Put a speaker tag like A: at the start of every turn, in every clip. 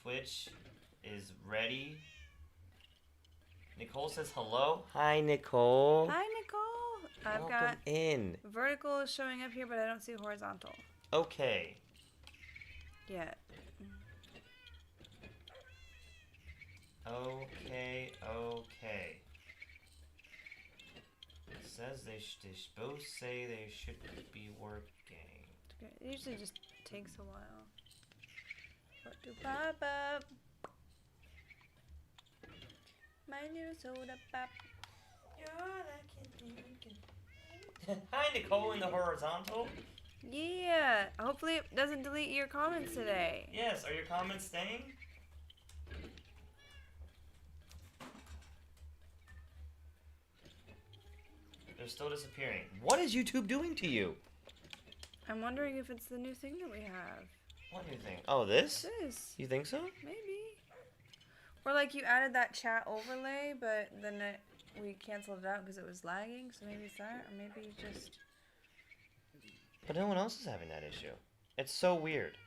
A: Twitch is ready. Nicole says hello. Hi, Nicole.
B: Hi, Nicole. I've
A: Welcome
B: got
A: in.
B: vertical is showing up here, but I don't see horizontal
A: Okay.
B: yet.
A: Okay. It says they both say they should be working.
B: It usually just takes a while. What to pop up? My little soda pop.
A: Hi, Nicole in the horizontal.
B: Yeah. Hopefully it doesn't delete your comments today.
A: Yes, are your comments staying? They're still disappearing. What is YouTube doing to you?
B: I'm wondering if it's the new thing that we have.
A: What do you think? Oh, this?
B: This.
A: You think so?
B: Maybe. Or like you added that chat overlay, but then we canceled it out because it was lagging. So maybe it's that, or maybe just.
A: But no one else is having that issue. It's so weird.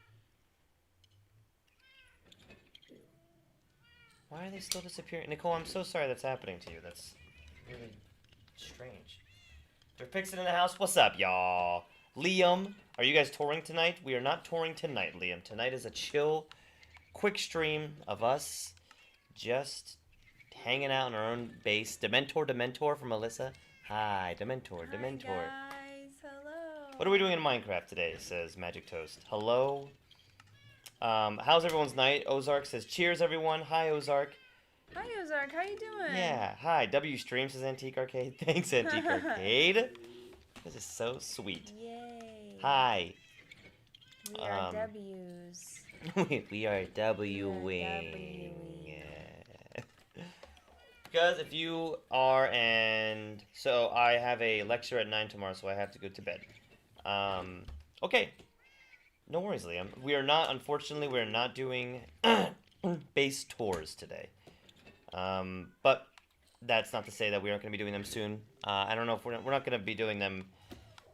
A: Why are they still disappearing? Nicole, I'm so sorry that's happening to you. That's really strange. They're fixing in the house. What's up, y'all? Liam, are you guys touring tonight? We are not touring tonight, Liam. Tonight is a chill, quick stream of us just hanging out in our own base. Dementor from Melissa. Hi, Dementor.
B: Hi guys, hello.
A: What are we doing in Minecraft today, says Magic Toast. Hello. How's everyone's night? Ozark says, cheers, everyone. Hi, Ozark.
B: Hi, Ozark. How you doing?
A: Yeah. Hi, W Stream says Antique Arcade. Thanks, Antique Arcade. This is so sweet.
B: Yay.
A: Hi.
B: We are W's.
A: we are W-wing. Yeah. Because if you are, and so I have a lecture at 9 tomorrow, so I have to go to bed. Okay. No worries, Liam. Unfortunately, we are not doing base tours today. But that's not to say that we aren't going to be doing them soon. I don't know if we're not going to be doing them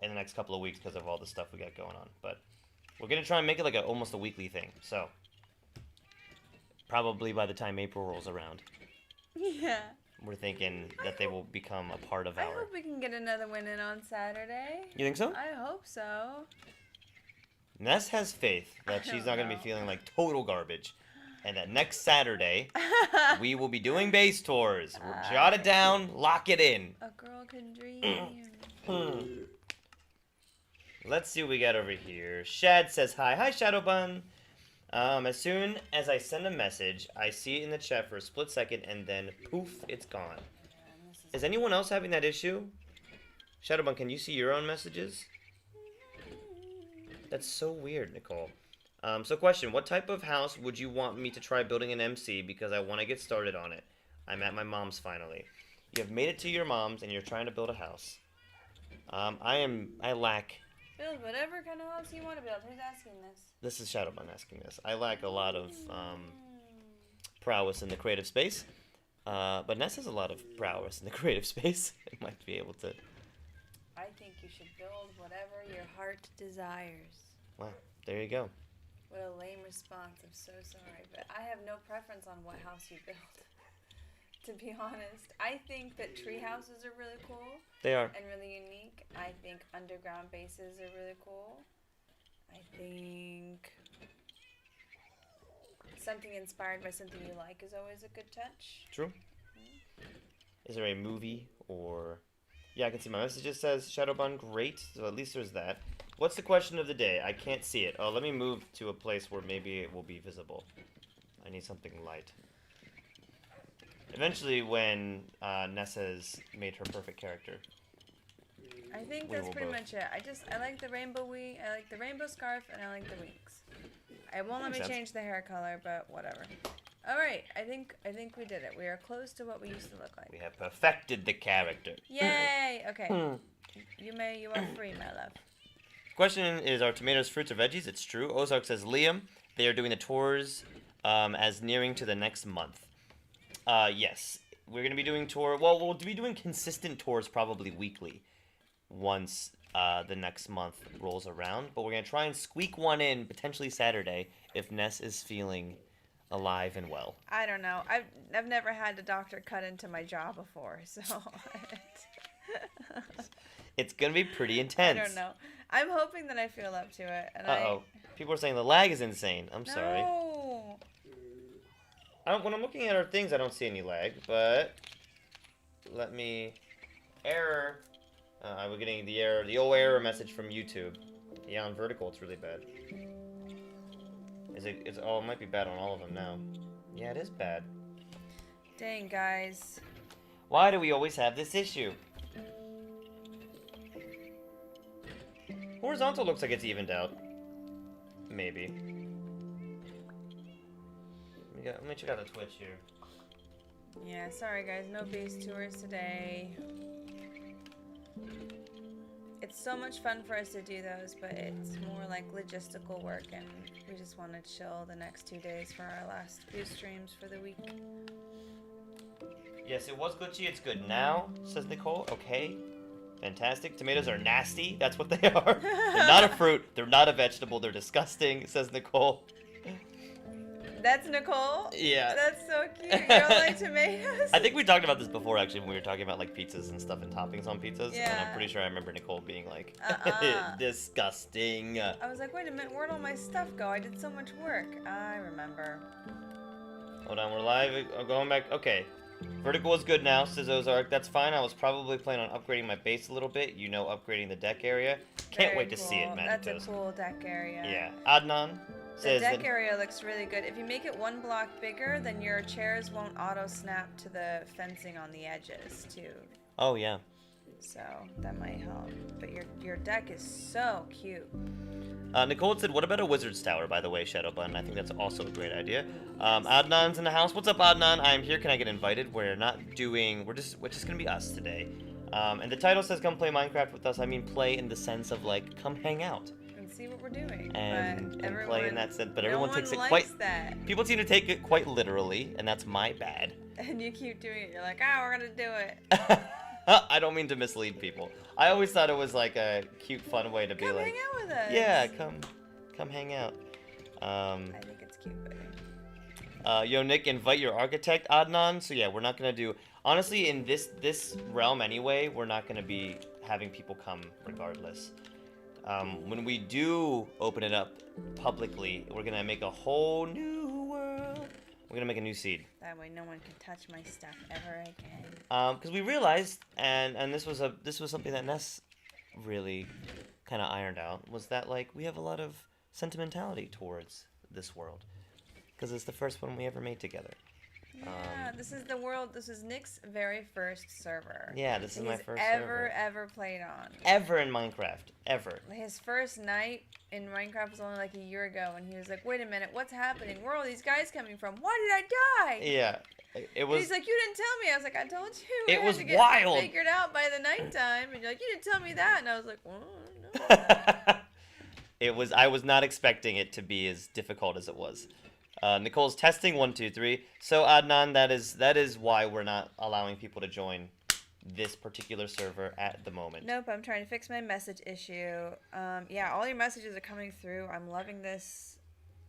A: in the next couple of weeks because of all the stuff we got going on. But we're going to try and make it like almost a weekly thing. So probably by the time April rolls around.
B: Yeah.
A: We're thinking that they will become a part of
B: I
A: our...
B: hope we can get another win in on Saturday.
A: You think so?
B: I hope so.
A: Ness has faith that she's not going to be feeling like total garbage. And that next Saturday, we will be doing base tours. Jot it down, lock it in.
B: A girl can dream.
A: Let's see what we got over here. Shad says hi. Hi, Shadowbun. As soon as I send a message, I see it in the chat for a split second, and then poof, it's gone. Is anyone else having that issue? Shadowbun, can you see your own messages? That's so weird, Nicole. So question, what type of house would you want me to try building an MC, because I want to get started on it. I'm at my mom's finally. You have made it to your mom's and you're trying to build a house. I lack...
B: Build whatever kind of house you want to build. Who's asking this?
A: This is Shadowbun asking this. I lack a lot of prowess in the creative space. But Ness has a lot of prowess in the creative space. I might be able to...
B: I think you should build whatever your heart desires.
A: Wow, there you go.
B: What a lame response. I'm so sorry. But I have no preference on what house you build. To be honest. I think that tree houses are really cool.
A: They are.
B: And really unique. I think underground bases are really cool. I think something inspired by something you like is always a good touch.
A: True. Mm-hmm. Is there a movie or... Yeah, I can see my messages says Shadowbun, great. So at least there's that. What's the question of the day? I can't see it. Oh, let me move to a place where maybe it will be visible. I need something light. Eventually, when Nessa's made her perfect character.
B: I think that's pretty much it. I like the rainbow I like the rainbow scarf, and I like the wings. I won't let me change the hair color, but whatever. All right, I think we did it. We are close to what we used to look like.
A: We have perfected the character.
B: Yay! Okay. You are free, my love.
A: Question is, are tomatoes fruits or veggies? It's true. Ozark says, Liam, they are doing the tours as nearing to the next month. Yes. We're going to be doing we'll be doing consistent tours probably weekly once the next month rolls around. But we're going to try and squeak one in, potentially Saturday, if Ness is feeling alive and well.
B: I don't know. I've never had a doctor cut into my jaw before, so...
A: It's going to be pretty intense.
B: I don't know. I'm hoping that I feel up to it. And
A: Uh-oh. People are saying the lag is insane. I'm sorry.
B: No.
A: When I'm looking at our things, I don't see any lag, but let me... Error. I was getting the error, the old error message from YouTube. Yeah, on vertical, it's really bad. Oh, it might be bad on all of them now. Yeah, it is bad.
B: Dang, guys.
A: Why do we always have this issue? Horizontal looks like it's evened out. Maybe. Let me check out the Twitch here.
B: Yeah, sorry guys, no base tours today. It's so much fun for us to do those, but it's more like logistical work, and we just want to chill the next 2 days for our last few streams for the week.
A: Yes, it was glitchy. It's good now, says Nicole. Okay. Fantastic. Tomatoes are nasty. That's what they are. They're not a fruit. They're not a vegetable. They're disgusting, says Nicole.
B: That's Nicole?
A: Yeah.
B: That's so cute. You don't like tomatoes?
A: I think we talked about this before, actually, when we were talking about, like, pizzas and stuff and toppings on pizzas.
B: Yeah.
A: And I'm pretty sure I remember Nicole being like, disgusting.
B: I was like, wait a minute, where'd all my stuff go? I did so much work. I remember.
A: Hold on, we're live. I'm going back. Okay. Vertical is good now, says Ozark. That's fine. I was probably planning on upgrading my base a little bit. You know, upgrading the deck area. Can't wait to see it, man.
B: That's a cool deck area.
A: Yeah. Adnan says...
B: The deck area looks really good. If you make it one block bigger, then your chairs won't auto-snap to the fencing on the edges, too.
A: Oh, yeah.
B: So, that might help. But your deck is so cute.
A: Nicole said, what about a wizard's tower, by the way, Shadow Button? I think that's also a great idea. Adnan's in the house. What's up, Adnan? I'm here. Can I get invited? We're just gonna be us today. And the title says, come play Minecraft with us. I mean, play in the sense of, like, come hang out.
B: And see what we're doing.
A: And play in that sense. But
B: no
A: everyone
B: one
A: takes it
B: likes that.
A: People seem to take it quite literally, and that's my bad.
B: And you keep doing it. You're like, we're gonna do it.
A: I don't mean to mislead people. I always thought it was like a cute, fun way to be like,
B: come hang out with us.
A: Yeah, come hang out.
B: I think it's cute, buddy.
A: Yo, Nick, invite your architect, Adnan. So yeah, we're not gonna do. Honestly, in this realm anyway, we're not gonna be having people come regardless. When we do open it up publicly, we're gonna make a whole new world. We're gonna make a new seed.
B: That way, no one can touch my stuff ever again.
A: Because we realized, and this was something that Ness really kind of ironed out, was that like we have a lot of sentimentality towards this world, because it's the first one we ever made together.
B: Yeah, this is Nick's very first server.
A: Yeah, this is my first server.
B: Ever played on.
A: Ever in Minecraft. Ever.
B: His first night in Minecraft was only like a year ago, and he was like, wait a minute, what's happening? Where are all these guys coming from? Why did I die?
A: Yeah. It was...
B: And he's like, you didn't tell me. I was like, I told you.
A: It was
B: had to get
A: wild.
B: Figured out by the nighttime. And you're like, you didn't tell me that. And I was like, well, no.
A: I was not expecting it to be as difficult as it was. Nicole's testing 1, 2, 3. So Adnan, that is why we're not allowing people to join this particular server at the moment.
B: Nope, I'm trying to fix my message issue. Yeah, all your messages are coming through. I'm loving this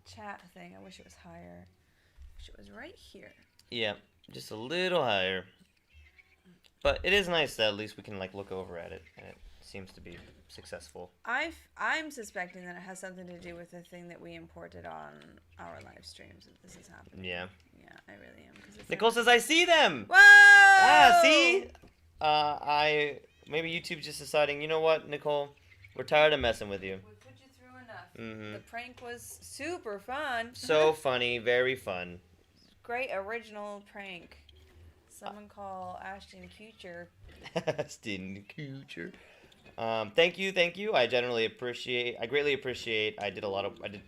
B: chat thing. I wish it was higher. Wish it was right here.
A: Yeah, just a little higher. But it is nice that at least we can like look over at it, and it seems to be successful.
B: I'm suspecting that it has something to do with the thing that we imported on our live streams. That this is happening.
A: Yeah.
B: Yeah, I really am.
A: Nicole says, "I see them."
B: Whoa!
A: Ah, see? Maybe YouTube's just deciding, you know what, Nicole, we're tired of messing with you.
B: We put you through enough.
A: Mm-hmm.
B: The prank was super fun.
A: So funny, very fun.
B: Great original prank. Someone call Ashton Kutcher.
A: Ashton Kutcher. Thank you. I greatly appreciate. I did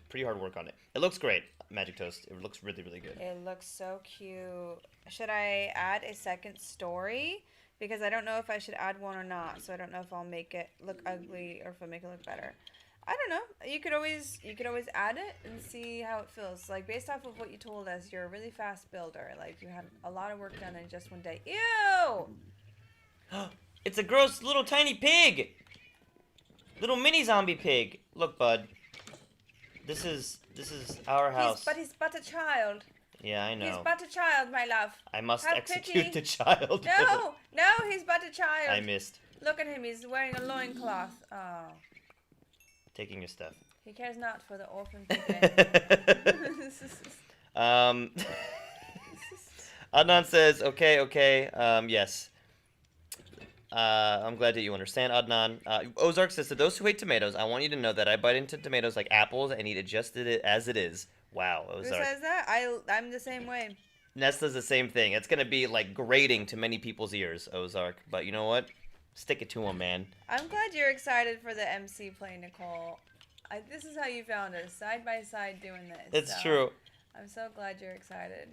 A: pretty hard work on it. It looks great, Magic Toast. It looks really, really good.
B: It looks so cute. Should I add a second story? Because I don't know if I should add one or not. So I don't know if I'll make it look ugly or if I'll make it look better. I don't know. You could always add it and see how it feels. Like based off of what you told us, you're a really fast builder. Like you had a lot of work done in just one day. Ew!
A: It's a gross little tiny pig. Little mini zombie pig. Look, bud. This is our house.
B: He's but a child.
A: Yeah, I know.
B: He's but a child, my love.
A: I must
B: Have
A: execute
B: pity.
A: the child.
B: No, he's but a child.
A: I missed.
B: Look at him, he's wearing a loincloth. Oh.
A: Taking your stuff.
B: He cares not for the orphan people.
A: Adnan says, okay, yes. I'm glad that you understand, Adnan. Ozark says, to those who hate tomatoes, I want you to know that I bite into tomatoes like apples and eat it just as it is. Wow, Ozark.
B: Who says that? I'm the same way.
A: Nesta's the same thing. It's going to be, like, grating to many people's ears, Ozark. But you know what? Stick it to him, man.
B: I'm glad you're excited for the MC play, Nicole. This is how you found us, side by side doing this.
A: It's true.
B: I'm so glad you're excited.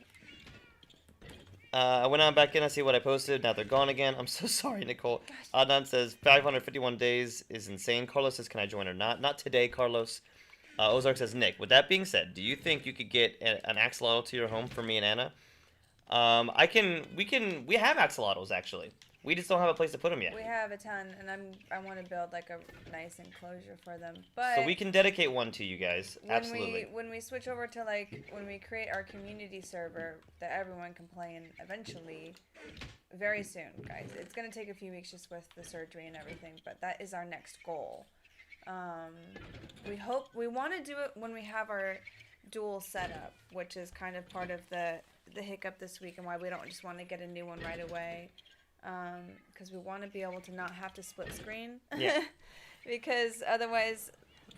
A: I went on back in, I see what I posted, now they're gone again. I'm so sorry, Nicole. Adnan says, 551 days is insane. Carlos says, can I join or not? Not today, Carlos. Ozark says, Nick, with that being said, do you think you could get an axolotl to your home for me and Anna? We have axolotls, actually. We just don't have a place to put them yet.
B: We have a ton, and I want to build like a nice enclosure for them. But
A: so we can dedicate one to you guys. Absolutely.
B: When we switch over to when we create our community server that everyone can play in eventually, very soon, guys. It's gonna take a few weeks just with the surgery and everything, but that is our next goal. We want to do it when we have our dual setup, which is kind of part of the hiccup this week and why we don't just want to get a new one right away. Because we want to be able to not have to split screen.
A: Yeah.
B: Because otherwise,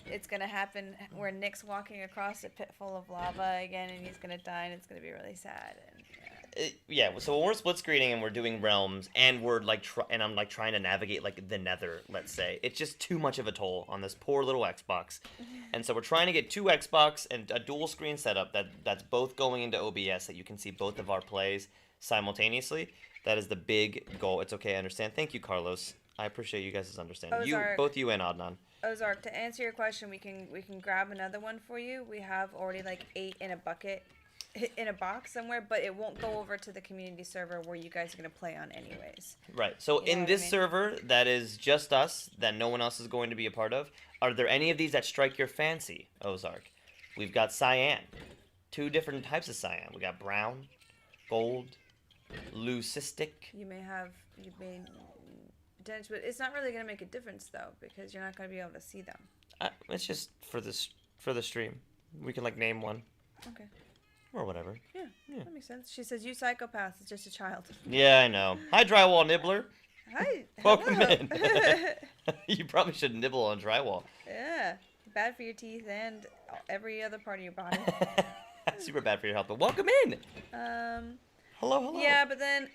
B: it's going to happen where Nick's walking across a pit full of lava again and he's going to die and it's going to be really sad. And
A: so when we're split screening and we're doing realms and we're like and I'm like trying to navigate like the nether, let's say, it's just too much of a toll on this poor little Xbox. And so we're trying to get two Xbox and a dual screen setup that's both going into OBS that you can see both of our plays simultaneously. That is the big goal. It's okay, I understand. Thank you, Carlos. I appreciate you guys' understanding. Both you and Adnan.
B: Ozark, to answer your question, we can grab another one for you. We have already like 8 in a bucket, in a box somewhere, but it won't go over to the community server where you guys are gonna play on anyways.
A: Right. So in this server that is just us, that no one else is going to be a part of, are there any of these that strike your fancy, Ozark? We've got cyan. 2 different types of cyan. We got brown, gold, leucistic.
B: You may but it's not really gonna make a difference though because you're not gonna be able to see them.
A: It's just for the stream. We can like name one.
B: Okay.
A: Or whatever.
B: Yeah, that makes sense. She says, "You psychopath, it's just a child."
A: Yeah, I know. Hi, drywall nibbler.
B: Hi.
A: Welcome in. You probably should nibble on drywall.
B: Yeah, bad for your teeth and every other part of your body.
A: Super bad for your health, but welcome in. Hello.
B: Yeah, but then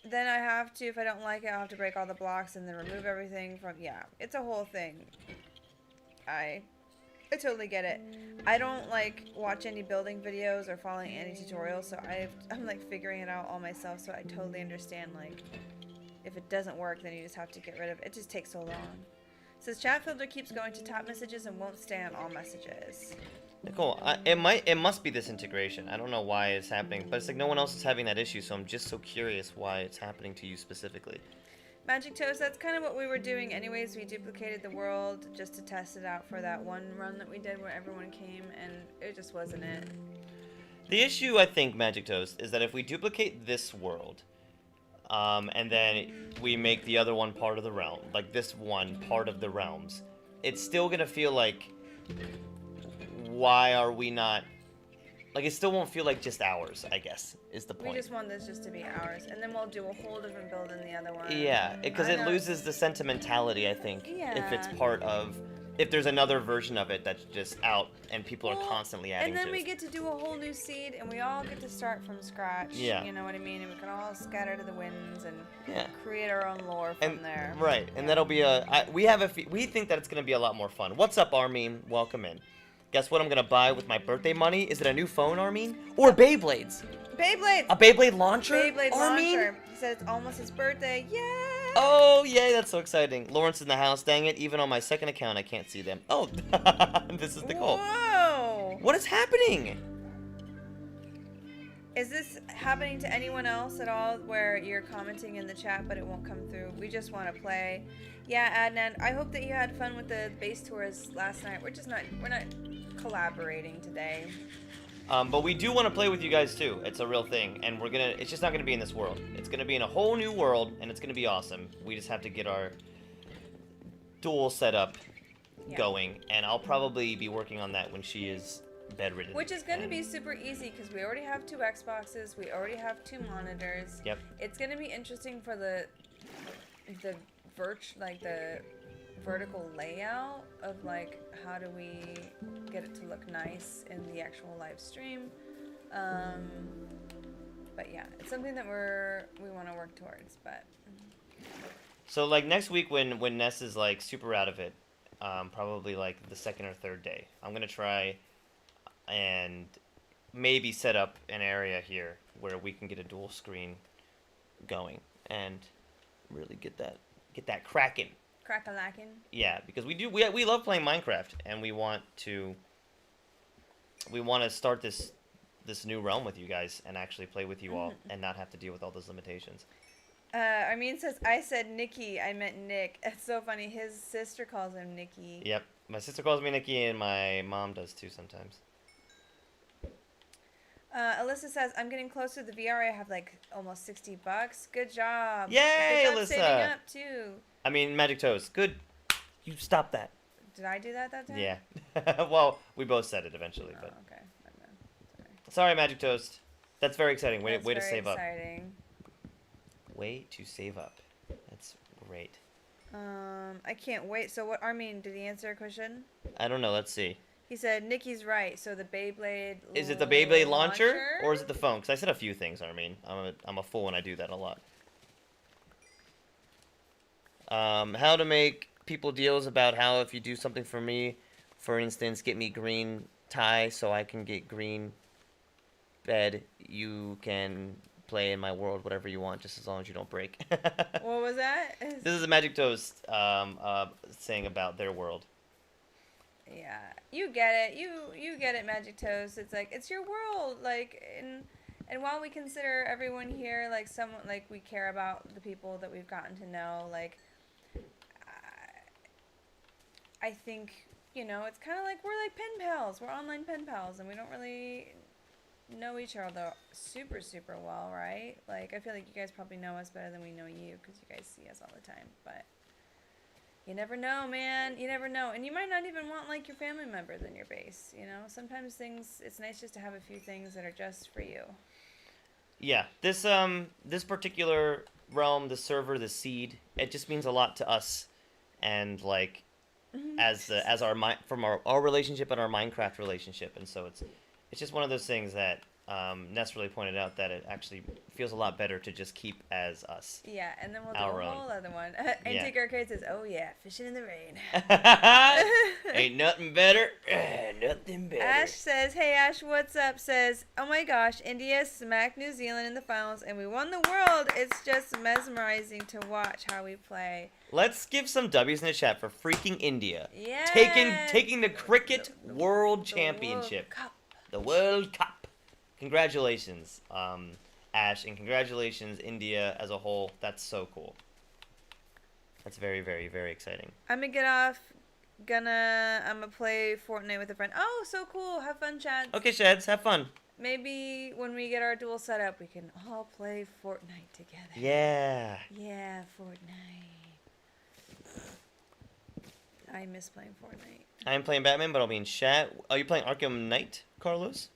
B: then I have to, if I don't like it, I'll have to break all the blocks and then remove everything from, it's a whole thing. I totally get it. I don't like watch any building videos or following any tutorials, so I'm like figuring it out all myself, so I totally understand, like, if it doesn't work, then you just have to get rid of it. It just takes so long. It says chat filter keeps going to top messages and won't stay on all messages.
A: Nicole, it must be this integration. I don't know why it's happening, but it's like no one else is having that issue, so I'm just so curious why it's happening to you specifically.
B: Magic Toast, that's kind of what we were doing anyways. We duplicated the world just to test it out for that one run that we did where everyone came, and it just wasn't it.
A: The issue, I think, Magic Toast, is that if we duplicate this world, and then we make the other one part of the realm, like this one part of the realms, it's still gonna feel like, why are we not, like, it still won't feel like just ours, I guess, is the point.
B: We just want this just to be ours, and then we'll do a whole different build in the other one.
A: Yeah, because it loses the sentimentality, I think, if it's part of, if there's another version of it that's just out and people are constantly adding to it.
B: And then we get to do a whole new seed, and we all get to start from scratch.
A: Yeah.
B: You know what I mean? And we can all scatter to the winds and create our own lore from there.
A: Right, and that'll be we think that it's going to be a lot more fun. What's up, Armin? Welcome in. Guess what I'm going to buy with my birthday money? Is it a new phone, Armin? Or Beyblades?
B: Beyblades!
A: A Beyblade launcher?
B: Beyblade
A: Armin?
B: launcher. He said it's almost his birthday. Yay!
A: Oh, yay, that's so exciting. Lawrence in the house. Dang it, even on my second account, I can't see them. Oh, this is Nicole.
B: Whoa!
A: What is happening?
B: Is this happening to anyone else at all where you're commenting in the chat but it won't come through? We just want to play. Yeah, Adnan, I hope that you had fun with the base tours last night. We're not collaborating today.
A: But we do want to play with you guys too. It's a real thing, and it's just not gonna be in this world. It's gonna be in a whole new world, and it's gonna be awesome. We just have to get our duel setup going, and I'll probably be working on that when she is bedridden.
B: Which is gonna be super easy because we already have 2 Xboxes, we already have 2 monitors.
A: Yep.
B: It's gonna be interesting for the vertical layout of like how do we get it to look nice in the actual live stream. But yeah, it's something that we want to work towards. But
A: so like next week when Ness is like super out of it, probably like the 2nd or 3rd day, I'm gonna try and maybe set up an area here where we can get a dual screen going and really get that cracking.
B: Crack-a-lackin'.
A: Yeah, because we love playing Minecraft, and we want to start this new realm with you guys and actually play with you all and not have to deal with all those limitations.
B: Armin says, I said Nikki, I meant Nick. It's so funny. His sister calls him Nikki.
A: Yep, my sister calls me Nikki, and my mom does too sometimes.
B: Alyssa says, I'm getting close to the VR. I have like almost $60. Good job.
A: Yay,
B: Good job
A: Alyssa.
B: saving up too.
A: I mean, Magic Toast. Good. You stop that.
B: Did I do that time?
A: Yeah. Well, we both said it eventually, but.
B: Okay.
A: Sorry, Magic Toast. That's very exciting. Way to save
B: exciting.
A: up. Way to save up. That's great.
B: I can't wait. So what, Armin, did he answer a question?
A: I don't know. Let's see.
B: He said, Nikki's right. So the Beyblade
A: Is it the Beyblade launcher? Or is it the phone? Because I said a few things, Armin. I'm a fool when I do that a lot. How to make people deals about how if you do something for me, for instance, get me green tie so I can get green bed, you can play in my world whatever you want, just as long as you don't break.
B: What was that?
A: This is a Magic Toast saying about their world.
B: Yeah, you get it. You get it, Magic Toast. It's like, it's your world. Like, and while we consider everyone here, like, someone, like, we care about the people that we've gotten to know, like, I think, you know, it's kind of like we're like pen pals. We're online pen pals, and we don't really know each other super, super well, right? Like, I feel like you guys probably know us better than we know you because you guys see us all the time, but you never know, man. You never know. And you might not even want, like, your family members in your base, you know? Sometimes it's nice just to have a few things that are just for you.
A: Yeah, this particular realm, the server, the seed, it just means a lot to us, and like as our relationship and our Minecraft relationship, and so it's just one of those things that Ness really pointed out that it actually feels a lot better to just keep as us.
B: Yeah, and then we'll do a whole other one. Antique Arcade says, "Oh yeah, fishing in the rain."
A: Ain't nothing better. Nothing better.
B: Ash says, "Hey Ash, what's up?" Says, "Oh my gosh, India smacked New Zealand in the finals, and we won the world. It's just mesmerizing to watch how we play."
A: Let's give some W's in the chat for freaking India.
B: Yeah.
A: Taking the cricket world championship. The World Cup. Congratulations, Ash, and congratulations, India as a whole. That's so cool. That's very, very, very exciting.
B: I'm gonna get off. I'm gonna play Fortnite with a friend. Oh, so cool. Have fun, Chad.
A: Okay, Shads, have fun.
B: Maybe when we get our duel set up, we can all play Fortnite together.
A: Yeah.
B: Yeah, Fortnite. I miss playing Fortnite.
A: I'm playing Batman, but I'll be in chat. Are you playing Arkham Knight, Carlos?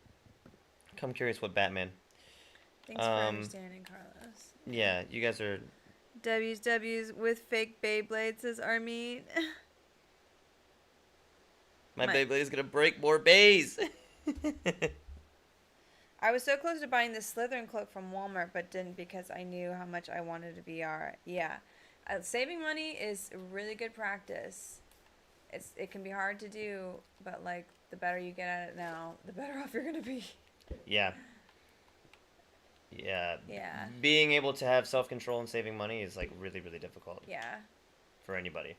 A: I'm curious what Batman.
B: Thanks for understanding, Carlos.
A: Yeah, you guys are...
B: W's with fake Beyblades, says Armin.
A: My Beyblade is going to break more bays.
B: I was so close to buying the Slytherin cloak from Walmart, but didn't because I knew how much I wanted a VR. Yeah. Saving money is really good practice. It can be hard to do, but, like, the better you get at it now, the better off you're going to be.
A: Yeah. Yeah.
B: Yeah.
A: Being able to have self-control and saving money is, like, really, really difficult.
B: Yeah.
A: For anybody.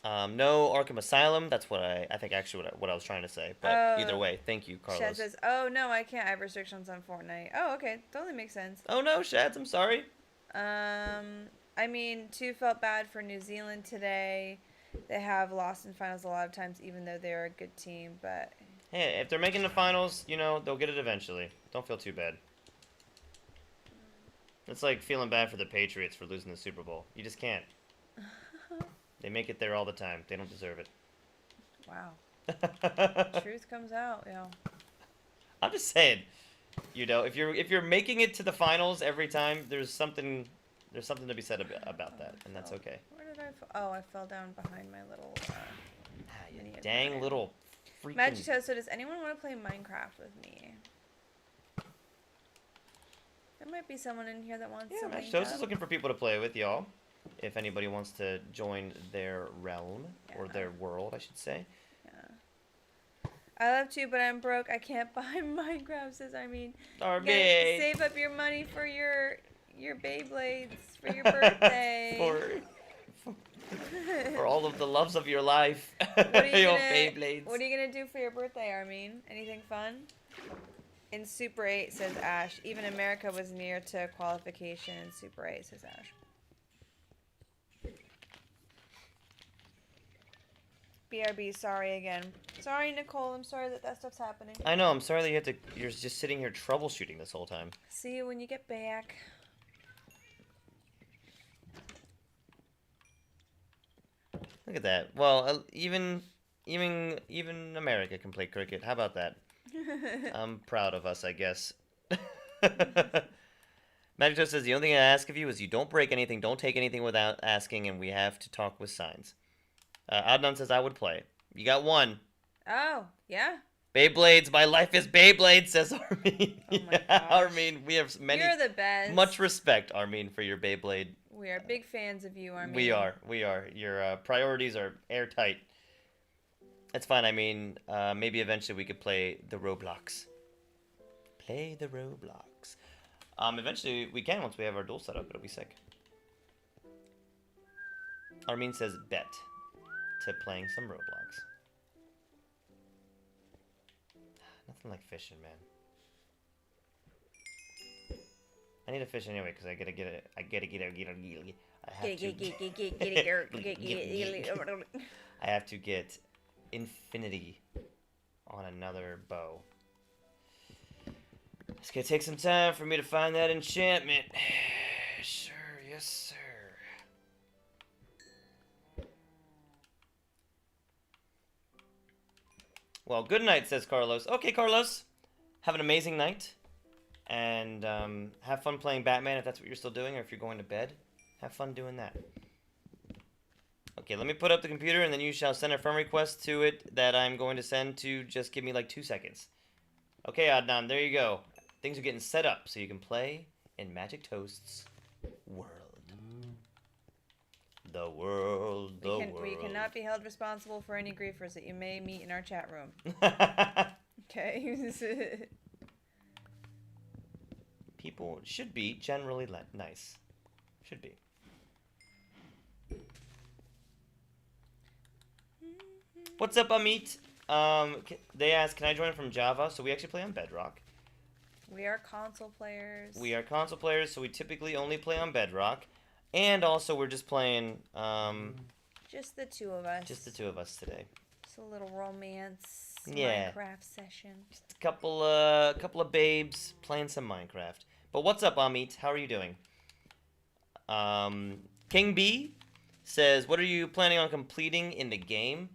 A: No Arkham Asylum. That's what I think actually what I was trying to say. But either way, thank you, Carlos.
B: Shad says, "Oh no, I can't. I have restrictions on Fortnite." Oh, okay, totally makes sense.
A: Oh no, Shads, I'm sorry.
B: I mean, 2 felt bad for New Zealand today. They have lost in finals a lot of times, even though they're a good team. But
A: hey, if they're making the finals, you know, they'll get it eventually. Don't feel too bad. It's like feeling bad for the Patriots for losing the Super Bowl. You just can't. They make it there all the time. They don't deserve it.
B: Wow. Truth comes out, yeah.
A: I'm just saying, you know, if you're making it to the finals every time, there's something to be said about that, and that's okay.
B: Where did I fall? Oh, I fell down behind my little
A: You dang little freaking...
B: Magic Toast, so does anyone want to play Minecraft with me? There might be someone in here that wants to.
A: Magic Toast is looking for people to play with, y'all. If anybody wants to join their realm, or their world, I should say.
B: Yeah. I love to, but I'm broke. I can't buy Minecraft, says Armin.
A: Armin!
B: Save up your money for your Beyblades for your birthday.
A: for all of the loves of your life.
B: What are you
A: your
B: gonna,
A: Beyblades.
B: What are you gonna do for your birthday, Armin? Anything fun? In Super 8, says Ash. Even America was near to qualification in Super 8, says Ash. BRB, sorry again. Sorry, Nicole. I'm sorry that stuff's happening.
A: I know. I'm sorry that you're just sitting here troubleshooting this whole time.
B: See you when you get back.
A: Look at that. Well, even America can play cricket. How about that? I'm proud of us, I guess. Magic Toast says the only thing I ask of you is you don't break anything, don't take anything without asking, and we have to talk with signs. Adnan says I would play. You got one.
B: Oh, yeah?
A: Beyblades, my life is Beyblade, says Armin.
B: Oh my gosh.
A: Armin, we have
B: You're the best.
A: much respect, Armin, for your Beyblade.
B: We are big fans of you, Armin.
A: We are. Your priorities are airtight. That's fine. I mean, maybe eventually we could play the Roblox. Play the Roblox. Eventually we can once we have our duel set up. It'll be sick. Armin says bet to playing some Roblox. Nothing like fishing, man. I need to fish anyway because I gotta get it. I have to get infinity on another bow. It's gonna take some time for me to find that enchantment. Sure, yes, sir. Well, good night, says Carlos. Okay, Carlos. Have an amazing night. And have fun playing Batman if that's what you're still doing, or if you're going to bed. Have fun doing that. Okay, let me put up the computer, and then you shall send a friend request to it that I'm going to send to just give me like 2 seconds. Okay, Adnan, there you go. Things are getting set up so you can play in Magic Toast's world. The world, the world.
B: We cannot be held responsible for any griefers that you may meet in our chat room. Okay.
A: People should be generally nice. Should be. What's up, Amit? They asked, can I join from Java? So we actually play on Bedrock.
B: We are console players.
A: We are console players, so we typically only play on Bedrock. And also, we're just playing...
B: just the two of us.
A: Just the two of us today.
B: Just a little romance
A: Minecraft
B: session. Just
A: a couple of babes playing some Minecraft. But what's up, Amit? How are you doing? King B says, what are you planning on completing in the game?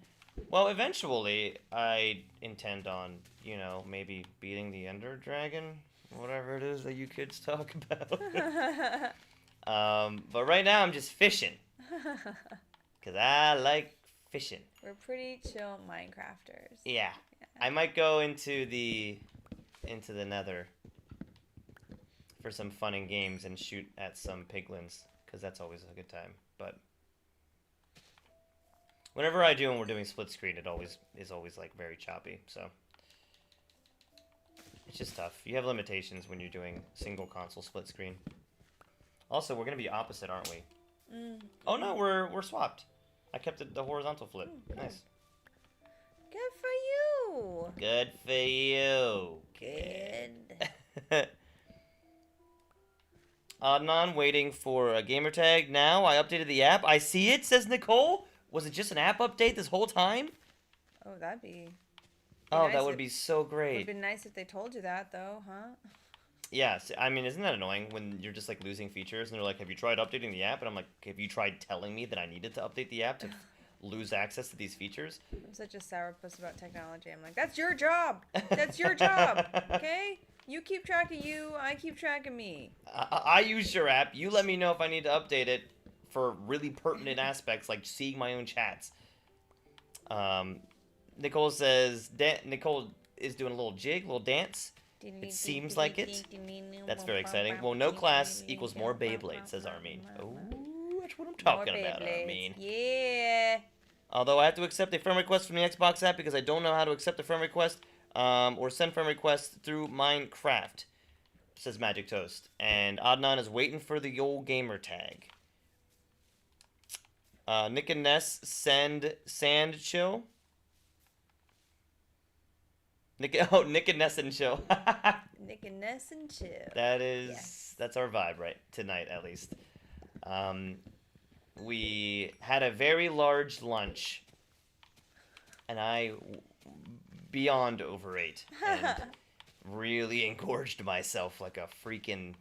A: Well, eventually, I intend on, you know, maybe beating the Ender Dragon. Whatever it is that you kids talk about. But right now, I'm just fishing. Because I like fishing.
B: We're pretty chill Minecrafters.
A: Yeah. I might go into the nether for some fun and games and shoot at some piglins. Because that's always a good time. But whenever I do and we're doing split screen, it is always like very choppy. So it's just tough. You have limitations when you're doing single console split screen. Also, we're gonna be opposite, aren't we? Oh no, we're swapped. I kept the horizontal flip. Nice.
B: Good for you.
A: Good for you.
B: Good.
A: Adnan waiting for a gamer tag. Now I updated the app. I see it, says Nicole. Was it just an app update this whole time?
B: Oh, that'd be
A: Oh,
B: nice
A: that would be so great.
B: It would be nice if they told you that, though, huh?
A: Yes, I mean, isn't that annoying when you're just like losing features and they're like, have you tried updating the app? And I'm like, have you tried telling me that I needed to update the app to lose access to these features?
B: I'm such a sourpuss about technology. I'm like, that's your job. That's your job. Okay? You keep track of you. I keep track of me.
A: I use your app. You let me know if I need to update it for really pertinent aspects like seeing my own chats. Nicole says, Nicole is doing a little jig, a little dance. It seems like it. That's very exciting. Well, no class equals more Beyblade, says Armin. Oh, that's what I'm talking about, Armin.
B: Yeah.
A: Although I have to accept a friend request from the Xbox app because I don't know how to accept a friend request or send friend requests through Minecraft, says Magic Toast. And Adnan is waiting for the old gamer tag. Nick and Ness send sand chill. Nick and Ness and chill.
B: Nick and Ness and chill.
A: That is, that's our vibe, right? Tonight, at least. We had a very large lunch, and I beyond overate and really engorged myself like a freaking,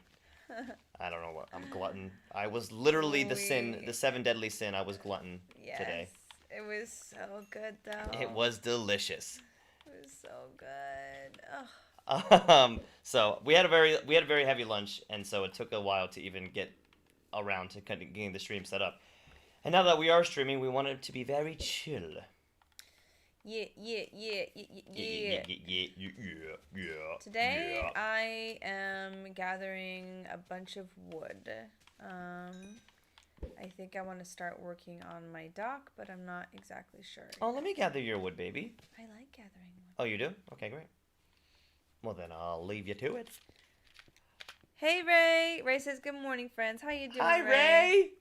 A: I don't know what, I'm glutton. I was literally the 7 deadly sin. I was glutton today.
B: It was so good, though.
A: It was delicious.
B: It was so good. Ugh.
A: So we had a very heavy lunch, and so it took a while to even get around to kind of getting the stream set up. And now that we are streaming, we want it to be very chill.
B: Yeah. Today I am gathering a bunch of wood. I think I want to start working on my dock, but I'm not exactly sure.
A: Oh, let me gather your wood, baby.
B: I like gathering wood.
A: Oh, you do? Okay, great. Well, then I'll leave you to it.
B: Hey, Ray. Ray says, good morning, friends. How you doing,
A: Hi, Ray.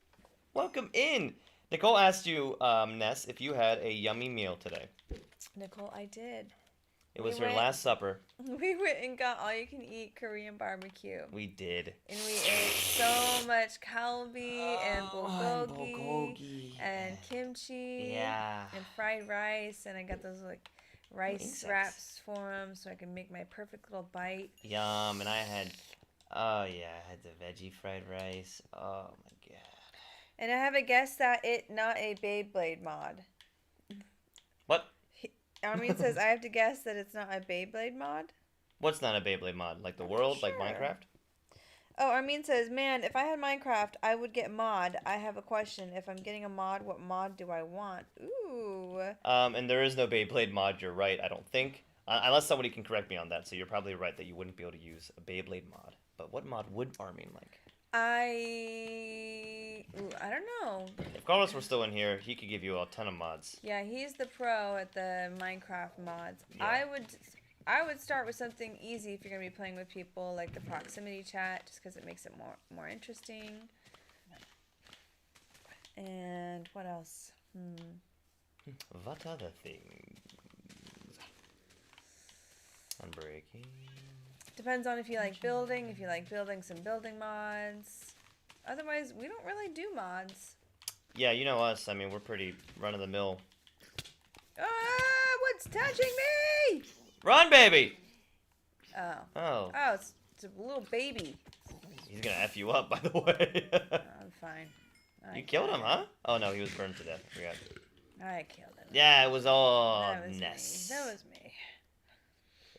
A: Welcome in. Nicole asked you, Ness, if you had a yummy meal today.
B: Nicole, I did.
A: It was her last supper.
B: We went and got all-you-can-eat Korean barbecue.
A: We did.
B: And we ate so much kalbi and bulgogi and kimchi and fried rice. And I got those like rice wraps for them so I can make my perfect little bite.
A: Yum. And I had, I had the veggie fried rice. Oh my god.
B: And I have a guess that it's not a Beyblade mod.
A: What?
B: Armin says I have to guess that it's not a Beyblade mod.
A: What's not a Beyblade mod? Like the world? Like Minecraft?
B: Oh, Armin says, man, if I had Minecraft, I would get mod. I have a question. If I'm getting a mod, what mod do I want? Ooh.
A: And there is no Beyblade mod, you're right, I don't think. Unless somebody can correct me on that, so you're probably right that you wouldn't be able to use a Beyblade mod. But what mod would Armin like?
B: I don't know.
A: If Carlos were still in here, he could give you a ton of mods.
B: Yeah, he's the pro at the Minecraft mods.
A: Yeah.
B: I would start with something easy if you're gonna be playing with people, like the proximity chat, just because it makes it more interesting. And what else?
A: What other things? Unbreaking.
B: Depends on if you like building, some building mods. Otherwise, we don't really do mods.
A: Yeah, you know us. I mean, we're pretty run-of-the-mill.
B: Ah, what's touching me?
A: Run, baby!
B: Oh.
A: Oh.
B: Oh, it's a little baby.
A: He's gonna F you up, by the way.
B: I'm fine.
A: You killed him, huh? Oh, no, he was burned to death. I forgot.
B: I killed him.
A: Yeah, it was all
B: Ness. That was me.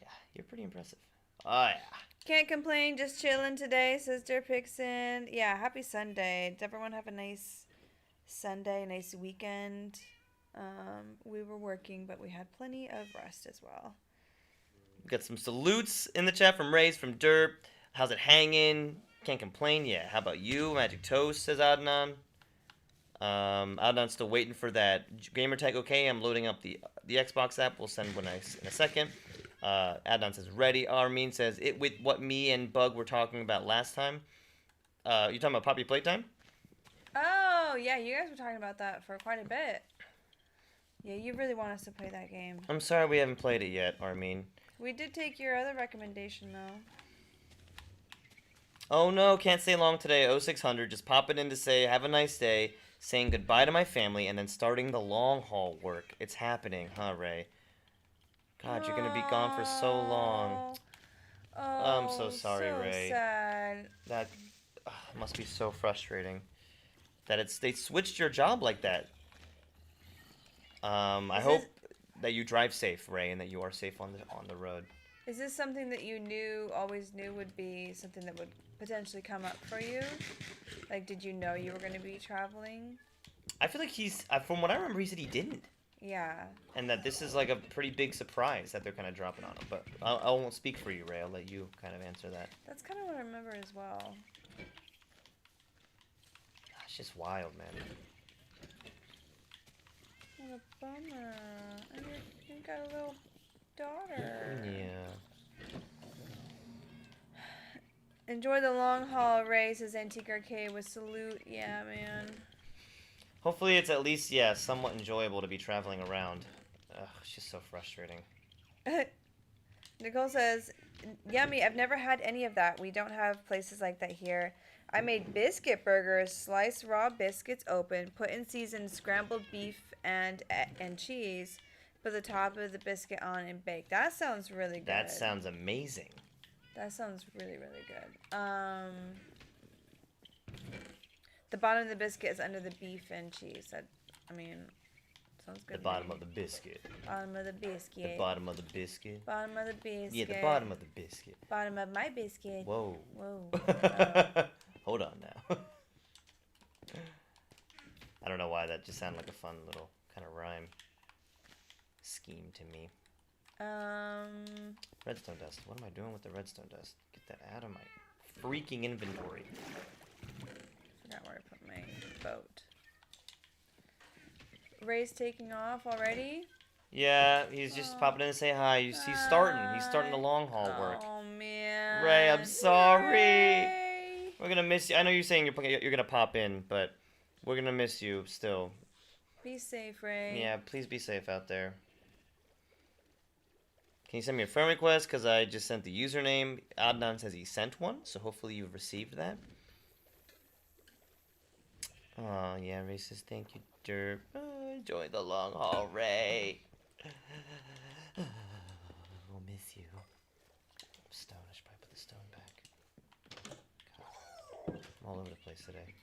A: Yeah, you're pretty impressive. Oh, yeah.
B: Can't complain, just chilling today, says Pixon. Yeah, happy Sunday. Did everyone have a nice Sunday, nice weekend? We were working, but we had plenty of rest as well.
A: We got some salutes in the chat from Rays, from Derp. How's it hanging? Can't complain. Yeah, how about you? Magic Toast, says Adnan. Adnan's still waiting for that gamer tag. Okay, I'm loading up the Xbox app. We'll send one in a second. Adnan says ready. Armin says it with what me and Bug were talking about last time. You talking about Poppy Playtime?
B: Oh yeah, you guys were talking about that for quite a bit. Yeah, you really want us to play that game.
A: I'm sorry we haven't played it yet, Armin.
B: We did take your other recommendation though.
A: Oh no, can't stay long today. 0600, just popping in to say have a nice day, saying goodbye to my family, and then starting the long haul work. It's happening, huh, Ray? God, you're gonna be gone for so long.
B: Oh,
A: I'm so sorry,
B: so
A: Ray.
B: sad.
A: That must be so frustrating. That they switched your job like that. I hope that you drive safe, Ray, and that you are safe on the road.
B: Is this something that you always knew would be something that would potentially come up for you? Like, did you know you were going to be traveling?
A: I feel like from what I remember, he said he didn't.
B: Yeah.
A: And that this is like a pretty big surprise that they're kind of dropping on him. But I won't speak for you, Ray. I'll let you kind of answer that.
B: That's kind of what I remember as well.
A: It's just wild, man.
B: What a bummer. And you got a little daughter.
A: Yeah.
B: Enjoy the long haul, Ray, says Antique Arcade with salute. Yeah, man.
A: Hopefully it's at least, yeah, somewhat enjoyable to be traveling around. Ugh, it's just so frustrating.
B: Nicole says, yummy, I've never had any of that. We don't have places like that here. I made biscuit burgers, slice raw biscuits open, put in seasoned scrambled beef and cheese, put the top of the biscuit on and bake. That sounds really good.
A: That sounds amazing.
B: That sounds really, really good. The bottom of the biscuit is under the beef and cheese. Sounds good.
A: The bottom of the biscuit.
B: Bottom of the biscuit.
A: The bottom of the biscuit.
B: Bottom of the biscuit.
A: Yeah, the bottom of the biscuit.
B: Bottom of my biscuit.
A: Whoa.
B: Whoa.
A: Hold on now. I don't know why that just sounded like a fun little kind of rhyme scheme to me. Redstone dust. What am I doing with the redstone dust? Get that out of my freaking inventory.
B: Forgot where I put my boat. Ray's taking off already?
A: Yeah, he's just popping in to say hi. He's starting. He's starting the long haul work.
B: Oh man.
A: Ray, I'm sorry.
B: Ray.
A: We're gonna miss you. I know you're saying you're gonna pop in, but we're gonna miss you still.
B: Be safe, Ray.
A: Yeah, please be safe out there. Can you send me a friend request? Because I just sent the username. Adnan says he sent one, so hopefully you've received that. Oh, yeah, Ray says thank you, Derp. Oh, enjoy the long haul, Ray. We'll miss you. Stone, I should probably put the stone back. God, I'm all over the place today.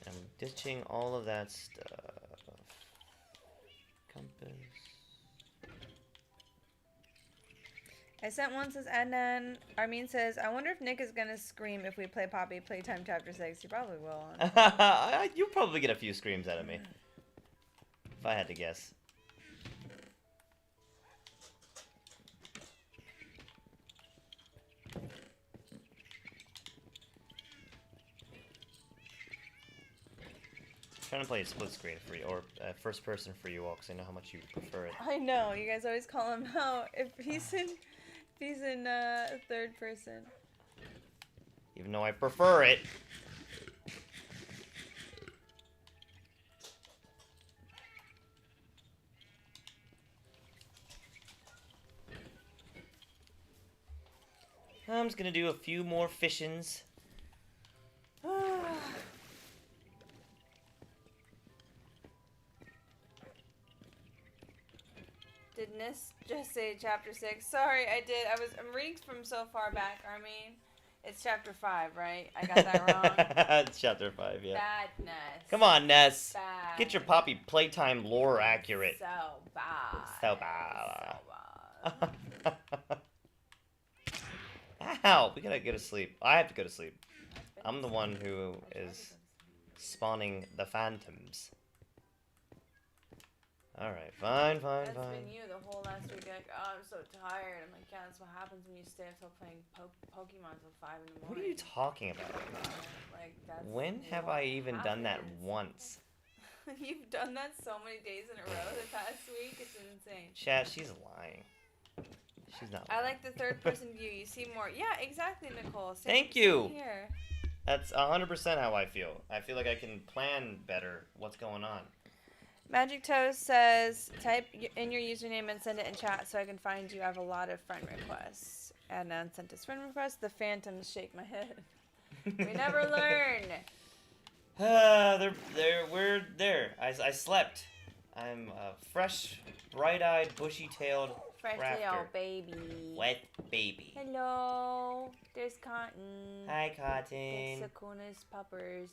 A: I'm ditching all of that stuff. Compass.
B: I sent one, says Adnan. Armin says, I wonder if Nick is going to scream if we play Poppy Playtime Chapter 6. He probably will.
A: You'll probably get a few screams out of me. If I had to guess. Trying to play a split screen for you, or first person for you all, because I know how much you prefer it.
B: I know, you guys always call him out if he's in third person.
A: Even though I prefer it. I'm just gonna do a few more fishins.
B: Did Nis just say chapter 6? Sorry, I did. I'm reading from so far back, Armin. It's chapter 5, right? I got that wrong.
A: It's chapter 5, yeah.
B: Bad, Ness.
A: Come on, Ness.
B: Bad.
A: Get your Poppy Playtime lore accurate.
B: So bad.
A: So bad. So bad. Ow! We gotta go to sleep. I have to go to sleep. I'm the one who is spawning the phantoms. Alright, fine.
B: That's been you the whole last week. Like, oh, I'm so tired. I'm like, yeah, that's what happens when you stay up till playing Pokemon till 5 in the morning.
A: What are you talking about?
B: Like, that's
A: When have I even done that once?
B: You've done that so many days in a row the past week. It's insane.
A: Chat, she's lying. She's not lying.
B: I like the third person view. You see more. Yeah, exactly, Nicole.
A: Thank you.
B: Same here.
A: That's 100% how I feel. I feel like I can plan better what's going on.
B: Magic Toast says, type in your username and send it in chat so I can find you. I have a lot of friend requests. Adnan sent his friend request. The Phantoms shake my head. We never learn.
A: We're there. I slept. I'm a fresh, bright-eyed, bushy-tailed
B: fresh
A: raptor.
B: tail baby.
A: Wet baby.
B: Hello. There's Cotton.
A: Hi, Cotton.
B: It's Sakuna's puppers.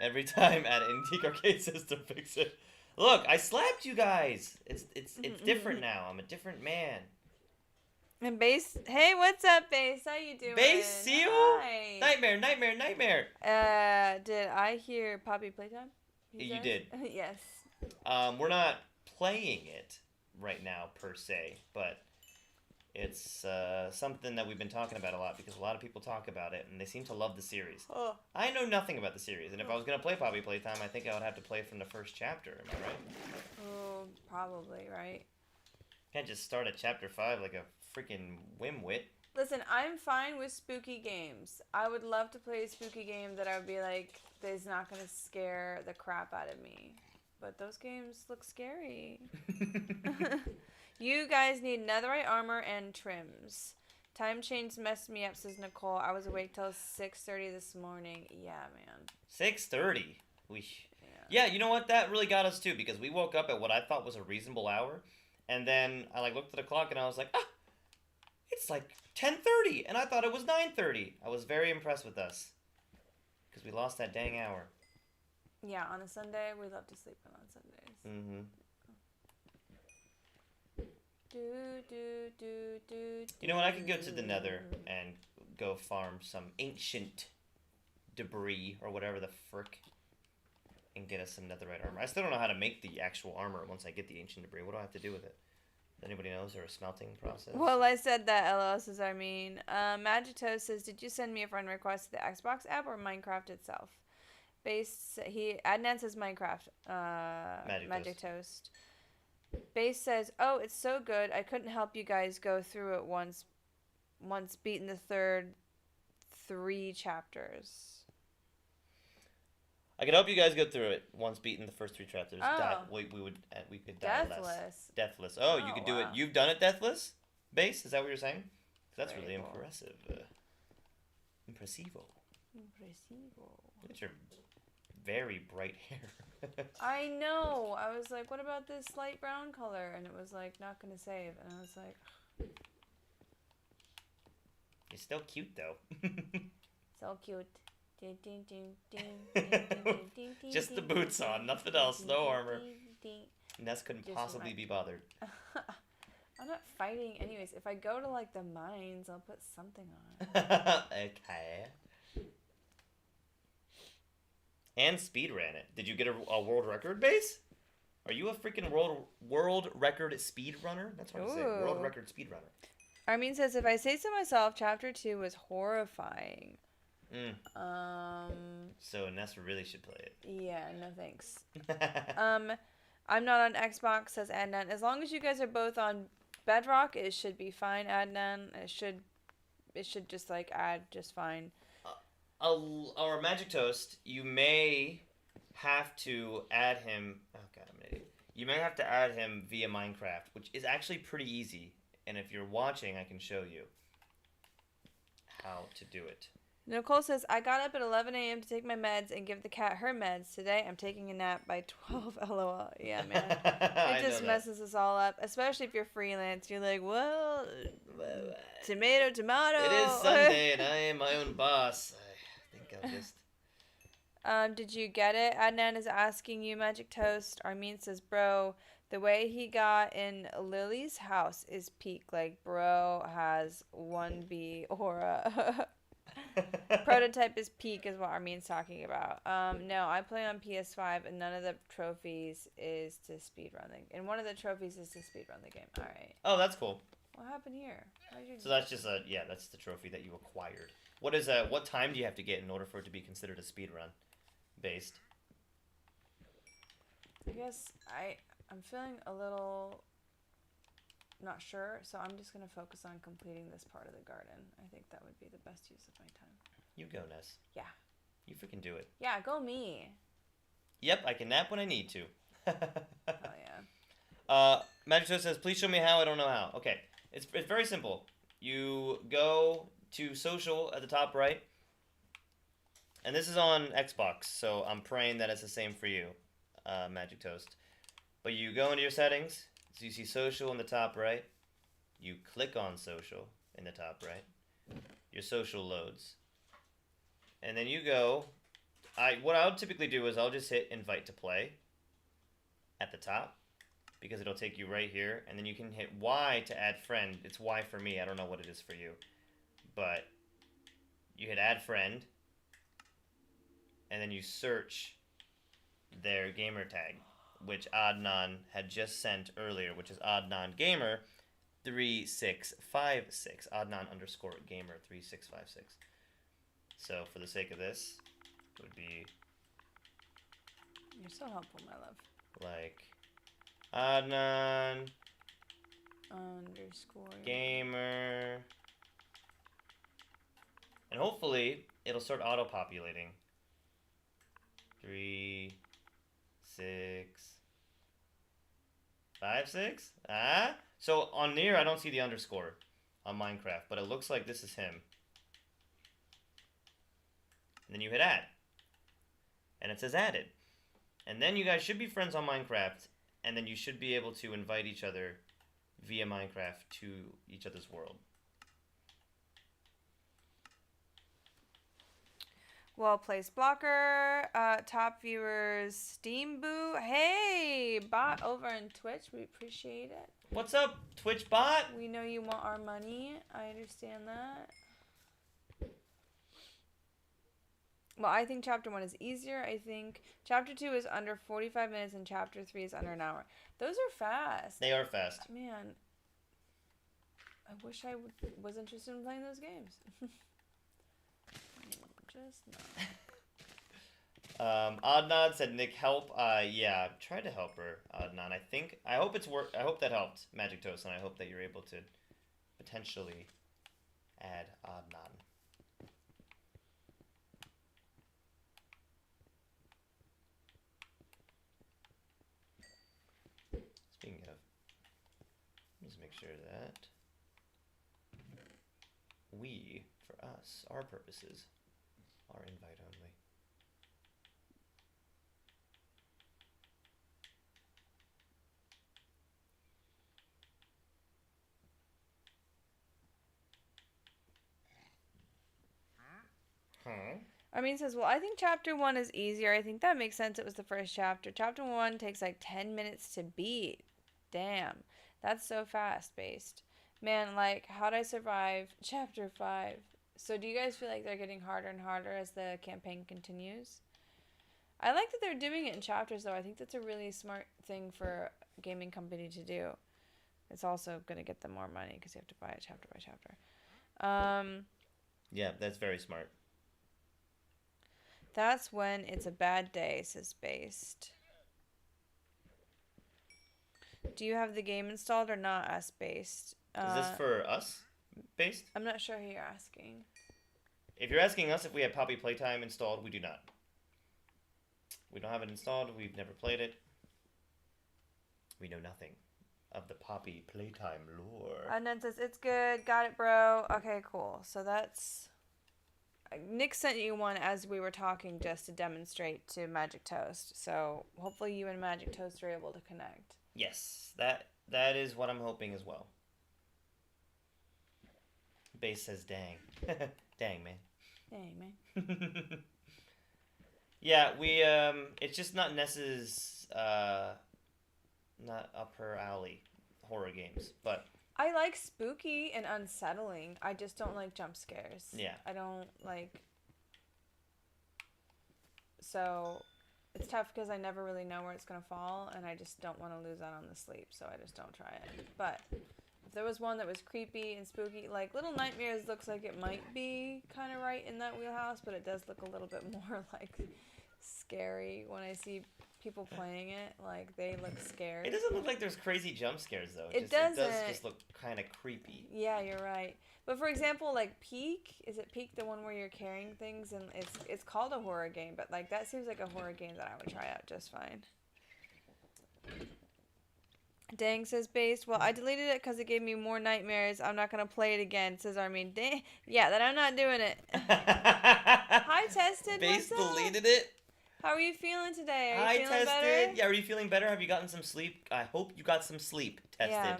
A: Every time at Antique Arcade says to fix it. Look, I slapped you guys. It's different now. I'm a different man.
B: And Base, hey, what's up, Base? How you doing?
A: Base, see you?
B: Hi.
A: Nightmare.
B: Did I hear Poppy Playtime?
A: You did.
B: Yes.
A: We're not playing it right now per se, but it's something that we've been talking about a lot because a lot of people talk about it and they seem to love the series.
B: Oh.
A: I know nothing about the series, and if I was gonna play Poppy Playtime, I think I would have to play from the first chapter. Am I right?
B: Oh, probably right.
A: Can't just start at chapter 5 like a freaking whimwit.
B: Listen, I'm fine with spooky games. I would love to play a spooky game that I would be like, "This is not gonna scare the crap out of me." But those games look scary. You guys need netherite armor and trims. Time change messed me up, says Nicole. I was awake till 6:30 this morning. Yeah, man.
A: 6:30. Yeah, you know what? That really got us too because we woke up at what I thought was a reasonable hour, and then I looked at the clock and I was like, it's like 10:30, and I thought it was 9:30. I was very impressed with us because we lost that dang hour.
B: Yeah, on a Sunday, we love to sleep in on Sundays.
A: Mm-hmm. You know what? I could go to the Nether and go farm some ancient debris or whatever the frick and get us some netherite armor. I still don't know how to make the actual armor once I get the ancient debris. What do I have to do with it? Anybody knows? Or a smelting process?
B: Well, I said that, LOS is I mean. Magito says, did you send me a friend request to the Xbox app or Minecraft itself? Adnan says Minecraft. Magic Toast. Base says, oh, it's so good. I couldn't help you guys go through it once beaten the third 3 chapters.
A: I could help you guys go through it once beaten the first 3 chapters.
B: Oh.
A: We could die
B: Deathless.
A: Deathless. Oh, you could do it. You've done it deathless? Base? Is that what you're saying? That's really cool. Impressive. Impressivo. Look at your very bright hair.
B: I know. I was like, what about this light brown color? And it was like, not going to save. And I was like,
A: you're still cute, though.
B: So cute.
A: Just the boots on, nothing else, no armor. Ness couldn't possibly be bothered.
B: I'm not fighting anyways. If I go to like the mines, I'll put something on.
A: Okay. And speed ran it. Did you get a world record base? Are you a freaking world record speed runner? That's what I say. World record speed runner.
B: Armin says, if I say so myself, chapter 2 was horrifying.
A: So Ness really should play it.
B: Yeah, no thanks. I'm not on Xbox, says Adnan. As long as you guys are both on Bedrock, it should be fine, Adnan. It should just like add just fine.
A: Our Magic Toast, you may have to add him. Oh god, I'm an idiot. You may have to add him via Minecraft, which is actually pretty easy. And if you're watching, I can show you how to do it.
B: Nicole says, I got up at 11 a.m. to take my meds and give the cat her meds. Today, I'm taking a nap by 12. LOL. Yeah, man. It just messes us all up, especially if you're freelance. You're like, well, tomato.
A: It is Sunday, and I am my own boss. I think I'll just...
B: Did you get it? Adnan is asking you, Magic Toast. Armin says, bro, the way he got in Lily's house is peak. Like, bro has 1B aura. Prototype is peak is what Armin's talking about. No, I play on PS5 and none of the trophies is to speedrun and one of the trophies is to speedrun the game. All right.
A: Oh, that's cool.
B: What happened here?
A: So that's just that's the trophy that you acquired. What time do you have to get in order for it to be considered a speedrun based?
B: I guess I'm feeling a little not sure, so I'm just going to focus on completing this part of the garden. I think that would be the best use of my time.
A: You go, Ness.
B: Yeah.
A: You freaking do it.
B: Yeah, go me.
A: Yep, I can nap when I need to.
B: Oh, yeah.
A: Magic Toast says, please show me how. I don't know how. Okay. It's very simple. You go to social at the top right. And this is on Xbox, so I'm praying that it's the same for you, Magic Toast. But you go into your settings. So you see social in the top right. You click on social in the top right. Your social loads. And then you go... what I'll typically do is I'll just hit invite to play at the top, because it'll take you right here, and then you can hit Y to add friend. It's Y for me. I don't know what it is for you. But you hit add friend, and then you search their gamer tag, which Adnan had just sent earlier, which is Adnan Gamer 3656. Adnan _ Gamer 3656. So for the sake of this, it would be...
B: You're so helpful, my love.
A: Like Adnan
B: _
A: Gamer. And hopefully it'll start auto-populating. 3, 6, 5, 6. Ah? So on Nier, I don't see the underscore on Minecraft, but it looks like this is him. And then you hit add. And it says added. And then you guys should be friends on Minecraft, and then you should be able to invite each other via Minecraft to each other's world.
B: Well placed blocker. Top viewers, Steam Boo. Hey, bot over on Twitch. We appreciate it.
A: What's up, Twitch bot?
B: We know you want our money. I understand that. Well, I think Chapter 1 is easier. I think Chapter 2 is under 45 minutes and Chapter 3 is under an hour. Those are fast.
A: They are fast.
B: Man, I wish I was interested in playing those games. Just not.
A: Adnan said, Nick, help. Yeah, try to help her, Adnan. I hope it's work. I hope that helped, Magic Toast, and I hope that you're able to potentially add Adnan. Speaking of, let's make sure that we, for us, our purposes, are invite only.
B: Armin says, well, I think Chapter 1 is easier. I think that makes sense. It was the first chapter. Chapter 1 takes like 10 minutes to beat. Damn. That's so fast-paced. Man, like, how'd I survive Chapter 5? So do you guys feel like they're getting harder and harder as the campaign continues? I like that they're doing it in chapters, though. I think that's a really smart thing for a gaming company to do. It's also going to get them more money because you have to buy it chapter by chapter.
A: Yeah, that's very smart.
B: That's when it's a bad day, says Based. Do you have the game installed or not, us Based?
A: Is this for us, Based?
B: I'm not sure who you're asking.
A: If you're asking us if we have Poppy Playtime installed, we do not. We don't have it installed. We've never played it. We know nothing of the Poppy Playtime lore.
B: And then says, it's good. Got it, bro. Okay, cool. So that's... Nick sent you one as we were talking just to demonstrate to Magic Toast. So hopefully you and Magic Toast are able to connect.
A: Yes, that is what I'm hoping as well. Base says, dang. Dang, man.
B: Dang, man.
A: Yeah, we, it's just not Ness's, not up her alley horror games, but...
B: I like spooky and unsettling. I just don't like jump scares.
A: Yeah.
B: I don't like... So, it's tough because I never really know where it's going to fall, and I just don't want to lose out on the sleep, so I just don't try it. But if there was one that was creepy and spooky, like Little Nightmares looks like it might be kind of right in that wheelhouse, but it does look a little bit more like scary when I see people playing it, like, they look scared.
A: It doesn't look like there's crazy jump scares, though.
B: It doesn't.
A: It does just look kind of creepy.
B: Yeah, you're right. But for example, like Peak, is it Peak, the one where you're carrying things, and it's called a horror game, but like that seems like a horror game that I would try out just fine. Dang, says Based. Well, I deleted it because it gave me more nightmares. I'm not gonna play it again, says Armin. Dang. Yeah, then I'm not doing it. Hi, Tested.
A: Based deleted it.
B: How are you feeling today? Are you
A: Tested.
B: feeling better?
A: Yeah, are you feeling better? Have you gotten some sleep? I hope you got some sleep, Tested.
B: Yeah.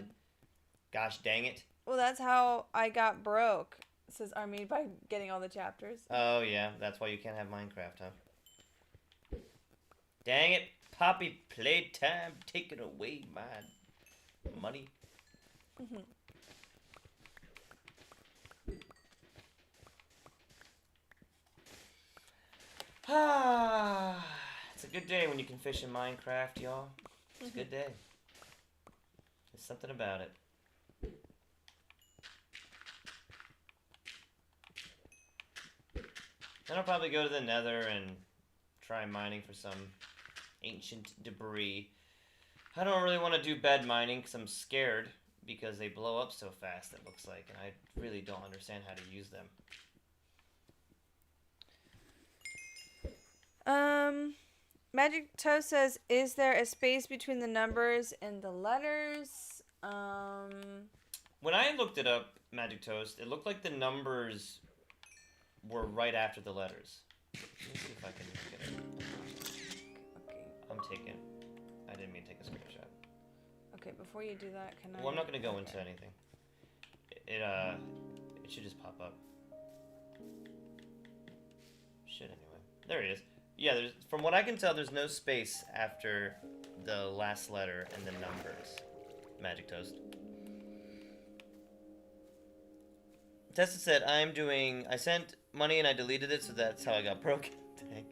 A: Gosh dang it.
B: Well, that's how I got broke, says Armin, by getting all the chapters.
A: Oh, yeah. That's why you can't have Minecraft, huh? Dang it. Poppy playtime taking away my money. It's a good day when you can fish in Minecraft, y'all. It's a good day. There's something about it. Then I'll probably go to the Nether and try mining for some ancient debris. I don't really want to do bed mining because I'm scared because they blow up so fast, it looks like, and I really don't understand how to use them.
B: Magic Toast says, is there a space between the numbers and the letters?
A: When I looked it up, Magic Toast, it looked like the numbers were right after the letters. Let me see if I can get it.
B: Okay.
A: I'm taking. I didn't mean to take a screenshot.
B: Okay, before you do that, can I...
A: Well, I'm not going to go into anything. It should just pop up. Should anyway. There it is. Yeah, from what I can tell, there's no space after the last letter and the numbers. Magic Toast. Tessa said, I sent money and I deleted it, so that's how I got broken. Dang.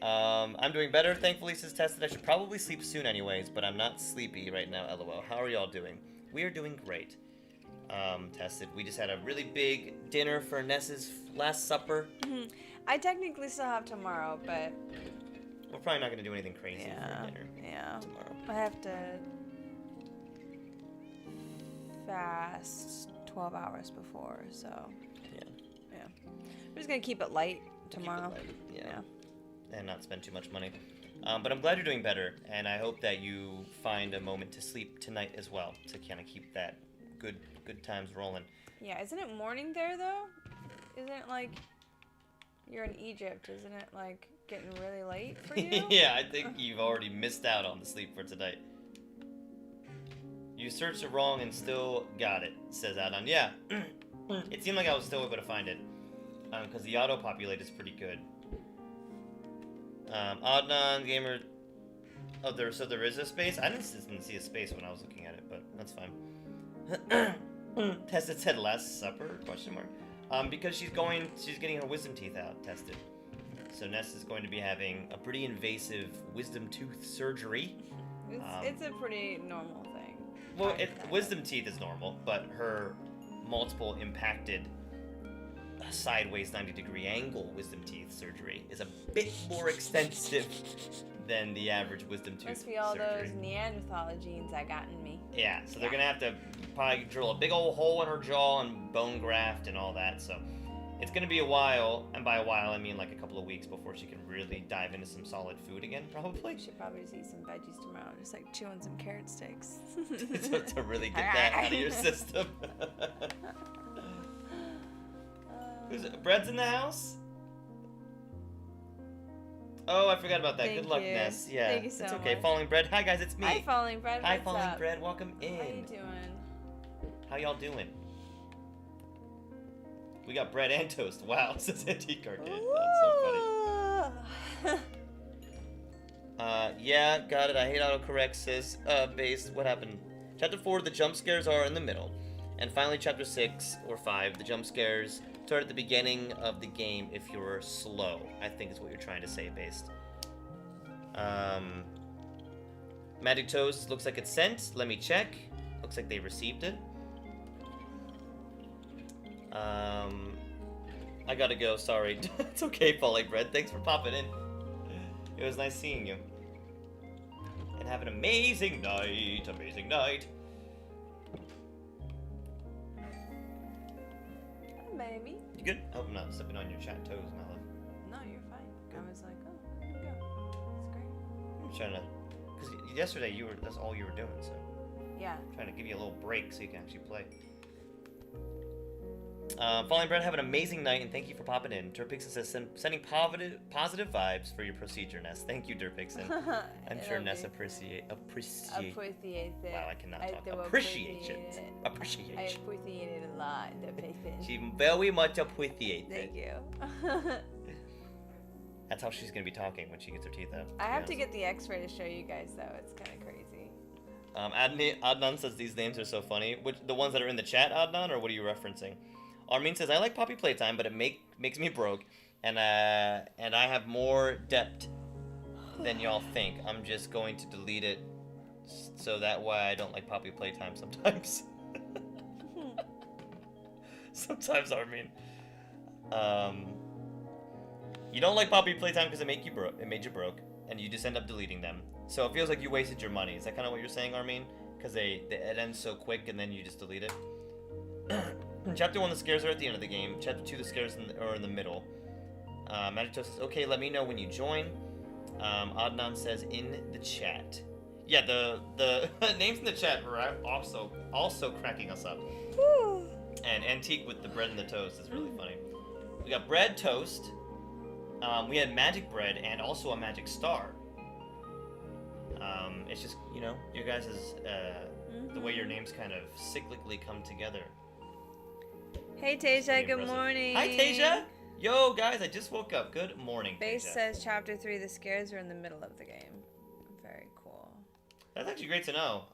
A: I'm doing better, thankfully, says Tessa. I should probably sleep soon anyways, but I'm not sleepy right now, lol. How are y'all doing? We are doing great. Tested. We just had a really big dinner for Ness's last supper.
B: I technically still have tomorrow, but...
A: We're probably not going to do anything crazy for dinner tomorrow.
B: I have to fast 12 hours before, so... Yeah. We're just going to keep it light tomorrow.
A: Yeah. And not spend too much money. But I'm glad you're doing better, and I hope that you find a moment to sleep tonight as well, to kind of keep that good times rolling.
B: Yeah, isn't it morning there, though? Isn't it, like... You're in Egypt, isn't it, like, getting really late for you?
A: Yeah, I think you've already missed out on the sleep for tonight. You searched it wrong and still got it, says Adon. Yeah, it seemed like I was still able to find it, because the auto-populate is pretty good. Adnan, gamer... Oh, so there is a space? I didn't see a space when I was looking at it, but that's fine. Tested said last supper, question mark. Because she's getting her wisdom teeth out tested. So Ness is going to be having a pretty invasive wisdom tooth surgery.
B: It's a pretty normal thing.
A: Well, wisdom teeth is normal, but her multiple impacted sideways 90-degree angle wisdom teeth surgery is a bit more extensive than the average wisdom tooth
B: Must be all
A: surgery.
B: those Neanderthal genes I got in me.
A: Yeah, so they're gonna have to probably drill a big old hole in her jaw and bone graft and all that. So it's gonna be a while, and by a while I mean like a couple of weeks before she can really dive into some solid food again. Probably.
B: Should probably just eat some veggies tomorrow, just like chew on some carrot sticks.
A: to really get that out of your system. Bread's in the house? Oh, I forgot about that. Good luck, Ness. Yeah,
B: Thank you so
A: it's okay.
B: much.
A: Falling Bread. Hi, guys. It's me.
B: Hi, Falling Bread.
A: Hi,
B: What's
A: Falling
B: up?
A: Bread. Welcome in.
B: How you doing?
A: How y'all doing? We got bread and toast. Wow, says Antique Arcade. That's so funny. Yeah, got it. I hate autocorrect, sis. Based. What happened? Chapter 4, the jump scares are in the middle. And finally, Chapter 6 or 5, the jump scares start at the beginning of the game if you're slow, I think is what you're trying to say, Based. Magic Toast looks like it's sent. Let me check. Looks like they received it. I gotta go, sorry. It's okay, Falling Bread. Thanks for popping in. It was nice seeing you. and have an amazing night. Amazing night.
B: Hi, baby.
A: You good? I hope I'm not stepping on your chat toes, my love.
B: No, you're fine. I was like, oh, there you go. It's great.
A: I'm trying to, because yesterday that's all you were doing, so.
B: Yeah.
A: I'm trying to give you a little break so you can actually play. Falling Bread, have an amazing night, and thank you for popping in. Dirpixon says, sending positive vibes for your procedure, Ness. Thank you, Dirpixon. I'm sure Ness appreciate.
B: Appreciate it.
A: Wow, I cannot talk. Appreciate it. Appreciate
B: I
A: it.
B: appreciate it a lot, Dirpixon.
A: She very much appreciates it.
B: Thank you.
A: That's how she's going to be talking when she gets her teeth out.
B: I have to get the x-ray to show you guys, though. It's kind of crazy.
A: Adnan says these names are so funny. Which, the ones that are in the chat, Adnan, or what are you referencing? Armin says, I like Poppy Playtime, but it makes me broke, and I have more depth than y'all think. I'm just going to delete it, so that way I don't like Poppy Playtime sometimes. Sometimes, Armin. You don't like Poppy Playtime because it made you broke, and you just end up deleting them. So it feels like you wasted your money. Is that kind of what you're saying, Armin? Because it ends so quick, and then you just delete it. Chapter 1, the scares are at the end of the game. Chapter 2, the scares are in the middle. Magito says, okay, let me know when you join. Adnan says, in the chat. Yeah, the names in the chat were also cracking us up.
B: Woo.
A: And Antique with the bread and the toast is really funny. We got bread, toast. We had magic bread and also a magic star. It's just, you know, you guys' the way your names kind of cyclically come together.
B: Hey, Tasia, good morning.
A: Hi, Tasia. Yo, guys, I just woke up. Good morning,
B: Base
A: Tasia.
B: says Chapter 3, the scares are in the middle of the game. Very cool.
A: That's actually great to know,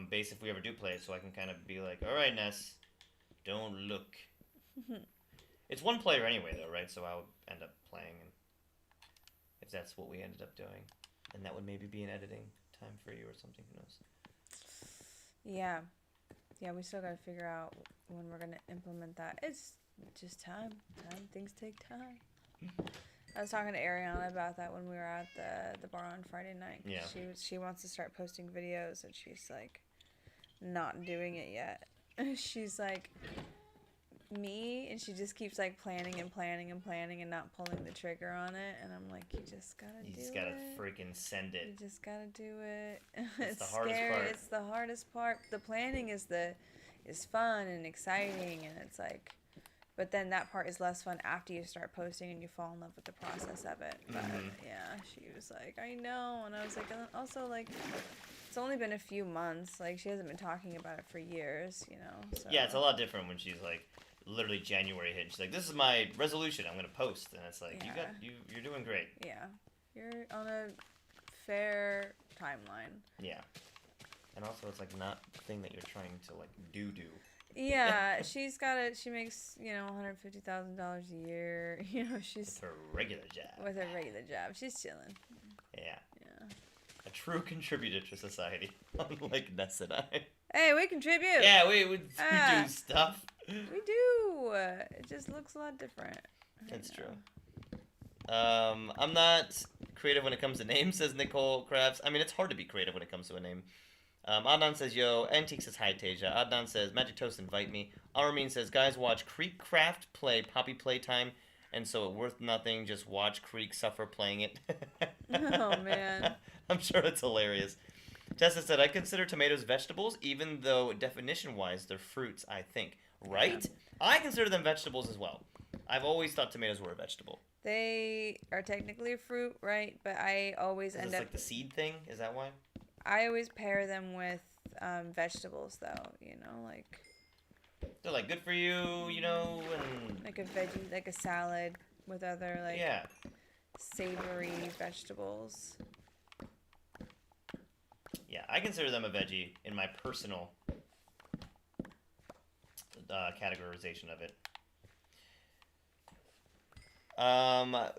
A: Base, if we ever do play it, so I can kind of be like, all right, Ness, don't look. It's one player anyway, though, right? So I'll end up playing, and if that's what we ended up doing. And that would maybe be an editing time for you or something, who knows.
B: Yeah. Yeah, we still gotta figure out when we're gonna implement that. It's just time. Things take time. I was talking to Ariana about that when we were at the bar on Friday night.
A: Yeah.
B: She wants to start posting videos, and she's like not doing it yet. She's like me, and she just keeps like planning and not pulling the trigger on it. And I'm like, you just gotta do it. You just gotta
A: freaking send it.
B: You just gotta do it.
A: It's the hardest part.
B: It's the hardest part. The planning is fun and exciting, and it's like, but then that part is less fun after you start posting and you fall in love with the process of it. But yeah, she was like, I know, and I was like, and also like, it's only been a few months. Like, she hasn't been talking about it for years, you know. So.
A: Yeah, it's a lot different when she's like, literally January hit. She's like, this is my resolution. I'm gonna post, and it's like, you're doing great.
B: Yeah, you're on a fair timeline.
A: Yeah, and also it's like not the thing that you're trying to like do.
B: Yeah, she makes, you know, $150,000 a year. You know, she's
A: with her regular job.
B: She's chilling.
A: Yeah. A true contributor to society, unlike Ness and I.
B: Hey, we contribute.
A: Yeah, we do stuff.
B: We do. It just looks a lot different.
A: That's true. I'm not creative when it comes to names, says Nicole Krabs. I mean, it's hard to be creative when it comes to a name. Adnan says, yo. Antique says, hi, Tasia. Adnan says, Magic Toast, invite me. Armin says, guys, watch Creek Craft play Poppy Playtime, and so it worth nothing. Just watch Creek suffer playing it.
B: Oh, man.
A: I'm sure it's hilarious. Tessa said, I consider tomatoes vegetables, even though definition-wise they're fruits, I think. Right? Yeah. I consider them vegetables as well. I've always thought tomatoes were a vegetable.
B: They are technically a fruit, right? But I always end up...
A: like the seed thing? Is that why?
B: I always pair them with vegetables, though, you know, like...
A: They're, like, good for you, you know, and...
B: Like a veggie, like a salad with other, like...
A: Yeah.
B: Savory vegetables.
A: Yeah, I consider them a veggie in my personal categorization of it.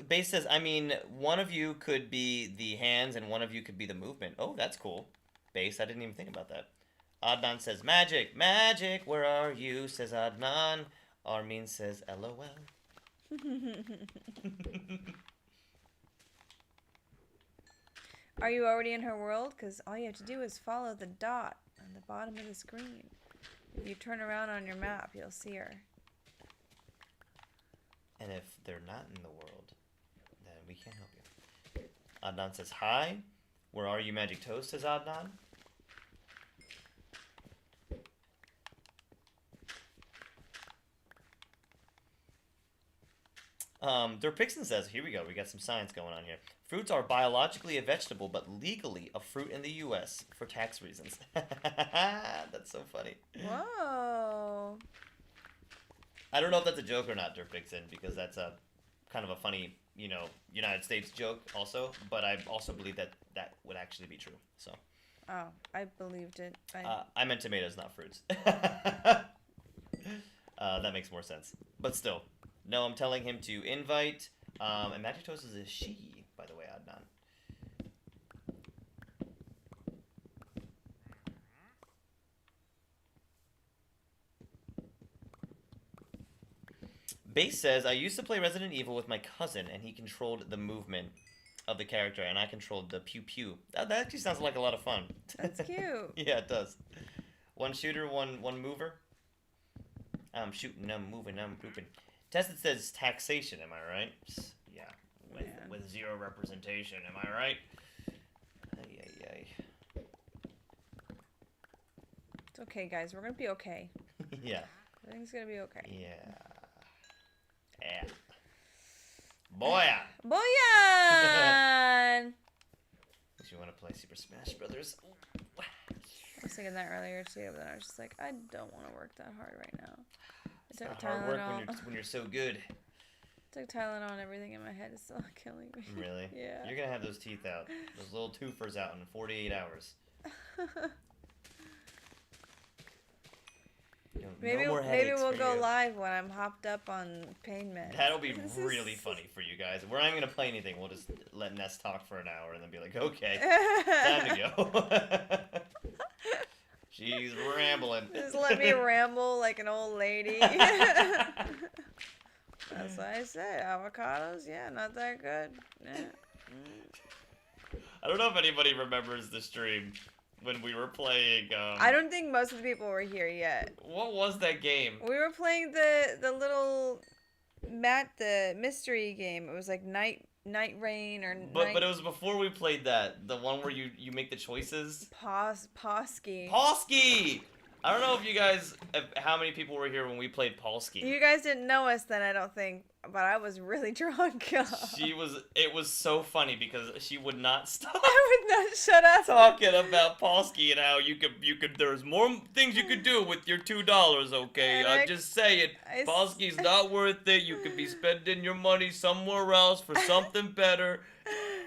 A: Base says, I mean, one of you could be the hands and one of you could be the movement. Oh, that's cool. Base, I didn't even think about that. Adnan says, magic, where are you? Says Adnan. Armin says, LOL.
B: Are you already in her world? Because all you have to do is follow the dot on the bottom of the screen. If you turn around on your map, you'll see her.
A: And if they're not in the world, then we can't help you. Adnan says, hi. Where are you, Magic Toast, says Adnan. Durpixon says, here we go, we got some science going on here. Fruits are biologically a vegetable, but legally a fruit in the U.S. for tax reasons. That's so funny.
B: Whoa.
A: I don't know if that's a joke or not, Durpixon, because that's a kind of a funny, you know, United States joke also, but I also believe that that would actually be true, so.
B: Oh, I believed it.
A: I meant tomatoes, not fruits. That makes more sense. But still. No, I'm telling him to invite. And Magic Toast is a she, by the way, Adnan. Base says, I used to play Resident Evil with my cousin, and he controlled the movement of the character, and I controlled the pew-pew. That actually sounds like a lot of fun.
B: That's cute.
A: Yeah, it does. One shooter, one mover. I'm shooting, I'm moving, I'm pooping. Tested says taxation, am I right? Yeah, with zero representation, am I right? Ay.
B: It's okay, guys. We're gonna be okay.
A: Yeah.
B: Everything's gonna be okay.
A: Yeah. Yeah. Boya!
B: Boyan!
A: Do you want to play Super Smash Brothers?
B: I was thinking that earlier too, but then I was just like, I don't want to work that hard right now.
A: It's not hard work when you're so good.
B: I took Tylenol and everything in my head is still killing me.
A: Really?
B: Yeah.
A: You're gonna have those teeth out, those little twofers out in 48 hours.
B: Maybe we'll go live when I'm hopped up on pain meds.
A: That'll be really funny for you guys. We're not even gonna play anything. We'll just let Ness talk for an hour and then be like, okay, time to go. She's rambling.
B: Just let me ramble like an old lady. That's what I said. Avocados, yeah, not that good. Yeah.
A: I don't know if anybody remembers the stream when we were playing.
B: I don't think most of the people were here yet.
A: What was that game?
B: We were playing the little the mystery game. It was like Night Rain or
A: but it was before we played that. The one where you make the choices.
B: Polsky.
A: Polsky! I don't know if you guys, how many people were here when we played Polsky.
B: You guys didn't know us then, I don't think. But I was really drunk.
A: It was so funny because she would not stop.
B: I would not shut up.
A: Talking about Polsky and how you could, there's more things you could do with your $2, okay? I'm just saying, Polsky's not worth it. You could be spending your money somewhere else for something better.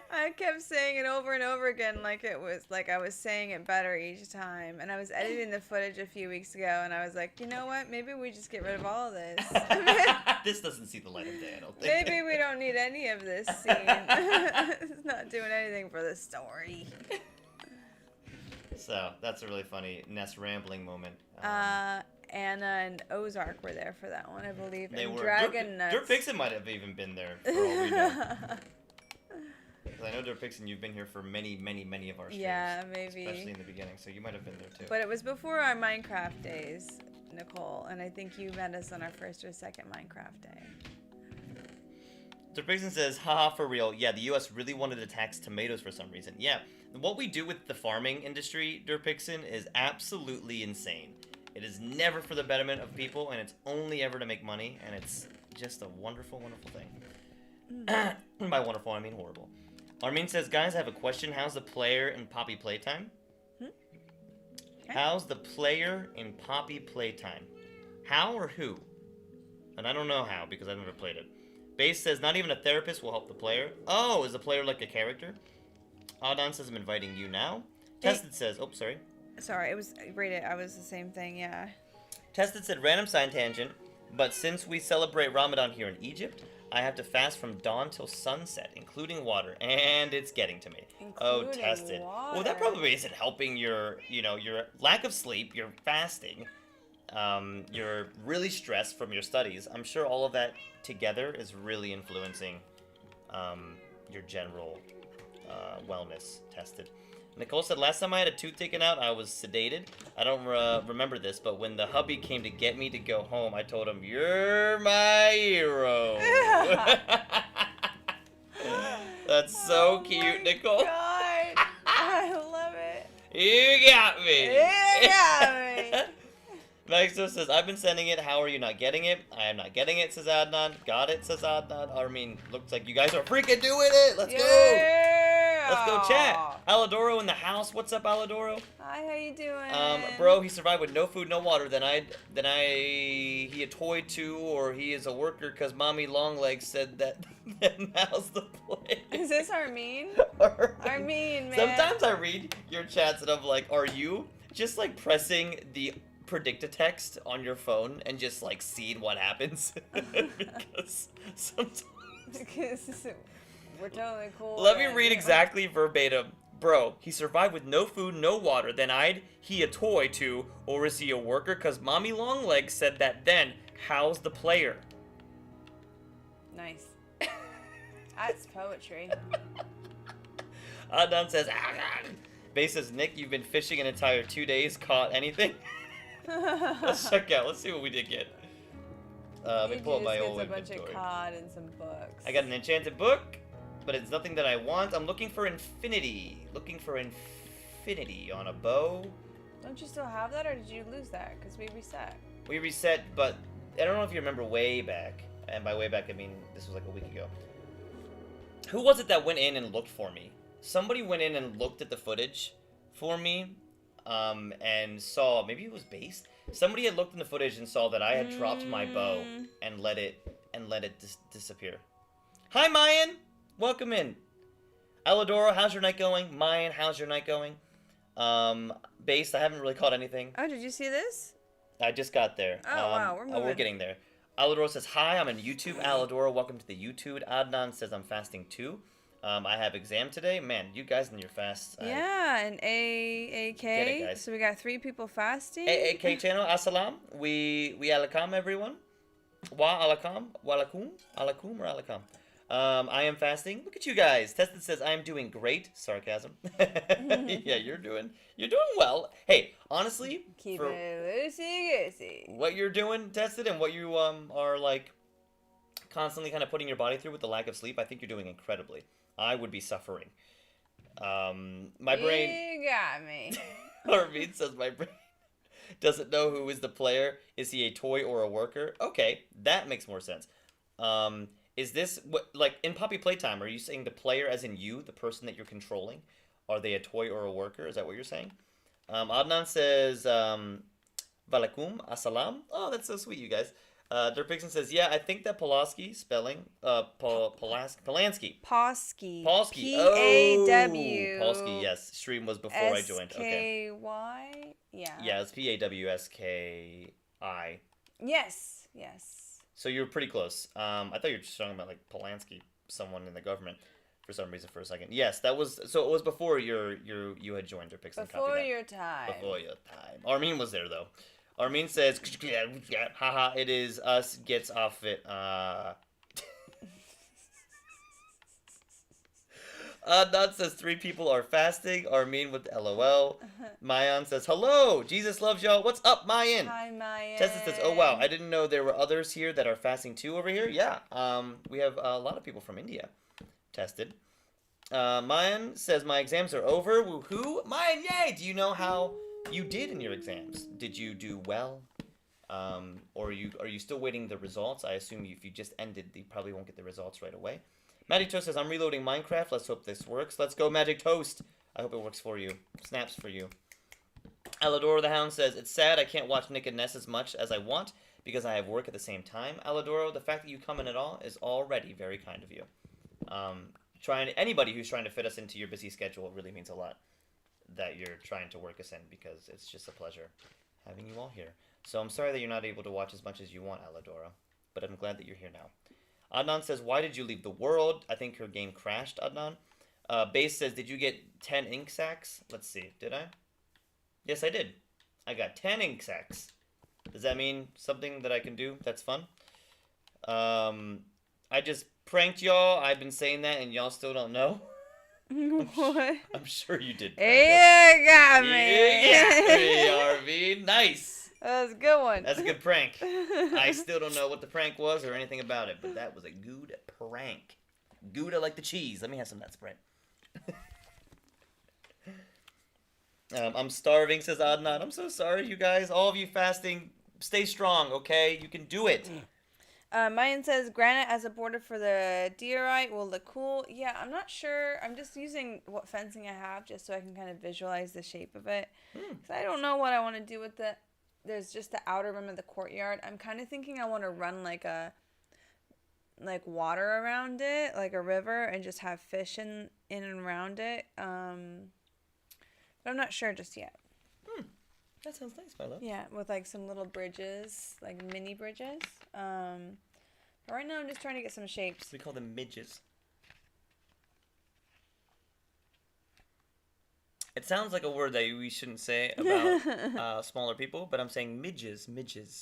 B: I kept saying it over and over again like it was like I was saying it better each time. And I was editing the footage a few weeks ago and I was like, you know what? Maybe we just get rid of all of this.
A: This doesn't see the light of day, I don't think.
B: Maybe we don't need any of this scene. It's not doing anything for the story.
A: So, that's a really funny Ness rambling moment.
B: Anna and Ozark were there for that one, I believe.
A: They were.
B: Dragon Nuts.
A: Durpixon might have even been there, for all we know. I know, Durpixon, you've been here for many, many, many of our streams.
B: Yeah, maybe.
A: Especially in the beginning, so you might have been there too.
B: But it was before our Minecraft days, Nicole, and I think you met us on our first or second Minecraft day.
A: Durpixon says, haha, for real. Yeah, the U.S. really wanted to tax tomatoes for some reason. Yeah, what we do with the farming industry, Durpixon, is absolutely insane. It is never for the betterment of people, and it's only ever to make money, and it's just a wonderful, wonderful thing. By wonderful, I mean horrible. Armin says, guys, I have a question. How's the player in Poppy Playtime?
B: Okay.
A: How's the player in Poppy Playtime? How or who? And I don't know how, because I've never played it. Base says, not even a therapist will help the player. Oh, is the player like a character? Adon says, I'm inviting you now. Tested says, oh, sorry.
B: Sorry, it was, read it. I was the same thing, yeah.
A: Tested said, random sign tangent, but since we celebrate Ramadan here in Egypt, I have to fast from dawn till sunset, including water, and it's getting to me.
B: Including
A: Tested.
B: water.
A: Well, that probably isn't helping your lack of sleep, your fasting, you're really stressed from your studies. I'm sure all of that together is really influencing your general wellness tested. Nicole said, last time I had a tooth taken out, I was sedated. I don't remember this, but when the hubby came to get me to go home, I told him, "You're my hero." That's so cute, Nicole.
B: God. I love it.
A: You got me.
B: You got me.
A: Maxo says, I've been sending it. How are you not getting it? I am not getting it, says Adnan. Got it, says Adnan. Armin, looks like you guys are freaking doing it. Let's go. Let's go chat. Alidoro in the house. What's up, Alidoro?
B: Hi, how you doing?
A: Bro, he survived with no food, no water. Then he a toy too, or he is a worker because Mommy Longlegs said that. How's the play?
B: Is this Armin? Armin, man.
A: Sometimes I read your chats and I'm like, are you just like pressing the predict-a-text on your phone and just like seeing what happens? Because sometimes.
B: Because we're totally cool.
A: Let me read exactly verbatim. Bro, he survived with no food, no water. Then he a toy too, or is he a worker? Cause Mommy Longlegs said that then. How's the player?
B: Nice. That's poetry.
A: Adnan says, Base says, Nick, you've been fishing an entire 2 days. Caught anything? Let's check out. Let's see what we did get. Let me pull up my old inventory.
B: A bunch of cod and some books.
A: I got an enchanted book, but it's nothing that I want. I'm looking for infinity. Looking for infinity on a bow.
B: Don't you still have that, or did you lose that? Because we reset.
A: We reset, but I don't know if you remember way back. And by way back, I mean this was like a week ago. Who was it that went in and looked for me? Somebody went in and looked at the footage for me, and saw, maybe it was Base. Somebody had looked in the footage and saw that I had dropped my bow and let it disappear. Hi, Mayan! Welcome in. Alidoro, how's your night going? Mayan, how's your night going? Base, I haven't really caught anything.
B: Oh, did you see this?
A: I just got there.
B: Oh, wow, we're moving.
A: We're getting there. Alidoro says, hi, I'm on YouTube. Alidoro, welcome to the YouTube. Adnan says, I'm fasting too. I have exam today. Man, you guys in your fasts.
B: Yeah, and AAK.
A: Get it, guys.
B: So we got 3 people fasting.
A: AAK channel, assalam. We alakam, everyone. Wa alakam, walakum, alakum or alakam. I am fasting. Look at you guys. Tested says, I am doing great. Sarcasm. Yeah, you're doing well. Hey, honestly,
B: keep it loosey-goosey.
A: What you're doing, Tested, and what you are like constantly kind of putting your body through with the lack of sleep, I think you're doing incredibly. I would be suffering. My brain.
B: You got me.
A: Armin says my brain doesn't know who is the player. Is he a toy or a worker? Okay, that makes more sense. Is this like in Poppy Playtime? Are you saying the player, as in you, the person that you're controlling? Are they a toy or a worker? Is that what you're saying? Adnan says, "Valakum assalam." Oh, that's so sweet, you guys. Derpixon says, yeah, I think that Pulaski spelling, Polanski.
B: Posky.
A: P-A-W. Polsky, yes. Stream was before I joined. Okay.
B: S-K-Y? Yeah.
A: Yeah, it's P-A-W-S-K-I.
B: Yes.
A: So you were pretty close. I thought you were just talking about, like, Polanski, someone in the government, for some reason, for a second. Yes, that was, so it was before you had joined Derpixon.
B: Before your time.
A: Before your time. Armin was there, though. Armin says, haha, it is us, gets off it. Adnan says 3 people are fasting. Armin with LOL. Mayan says, hello, Jesus loves y'all. What's up, Mayan?
B: Hi, Mayan.
A: Tessa says, oh wow, I didn't know there were others here that are fasting too over here. Yeah, we have a lot of people from India tested. Mayan says, my exams are over. Woohoo. Mayan, yay! Do you know how you did in your exams? Did you do well? Or are you still waiting the results? I assume if you just ended, you probably won't get the results right away. Magic Toast says, I'm reloading Minecraft. Let's hope this works. Let's go, Magic Toast. I hope it works for you. Snaps for you. Alidoro the Hound says, it's sad I can't watch Nick and Ness as much as I want because I have work at the same time. Alidoro, the fact that you come in at all is already very kind of you. Anybody who's trying to fit us into your busy schedule really means a lot that you're trying to work us in, because it's just a pleasure having you all here. So I'm sorry that you're not able to watch as much as you want, Alidoro, but I'm glad that you're here now. Adnan says, why did you leave the world? I think your game crashed, Adnan. Base says, did you get 10 ink sacs? Let's see, did I? Yes, I did. I got 10 ink sacs. Does that mean something that I can do that's fun? I just pranked y'all. I've been saying that and y'all still don't know.
B: What?
A: I'm sure you did.
B: You got me.
A: You got me, RV. Nice.
B: That was a good one.
A: That's a good prank. I still don't know what the prank was or anything about it, but that was a good prank. Gouda like the cheese. Let me have some of that spread. I'm starving, says Adnan. I'm so sorry, you guys. All of you fasting, stay strong, okay? You can do it.
B: Mayan says granite as a border for the diorite will look cool. Yeah, I'm not sure. I'm just using what fencing I have just so I can kind of visualize the shape of it. Because I don't know what I want to do with it. There's just the outer rim of the courtyard. I'm kind of thinking I want to run like water around it, like a river, and just have fish in and around it. But I'm not sure just yet.
A: That sounds nice, my love.
B: Yeah, with like some little bridges, like mini bridges. But right now I'm just trying to get some shapes.
A: We call them midges. It sounds like a word that we shouldn't say about smaller people, but I'm saying midges.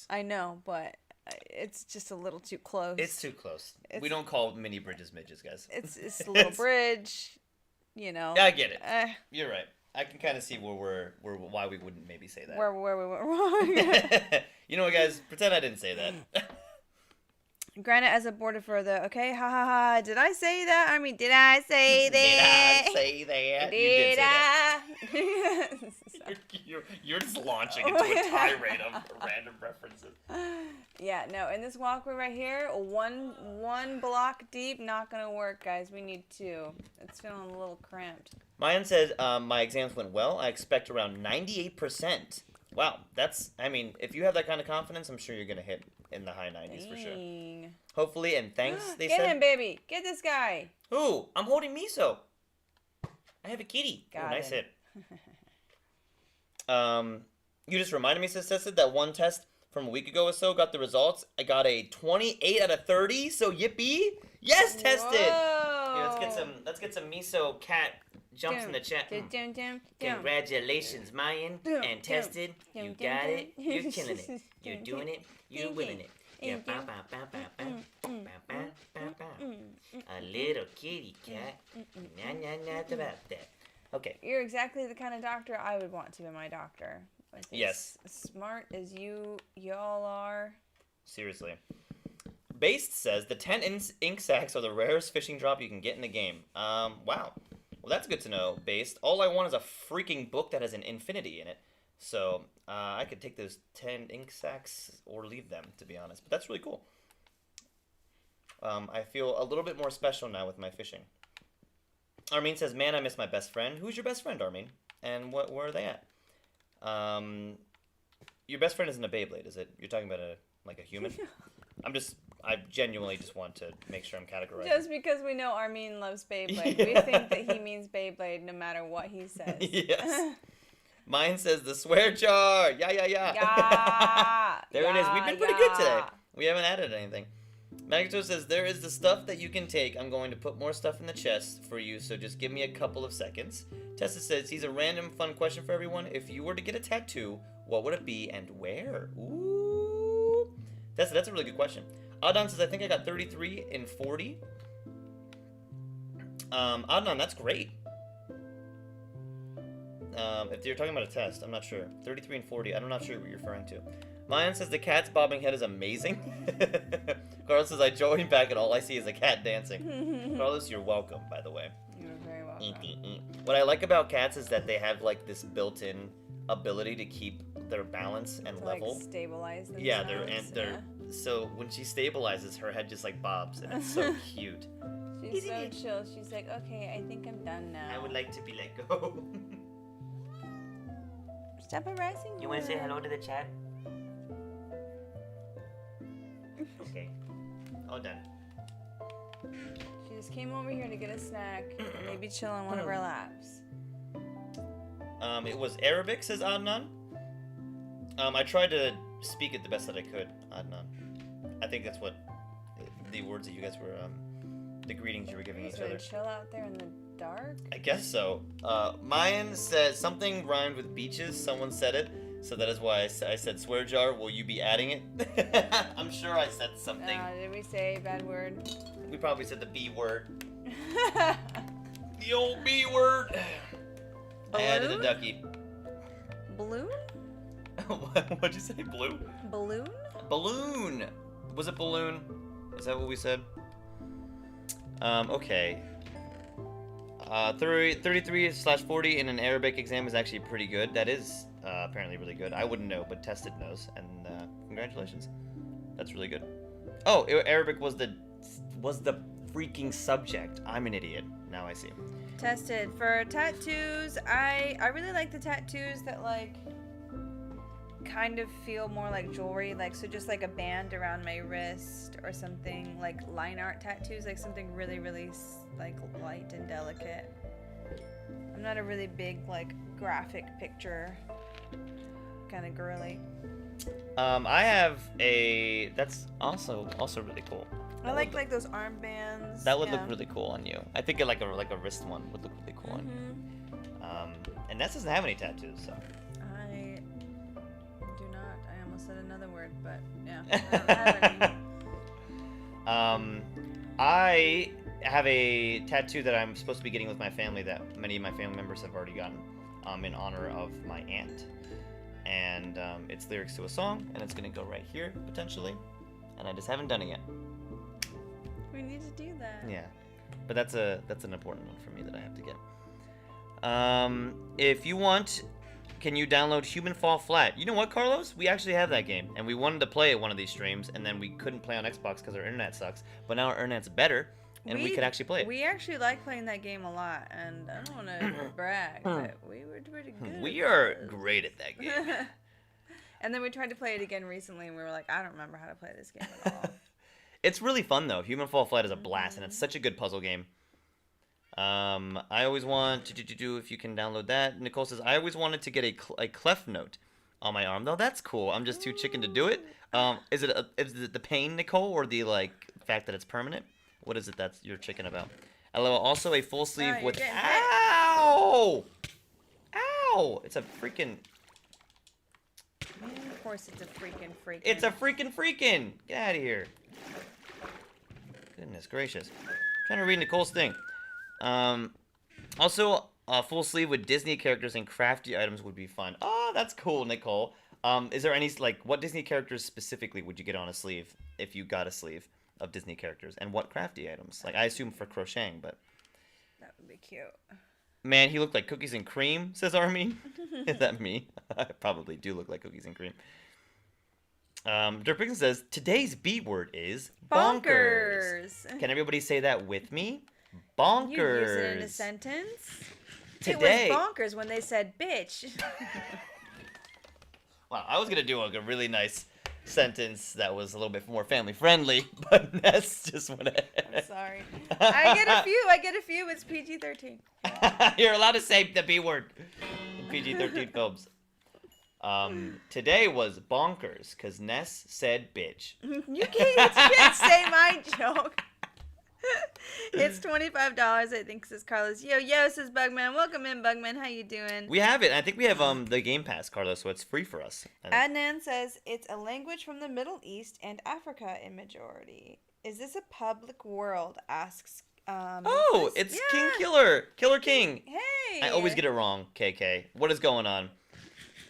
B: I know, but it's just a little too close.
A: It's too close. We don't call mini bridges midges, guys.
B: It's a little bridge, you know.
A: I get it. You're right. I can kind of see why we wouldn't maybe say that.
B: Where we went wrong.
A: You know what, guys? Pretend I didn't say that.
B: Granite as a border for the, okay, ha ha ha. Did I say that? I mean, did I say that?
A: Did I say that?
B: Did
A: you did say that. You're just launching into a tirade of random references.
B: Yeah, no, in this walkway right here, one block deep, not gonna work, guys. We need two. It's feeling a little cramped.
A: Mayan says, my exams went well. I expect around 98%. Wow, I mean, if you have that kind of confidence, I'm sure you're going to hit in the high 90s for sure. Hopefully, and thanks, they said.
B: Get him, baby. Get this guy.
A: Ooh, I'm holding Miso. I have a kitty.
B: Got
A: nice
B: it.
A: hit. You just reminded me, says Tessa, that one test from a week ago or so got the results. I got a 28 out of 30, so yippee. Yes, tested. Here, let's get some Miso cat jumps in the chat. Congratulations, Mayan, and tested. You got it. You're killing it. You're doing it. You're winning it. Yeah, a little kitty cat. Not about that. Okay.
B: You're exactly the kind of doctor I would want to be my doctor. Like
A: yes.
B: As smart as y'all are.
A: Seriously. Based says the 10 ink sacs are the rarest fishing drop you can get in the game. Wow. Well, that's good to know, Based. All I want is a freaking book that has an infinity in it. So, I could take those 10 ink sacs or leave them, to be honest. But that's really cool. I feel a little bit more special now with my fishing. Armin says, man, I miss my best friend. Who's your best friend, Armin? And where are they at? Your best friend isn't a Beyblade, is it? You're talking about a human? I genuinely just want to make sure I'm categorizing.
B: Just because we know Armin loves Beyblade.
A: Yeah.
B: We think that he means Beyblade no matter what he says.
A: Yes. Mine says the swear jar. Yeah. There it is. We've been pretty good today. We haven't added anything. Magato says, there is the stuff that you can take. I'm going to put more stuff in the chest for you, so just give me a couple of seconds. Tessa says, he's a random fun question for everyone. If you were to get a tattoo, what would it be and where? Ooh. That's a really good question. Adnan says, I think I got 33 in 40. Adnan, that's great. If you're talking about a test, I'm not sure. 33 and 40, I'm not sure what you're referring to. Mayan says the cat's bobbing head is amazing. Carlos says I join back and all I see is a cat dancing. Carlos, you're welcome, by the way.
B: You're very welcome.
A: What I like about cats is that they have like this built-in ability to keep their balance and level.
B: Like stabilize themselves.
A: Yeah, they're so when she stabilizes, her head just like bobs, and it's so cute.
B: She's so chill. She's like, okay, I think I'm done now.
A: I would like to be let go.
B: Stop harassing her.
A: You want to say hello to the chat? Okay. All done.
B: She just came over here to get a snack and maybe chill on one of our laps.
A: It was Arabic, says Adnan. I tried to speak it the best that I could, Adnan. I think that's what the words that you guys were, the greetings you were giving each other.
B: Chill out there in the dark?
A: I guess so. Mayan says something rhymed with beaches. Someone said it. So that is why I said swear jar. Will you be adding it? I'm sure I said something.
B: Did we say a bad word?
A: We probably said the B word. The old B word. I added a ducky.
B: Balloon?
A: What'd you say? Blue?
B: Balloon?
A: Balloon. Was it balloon? Is that what we said? Okay. 33/40 in an Arabic exam is actually pretty good. That is apparently really good. I wouldn't know, but Tested knows. And congratulations. That's really good. Oh, Arabic was the freaking subject. I'm an idiot. Now I see.
B: Tested. For tattoos, I really like the tattoos that like kind of feel more like jewelry, like so just like a band around my wrist or something, like line art tattoos, like something really like light and delicate. I'm not a really big like graphic picture kind of girly.
A: I have a that's also really cool.
B: I like those armbands.
A: That would look really cool on you. I think like a wrist one would look really cool on you. And Ness doesn't have any tattoos, so.
B: I do not. I almost said another word, but yeah. I don't have any.
A: I have a tattoo that I'm supposed to be getting with my family that many of my family members have already gotten, in honor of my aunt. And it's lyrics to a song, and it's gonna go right here potentially, and I just haven't done it yet.
B: We need to do that.
A: Yeah, but that's an important one for me that I have to get. If you want, can you download Human Fall Flat? You know what, Carlos? We actually have that game, and we wanted to play it one of these streams, and then we couldn't play on Xbox because our internet sucks. But now our internet's better, and we could actually play it.
B: We actually like playing that game a lot, and I don't want to brag, but we were pretty good.
A: We are great at that game.
B: And then we tried to play it again recently, and we were like, I don't remember how to play this game at all.
A: It's really fun, though. Human Fall Flat is a blast, and it's such a good puzzle game. I always want to do if you can download that. Nicole says, I always wanted to get a clef note on my arm. Though that's cool. I'm just too chicken to do it. Is it the pain, Nicole, or the fact that it's permanent? What is it that's you're chicken about? LOL. Also a full sleeve with. Ow! Ow! It's a freaking.
B: Of course, it's a freaking.
A: It's a freaking. Get out of here. Goodness gracious. I'm trying to read Nicole's thing. Also, a full sleeve with Disney characters and crafty items would be fun. Oh, that's cool, Nicole. Is there any, what Disney characters specifically would you get on a sleeve if you got a sleeve of Disney characters? And what crafty items? I assume for crocheting, but...
B: That would be cute.
A: Man, he looked like cookies and cream, says Army. Is that me? I probably do look like cookies and cream. Derpixon says, today's B word is bonkers. Can everybody say that with me? Bonkers.
B: You use it in a sentence.
A: Today.
B: It was bonkers when they said bitch.
A: Wow, I was going to do a really nice sentence that was a little bit more family friendly, but Ness just went ahead.
B: I'm sorry. I get a few. It's PG-13.
A: You're allowed to say the B word in PG-13 films. Today was bonkers because Ness said bitch.
B: You can't say my joke. It's $25, I think, says Carlos. Yo, says Bugman. Welcome in, Bugman. How you doing?
A: We have it. I think we have the Game Pass, Carlos, so it's free for us.
B: Adnan says, it's a language from the Middle East and Africa in majority. Is this a public world? Asks
A: it's King Killer. Killer King.
B: Hey.
A: I always get it wrong, KK. What is going on?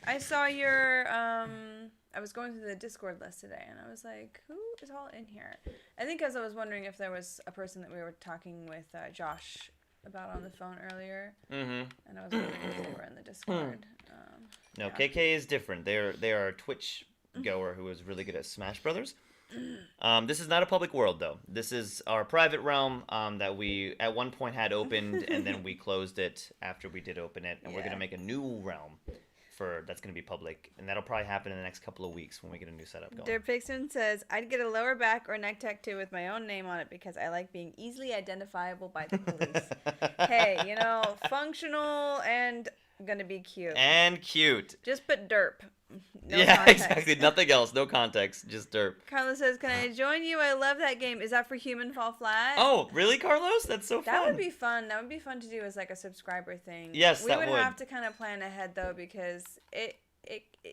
B: I saw your, I was going through the Discord list today, and I was like, who is all in here? I think because I was wondering if there was a person that we were talking with Josh about on the phone earlier. Mm-hmm. And I was wondering if they were in the Discord.
A: No, yeah. KK is different. They are a Twitch goer who is really good at Smash Brothers. This is not a public world, though. This is our private realm that we at one point had opened, and then we closed it after we did open it, and we're going to make a new realm. That's going to be public, and that'll probably happen in the next couple of weeks when we get a new setup going.
B: Derpixon says, I'd get a lower back or neck tattoo with my own name on it because I like being easily identifiable by the police. Hey, functional and going to be cute.
A: And cute.
B: Just put derp. No
A: yeah,
B: context.
A: Exactly. Nothing else. No context. Just derp.
B: Carlos says, can I join you? I love that game. Is that for Human Fall Flat?
A: Oh, really, Carlos? That's so fun.
B: That would be fun. That would be fun to do as a subscriber thing.
A: Yes,
B: we would have to kind of plan ahead, though, because it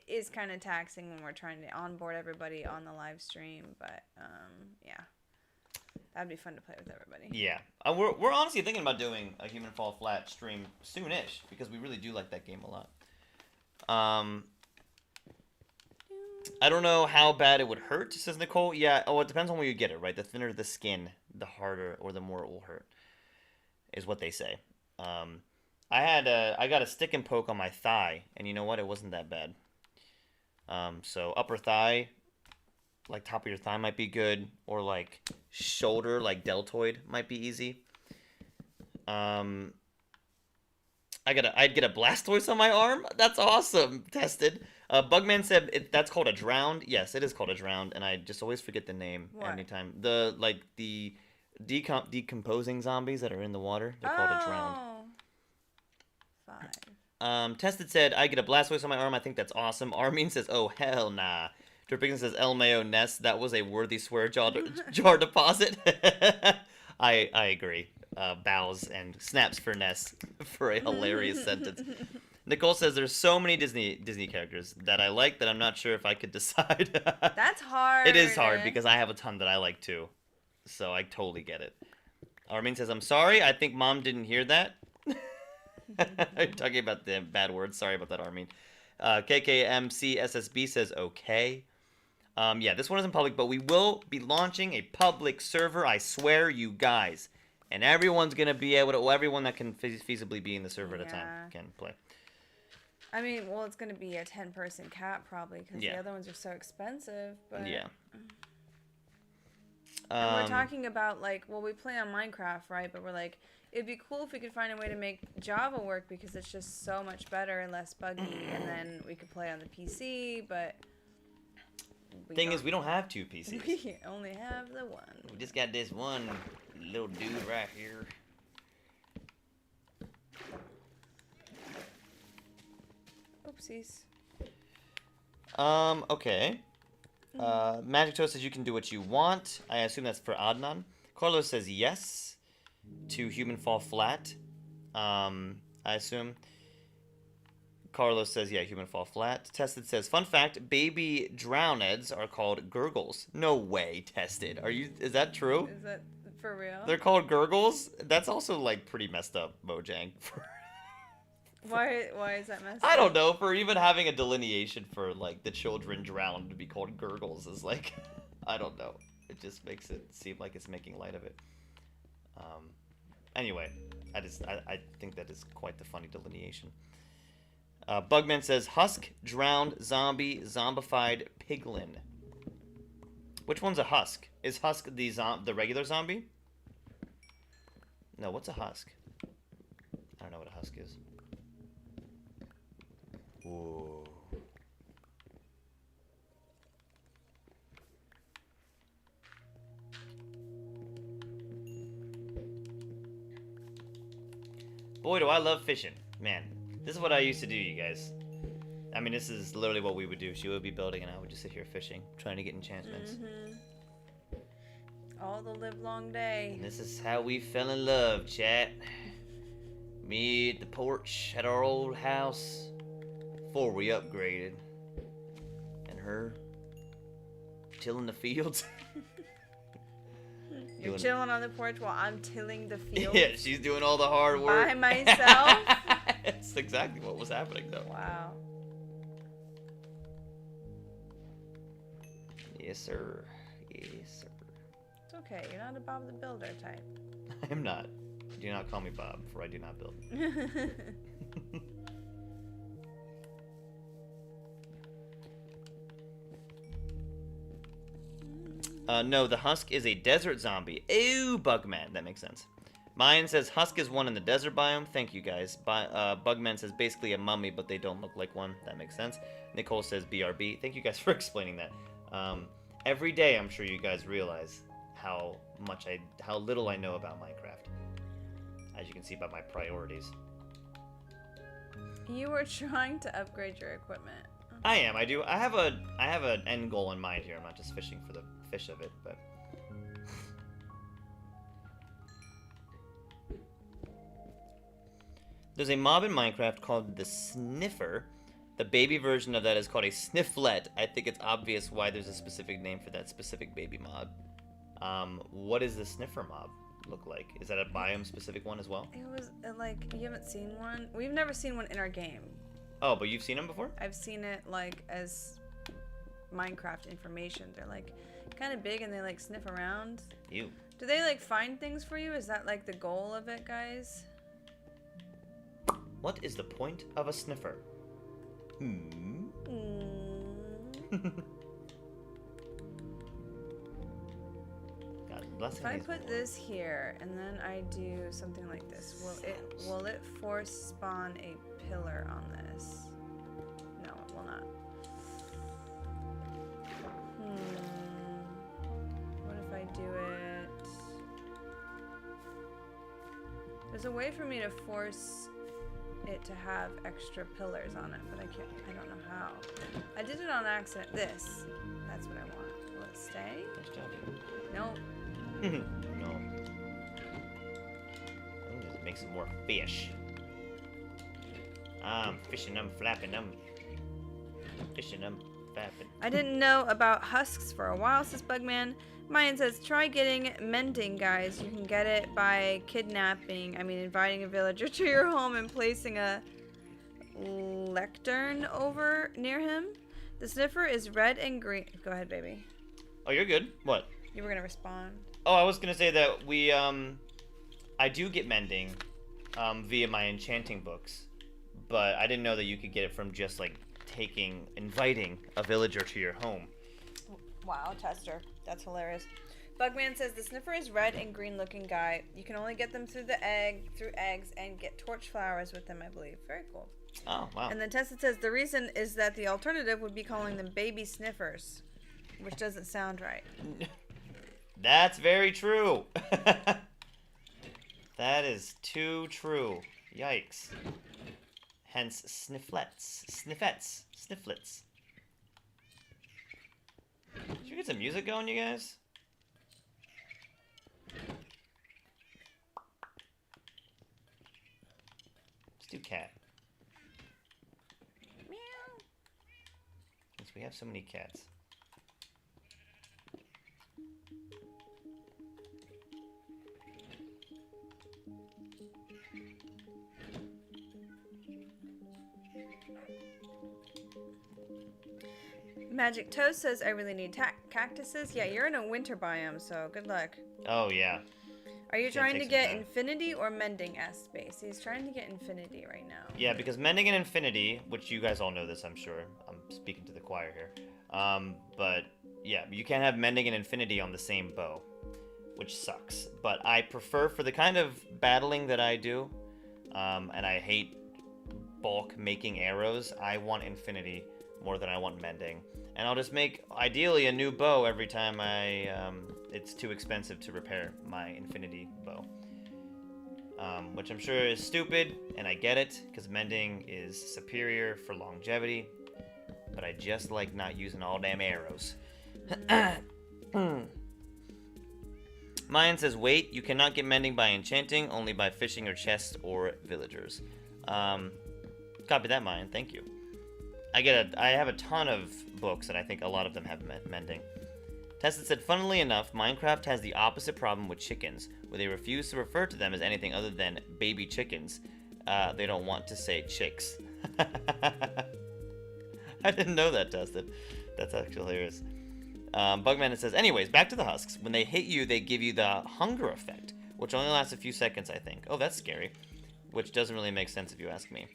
B: is kind of taxing when we're trying to onboard everybody on the live stream. But, yeah. That'd be fun to play with everybody.
A: Yeah. We're honestly thinking about doing a Human Fall Flat stream soonish because we really do like that game a lot. I don't know how bad it would hurt, says Nicole. Yeah, it depends on where you get it, right? The thinner the skin, the harder or the more it will hurt, is what they say. I got a stick and poke on my thigh, and you know what? It wasn't that bad. So upper thigh, like top of your thigh might be good, or like shoulder, like deltoid might be easy. I'd get a Blastoise on my arm. That's awesome. Tested. Bugman said that's called a drowned. Yes, it is called a drowned, and I just always forget the name anytime. The decomposing zombies that are in the water. They're called a drowned.
B: 5.
A: Tested said I get a Blastoise on my arm. I think that's awesome. Armin says, oh hell nah. Dripping says LMAO Ness. That was a worthy swear jar deposit. I agree. Bows and snaps for Ness for a hilarious sentence. Nicole says there's so many Disney characters that I like that I'm not sure if I could decide.
B: That's hard.
A: It is hard because I have a ton that I like too. So I totally get it. Armin says, I'm sorry. I think Mom didn't hear that. Are you talking about the bad words? Sorry about that, Armin. KKMCSSB says, okay. Yeah, this one isn't public, but we will be launching a public server, I swear, you guys. And everyone's going to be able to, everyone that can feasibly be in the server at a time can play.
B: I mean, well, it's going to be a 10-person cap probably because the other ones are so expensive. But...
A: Yeah.
B: And we're talking about, like, well, we play on Minecraft, right? But we're like, it'd be cool if we could find a way to make Java work because it's just so much better and less buggy. And then we could play on the PC, but...
A: Thing is, we don't have 2 PCs.
B: We only have the one.
A: We just got this one little dude right here.
B: Oopsies.
A: Okay. Magic Toast says you can do what you want. I assume that's for Adnan. Carlos says yes to Human Fall Flat. I assume. Carlos says, yeah, Human Fall Flat. Tested says, fun fact, baby drowneds are called gurgles. No way, Tested. Is that true?
B: Is that for real?
A: They're called gurgles? That's also, like, pretty messed up, Mojang.
B: Why is that messed up?
A: I don't know. For even having a delineation for, like, the children drowned to be called gurgles is, like, I don't know. It just makes it seem like it's making light of it. Anyway, I think that is quite the funny delineation. Bugman says, husk, drowned, zombie, zombified, piglin. Which one's a husk? Is husk the regular zombie? No, what's a husk? I don't know what a husk is. Ooh. Boy, do I love fishing. Man. This is what I used to do, you guys. I mean, this is literally what we would do. She would be building, and I would just sit here fishing, trying to get enchantments.
B: All the live long day.
A: And this is how we fell in love, chat. Me at the porch at our old house before we upgraded. And her tilling the fields.
B: You're chilling on the porch while I'm tilling the field.
A: Yeah, she's doing all the hard work.
B: By myself?
A: That's exactly what was happening, though.
B: Wow.
A: Yes, sir. Yes, sir.
B: It's okay. You're not a Bob the Builder type.
A: I am not. Do not call me Bob, for I do not build. No, the husk is a desert zombie. Ew, Bugman. That makes sense. Mayan says husk is one in the desert biome. Thank you, guys. Bugman says basically a mummy, but they don't look like one. That makes sense. Nicole says BRB. Thank you guys for explaining that. Every day, I'm sure you guys realize how little I know about Minecraft. As you can see by my priorities.
B: You were trying to upgrade your equipment.
A: I am. I do. I have an end goal in mind here. I'm not just fishing for the fish of it, but. There's a mob in Minecraft called the Sniffer. The baby version of that is called a Snifflet. I think it's obvious why there's a specific name for that specific baby mob. What does the sniffer mob look like? Is that a biome specific one as well?
B: It was like, you haven't seen one? We've never seen one in our game.
A: Oh, but you've seen them before?
B: I've seen it like as Minecraft information. They're like kind of big and they like sniff around.
A: Ew.
B: Do they like find things for you? Is that like the goal of it, guys?
A: What is the point of a sniffer? God bless
B: if I put this here and then I do something like this, will it force spawn a pillar on this? No, it will not. What if I do it? There's a way for me to force it to have extra pillars on it, but I don't know how. I did it on accident. That's what I want. Will it stay?
A: Nice job.
B: Nope.
A: No. Just make some more fish. I'm fishing, I'm flapping, I'm fishing, I'm fapping.
B: I didn't know about husks for a while, says Bugman. Mayan says, try getting mending, guys. You can get it by inviting a villager to your home and placing a lectern over near him. The sniffer is red and green. Go ahead, baby.
A: Oh, you're good. What?
B: You were gonna respond.
A: Oh, I was gonna say that I do get mending, via my enchanting books, but I didn't know that you could get it from just like inviting a villager to your home.
B: Wow, tester. That's hilarious. Bugman says the sniffer is red and green looking guy. You can only get them through eggs and get torch flowers with them, I believe. Very cool.
A: Oh, wow.
B: And then Tessa says the reason is that the alternative would be calling them baby sniffers, which doesn't sound right.
A: That's very true. That is too true. Yikes. Hence snifflets. Snifflets. Should we get some music going, you guys? Let's do cat.
B: Meow.
A: Since we have so many cats.
B: Magic Toast says, I really need cactuses. Yeah, you're in a winter biome, so good luck.
A: Oh, yeah.
B: Are you trying to get infinity or mending, asked Space? He's trying to get infinity right now.
A: Yeah, because mending and infinity, which you guys all know this, I'm sure. I'm speaking to the choir here. But, yeah, you can't have mending and infinity on the same bow, which sucks. But I prefer, for the kind of battling that I do, and I hate bulk making arrows, I want infinity more than I want mending. And I'll just make, ideally, a new bow every time it's too expensive to repair my infinity bow. Which I'm sure is stupid, and I get it, because mending is superior for longevity, but I just like not using all damn arrows. Mayan says, wait, you cannot get mending by enchanting, only by fishing or chests or villagers. Copy that, Mayan, thank you. I have a ton of books, and I think a lot of them have mending. Tessa said, funnily enough, Minecraft has the opposite problem with chickens, where they refuse to refer to them as anything other than baby chickens. They don't want to say chicks. I didn't know that, Tessa. That's actually hilarious. Bugman says, anyways, back to the husks. When they hit you, they give you the hunger effect, which only lasts a few seconds, I think. Oh, that's scary. Which doesn't really make sense if you ask me.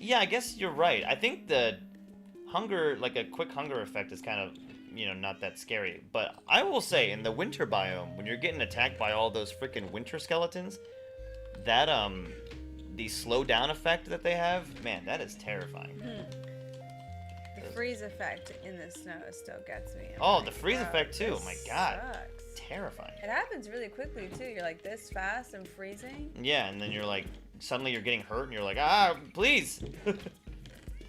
A: Yeah, I guess you're right. I think the hunger, like a quick hunger effect is kind of, not that scary. But I will say, in the winter biome, when you're getting attacked by all those freaking winter skeletons, that, the slow down effect that they have, man, that is terrifying.
B: The freeze effect in the snow still gets me.
A: Oh, the freeze effect too. Oh my god.
B: Sucks.
A: Terrifying.
B: It happens really quickly too. You're like this fast and freezing.
A: Yeah, and then you're like, suddenly you're getting hurt and you're like, please.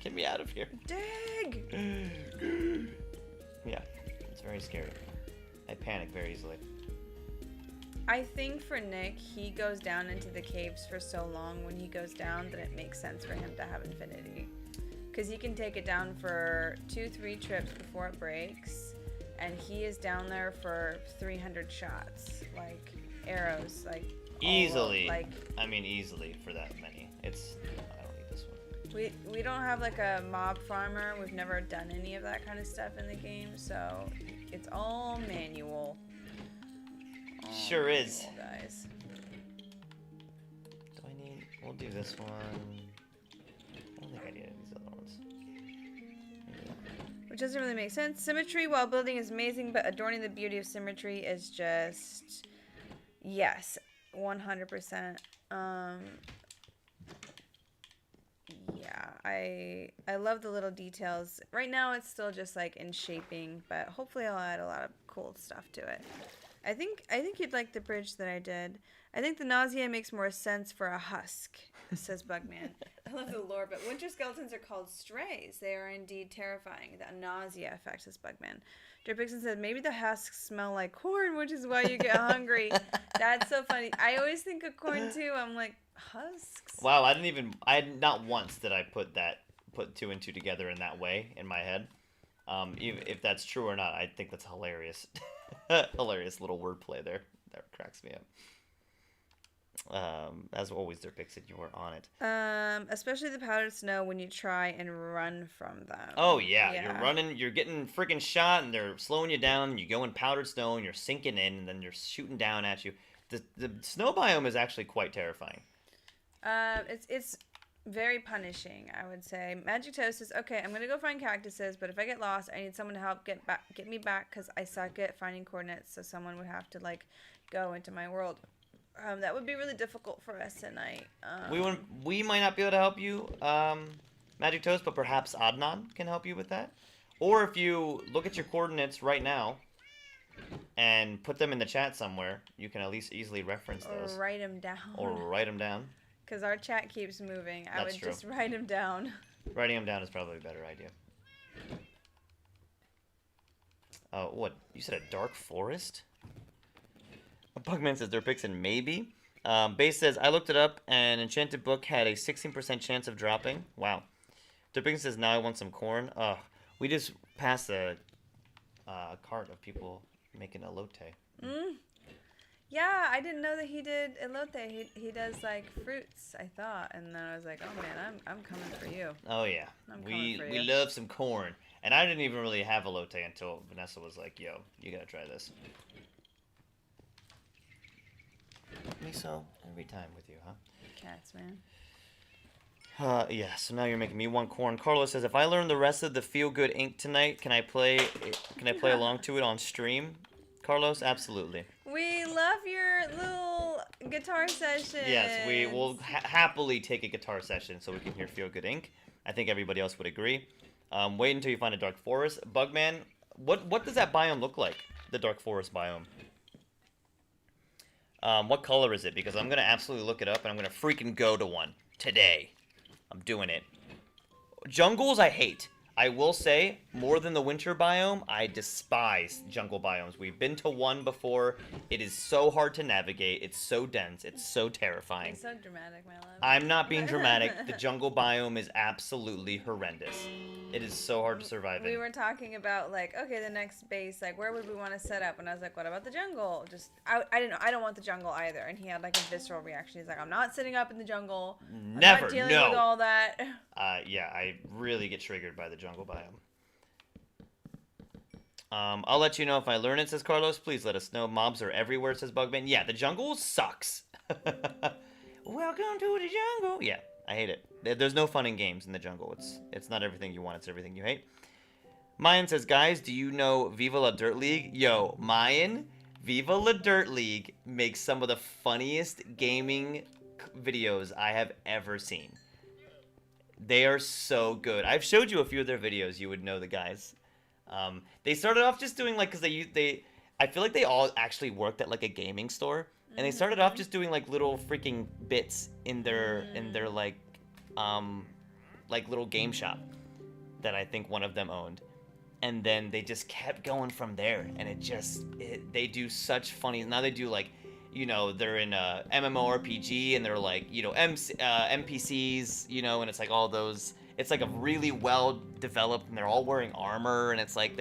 A: Get me out of here.
B: Dig!
A: Yeah, it's very scary. I panic very easily.
B: I think for Nick, he goes down into the caves for so long when he goes down that it makes sense for him to have infinity. Because he can take it down for 2-3 trips before it breaks. and he is down there for 300 shots, like arrows, like
A: easily. I mean, easily for that many. It's. I don't need this one.
B: We don't have like a mob farmer. We've never done any of that kind of stuff in the game, so it's all manual.
A: Sure is.
B: Guys.
A: Do I need? We'll do this one. I don't think I need these other ones.
B: Which doesn't really make sense. Symmetry while building is amazing, but adorning the beauty of symmetry is just... Yes, 100%. Yeah, I love the little details. Right now it's still just like in shaping, but hopefully I'll add a lot of cool stuff to it. I think you'd like the bridge that I did. I think the nausea makes more sense for a husk, says Bugman. I love the lore, but winter skeletons are called strays. They are indeed terrifying. The nausea effect, says Bugman. Joe Pixon said, maybe the husks smell like corn, which is why you get hungry. That's so funny. I always think of corn too. I'm like, husks?
A: Wow, not once did I put two and two together in that way in my head. Even if that's true or not, I think that's hilarious. Hilarious little wordplay there. That cracks me up. As always, their picks it. You were on it.
B: Especially the powdered snow when you try and run from them.
A: Oh yeah, you're running. You're getting freaking shot, and they're slowing you down. You go in powdered snow, and you're sinking in, and then they're shooting down at you. The snow biome is actually quite terrifying.
B: It's very punishing, I would say. Magic Toast says, okay, I'm gonna go find cactuses, but if I get lost, I need someone to help get me back, because I suck at finding coordinates, so someone would have to, like, go into my world. That would be really difficult for us tonight.
A: We might not be able to help you, Magic Toast, but perhaps Adnan can help you with that. Or if you look at your coordinates right now and put them in the chat somewhere, you can at least easily reference those.
B: Or write them down. Because our chat keeps moving. I would just write them down.
A: Writing them down is probably a better idea. What? You said a dark forest? Bugman says, Derpixen, maybe. Base says, I looked it up, and Enchanted Book had a 16% chance of dropping. Wow. Derpixen says, now I want some corn. We just passed a cart of people making elote.
B: Yeah, I didn't know that he did elote. He does like fruits, I thought, and then I was like, oh man, I'm coming for you.
A: Oh yeah, we love some corn, and I didn't even really have elote until Vanessa was like, yo, you gotta try this. Miso every time with you, huh?
B: Cats, man.
A: Yeah. So now you're making me want corn. Carlos says, if I learn the rest of the Feel Good Inc. tonight, can I play along to it on stream? Carlos, absolutely.
B: We love your little guitar session.
A: Yes, we will happily take a guitar session so we can hear Feel Good Inc. I think everybody else would agree. Wait until you find a dark forest. Bugman, what does that biome look like? The dark forest biome. What color is it? Because I'm gonna absolutely look it up and I'm gonna freaking go to one today. I'm doing it. Jungles I hate. I will say, more than the winter biome, I despise jungle biomes. We've been to one before. It is so hard to navigate. It's so dense. It's so terrifying.
B: It's so dramatic, my love.
A: I'm not being dramatic. The jungle biome is absolutely horrendous. It is so hard to survive in.
B: We were talking about, like, okay, the next base, like, where would we want to set up? And I was like, what about the jungle? I don't want the jungle either. And he had, like, a visceral reaction. He's like, I'm not sitting up in the jungle.
A: Never,
B: I'm not dealing with all that.
A: Yeah, I really get triggered by the jungle biome. I'll let you know if I learn it, says Carlos. Please let us know. Mobs are everywhere, says Bugman. Yeah, the jungle sucks. Welcome to the jungle. Yeah, I hate it. There's no fun in games in the jungle. It's not everything you want. It's everything you hate. Mayan says, guys, do you know Viva La Dirt League? Yo, Mayan, Viva La Dirt League makes some of the funniest gaming videos I have ever seen. They are so good. I've showed you a few of their videos. You would know the guys. They started off just doing, like, because I feel like they all actually worked at, like, a gaming store. And they started off just doing, like, little freaking bits in their like little game shop that I think one of them owned. And then they just kept going from there. And they do such funny, now they do, like, you know, they're in a MMORPG and they're like, you know, NPCs, you know, and it's like all those, it's like a really well developed, and they're all wearing armor, and it's like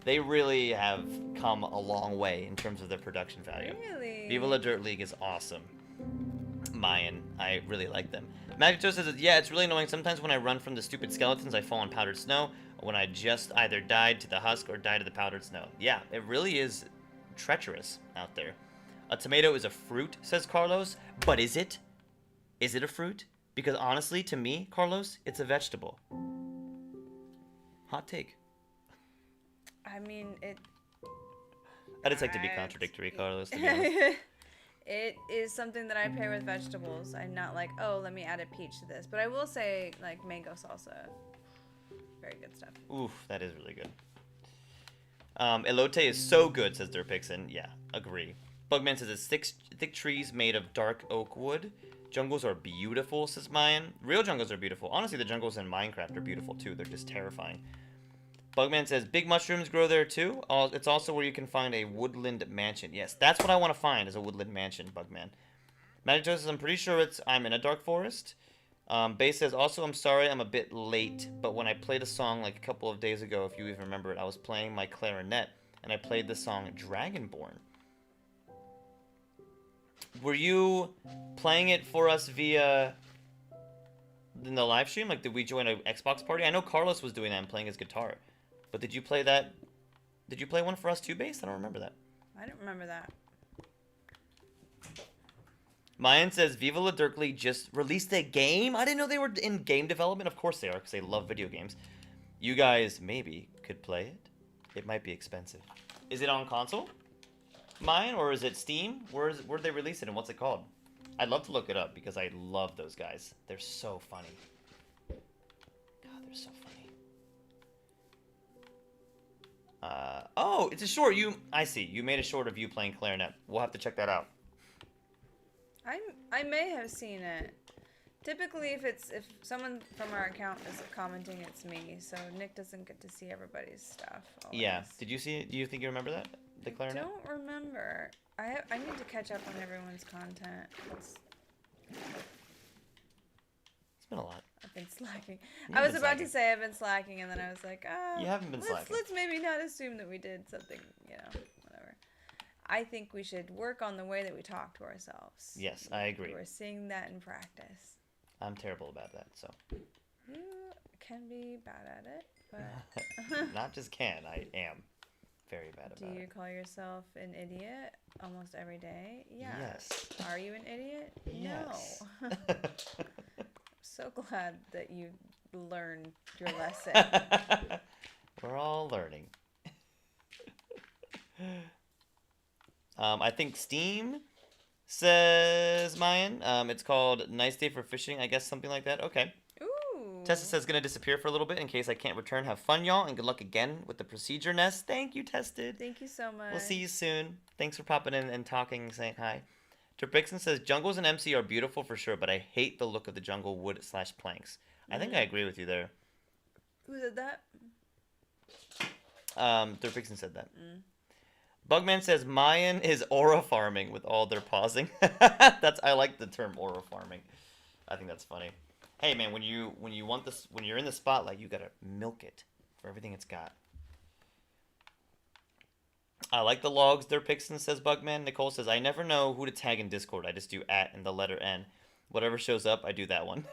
A: They really have come a long way in terms of their production value.
B: Really?
A: Viva La Dirt League is awesome. Mayan, I really like them. Magic Joe says, yeah, it's really annoying. Sometimes when I run from the stupid skeletons, I fall on powdered snow. Or when I just either died to the husk or died to the powdered snow. Yeah, it really is treacherous out there. A tomato is a fruit, says Carlos. But is it? Is it a fruit? Because honestly, to me, Carlos, it's a vegetable. Hot take.
B: I mean, it...
A: I just like to be contradictory, Carlos, to be honest.
B: It is something that I pair with vegetables. I'm not like, oh, let me add a peach to this. But I will say, like, mango salsa. Very good stuff.
A: Oof, that is really good. Elote is so good, says Derpixen. Yeah, agree. Bugman says it's thick trees made of dark oak wood. Jungles are beautiful, says Mayan. Real jungles are beautiful. Honestly, the jungles in Minecraft are beautiful, too. They're just terrifying. Bugman says, big mushrooms grow there, too. It's also where you can find a woodland mansion. Yes, that's what I want to find, is a woodland mansion, Bugman. Magic Joe says, I'm pretty sure I'm in a dark forest. Base says, also, I'm sorry I'm a bit late, but when I played a song like a couple of days ago, if you even remember it, I was playing my clarinet, and I played the song Dragonborn. Were you playing it for us via in the live stream? Like, did we join an Xbox party? I know Carlos was doing that and playing his guitar. But did you play that? Did you play one for us too, Base? I don't remember that.
B: I don't remember that.
A: Mayan says, Viva La Dirt League just released a game? I didn't know they were in game development. Of course they are, because they love video games. You guys maybe could play it. It might be expensive. Is it on console? Mayan, or is it Steam? Where did they release it, and what's it called? I'd love to look it up, because I love those guys. They're so funny. God, they're so funny. Oh, it's a short. I see. You made a short of you playing clarinet. We'll have to check that out.
B: I may have seen it. Typically, if someone from our account is commenting, it's me. So Nick doesn't get to see everybody's stuff. Always.
A: Yeah. Did you see it? Do you think you remember that? The clarinet?
B: I don't remember. I need to catch up on everyone's content. It's
A: been a lot.
B: I've been slacking. I was about to say I've been slacking, and then I was like,
A: you haven't been slacking.
B: Let's maybe not assume that we did something, whatever. I think we should work on the way that we talk to ourselves.
A: Yes, I agree.
B: We're seeing that in practice.
A: I'm terrible about that, so.
B: You can be bad at it, but...
A: Not just can, I am very bad about it.
B: Do you call yourself an idiot almost every day? Yeah.
A: Yes.
B: Are you an idiot?
A: Yes.
B: No. So glad that you learned your lesson.
A: We're all learning. I think Steam says Mayan. It's called Nice Day for Fishing, I guess, something like that. Okay.
B: Ooh.
A: Tessa says gonna disappear for a little bit in case I can't return. Have fun, y'all, and good luck again with the procedure nest. Thank you, Tested.
B: Thank you so much.
A: We'll see you soon. Thanks for popping in and talking and saying hi. Derpixen says, jungles in MC are beautiful for sure, but I hate the look of the jungle wood/planks. I think I agree with you there.
B: Who said that?
A: Derpixen said that. Bugman says, Mayan is aura farming with all their pausing. I like the term aura farming. I think that's funny. Hey man, when you're in the spotlight, you gotta milk it for everything it's got. I like the logs, Derpixen, says Bugman. Nicole says, I never know who to tag in Discord. I just do @ and the letter N. Whatever shows up, I do that one.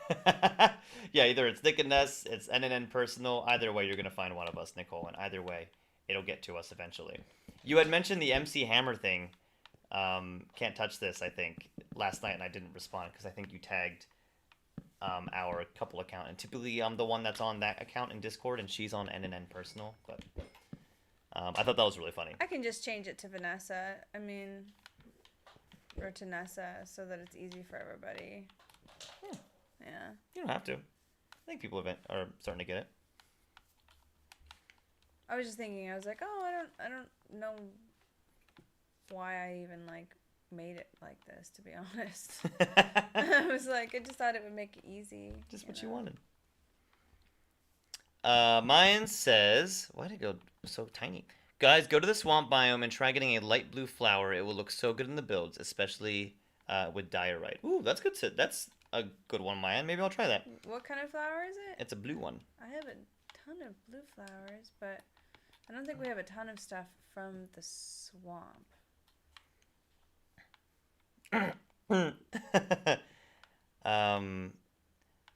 A: Yeah, either it's Nick and Ness, it's NNN personal. Either way, you're going to find one of us, Nicole. And either way, it'll get to us eventually. You had mentioned the MC Hammer thing. Can't touch this, I think, last night, and I didn't respond because I think you tagged our couple account. And typically, I'm the one that's on that account in Discord, and she's on NNN personal. But I thought that was really funny.
B: I can just change it to Vanessa. Or to Nessa, so that it's easy for everybody. Yeah.
A: You don't have to. I think people are starting to get it.
B: I was just thinking. I was like, oh, I don't know why I even made it like this. To be honest, I was like, I just thought it would make it easy.
A: Just what you wanted. Mayan says, why did it go so tiny? Guys, go to the swamp biome and try getting a light blue flower. It will look so good in the builds, especially with diorite. Ooh, that's good. That's a good one, Mayan. Maybe I'll try that.
B: What kind of flower is it?
A: It's a blue one.
B: I have a ton of blue flowers, but I don't think we have a ton of stuff from the swamp.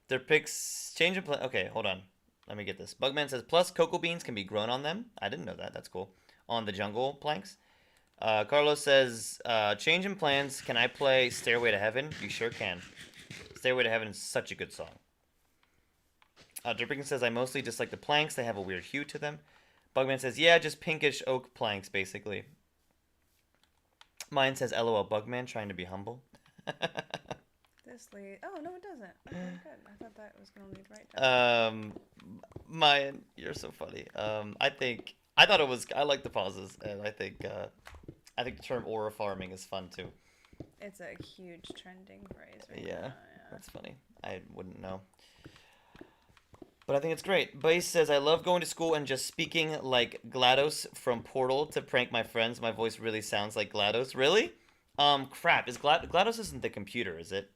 A: Their picks change of plan. Okay, hold on. Let me get this. Bugman says, plus cocoa beans can be grown on them. I didn't know that. That's cool. On the jungle planks. Carlos says, change in plans. Can I play Stairway to Heaven? You sure can. Stairway to Heaven is such a good song. Dripping says, I mostly just like the planks. They have a weird hue to them. Bugman says, yeah, just pinkish oak planks, basically. Mine says, LOL, Bugman, trying to be humble.
B: This lead. Oh, no, it doesn't. Okay, good. I thought that was going to lead right down.
A: Mine, you're so funny. I thought it was, I like the pauses, and I think the term aura farming is fun, too.
B: It's a huge trending phrase right
A: Yeah,
B: now. Yeah,
A: that's funny. I wouldn't know. But I think it's great. Base says, I love going to school and just speaking like GLaDOS from Portal to prank my friends. My voice really sounds like GLaDOS. Really? Crap. Is GLaDOS isn't the computer, is it?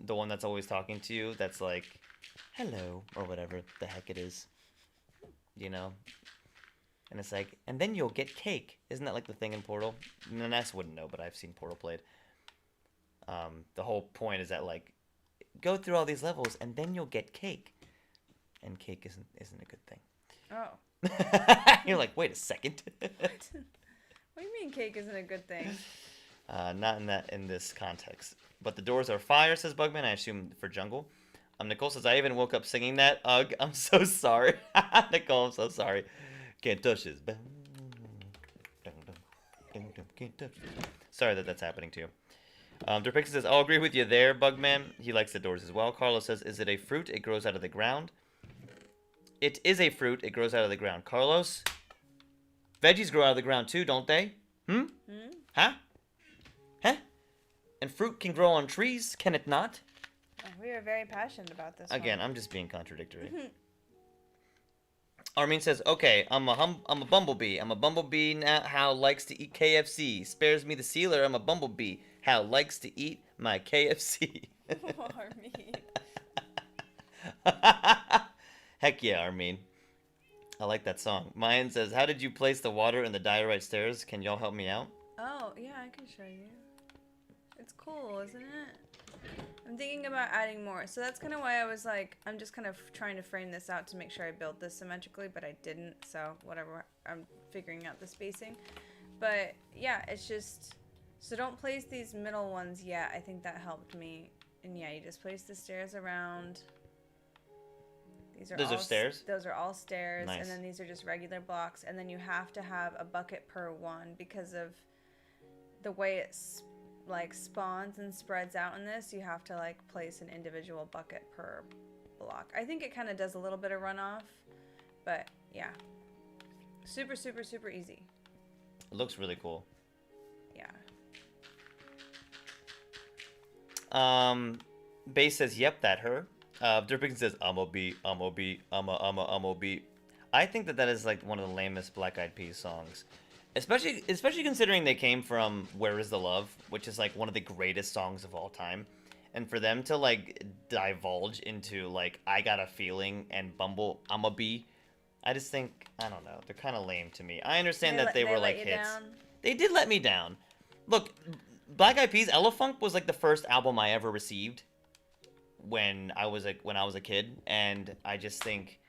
A: The one that's always talking to you? That's like, hello, or whatever the heck it is. You know? And it's like, and then you'll get cake. Isn't that like the thing in Portal? Ness wouldn't know, but I've seen Portal played. The whole point is that, like, go through all these levels, and then you'll get cake. And cake isn't a good thing.
B: Oh.
A: You're like, wait a second.
B: What? What do you mean cake isn't a good thing?
A: Not in this context. But the doors are fire, says Bugman. I assume for jungle. Nicole says, I even woke up singing that. Ugh, I'm so sorry. Nicole, I'm so sorry. Can't touch this. Sorry that's happening to you. Derpixon says, I'll agree with you there, Bugman. He likes the doors as well. Carlos says, is it a fruit? It grows out of the ground. It is a fruit. It grows out of the ground. Carlos, veggies grow out of the ground too, don't they? Huh? Huh? And fruit can grow on trees, can it not?
B: Oh, we are very passionate about this
A: Again,
B: one.
A: I'm just being contradictory. Armin says, okay, I'm a bumblebee. I'm a bumblebee now. How likes to eat KFC. Spares me the sealer. I'm a bumblebee. How likes to eat my KFC.
B: Armin.
A: Heck yeah, Armin. I like that song. Mayan says, how did you place the water in the diorite stairs? Can y'all help me out?
B: Oh, yeah, I can show you. It's cool, isn't it? I'm thinking about adding more. So that's kind of why I was like, I'm just kind of trying to frame this out to make sure I built this symmetrically, but I didn't. So whatever, I'm figuring out the spacing. But yeah, it's just, so don't place these middle ones yet. I think that helped me. And yeah, you just place the stairs around.
A: Those are stairs?
B: Those are all stairs.
A: Nice.
B: And then these are just regular blocks. And then you have to have a bucket per one because of the way it's like spawns and spreads out in this. You have to like place an individual bucket per block. I think it kind of does a little bit of runoff, but yeah, super easy.
A: It looks really cool.
B: Yeah.
A: Base says, yep, that her. Derpixon says, I'm a bee. I think that is like one of the lamest Black Eyed Peas songs. Especially considering they came from Where Is the Love, which is like one of the greatest songs of all time. And for them to like divulge into like I Got a Feeling and Bumble I'm a Bee, I just think, I don't know, they're kind of lame to me. I understand that they were like hits. Down? They did let me down. Look, Black Eyed Peas Elefunk was like the first album I ever received when I was a kid, and I just think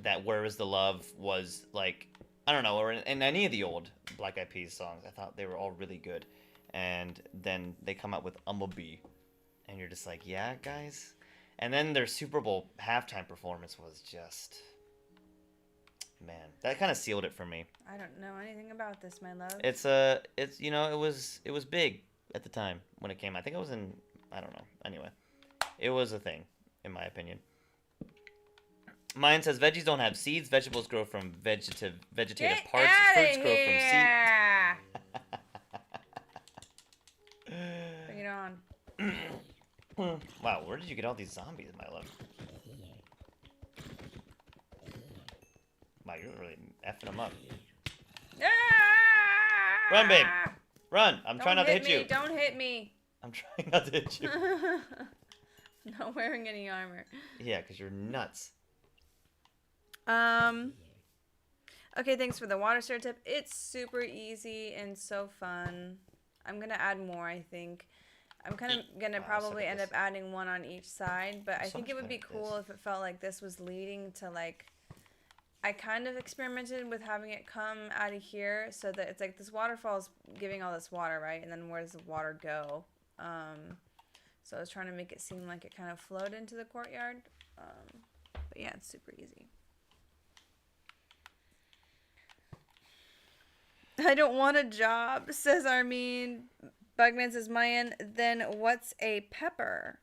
A: that Where Is the Love was like, I don't know, or in any of the old Black Eyed Peas songs, I thought they were all really good. And then they come out with Bee, and you're just like, yeah, guys? And then their Super Bowl halftime performance was just, man, that kind of sealed it for me.
B: I don't know anything about this, my love.
A: It's you know, it was big at the time when it came. I think it was in, I don't know. Anyway, it was a thing, in my opinion. Mine says veggies don't have seeds. Vegetables grow from vegetative parts. Fruits grow from seeds.
B: Bring it on.
A: Wow, where did you get all these zombies, my love? Wow, you're really effing them up. Run, babe. Run. I'm trying not to hit you.
B: Don't hit me.
A: I'm trying not to hit you.
B: Not wearing any armor.
A: Yeah, because you're nuts.
B: Okay, thanks for the water stir tip. It's super easy and so fun. I'm going to add more, I think. I'm kind of going to probably end up adding one on each side, but I think it would be cool if it felt like this was leading to, like, I kind of experimented with having it come out of here so that it's like this waterfall's giving all this water, right? And then where does the water go? So I was trying to make it seem like it kind of flowed into the courtyard. But yeah, it's super easy. I don't want a job, says Armin. Bugman says, Mayan, then what's a pepper?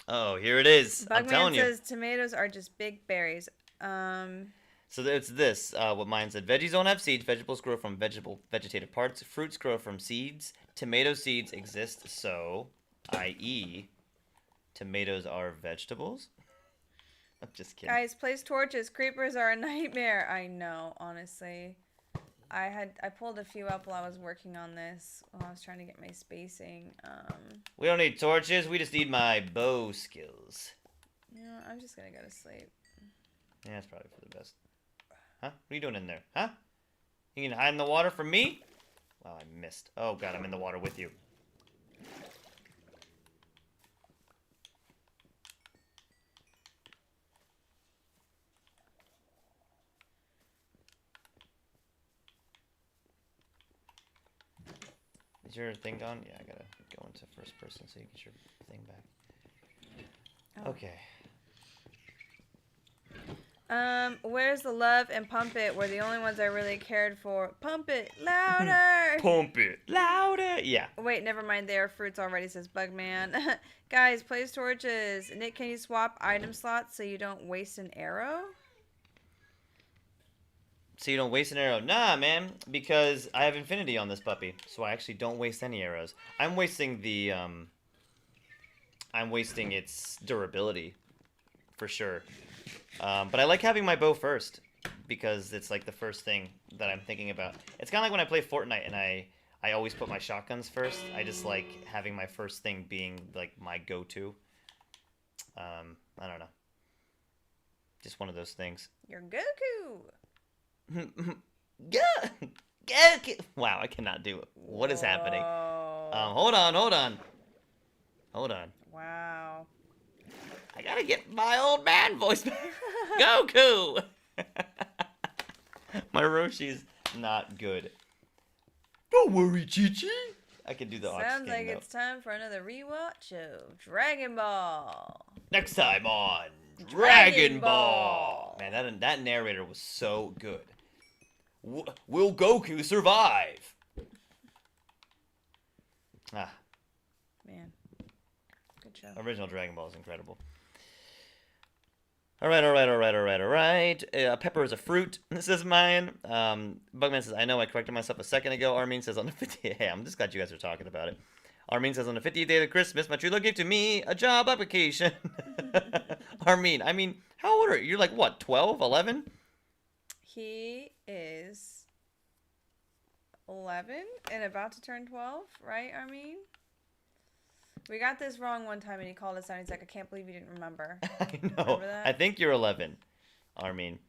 A: Oh, here it is. I'm telling you.
B: Bugman says tomatoes are just big berries.
A: So it's this. What mine said: veggies don't have seeds. Vegetables grow from vegetative parts. Fruits grow from seeds. Tomato seeds exist, so, i.e., tomatoes are vegetables. I'm just kidding.
B: Guys, place torches. Creepers are a nightmare. I know, honestly. I pulled a few up while I was working on this. While I was trying to get my spacing.
A: We don't need torches. We just need my bow skills.
B: Yeah, I'm just gonna go to sleep.
A: Yeah, that's probably for the best. Huh? What are you doing in there? Huh? You can hide in the water from me? Wow, I missed. Oh, God, I'm in the water with you. Is your thing gone? Yeah, I gotta go into first person so you get your thing back. Oh. Okay.
B: Where's the love and Pump It were the only ones I really cared for. Pump it louder!
A: Pump it louder! Yeah.
B: Wait, never mind. They are fruits already, says Bugman. Guys, place torches. Nick, can you swap item slots so you don't waste an arrow?
A: So you don't waste an arrow? Nah, man, because I have infinity on this puppy, so I actually don't waste any arrows. I'm wasting the, I'm wasting its durability, for sure. But I like having my bow first, because it's like the first thing that I'm thinking about. It's kind of like when I play Fortnite and I always put my shotguns first. I just like having my first thing being like my go-to. I don't know. Just one of those things.
B: You're Goku!
A: Goku! Wow, I cannot do it. What is happening? Hold on.
B: Wow.
A: I gotta get my old man voice back. Goku! My Roshi's not good. Don't worry, Chi-Chi. I can do the Ox
B: Sounds
A: King,
B: like
A: though.
B: it's time for another rewatch of Dragon Ball.
A: Next time on Dragon Ball. Man, that narrator was so good. Will Goku survive? Ah.
B: Man. Good show.
A: Original Dragon Ball is incredible. Alright. Pepper is a fruit. This is mine. Bugman says, I know I corrected myself a second ago. Armin says on the 50th... Hey, I'm just glad you guys are talking about it. Armin says on the 50th day of Christmas, my true love gave to me a job application. Armin, I mean, how old are you? You're like, what, 12, 11?
B: He is 11 and about to turn 12, right, Armin? We got this wrong one time and he called us out and he's like, I can't believe you didn't remember.
A: I know. I think you're 11, Armin.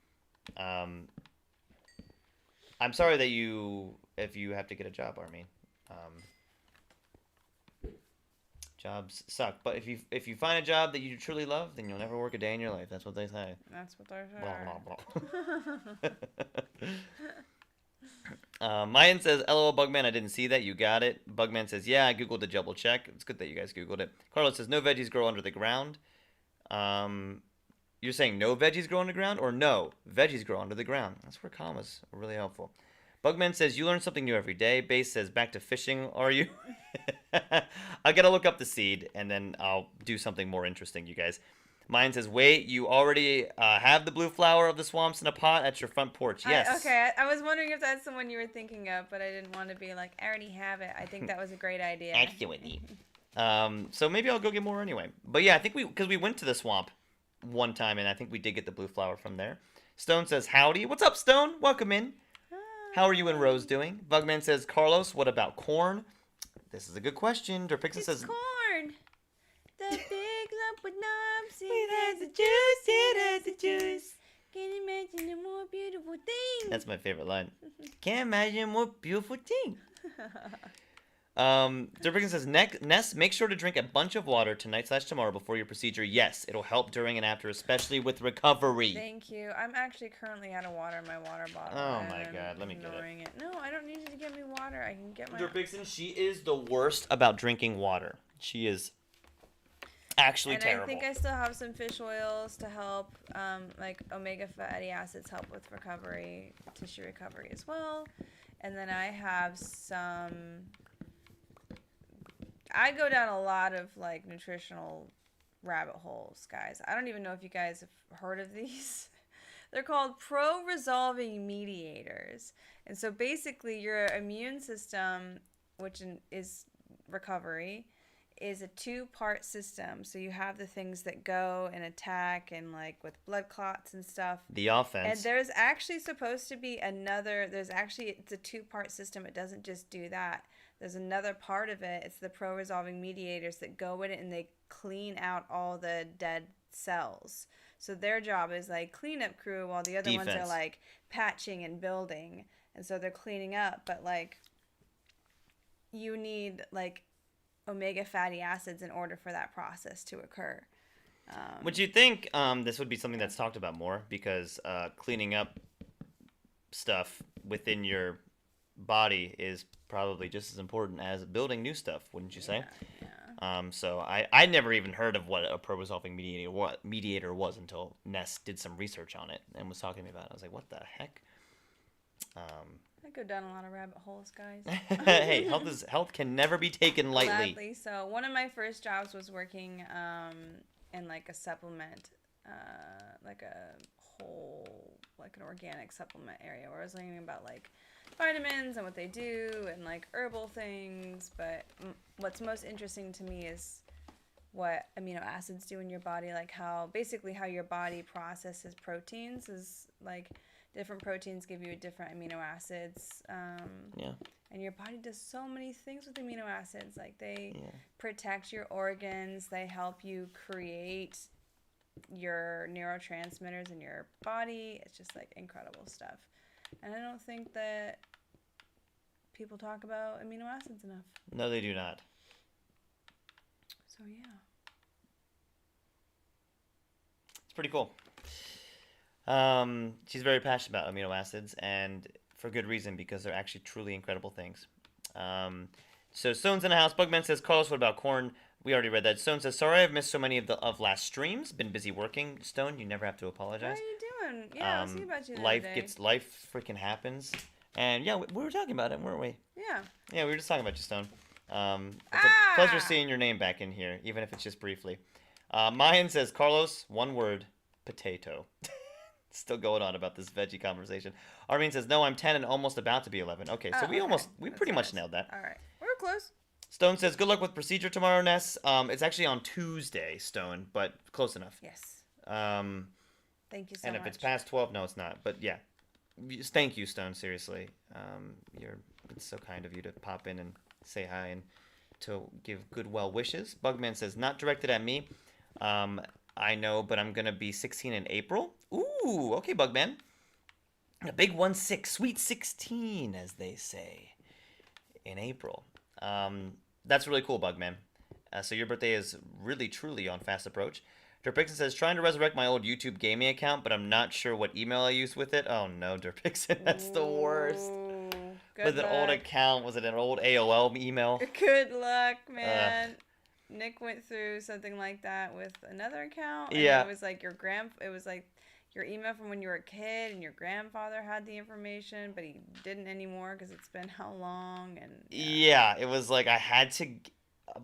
A: I'm sorry that if you have to get a job, Armin. Jobs suck, but if you find a job that you truly love, then you'll never work a day in your life. That's what they say.
B: That's what they say.
A: Blah, blah, blah. Mayan says, LOL, Bugman, I didn't see that. You got it. Bugman says, yeah, I googled to double check. It's good that you guys googled it. Carlos says, no veggies grow under the ground. You're saying no veggies grow underground, or no, veggies grow under the ground? That's where commas are really helpful. Bugman says, you learn something new every day. Base says, back to fishing, are you? I gotta look up the seed, and then I'll do something more interesting, you guys. Mine says, wait, you already have the blue flower of the swamps in a pot at your front porch. Yes.
B: I was wondering if that's the one you were thinking of, but I didn't want to be like, I already have it. I think that was a great idea.
A: Actually. So maybe I'll go get more anyway. But yeah, I think because we went to the swamp one time, and I think we did get the blue flower from there. Stone says, howdy. What's up, Stone? Welcome in. How are you and Rose doing? Bugman says, Carlos, what about corn? This is a good question. Derpixen says,
B: corn. The big lump with knobs.
A: It has the juice. It has the juice.
B: Can't imagine a more beautiful thing.
A: That's my favorite line. Can't imagine a more beautiful thing. Durbigan says, Ness, make sure to drink a bunch of water tonight/tomorrow before your procedure. Yes, it'll help during and after, especially with recovery.
B: Thank you. I'm actually currently out of water in my water bottle.
A: Oh my god, let me get it.
B: No, I don't need you to get me water. I can get my...
A: Durbigan, she is the worst about drinking water. She is actually terrible.
B: I think I still have some fish oils to help, like omega fatty acids help with recovery, tissue recovery as well. And then I have some... I go down a lot of like nutritional rabbit holes, guys. I don't even know if you guys have heard of these. They're called pro-resolving mediators. And so basically your immune system, which is recovery, is a two-part system. So you have the things that go and attack and like with blood clots and stuff.
A: The offense.
B: And there's actually supposed to be it's a two-part system. It doesn't just do that. There's another part of it. It's the pro-resolving mediators that go in it and they clean out all the dead cells. So their job is like cleanup crew while the other ones are like patching and building. And so they're cleaning up. But like you need like omega fatty acids in order for that process to occur.
A: Would you think this would be something that's talked about more? Because cleaning up stuff within your body is probably just as important as building new stuff, wouldn't you say?
B: Yeah.
A: So I never even heard of what a pro-resolving mediator was until Ness did some research on it and was talking to me about it. I was like, what the heck?
B: I go down a lot of rabbit holes, guys.
A: Hey, health can never be taken lightly.
B: Exactly. So one of my first jobs was working in like a supplement, like an organic supplement area where I was learning about like vitamins and what they do and like herbal things. But what's most interesting to me is what amino acids do in your body, like how your body processes proteins is like different proteins give you different amino acids. And your body does so many things with amino acids. Like they protect your organs. They help you create your neurotransmitters in your body. It's just like incredible stuff. And I don't think that people talk about amino acids enough.
A: No, they do not.
B: So yeah.
A: It's pretty cool. She's very passionate about amino acids, and for good reason, because they're actually truly incredible things. So Stone's in the house. Bugman says, Carlos, what about corn? We already read that. Stone says, sorry I've missed so many of last streams. Been busy working. Stone, you never have to apologize.
B: What are you doing? Yeah, I'll see about you the
A: life
B: other day.
A: Life freaking happens. And yeah, we were talking about it, weren't we?
B: Yeah.
A: Yeah, we were just talking about you, Stone. It's a pleasure seeing your name back in here, even if it's just briefly. Mayan says, Carlos, one word, potato. Still going on about this veggie conversation. Armin says, no, I'm 10 and almost about to be 11. Okay, so we pretty much nailed that.
B: All right. We're close.
A: Stone says, good luck with procedure tomorrow, Ness. It's actually on Tuesday, Stone, but close enough.
B: Yes.
A: Thank
B: you so much.
A: And if it's past 12, no, it's not. But yeah, thank you, Stone, seriously. It's so kind of you to pop in and say hi and to give good well wishes. Bugman says, not directed at me. I know, but I'm going to be 16 in April. Ooh, okay, Bugman. A big 1-6, sweet 16, as they say, in April. That's really cool, Bugman. So your birthday is really, truly on fast approach. Derpixon says, trying to resurrect my old YouTube gaming account, but I'm not sure what email I used with it. Oh, no, Derpixon, that's the worst. With an old account, was it an old AOL email?
B: Good luck, man. Nick went through something like that with another account. And
A: yeah.
B: It was like your email from when you were a kid, and your grandfather had the information, but he didn't anymore because it's been how long? And
A: yeah, it was like I had to.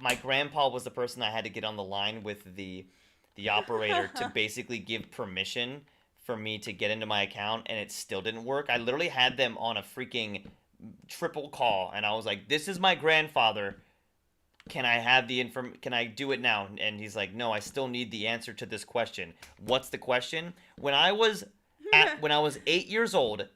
A: My grandpa was the person I had to get on the line with the operator to basically give permission for me to get into my account, and it still didn't work. I literally had them on a freaking triple call, and I was like, "This is my grandfather. Can I have can I do it now?" And he's like, "No, I still need the answer to this question." What's the question? When I was 8 years old,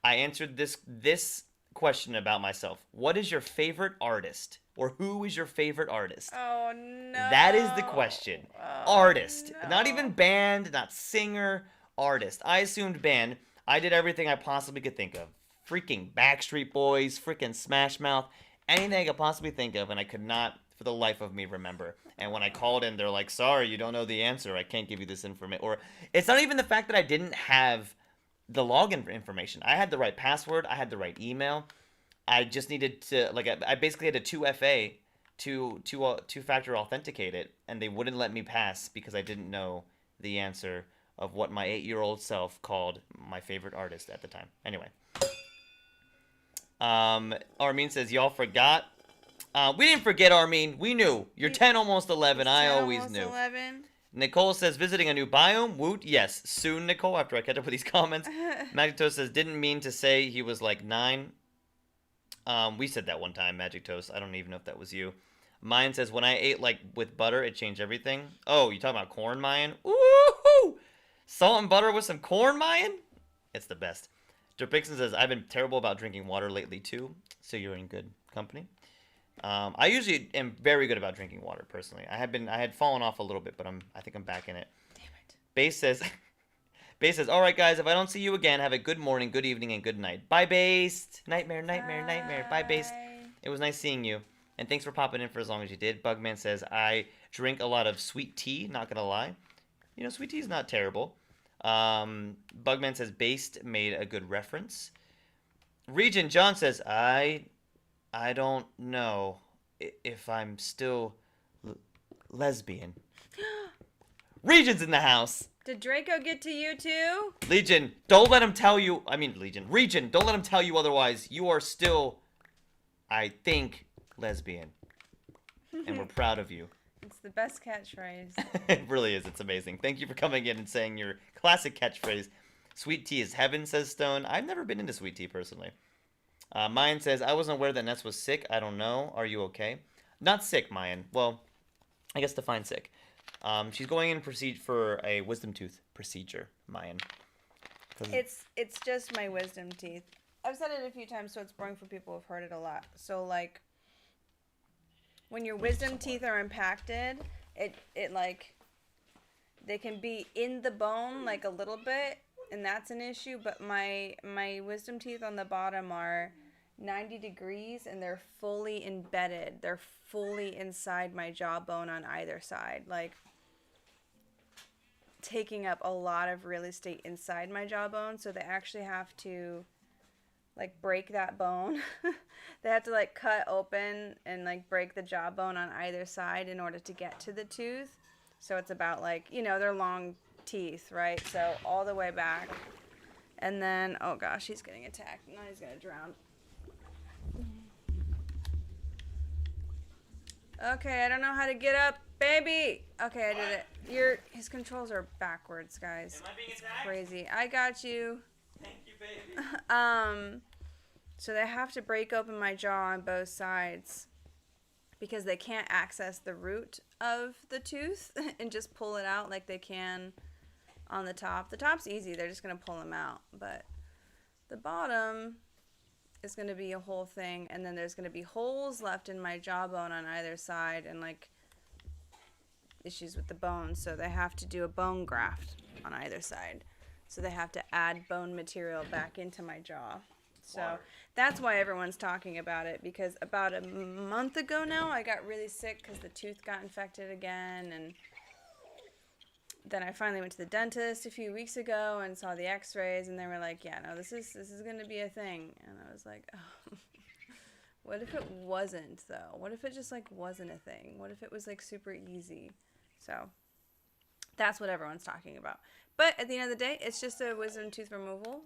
A: I answered this question about myself. What is your favorite artist? Or who is your favorite artist?
B: Oh, no.
A: That is the question. Artist.
B: No.
A: Not even band, not singer. artist. I assumed band. I did everything I possibly could think of. Freaking Backstreet Boys, freaking Smash Mouth, anything I could possibly think of, and I could not, for the life of me, remember. And when I called in, they're like, sorry, you don't know the answer. I can't give you this information. Or it's not even the fact that I didn't have the login information. I had the right password. I had the right email. I just needed to, like, I basically had a 2FA, two-factor authenticate it, and they wouldn't let me pass because I didn't know the answer of what my 8-year-old self called my favorite artist at the time. Anyway. Armin says, y'all forgot. We didn't forget, Armin. We knew. You're 10, almost 11. I always knew.
B: 11.
A: Nicole says, visiting a new biome. Woot. Yes. Soon, Nicole, after I catch up with these comments. Magic Toast says, didn't mean to say he was like 9. We said that one time, Magic Toast. I don't even know if that was you. Mayan says, when I ate, like, with butter, it changed everything. Oh, you talking about corn, Mayan? Woohoo! Salt and butter with some corn, Mayan? It's the best. Derpixon says, I've been terrible about drinking water lately, too. So you're in good company. I usually am very good about drinking water, personally. I had fallen off a little bit, but I think I'm back in it.
B: Damn it.
A: Base says, all right, guys, if I don't see you again, have a good morning, good evening, and good night. Bye, Base. Nightmare, nightmare, nightmare. Bye, Base. It was nice seeing you. And thanks for popping in for as long as you did. Bugman says, I drink a lot of sweet tea, not going to lie. You know, sweet tea is not terrible. Bugman says, Based made a good reference. Regent John says, I don't know if I'm still lesbian. Regent's in the house.
B: Did Draco get to you too?
A: Legion, don't let him tell you. Regent, don't let him tell you otherwise. You are still, I think, lesbian. And we're proud of you.
B: It's the best catchphrase.
A: It really is. It's amazing. Thank you for coming in and saying your classic catchphrase. Sweet tea is heaven, says Stone. I've never been into sweet tea, personally. Mayan says, I wasn't aware that Ness was sick. I don't know. Are you okay? Not sick, Mayan. Well, I guess define sick. She's going in for a wisdom tooth procedure, Mayan.
B: It's just my wisdom teeth. I've said it a few times, so it's boring for people who've heard it a lot. So, like, when your wisdom teeth are impacted, it like, they can be in the bone, like, a little bit, and that's an issue, but my wisdom teeth on the bottom are 90 degrees, and they're fully embedded. They're fully inside my jawbone on either side, like, taking up a lot of real estate inside my jawbone, so they actually have to, like, break that bone. They have to, like, cut open and, like, break the jawbone on either side in order to get to the tooth. So it's about, like, you know, they're long teeth, right? So all the way back. And then, oh gosh, he's getting attacked. Now he's gonna drown. Okay, I don't know how to get up, baby. Okay, I did it. His controls are backwards, guys.
A: Am I being
B: it's
A: attacked?
B: crazy. I got you.
A: Thank you, baby.
B: So they have to break open my jaw on both sides because they can't access the root of the tooth and just pull it out like they can on the top. The top's easy. They're just going to pull them out. But the bottom is going to be a whole thing. And then there's going to be holes left in my jawbone on either side and, like, issues with the bones. So they have to do a bone graft on either side. So they have to add bone material back into my jaw. So that's why everyone's talking about it, because about a month ago now, I got really sick because the tooth got infected again, and then I finally went to the dentist a few weeks ago and saw the x-rays, and they were like, yeah, no, this is going to be a thing. And I was like, oh, what if it wasn't, though? What if it just, like, wasn't a thing? What if it was, like, super easy? So that's what everyone's talking about. But at the end of the day, it's just a wisdom tooth removal.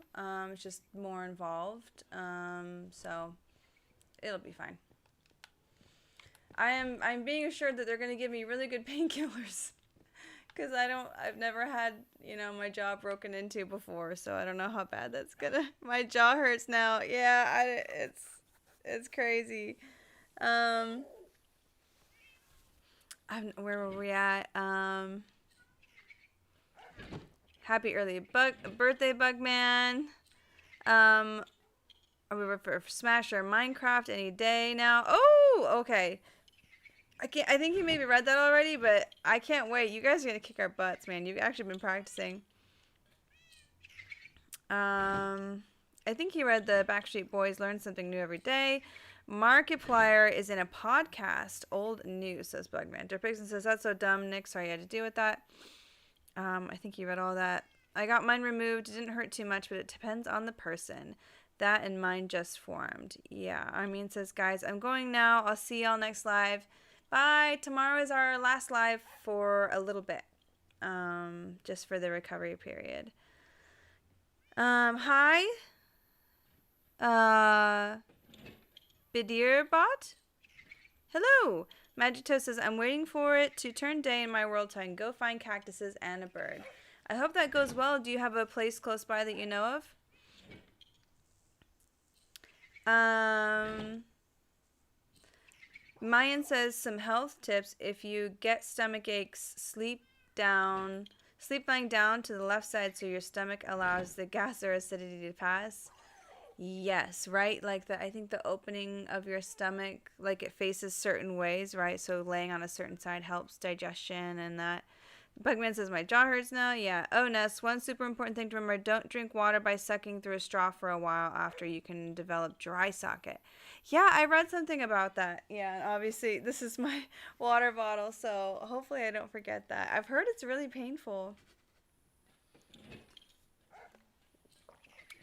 B: It's just more involved. So it'll be fine. I'm being assured that they're going to give me really good painkillers. Because I've never had, you know, my jaw broken into before. So I don't know how bad that's going to, my jaw hurts now. Yeah, it's crazy. Where were we at? Happy early birthday, Bugman. Are we ready for Smash or Minecraft any day now? Oh, okay. I think you maybe read that already, but I can't wait. You guys are gonna kick our butts, man. You've actually been practicing. I think he read the Backstreet Boys Learn Something New Every Day. Markiplier is in a podcast. Old news, says Bugman. Derpixon says, that's so dumb, Nick. Sorry you had to deal with that. I think he read all that. I got mine removed. It didn't hurt too much, but it depends on the person. That and mine just formed. Yeah, Armin says, guys, I'm going now. I'll see y'all next live. Bye. Tomorrow is our last live for a little bit. Just for the recovery period. Hi. Bidirbot? Hello. Magito says, I'm waiting for it to turn day in my world so I can go find cactuses and a bird. I hope that goes well. Do you have a place close by that you know of? Mayan says, some health tips. If you get stomach aches, sleep lying down to the left side so your stomach allows the gas or acidity to pass. Yes, right? Like I think the opening of your stomach, like it faces certain ways, right? So laying on a certain side helps digestion and that. Bugman says, my jaw hurts now. Yeah. Oh, Ness, one super important thing to remember, don't drink water by sucking through a straw for a while after you can develop dry socket. Yeah, I read something about that. Yeah, and obviously this is my water bottle, so hopefully I don't forget that. I've heard it's really painful.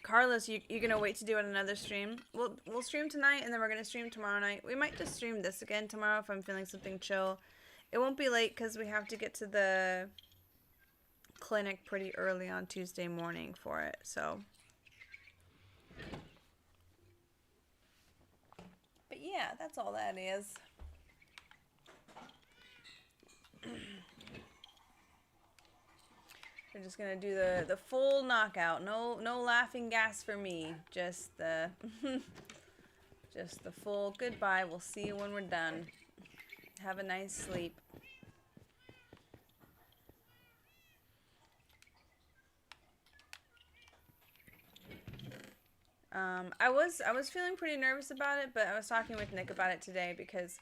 B: Carlos, you gonna wait to do it another stream? We'll stream tonight, and then we're gonna stream tomorrow night. We might just stream this again tomorrow if I'm feeling something chill. It won't be late because we have to get to the clinic pretty early on Tuesday morning for it. So, but yeah, that's all that is. We're just gonna do the full knockout. No laughing gas for me. Just the just the full goodbye. We'll see you when we're done. Have a nice sleep. I was feeling pretty nervous about it, but I was talking with Nick about it today because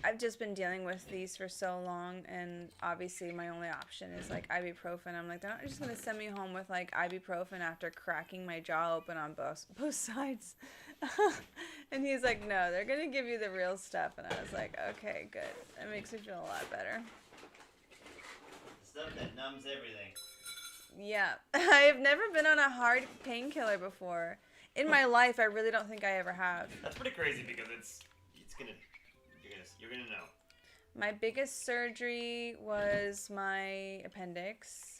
B: I've just been dealing with these for so long, and obviously my only option is like ibuprofen. I'm like, they're not just gonna send me home with like ibuprofen after cracking my jaw open on both sides. And he's like, no, they're gonna give you the real stuff. And I was like, okay, good. That makes me feel a lot better.
A: Stuff that numbs everything.
B: Yeah, I've never been on a hard painkiller before. In my life, I really don't think I ever have.
A: That's pretty crazy because you're gonna know.
B: My biggest surgery was my appendix,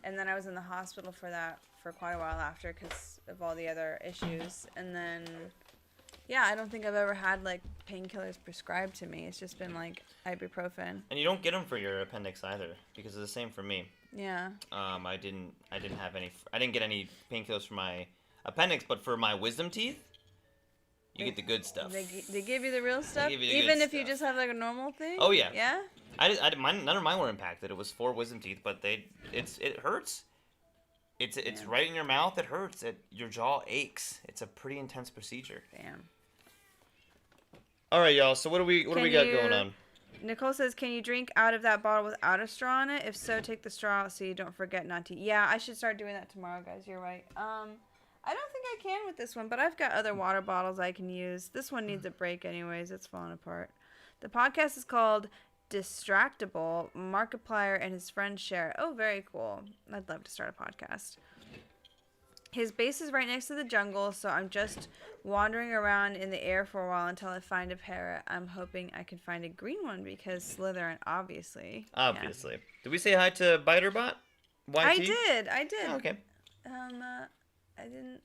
B: and then I was in the hospital for that for quite a while after because of all the other issues. And then, yeah, I don't think I've ever had like painkillers prescribed to me. It's just been like ibuprofen.
A: And you don't get them for your appendix either because it's the same for me.
B: Yeah.
A: I didn't get any painkillers for my appendix, but for my wisdom teeth, you get the good stuff.
B: They give you the real stuff,
A: even
B: if you just have like a normal thing.
A: Oh yeah.
B: Yeah.
A: None of mine were impacted. It was 4 wisdom teeth, but it hurts. It's right in your mouth. It hurts. Your jaw aches. It's a pretty intense procedure.
B: Damn.
A: All right, y'all. So what do we got going on?
B: Nicole says, can you drink out of that bottle without a straw in it? If so, take the straw out so you don't forget not to. Yeah, I should start doing that tomorrow, guys. You're right. I don't think I can with this one, but I've got other water bottles I can use. This one needs a break anyways. It's falling apart. The podcast is called Distractable. Markiplier and his friends share. Oh, very cool. I'd love to start a podcast. His base is right next to the jungle, so I'm just wandering around in the air for a while until I find a parrot. I'm hoping I can find a green one because Slytherin, obviously.
A: Obviously. Yeah. Did we say hi to Biterbot? YT?
B: I did.
A: Oh, okay.
B: I didn't.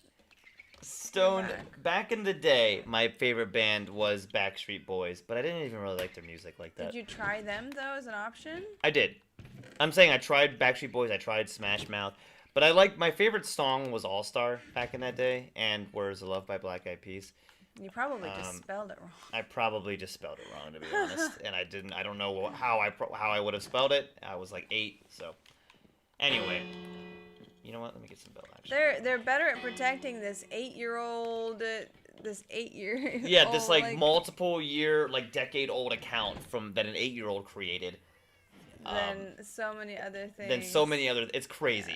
A: Stone, back in the day, my favorite band was Backstreet Boys, but I didn't even really like their music like that.
B: Did you try them, though, as an option?
A: I did. I'm saying I tried Backstreet Boys, I tried Smash Mouth, but my favorite song was All Star back in that day, and Where's the Love by Black Eyed Peas.
B: You probably just spelled it wrong.
A: I probably just spelled it wrong, to be honest, and I don't know how I would have spelled it. I was like 8, so. Anyway. You know what? Let me get some bell action.
B: They're better at protecting this 8-year-old.
A: Yeah, this multiple year, decade-old account that an 8-year-old created.
B: Than so many other things.
A: It's crazy.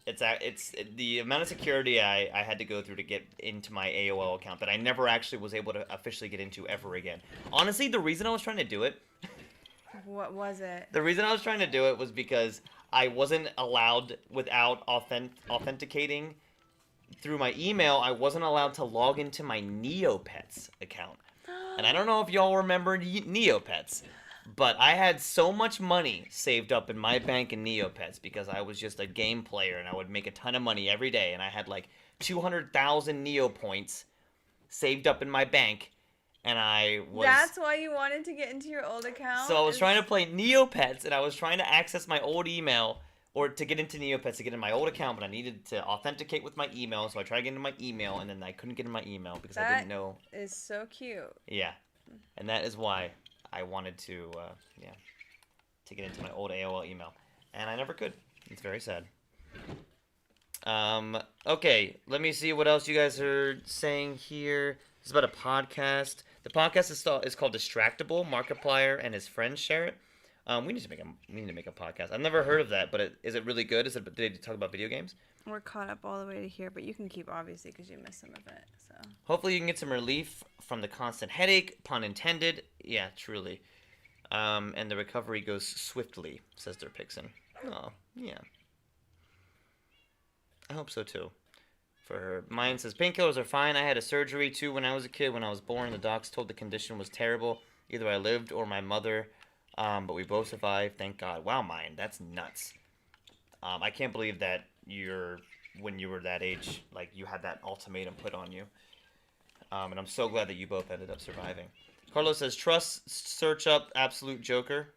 A: It's the amount of security I had to go through to get into my AOL account that I never actually was able to officially get into ever again. Honestly, the reason I was trying to do it.
B: What was it?
A: The reason I was trying to do it was because I wasn't allowed without authenticating through my email. I wasn't allowed to log into my Neopets account, and I don't know if y'all remember Neopets. But I had so much money saved up in my bank in Neopets because I was just a game player and I would make a ton of money every day. And I had like 200,000 Neo points saved up in my bank. And I was...
B: That's why you wanted to get into your old account?
A: So I was trying to play Neopets and I was trying to access my old email or to get into Neopets to get in my old account. But I needed to authenticate with my email. So I tried to get into my email and then I couldn't get in my email because I didn't know.
B: That is so cute.
A: Yeah. And that is why I wanted to, to get into my old AOL email, and I never could. It's very sad. Okay, let me see what else you guys are saying here. This is about a podcast. The podcast is called Distractable. Markiplier and his friends share it. We need to make a podcast. I've never heard of that, but is it really good? Did they talk about video games?
B: We're caught up all the way to here, but you can keep obviously because you missed some of it. So
A: hopefully you can get some relief from the constant headache. Pun intended. Yeah, truly. And the recovery goes swiftly, says Derpixen. Oh, yeah. I hope so too. For her. Mine says painkillers are fine. I had a surgery too when I was a kid. When I was born, the docs told the condition was terrible. Either I lived or my mother. But we both survived, thank God. Wow, Mine, that's nuts. I can't believe that when you were that age, like you had that ultimatum put on you. And I'm so glad that you both ended up surviving. Carlos says, search up Absolute Joker.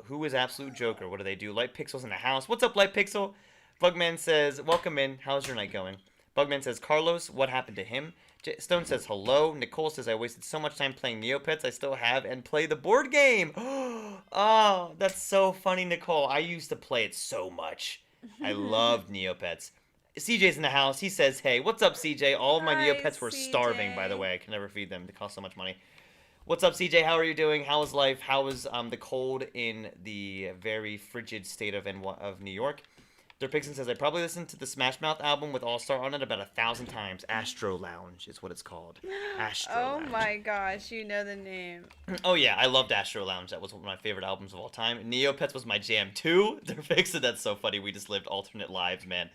A: Who is Absolute Joker? What do they do? Light Pixel's in the house. What's up, Light Pixel? Bugman says, welcome in. How's your night going? Bugman says, Carlos, what happened to him? Stone says, hello. Nicole says, I wasted so much time playing Neopets. I still have and play the board game. Oh, that's so funny, Nicole. I used to play it so much. I loved Neopets. CJ's in the house. He says, hey, what's up, CJ? All of my Neopets were starving, by the way. I can never feed them. They cost so much money. What's up, CJ? How are you doing? How is life? How is the cold in the very frigid state of New York? Derpixen says, I probably listened to the Smash Mouth album with All Star on it about 1,000 times. Astro Lounge is what it's called. Astro Lounge.
B: Oh my gosh, you know the name.
A: Oh yeah, I loved Astro Lounge. That was one of my favorite albums of all time. Neopets was my jam too. Derpixen, that's so funny. We just lived alternate lives, man.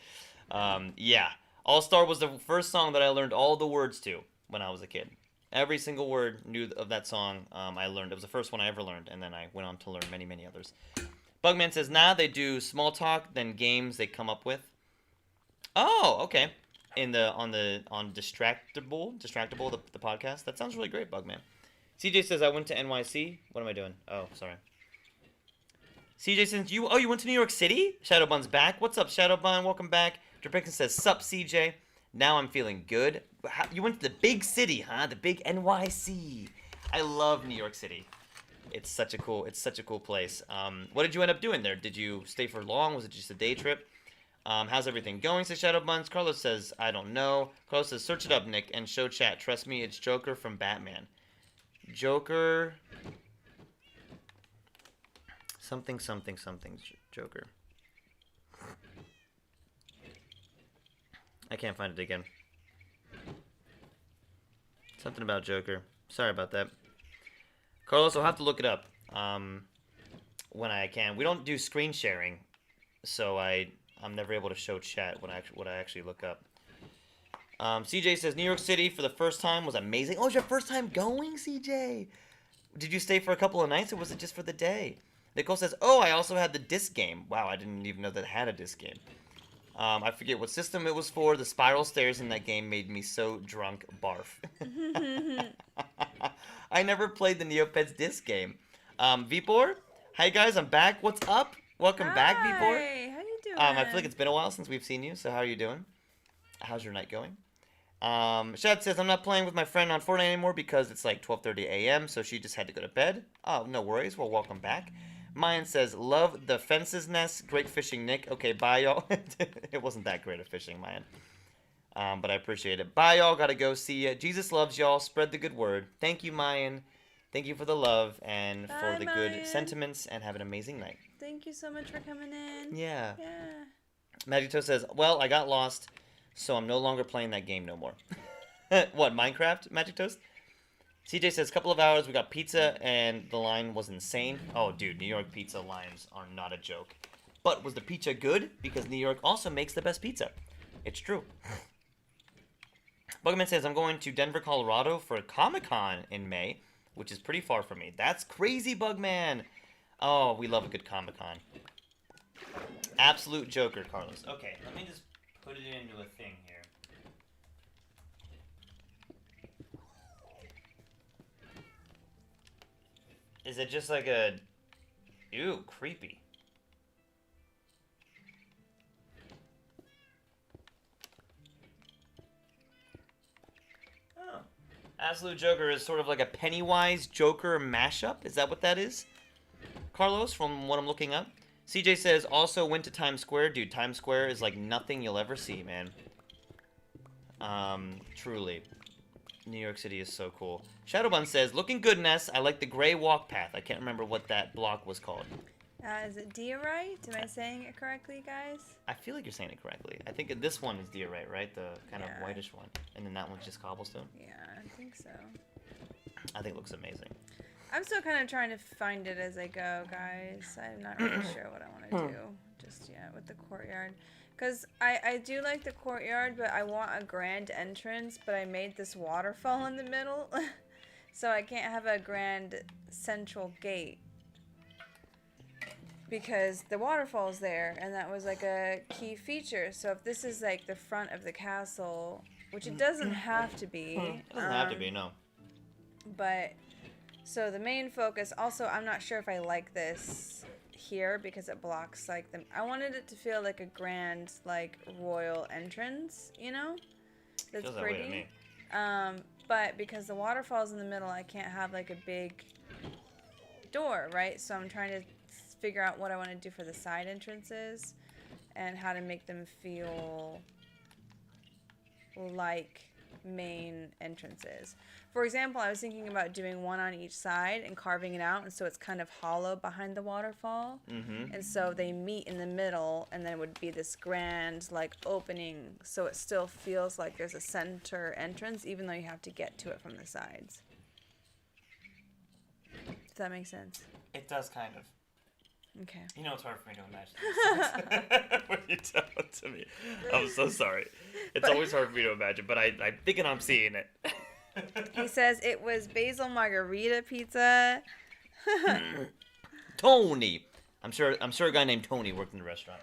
A: Yeah. All Star was the first song that I learned all the words to when I was a kid. Every single word of that song I learned. It was the first one I ever learned, and then I went on to learn many, many others. Bugman says, nah, they do small talk, then games they come up with. Oh, okay. On Distractable, the podcast. That sounds really great, Bugman. CJ says, I went to NYC. What am I doing? Oh, sorry. CJ says, you went to New York City? Shadowbun's back. What's up, Shadowbun? Welcome back. Derpixen says, sup, CJ. Now I'm feeling good. You went to the big city, huh? The big NYC. I love New York City. It's such a cool place. What did you end up doing there? Did you stay for long? Was it just a day trip? How's everything going, says Shadowbuns? Carlos says, I don't know. Carlos says, search it up, Nick, and show chat. Trust me, it's Joker from Batman. Joker... Something, Joker. I can't find it again. Something about Joker. Sorry about that. Carlos, I'll have to look it up when I can. We don't do screen sharing, so I'm never able to show chat what I actually look up. CJ says, New York City for the first time was amazing. Oh, it's your first time going, CJ? Did you stay for a couple of nights, or was it just for the day? Nicole says, oh, I also had the disc game. Wow, I didn't even know that it had a disc game. I forget what system it was for. The spiral stairs in that game made me so drunk, barf. I never played the Neopets disc game. Vipor? Hi, guys, I'm back. What's up? Welcome back, Vipor.
B: Hey, how you doing?
A: I feel like it's been a while since we've seen you, so how are you doing? How's your night going? Shad says, I'm not playing with my friend on Fortnite anymore because it's like 12:30 a.m., so she just had to go to bed. Oh, no worries. Well, welcome back. Mayan says, love the fences nest. Great fishing, Nick. Okay, bye, y'all. It wasn't that great of fishing, Mayan. But I appreciate it. Bye, y'all. Gotta go. See ya. Jesus loves y'all. Spread the good word. Thank you, Mayan. Thank you for the love and for the good sentiments, and have an amazing night.
B: Thank you so much for coming in.
A: Yeah.
B: Yeah.
A: Magic Toast says, well, I got lost, so I'm no longer playing that game no more. What, Minecraft, Magic Toast? CJ says, couple of hours, we got pizza, and the line was insane. Oh, dude, New York pizza lines are not a joke. But was the pizza good? Because New York also makes the best pizza. It's true. Bugman says, I'm going to Denver, Colorado for Comic-Con in May, which is pretty far from me. That's crazy, Bugman. Oh, we love a good Comic-Con. Absolute joker, Carlos. Okay, let me just put it into a thing here. Is it just like a... Ew, creepy. Oh. Absolute Joker is sort of like a Pennywise Joker mashup. Is that what that is? Carlos, from what I'm looking up. CJ says, also went to Times Square. Dude, Times Square is like nothing you'll ever see, man. Truly. New York City is so cool. Shadowbun says, looking good, Ness. I like the gray walk path. I can't remember what that block was called.
B: Is it diorite? Am I saying it correctly, guys?
A: I feel like you're saying it correctly. I think this one is diorite, right? The kind of whitish one. And then that one's just cobblestone?
B: Yeah, I think so.
A: I think it looks amazing.
B: I'm still kind of trying to find it as I go, guys. I'm not really sure what I want to do just yet with the courtyard. Because I do like the courtyard, but I want a grand entrance, but I made this waterfall in the middle. So I can't have a grand central gate. Because the waterfall's there, and that was like a key feature. So if this is like the front of the castle, which it doesn't have to be.
A: It doesn't have to be, no.
B: But, so the main focus, also I'm not sure if I like this here because it blocks like the, I wanted it to feel like a grand like royal entrance, you know? That's
A: feels
B: pretty.
A: That way to me.
B: But because the waterfall's in the middle, I can't have like a big door, right? So I'm trying to figure out what I want to do for the side entrances and how to make them feel like main entrances. For example, I was thinking about doing one on each side and carving it out, and so it's kind of hollow behind the waterfall.
A: Mm-hmm.
B: And so they meet in the middle, and then it would be this grand like opening, so it still feels like there's a center entrance, even though you have to get to it from the sides. Does that make sense?
A: It does kind of.
B: Okay.
A: You know it's hard for me to imagine when you tell it to me. I'm so sorry. It's always hard for me to imagine, but I'm thinking I'm seeing it.
B: He says it was basil margarita pizza.
A: Tony. I'm sure a guy named Tony worked in the restaurant.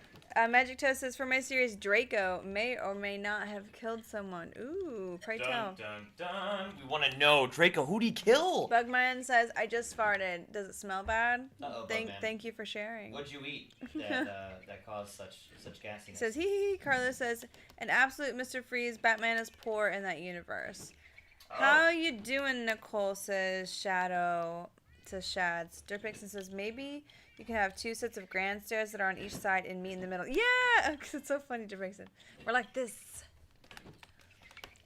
B: Magic Toast says, for my series, Draco may or may not have killed someone. Ooh, pray tell.
A: Dun, dun. We want to know, Draco, who'd he kill?
B: Bugman says, I just farted. Does it smell bad?
A: Uh-oh,
B: Thank you for sharing.
A: What'd you eat that caused such gassiness?
B: He says, hee. Carlos says, an absolute Mr. Freeze. Batman is poor in that universe. Oh. How you doing, Nicole, says Shadow to Shads. Dirtpixon says, maybe you can have two sets of grand stairs that are on each side and meet in the middle. Yeah! It's so funny, Dirtpixon. We're like this.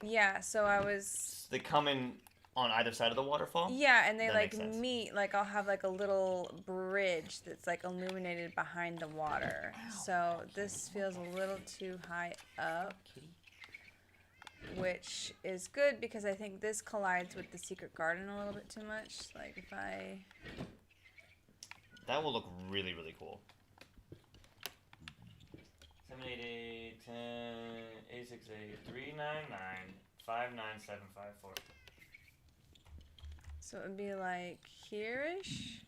B: Yeah, so I was...
A: They come in on either side of the waterfall?
B: Yeah, and they like meet, like I'll have like a little bridge that's like illuminated behind the water. So this feels a little too high up. Which is good because I think this collides with the secret garden a little bit too much. Like if I...
A: That will look really, really cool. 788 10 868 399 59754.
B: So it would be like here-ish?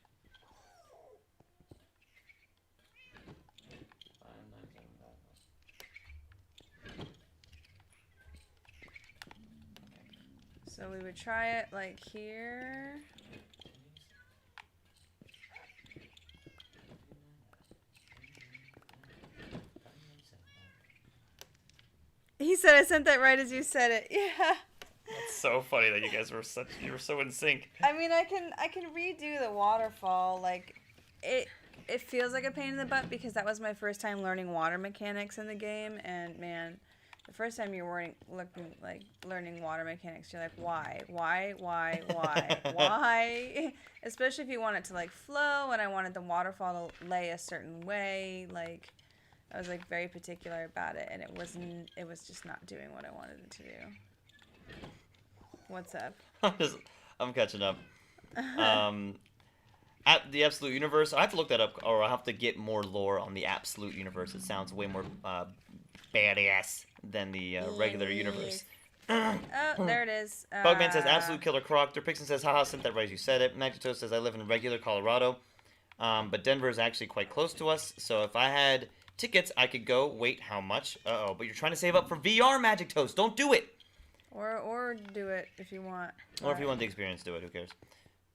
B: So we would try it like here. He said I sent that right as you said it. Yeah.
A: It's so funny that you guys were so in sync.
B: I mean, I can redo the waterfall. Like it feels like a pain in the butt because that was my first time learning water mechanics in the game, and man, the first time you're learning water mechanics, you're like, why? Why? Especially if you want it to like flow, and I wanted the waterfall to lay a certain way. Like, I was like very particular about it, and it was just not doing what I wanted it to do. What's up?
A: I'm catching up. At the Absolute Universe, I have to look that up, or I'll have to get more lore on the Absolute Universe. It sounds way more badass than the regular universe.
B: Oh, there it is.
A: Bugman says, absolute killer croc. Derpixon says, haha, sent that right as you said it. Magito says, I live in regular Colorado. But Denver is actually quite close to us, so if I had tickets, I could go. Wait, how much? Uh-oh, but you're trying to save up for VR, Magic Toast. Don't do it!
B: Or do it if you want.
A: Or if you want the experience, do it. Who cares?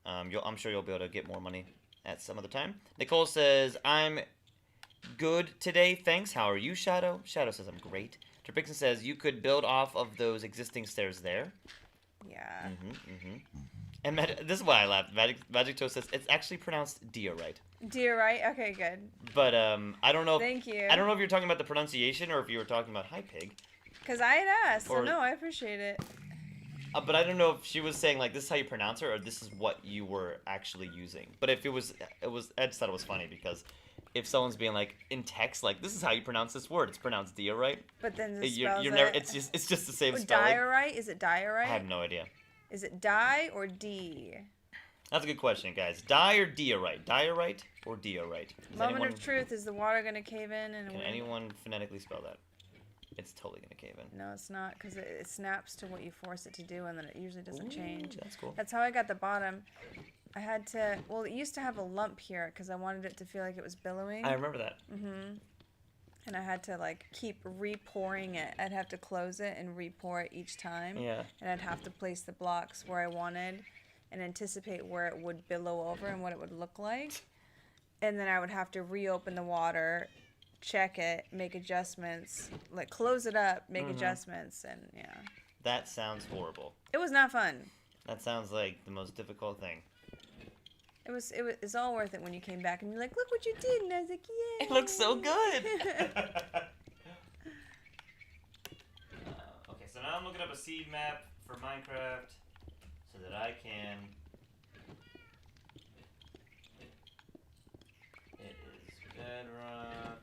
A: I'm sure you'll be able to get more money at some other time. Nicole says, I'm good today, thanks. How are you, Shadow? Shadow says, I'm great. Derpixon says, you could build off of those existing stairs there.
B: Yeah.
A: And this is why I laughed. Magic Toast says, it's actually pronounced diorite.
B: Diorite? Okay, good.
A: But, I don't know.
B: Thank you.
A: I don't know if you're talking about the pronunciation or if you were talking about hi, pig.
B: Because I had asked, so no, I appreciate it.
A: But I don't know if she was saying, like, this is how you pronounce it, or this is what you were actually using. But if it was, I just thought it was funny, because if someone's being, like, in text, like, this is how you pronounce this word, it's pronounced diorite.
B: But then
A: you're never, it's just the same spelling.
B: Diorite? Is it diorite?
A: I have no idea.
B: Is it di or D?
A: That's a good question, guys. Di or diorite? Diorite or diorite?
B: Moment of truth. Is the water going to cave in?
A: Can anyone phonetically spell that? It's totally going to cave in.
B: No, it's not, because it snaps to what you force it to do, and then it usually doesn't change.
A: That's cool.
B: That's how I got the bottom. I had to, well, it used to have a lump here, because I wanted it to feel like it was billowing.
A: I remember that.
B: And I had to, like, keep re-pouring it. I'd have to close it and re-pour it each time.
A: Yeah.
B: And I'd have to place the blocks where I wanted and anticipate where it would billow over and what it would look like. And then I would have to reopen the water, check it, make adjustments, like close it up, make adjustments, and yeah.
A: That sounds horrible.
B: It was not fun.
A: That sounds like the most difficult thing.
B: It's all worth it when you came back and you're like, look what you did, and I was like, yeah.
A: It looks so good. Okay, so now I'm looking up a seed map for Minecraft so that I can. It is bedrock.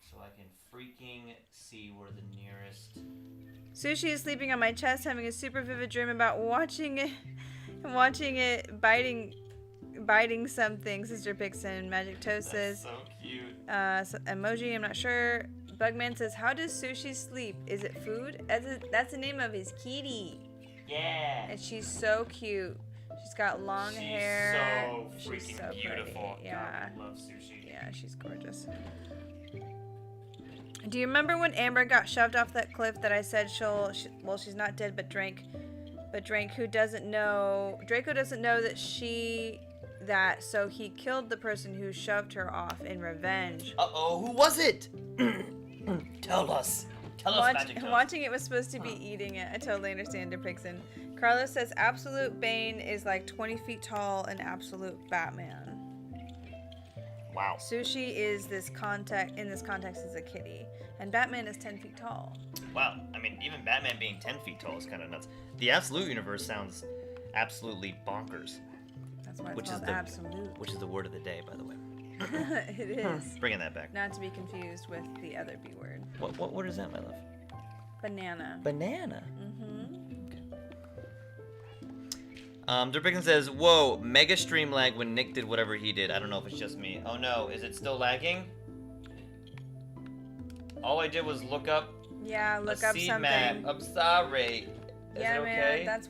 A: So I can freaking see where the nearest.
B: Sushi is sleeping on my chest, having a super vivid dream about watching it biting something. Sister Pixon, Magic Toast says.
A: That's so cute.
B: Emoji, I'm not sure. Bugman says, how does Sushi sleep? Is it food? That's the name of his kitty.
A: Yeah.
B: And she's so cute. She's got long hair.
A: She's so freaking beautiful.
B: Pretty. Yeah.
A: God, I love Sushi.
B: Yeah, she's gorgeous. Do you remember when Amber got shoved off that cliff that I said she's not dead but drank, Draco doesn't know that so he killed the person who shoved her off in revenge.
A: Uh-oh, who was it? Tell us. Magic Toast.
B: Watching it was supposed to be eating it. I totally understand Derpixon. Carlos says Absolute Bane is like 20 feet tall and Absolute Batman.
A: Wow.
B: Sushi is in this context is a kitty, and Batman is 10 feet tall.
A: Wow. I mean, even Batman being 10 feet tall is kind of nuts. The Absolute Universe sounds absolutely bonkers.
B: That's why it's called Absolute.
A: Which is the word of the day, by the way.
B: It is.
A: Bringing that back.
B: Not to be confused with the other B word.
A: What word is that, my love?
B: Banana.
A: Banana? Derpixon says, whoa, mega stream lag when Nick did whatever he did. I don't know if it's just me. Oh no, is it still lagging? All I did was look up
B: look
A: a
B: up
A: seed
B: something.
A: map. I'm sorry. Is it okay?
B: Man, that's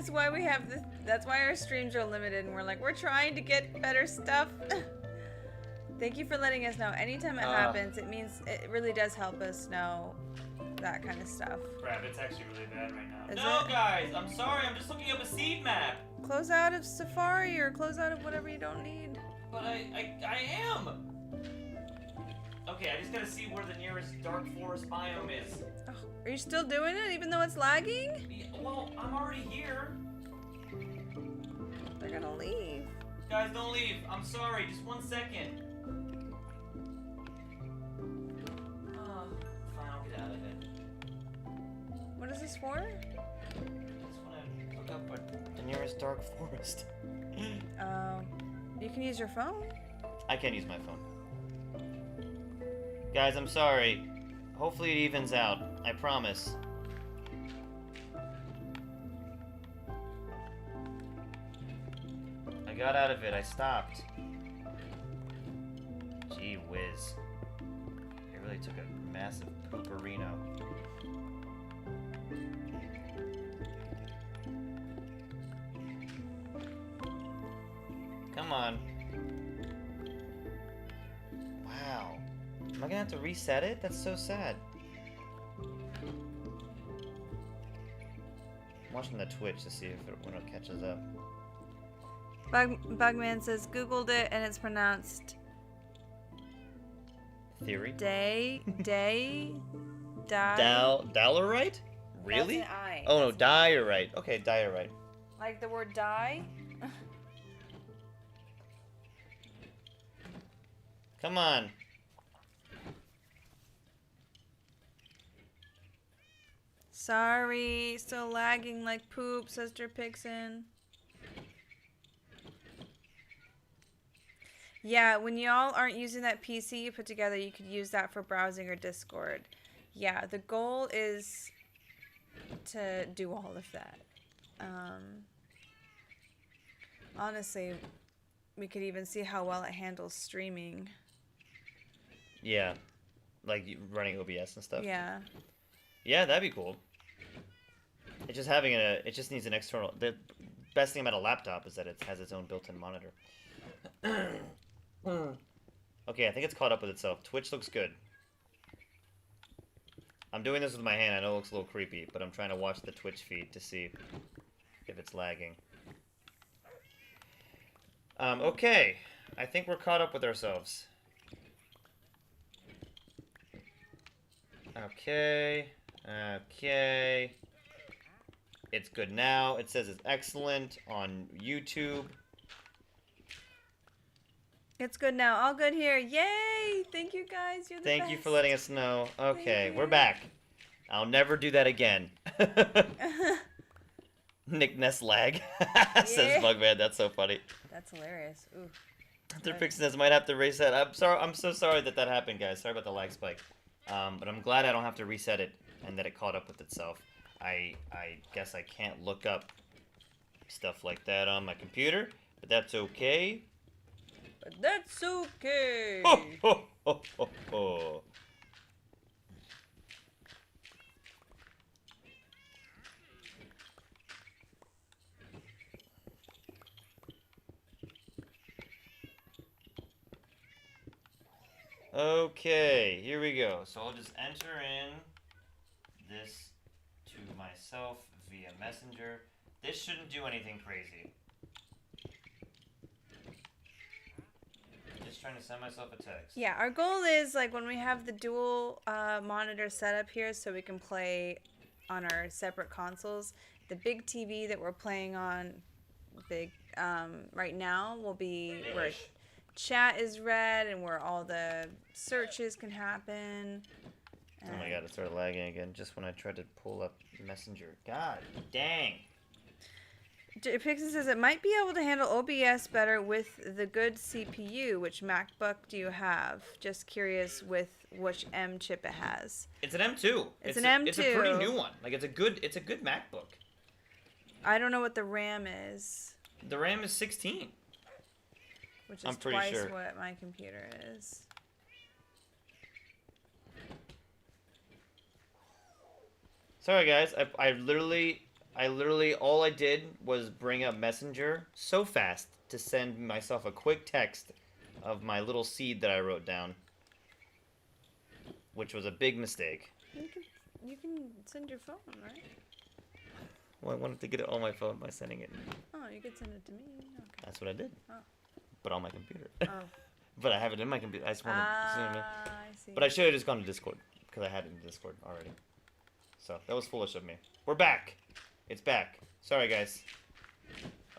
B: why we have this. That's why our streams are limited, and we're trying to get better stuff. Thank you for letting us know. Anytime it happens, it means it really does help us know that kind of stuff.
A: Crap, it's actually really bad right now.
B: Is it?
A: Guys, I'm sorry. I'm just looking up a seed map.
B: Close out of Safari or close out of whatever you don't need.
A: But I am. Okay, I just gotta see where the nearest dark forest biome is.
B: Oh, are you still doing it even though it's lagging?
A: Yeah, well, I'm already here.
B: They're gonna leave.
A: Guys, don't leave. I'm sorry. Just 1 second. Fine, I'll get out of it.
B: What is this for?
A: I just want to look up the nearest dark forest.
B: You can use your phone?
A: I can't use my phone. Guys, I'm sorry. Hopefully it evens out. I promise. I got out of it. I stopped. Gee whiz. It really took a massive pooperino. Come on. Wow. Am I gonna have to reset it? That's so sad. I'm watching the Twitch to see if when it catches up.
B: Bugman says Googled it and it's pronounced
A: Theory?
B: Dalerite?
A: Really?
B: That's an I.
A: Oh no, diorite. Okay, diorite.
B: Like the word die?
A: Come on.
B: Sorry, still lagging like poop, Sister Pixin. Yeah, when y'all aren't using that PC you put together, you could use that for browsing or Discord. Yeah, the goal is to do all of that. Honestly, we could even see how well it handles streaming.
A: Yeah, like running OBS and stuff.
B: Yeah.
A: Yeah, that'd be cool. It's just having it just needs an external. The best thing about a laptop is that it has its own built-in monitor. Okay, I think it's caught up with itself. Twitch looks good. I'm doing this with my hand. I know it looks a little creepy, but I'm trying to watch the Twitch feed to see if it's lagging. Okay. I think we're caught up with ourselves. Okay. Okay. It's good now. It says it's excellent on YouTube.
B: It's good now. All good here. Yay! Thank you guys. You're the best.
A: Thank you for letting us know. Okay, we're back. I'll never do that again. nicknesslaugh says Bugman. That's so funny.
B: That's hilarious. Ooh.
A: Their Pixie says might have to reset. I'm sorry. I'm so sorry that happened, guys. Sorry about the lag spike. But I'm glad I don't have to reset it and that it caught up with itself. I guess I can't look up stuff like that on my computer, but that's okay.
B: But that's okay.
A: Ho, ho, ho, ho, ho. Okay, here we go. So I'll just enter in this to myself via Messenger. This shouldn't do anything crazy. Just trying to send myself a text.
B: Yeah, our goal is like when we have the dual monitor setup here so we can play on our separate consoles. The big TV that we're playing on right now will be where chat is red and where all the searches can happen.
A: Oh my god, it started lagging again just when I tried to pull up Messenger. God dang.
B: Pixie says it might be able to handle OBS better with the good CPU. Which MacBook do you have? Just curious with which M chip it has.
A: It's an M2.
B: It's an M2.
A: It's a pretty new one. Like it's a good MacBook.
B: I don't know what the RAM is.
A: The RAM is 16.
B: Which is
A: I'm pretty
B: twice
A: sure.
B: what my computer is.
A: Sorry guys, I literally all I did was bring up Messenger so fast to send myself a quick text of my little seed that I wrote down, which was a big mistake.
B: You can send your phone, right?
A: Well, I wanted to get it on my phone by sending it.
B: Oh, you could send it to me. Okay.
A: That's what I did.
B: Oh.
A: But on my computer.
B: Oh.
A: But I have it in my computer. I just wanted to
B: I see.
A: But I should have just gone to Discord because I had it in Discord already. So that was foolish of me. We're back. It's back. Sorry, guys.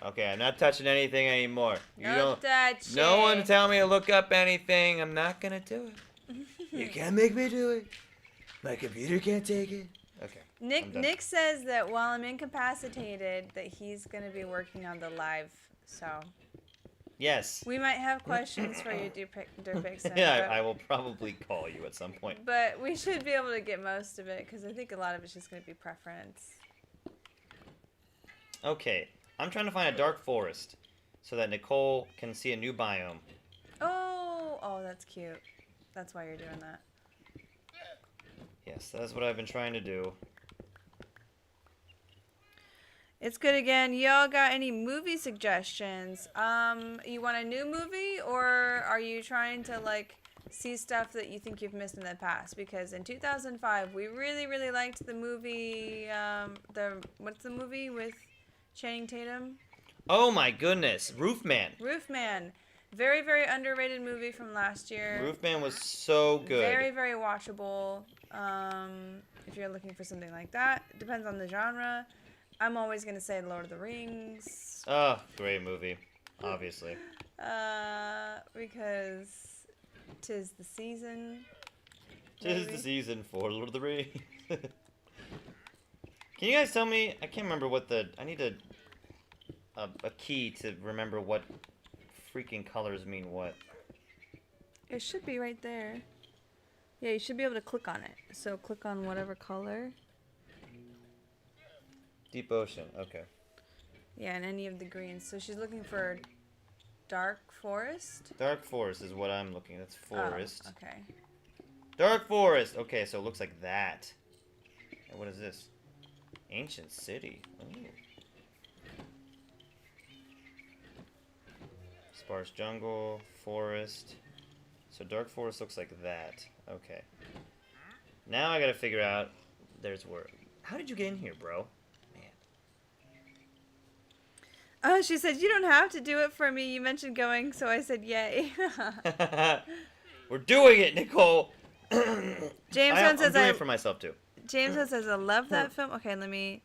A: Okay, I'm not touching anything anymore.
B: No touching.
A: No one tell me to look up anything. I'm not gonna do it. You can't make me do it. My computer can't take it. Okay.
B: Nick says that while I'm incapacitated, that he's gonna be working on the live So.
A: Yes.
B: We might have questions for you, Dirtpixen.
A: Yeah, I will probably call you at some point.
B: But we should be able to get most of it, because I think a lot of it's just going to be preference.
A: Okay, I'm trying to find a dark forest so that Nicole can see a new biome.
B: Oh, that's cute. That's why you're doing that.
A: Yes, that's what I've been trying to do.
B: It's good again. Y'all got any movie suggestions? You want a new movie, or are you trying to like see stuff that you think you've missed in the past? Because in 2005, we really, really liked the movie. What's the movie with Channing Tatum?
A: Oh my goodness, Roofman.
B: Roofman, very, very underrated movie from last year.
A: Roofman was so good.
B: Very, very watchable. If you're looking for something like that, depends on the genre. I'm always going to say Lord of the Rings.
A: Oh, great movie, obviously.
B: Because 'tis the season.
A: Tis the season for Lord of the Rings. Can you guys tell me, I can't remember what I need a key to remember what freaking colors mean what.
B: It should be right there. Yeah, you should be able to click on it. So click on whatever color.
A: Deep ocean, okay.
B: Yeah, and any of the greens. So she's looking for dark forest.
A: Dark forest is what I'm looking. That's forest.
B: Oh, okay.
A: Dark forest. Okay, so it looks like that. And what is this? Ancient city. Ooh. Sparse jungle, forest. So dark forest looks like that. Okay. Now I gotta figure out. There's where. How did you get in here, bro?
B: Oh, she said, you don't have to do it for me. You mentioned going, so I said, yay.
A: We're doing it, Nicole.
B: Jameson says,
A: I'm doing it for myself, too.
B: Jameson says, I love that film. Okay, let me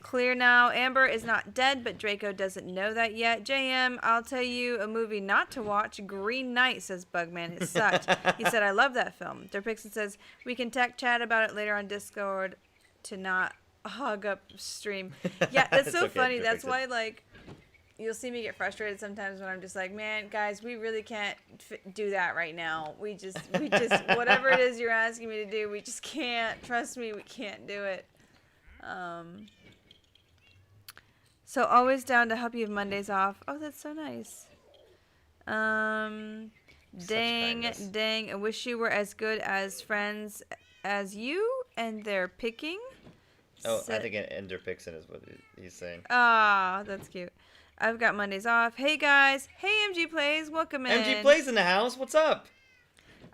B: clear now. Amber is not dead, but Draco doesn't know that yet. JM, I'll tell you a movie not to watch. Green Knight, says Bugman. It sucked. He said, I love that film. Derpixen says, we can tech chat about it later on Discord to not hog up stream. Yeah, that's so
A: okay,
B: funny.
A: Derpixen.
B: That's why, like, you'll see me get frustrated sometimes when I'm just like, man, guys, we really can't do that right now. We just, whatever it is you're asking me to do, we just can't. Trust me, we can't do it. So always down to help you have Mondays off. Oh, that's so nice. Dang. I wish you were as good as friends as you, and they're picking.
A: Oh, I think Ender Pixin is what he's saying.
B: Ah, that's cute. I've got Mondays off. Hey, guys. Hey, MG Plays. Welcome in.
A: MG Plays in the house. What's up?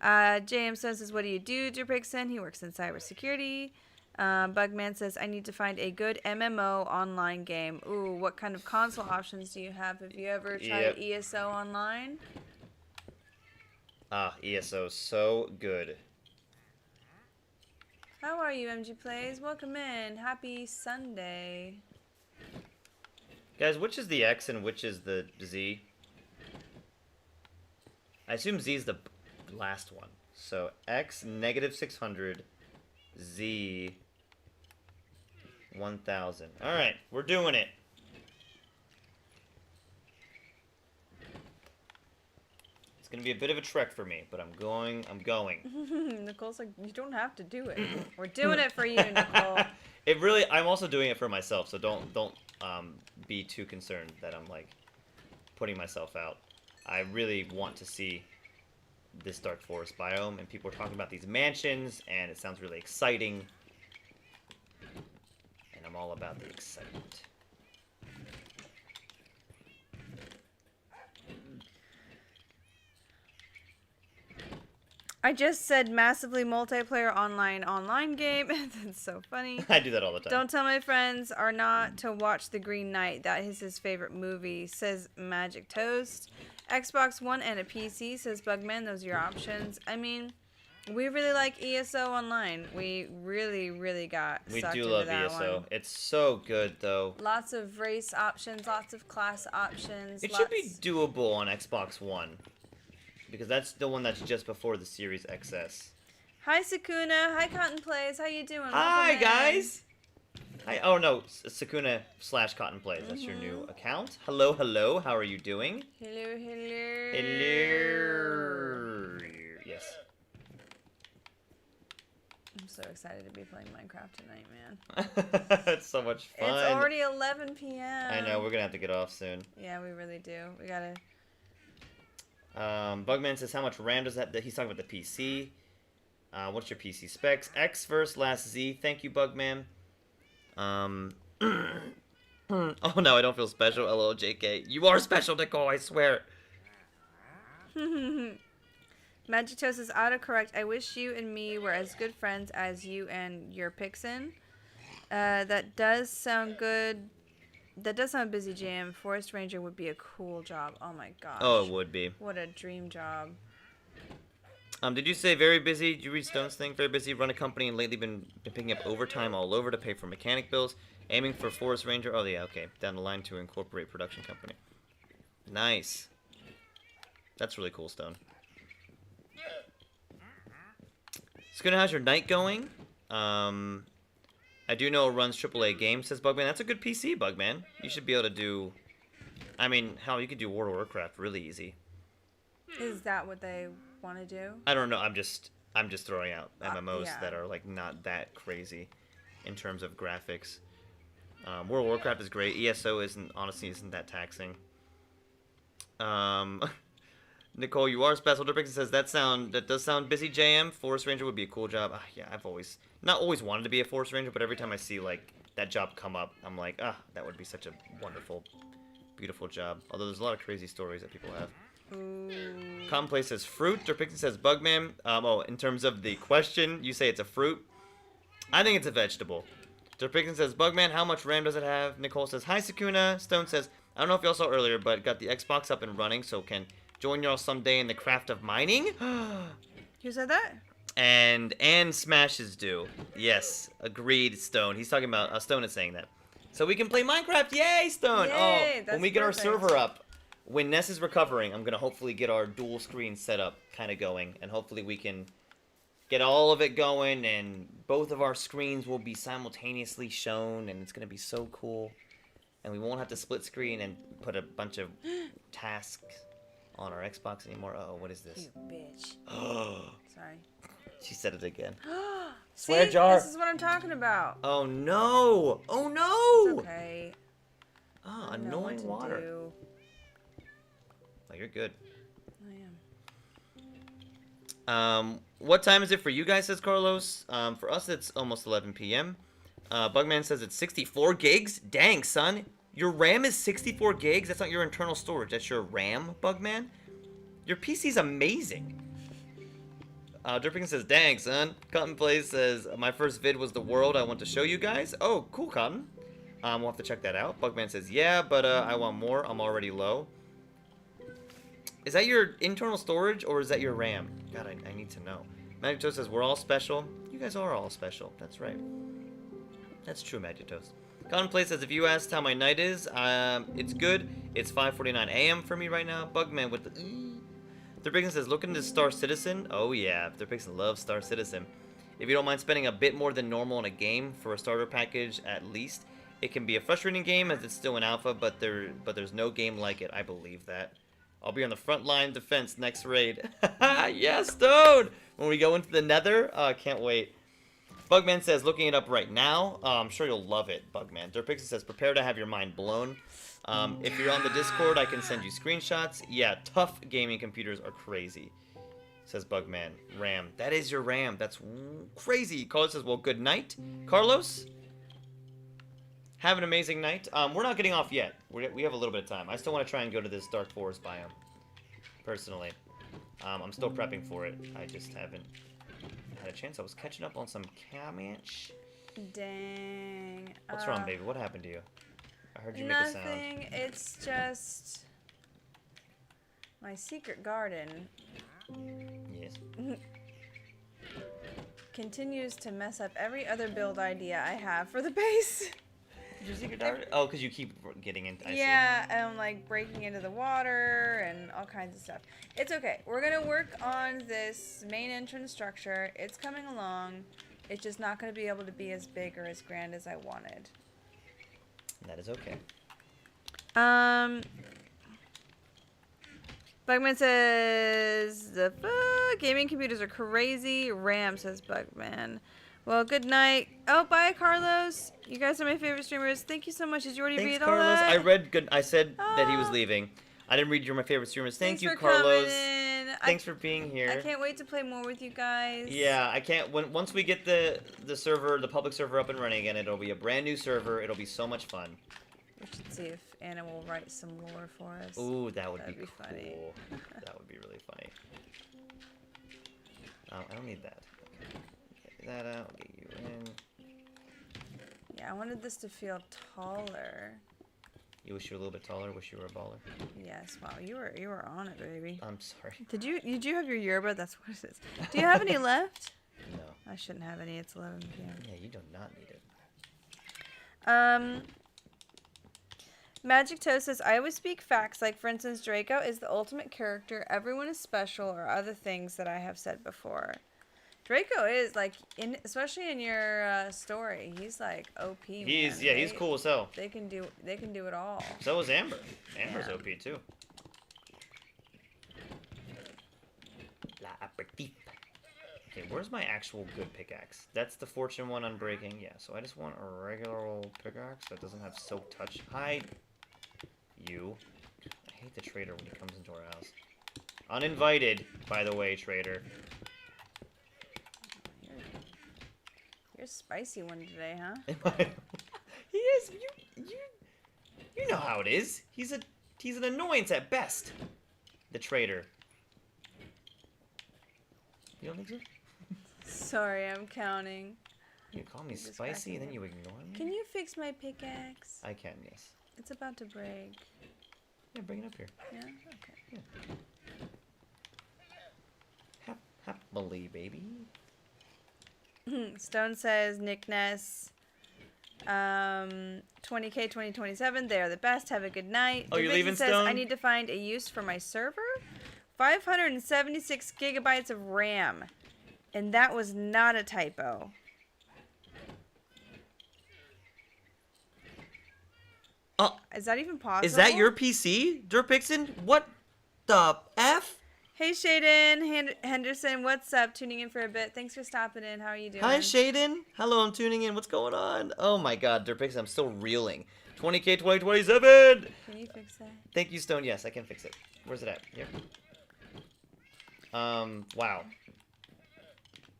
B: JM says, what do you do, Derpixen? He works in cybersecurity. Bugman says, I need to find a good MMO online game. Ooh, what kind of console options do you have? Have you ever tried ESO online?
A: Ah, ESO, so good.
B: How are you, MG Plays? Welcome in. Happy Sunday.
A: Guys, which is the X and which is the Z? I assume Z is the last one. So X, -600, Z, 1000. Alright, we're doing it. It's going to be a bit of a trek for me, but I'm going.
B: Nicole's like, you don't have to do it. We're doing it for you, Nicole.
A: It really, I'm also doing it for myself, so don't be too concerned that I'm like putting myself out. I really want to see this dark forest biome, and people are talking about these mansions, and it sounds really exciting, and I'm all about the excitement.
B: I just said massively multiplayer online game. That's so funny.
A: I do that all the time.
B: Don't tell my friends are not to watch The Green Knight. That is his favorite movie, says Magic Toast. Xbox One and a PC, says Bugman. Those are your options. I mean, we really like ESO Online. We really, really got sucked into that one. We do love ESO.
A: It's so good, though.
B: Lots of race options, lots of class options.
A: It should be doable on Xbox One. Because that's the one that's just before the Series XS.
B: Hi, Sakuna. Hi, Cotton Plays. How you doing?
A: Hi, guys. Hi. Oh no, Sakuna/Cotton Plays. That's your new account. Hello, hello. How are you doing?
B: Hello, hello.
A: Hello. Yes.
B: I'm so excited to be playing Minecraft tonight, man.
A: It's so much fun.
B: It's already 11 p.m.
A: I know, we're gonna have to get off soon.
B: Yeah, we really do. We gotta...
A: Bugman says, how much RAM does that... He's talking about the PC. What's your PC specs? X first, last Z. Thank you, Bugman. Oh no, I don't feel special. LOL, JK. You are special, Nicole, I swear.
B: Magito's is autocorrect. I wish you and me were as good friends as you and your Pixin. That does sound good. That does sound busy, Jam. Forest Ranger would be a cool job. Oh my gosh.
A: Oh, it would be.
B: What a dream job.
A: Did you say very busy? Did you read Stone's thing? Very busy, run a company, and lately been picking up overtime all over to pay for mechanic bills. Aiming for Forest Ranger. Oh, yeah, okay. Down the line to incorporate production company. Nice. That's really cool, Stone. Skuna, how's your night going? I do know it runs AAA games, says Bugman. That's a good PC, Bugman. You should be able to do... I mean, hell, you could do World of Warcraft really easy.
B: Is that what they want to do?
A: I don't know. I'm just throwing out MMOs
B: yeah.
A: that are like not that crazy in terms of graphics. World of Warcraft is great. ESO honestly isn't that taxing. Nicole, you are special. Dirk says that does sound busy. JM Forest Ranger would be a cool job. Yeah, I've not always wanted to be a Forest Ranger, but every time I see like that job come up, I'm like, that would be such a wonderful, beautiful job. Although there's a lot of crazy stories that people have. Commonplace says fruit. Dirk says Bugman. In terms of the question, you say it's a fruit. I think it's a vegetable. Dirk says Bugman. How much RAM does it have? Nicole says hi, Sakuna. Stone says I don't know if y'all saw earlier, but got the Xbox up and running, so can join y'all someday in the craft of mining.
B: Who said that?
A: And Smash is due. Yes, agreed, Stone. He's talking about Stone is saying that. So we can play Minecraft. Yay, Stone!
B: Yay,
A: when we get our server up, when Ness is recovering, I'm gonna hopefully get our dual screen setup kind of going, and hopefully we can get all of it going, and both of our screens will be simultaneously shown, and it's gonna be so cool. And we won't have to split screen and put a bunch of tasks on our Xbox anymore. Uh-oh, what is this?
B: You bitch. Sorry.
A: She said it again.
B: Swear
A: jar.
B: This is what I'm talking about.
A: Oh no! Oh no!
B: It's okay.
A: Annoying water. Oh, you're good.
B: I am.
A: What time is it for you guys, says Carlos? For us, it's almost 11 p.m. Bugman says it's 64 gigs. Dang, son. Your RAM is 64 gigs? That's not your internal storage. That's your RAM, Bugman? Your PC's amazing. Dripping says, dang, son. Cotton Plays says, my first vid was the world I want to show you guys. Oh, cool, Cotton. We'll have to check that out. Bugman says, yeah, but I want more. I'm already low. Is that your internal storage, or is that your RAM? God, I need to know. Magito says, we're all special. You guys are all special. That's right. That's true, Magitos. Contemplate says, if you asked how my night is, it's good. It's 5:49 a.m. for me right now. Bugman with the... Thurpixon says, look into Star Citizen. Oh, yeah. Thurpixon loves Star Citizen. If you don't mind spending a bit more than normal in a game for a starter package, at least. It can be a frustrating game as it's still in alpha, but there's no game like it. I believe that. I'll be on the front line defense next raid. Yes, Stone! When we go into the nether. I can't wait. Bugman says, looking it up right now. I'm sure you'll love it, Bugman. Durpixon says, prepare to have your mind blown. If you're on the Discord, I can send you screenshots. Yeah, tough gaming computers are crazy, says Bugman. RAM. That is your RAM. That's crazy. Carlos says, well, good night. Carlos, have an amazing night. We're not getting off yet. We have a little bit of time. I still want to try and go to this Dark Forest biome, personally. I'm still prepping for it. I just haven't had a chance. I was catching up on some comments.
B: Dang.
A: What's wrong, baby? What happened to you? I heard you
B: nothing.
A: make a sound.
B: Nothing. It's just my secret garden.
A: Yes.
B: Continues to mess up every other build idea I have for the base.
A: Your secret garden? Oh, because you keep getting into.
B: Yeah, and I'm like breaking into the water and all kinds of stuff. It's okay. We're gonna work on this main entrance structure. It's coming along. It's just not going to be able to be as big or as grand as I wanted.
A: That is okay.
B: Bugman says, the gaming computers are crazy. Ram, says Bugman. Well, good night. Oh, bye, Carlos. You guys are my favorite streamers. Thank you so much. Did you already read
A: Carlos.
B: all that?
A: I read good. I said that he was leaving. I didn't read you're my favorite streamers. Thanks you,
B: for
A: Carlos.
B: Coming in.
A: Thanks for being here.
B: I can't wait to play more with you guys.
A: Yeah, I can't. Once we get the server, the public server up and running again, it'll be a brand new server. It'll be so much fun.
B: We should see if Anna will write some lore for us.
A: Ooh, that would be
B: funny.
A: Cool. That would be really funny. I don't need that. Okay. Get that out. Get you in.
B: Yeah, I wanted this to feel taller.
A: You wish you were a little bit taller. Wish you were a baller.
B: Yes. Wow. You were on it, baby.
A: I'm sorry.
B: Did you have your yerba? That's what it is. Do you have any left?
A: No.
B: I shouldn't have any. It's 11 p.m.
A: Yeah, you do not need it.
B: Magic Toe says, I always speak facts, like, for instance, Draco is the ultimate character, everyone is special, or other things that I have said before. Draco is, like, especially in your story, he's, like, OP, man.
A: He's cool as hell.
B: They can do it all.
A: So is Amber. Amber's OP, too. La aperitif. Okay, where's my actual good pickaxe? That's the fortune one on breaking. Yeah, so I just want a regular old pickaxe that doesn't have silk touch. Hi, you. I hate the trader when he comes into our house. Uninvited, by the way, trader.
B: You're a spicy one today, huh?
A: He is. You know how it is. He's an annoyance at best. The trader. You don't think so?
B: Sorry, I'm counting.
A: You call me spicy and then you ignore me?
B: Can you fix my pickaxe?
A: I can, yes.
B: It's about to break.
A: Yeah, bring it up here.
B: Yeah? Okay.
A: Yeah. Happily, baby.
B: Stone says, Nick Ness, 20K 2027, they are the best. Have a good night.
A: Oh, you're leaving,
B: says,
A: Stone?
B: I need to find a use for my server. 576 gigabytes of RAM. And that was not a typo. Is that even possible?
A: Is that your PC, Derpixen? What the F?
B: Hey, Shaden Henderson, what's up? Tuning in for a bit. Thanks for stopping in. How are you doing?
A: Hi, Shaden. Hello, I'm tuning in. What's going on? Oh my god, Derpixen, I'm still reeling. 20K 2027!
B: Can you fix that?
A: Thank you, Stone. Yes, I can fix it. Where's it at? Here. Wow.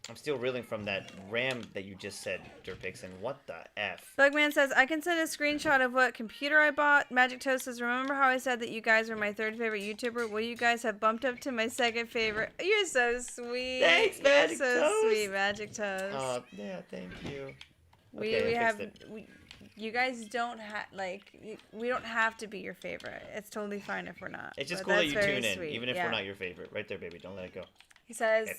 A: I'm still reeling from that RAM that you just said, Derpixen. What the F?
B: Bugman says, I can send a screenshot of what computer I bought. Magic Toast says, remember how I said that you guys were my third favorite YouTuber? Well, you guys have bumped up to my second favorite. You're so sweet.
A: Thanks, Magic
B: You're so
A: Toast.
B: sweet, Magic Toast.
A: Oh, yeah, thank you.
B: You guys don't have, we don't have to be your favorite. It's totally fine if we're not.
A: It's just cool that you tune in, even if we're not your favorite. Right there, baby. Don't let it go.
B: He says,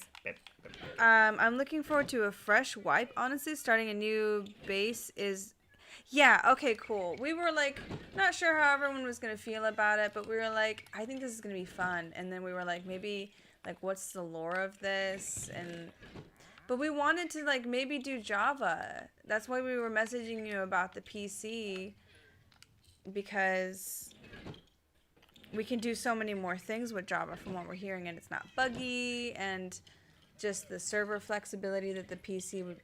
B: I'm looking forward to a fresh wipe. Honestly, starting a new base is... Yeah, okay, cool. We were, not sure how everyone was going to feel about it, but we were like, I think this is going to be fun. And then we were like, maybe, what's the lore of this? But we wanted to, maybe do Java. That's why we were messaging you about the PC. Because... we can do so many more things with Java from what we're hearing, and it's not buggy, and just the server flexibility that the PC would...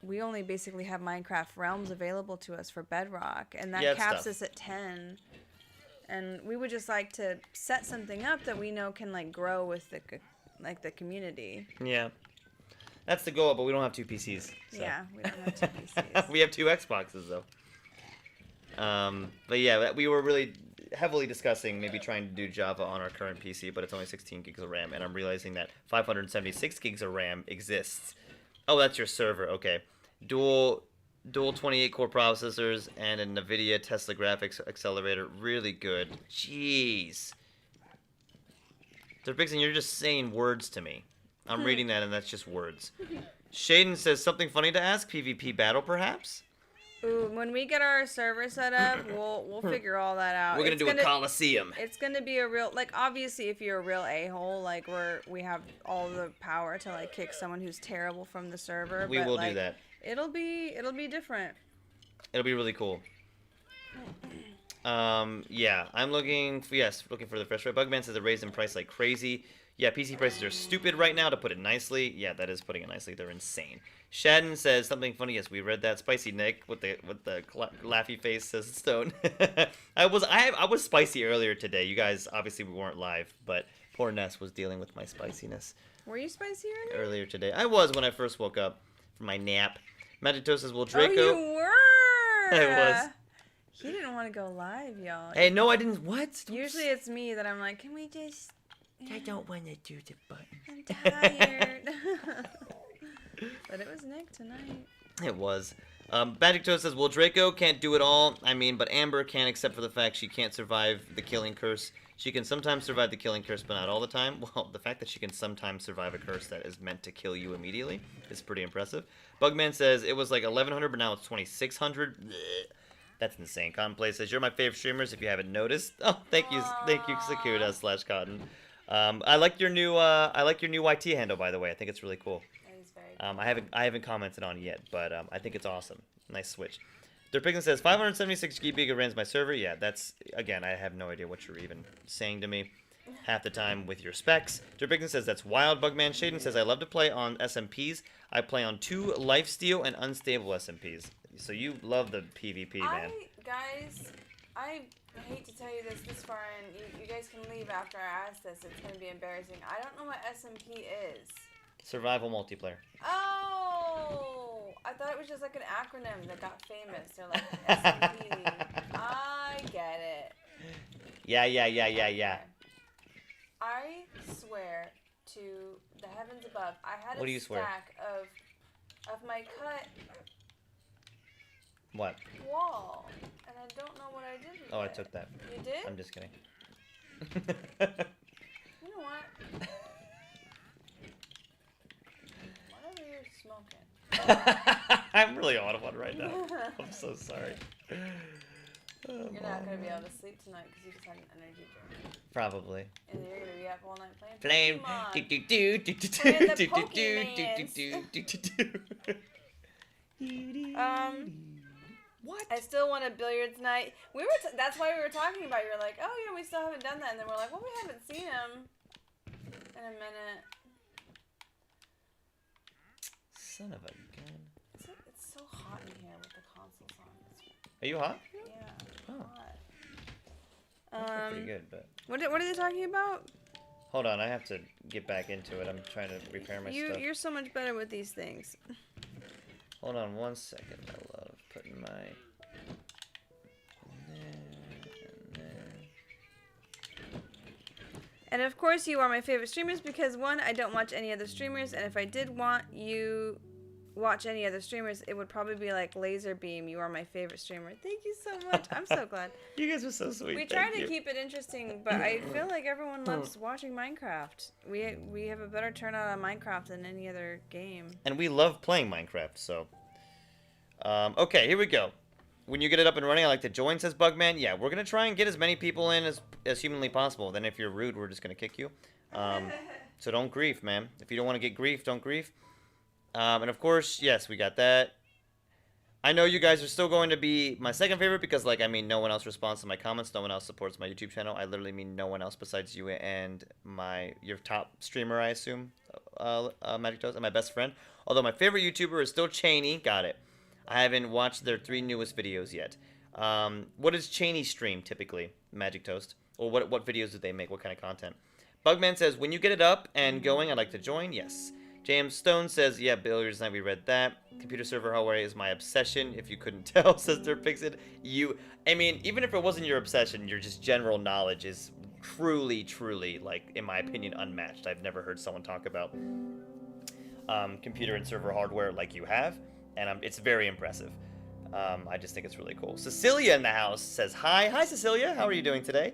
B: We only basically have Minecraft Realms available to us for Bedrock, and that caps us at 10. And we would just like to set something up that we know can grow with the community.
A: Yeah. That's the goal, but we don't have two PCs. So.
B: Yeah, we don't have two PCs.
A: We have two Xboxes, though. But yeah, we were really heavily discussing maybe trying to do Java on our current PC, but it's only 16 gigs of RAM, and I'm realizing that 576 gigs of RAM exists. Oh, that's your server. Okay. Dual 28 core processors and a NVIDIA Tesla graphics accelerator. Really good. Jeez. Derpixen, you're just saying words to me. I'm reading that, and that's just words. Shaden says, something funny to ask? PvP battle, perhaps?
B: Ooh, when we get our server set up, we'll figure all that out.
A: We're gonna do a coliseum.
B: It's gonna be a real, like, obviously if you're a real a-hole, like we have all the power to like kick someone who's terrible from the server.
A: We will do that.
B: It'll be different.
A: It'll be really cool. Yeah, I'm looking for the fresh rate. Bugman says they're raising price like crazy. Yeah, PC prices are stupid right now, to put it nicely. Yeah, that is putting it nicely. They're insane. Shadden says something funny. Yes, we read that. Spicy Nick with the laughy face says Stone. I was spicy earlier today. You guys obviously we weren't live, but poor Ness was dealing with my spiciness.
B: Were you spicy
A: earlier today? I was when I first woke up from my nap. Magic Toast says, "Well, Draco."
B: Oh, you were.
A: I was.
B: He didn't want to go live, y'all.
A: Hey, no, I didn't. What?
B: Usually it's me that I'm like, can we just...
A: I don't want to do the button.
B: I'm tired. But it was Nick tonight.
A: It was. Magic Toast says, well, Draco can't do it all. I mean, but Amber can, except for the fact she can't survive the killing curse. She can sometimes survive the killing curse, but not all the time. Well, the fact that she can sometimes survive a curse that is meant to kill you immediately is pretty impressive. Bugman says, it was like 1,100, but now it's 2,600. That's insane. Cottonplay says, you're my favorite streamers if you haven't noticed. Oh, thank you, Sakuda/Cotton. I like your new YT handle, by the way. I think it's really cool.
B: That is very cool.
A: I haven't commented on it yet, but I think it's awesome. Nice switch. Derpixen says 576 GB runs my server. Yeah, that's again. I have no idea what you're even saying to me half the time with your specs. Derpixen says that's wild. Bugman Shaden says I love to play on SMPs. I play on 2 lifesteal and unstable SMPs. So you love the PvP, man.
B: Guys, I hate to tell you this far in. You guys can leave after I ask this. It's going to be embarrassing. I don't know what SMP is.
A: Survival multiplayer.
B: Oh! I thought it was just like an acronym that got famous. They're like SMP. I get it.
A: Yeah.
B: Okay. I swear to the heavens above, I had a stack of my cut wall, and I don't know what I did with it.
A: Oh, I took that.
B: You did?
A: I'm just kidding.
B: You know what? Whatever you're smoking.
A: I'm really on one right now. I'm so sorry.
B: You're not going to be able to sleep tonight because you just had an energy drink.
A: Probably.
B: And you're going to be up all night playing
A: Playing What?
B: I still want a billiards night. That's why we were talking about. You were like, oh yeah, we still haven't done that, and then we're like, well, we haven't seen him in a minute.
A: Son of a gun.
B: It's so hot in here with the consoles on.
A: Are you hot?
B: Yeah.
A: Oh.
B: Hot.
A: That's pretty good, but.
B: What are they talking about?
A: Hold on, I have to get back into it. I'm trying to repair my stuff.
B: You're so much better with these things.
A: Hold on 1 second, my love. Putting my...
B: And of course you are my favorite streamers because 1, I don't watch any other streamers, and if I did want you watch any other streamers, it would probably be like Laserbeam. You are my favorite streamer. Thank you so much. I'm so glad.
A: You guys are so sweet.
B: We try to keep it interesting, but I feel like everyone loves watching Minecraft. We have a better turnout on Minecraft than any other game.
A: And we love playing Minecraft, so... okay, here we go. When you get it up and running, I like to join, says Bugman. Yeah, we're going to try and get as many people in as humanly possible. Then if you're rude, we're just going to kick you. So don't grief, man. If you don't want to get grief, don't grief. And of course, yes, we got that. I know you guys are still going to be my second favorite because, like, I mean, no one else responds to my comments. No one else supports my YouTube channel. I literally mean no one else besides you and your top streamer, I assume, Magic Toast, and my best friend. Although my favorite YouTuber is still Cheney. Got it. I haven't watched their 3 newest videos yet. What does Cheney stream, typically, Magic Toast? Or what videos do they make? What kind of content? Bugman says, when you get it up and going, I'd like to join. Yes. James Stone says, yeah, Billiards Night, we read that. Computer server hardware is my obsession, if you couldn't tell, says Derpixen. I mean, even if it wasn't your obsession, your just general knowledge is truly, like, in my opinion, unmatched. I've never heard someone talk about computer and server hardware like you have, and it's very impressive. I just think it's really cool. Cecilia in the house says, hi. Hi, Cecilia. How are you doing today?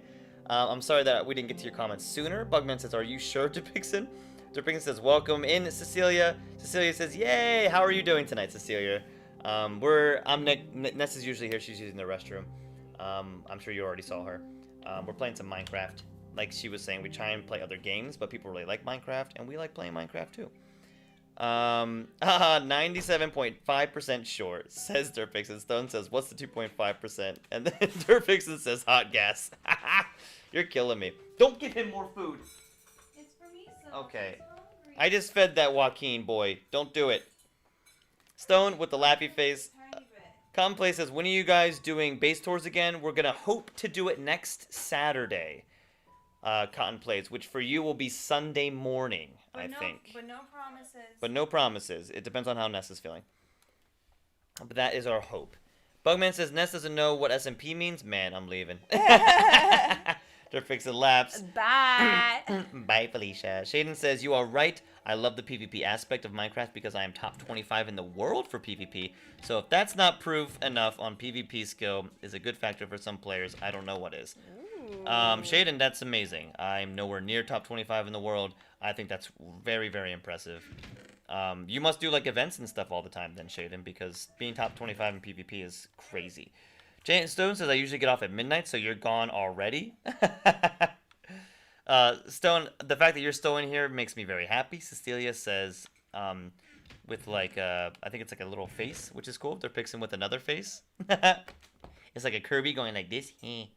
A: I'm sorry that we didn't get to your comments sooner. Bugman says, are you sure, Derpixen? Derpixen says, welcome in, Cecilia. Cecilia says, yay, how are you doing tonight, Cecilia? Ness is usually here. She's using the restroom. I'm sure you already saw her. We're playing some Minecraft. Like she was saying, we try and play other games, but people really like Minecraft, and we like playing Minecraft too. 97.5% short, says Derpixen. Stone says, what's the 2.5%? And then Derpixen says, hot gas. You're killing me. Don't give him more food.
B: It's for me, so
A: okay. I just fed that Joaquin boy. Don't do it. Stone with the laughy face. Commonplace says, when are you guys doing base tours again? We're going to hope to do it next Saturday. Cotton Plates, which for you will be Sunday morning, I think.
B: But no promises.
A: But no promises. It depends on how Ness is feeling. But that is our hope. Bugman says, Ness doesn't know what SMP means. Man, I'm leaving. Derpixen laughs.
B: Bye.
A: Bye, Felicia. Shaden says, you are right. I love the PvP aspect of Minecraft because I am top 25 in the world for PvP. So if that's not proof enough on PvP skill is a good factor for some players, I don't know what is. Shaden, that's amazing. I'm nowhere near top 25 in the world. I think that's very, very impressive. You must do like events and stuff all the time then, Shaden, because being top 25 in PvP is crazy. Jane Stone says, I usually get off at midnight, so you're gone already. Stone, the fact that you're still in here makes me very happy. Cecilia says, with like, I think it's like a little face, which is cool. They're fixing with another face. It's like a Kirby going like this. Did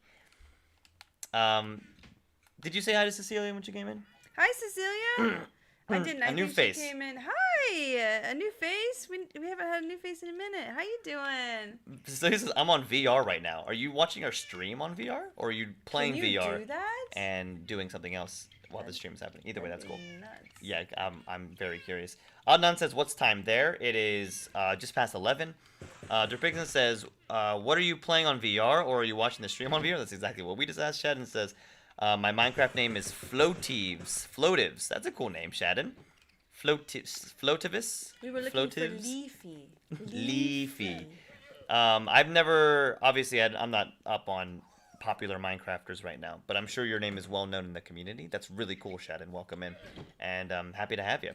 A: you say hi to Cecilia when she came in?
B: Hi, Cecilia. I didn't.
A: A new face.
B: She came in. Hi, a new face. We haven't had a new face in a minute. How you doing?
A: Cecilia says, I'm on VR right now. Are you watching our stream on VR, or are you playing
B: Can you
A: VR
B: do that?
A: and doing something else while the stream is happening? Either way, that's cool.
B: Nuts.
A: Yeah, I'm very curious. Adnan says, what's time there? It is just past 11. Derpixen says, what are you playing on VR, or are you watching the stream on VR? That's exactly what we just asked. Shadden says, my Minecraft name is Floatives. Floatives. That's a cool name, Shadden. Floativis?
B: We were looking for Leafy.
A: Leafy. I've never, obviously, I'm not up on popular Minecrafters right now, but I'm sure your name is well known in the community. That's really cool, Shadden. Welcome in, and I'm happy to have you.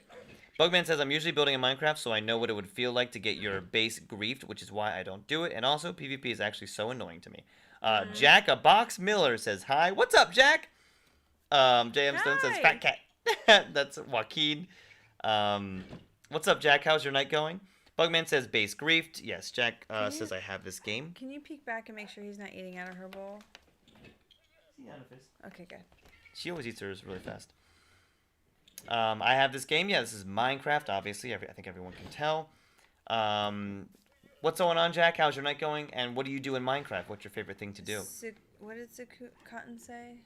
A: Bugman says, I'm usually building in Minecraft, so I know what it would feel like to get your base griefed, which is why I don't do it. And also, PvP is actually so annoying to me. Jack a Box Miller says, hi. What's up, Jack? JM Stone says, fat cat. That's Joaquin. What's up, Jack? How's your night going? Bugman says, base griefed. Yes, Jack says, I have this game.
B: Can you peek back and make sure he's not eating out of her bowl? Okay, good.
A: She always eats hers really fast. I have this game. Yeah, this is Minecraft, obviously. I think everyone can tell. What's going on, Jack? How's your night going? And what do you do in Minecraft? What's your favorite thing to do?
B: What did Cotton say?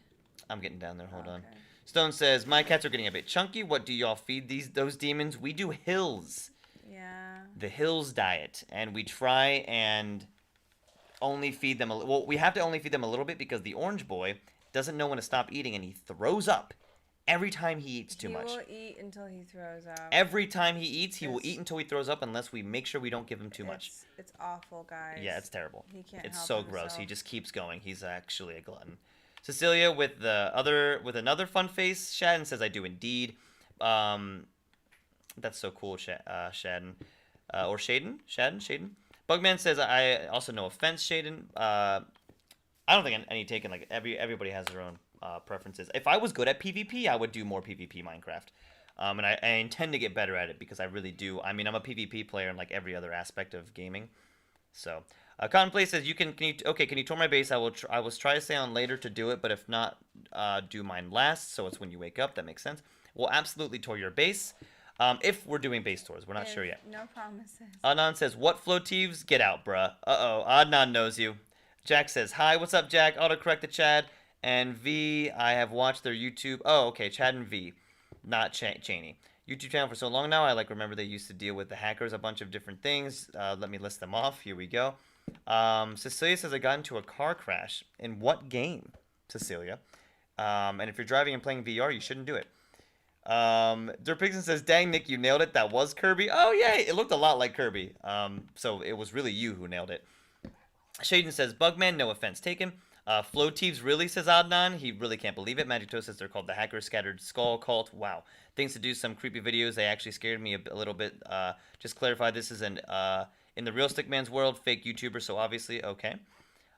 A: I'm getting down there. Hold on. Stone says, my cats are getting a bit chunky. What do y'all feed those demons? We do hills.
B: Yeah.
A: The hills diet. And we try and only feed them well, we have to only feed them a little bit because the orange boy doesn't know when to stop eating, and he throws up every time he eats too much.
B: He will eat until he throws up.
A: Every time he eats, he will eat until he throws up unless we make sure we don't give him too much.
B: It's awful, guys.
A: Yeah, it's terrible.
B: He can't
A: It's
B: help
A: so
B: himself.
A: gross. He just keeps going. He's actually a glutton. Cecilia with another fun face. Shadden says, I do indeed. That's so cool, Shadden. Or Shaden? Shaden? Bugman says, I also no offense, Shaden. I don't think any taken, like, everybody has their own preferences. If I was good at PvP, I would do more PvP Minecraft. And I intend to get better at it because I really do. I mean, I'm a PvP player in, like, every other aspect of gaming. So, Contemplate says, can you tour my base? I will try to stay on later to do it, but if not, do mine last, so it's when you wake up. That makes sense. We'll absolutely tour your base. If we're doing base tours, we're not sure yet.
B: No promises.
A: Adnan says, what floatives? Get out, bruh. Uh-oh, Adnan knows you. Jack says, hi, what's up, Jack? Autocorrect to Chad. And V, I have watched their YouTube. Oh, okay, Chad and V, not Cheney. YouTube channel for so long now. I remember they used to deal with the hackers, a bunch of different things. Let me list them off. Here we go. Cecilia says, I got into a car crash. In what game, Cecilia? And if you're driving and playing VR, you shouldn't do it. Derpixen says, dang, Nick, you nailed it. That was Kirby. Oh, yeah, it looked a lot like Kirby. So it was really you who nailed it. Shaden says, Bugman, no offense taken. Floatives really, says Adnan. He really can't believe it. Magic Toast says they're called the Hacker Scattered Skull Cult. Wow. Things to do some creepy videos. They actually scared me a little bit. Just clarify, this is an In the real Stickman's world, fake YouTuber, so obviously, okay.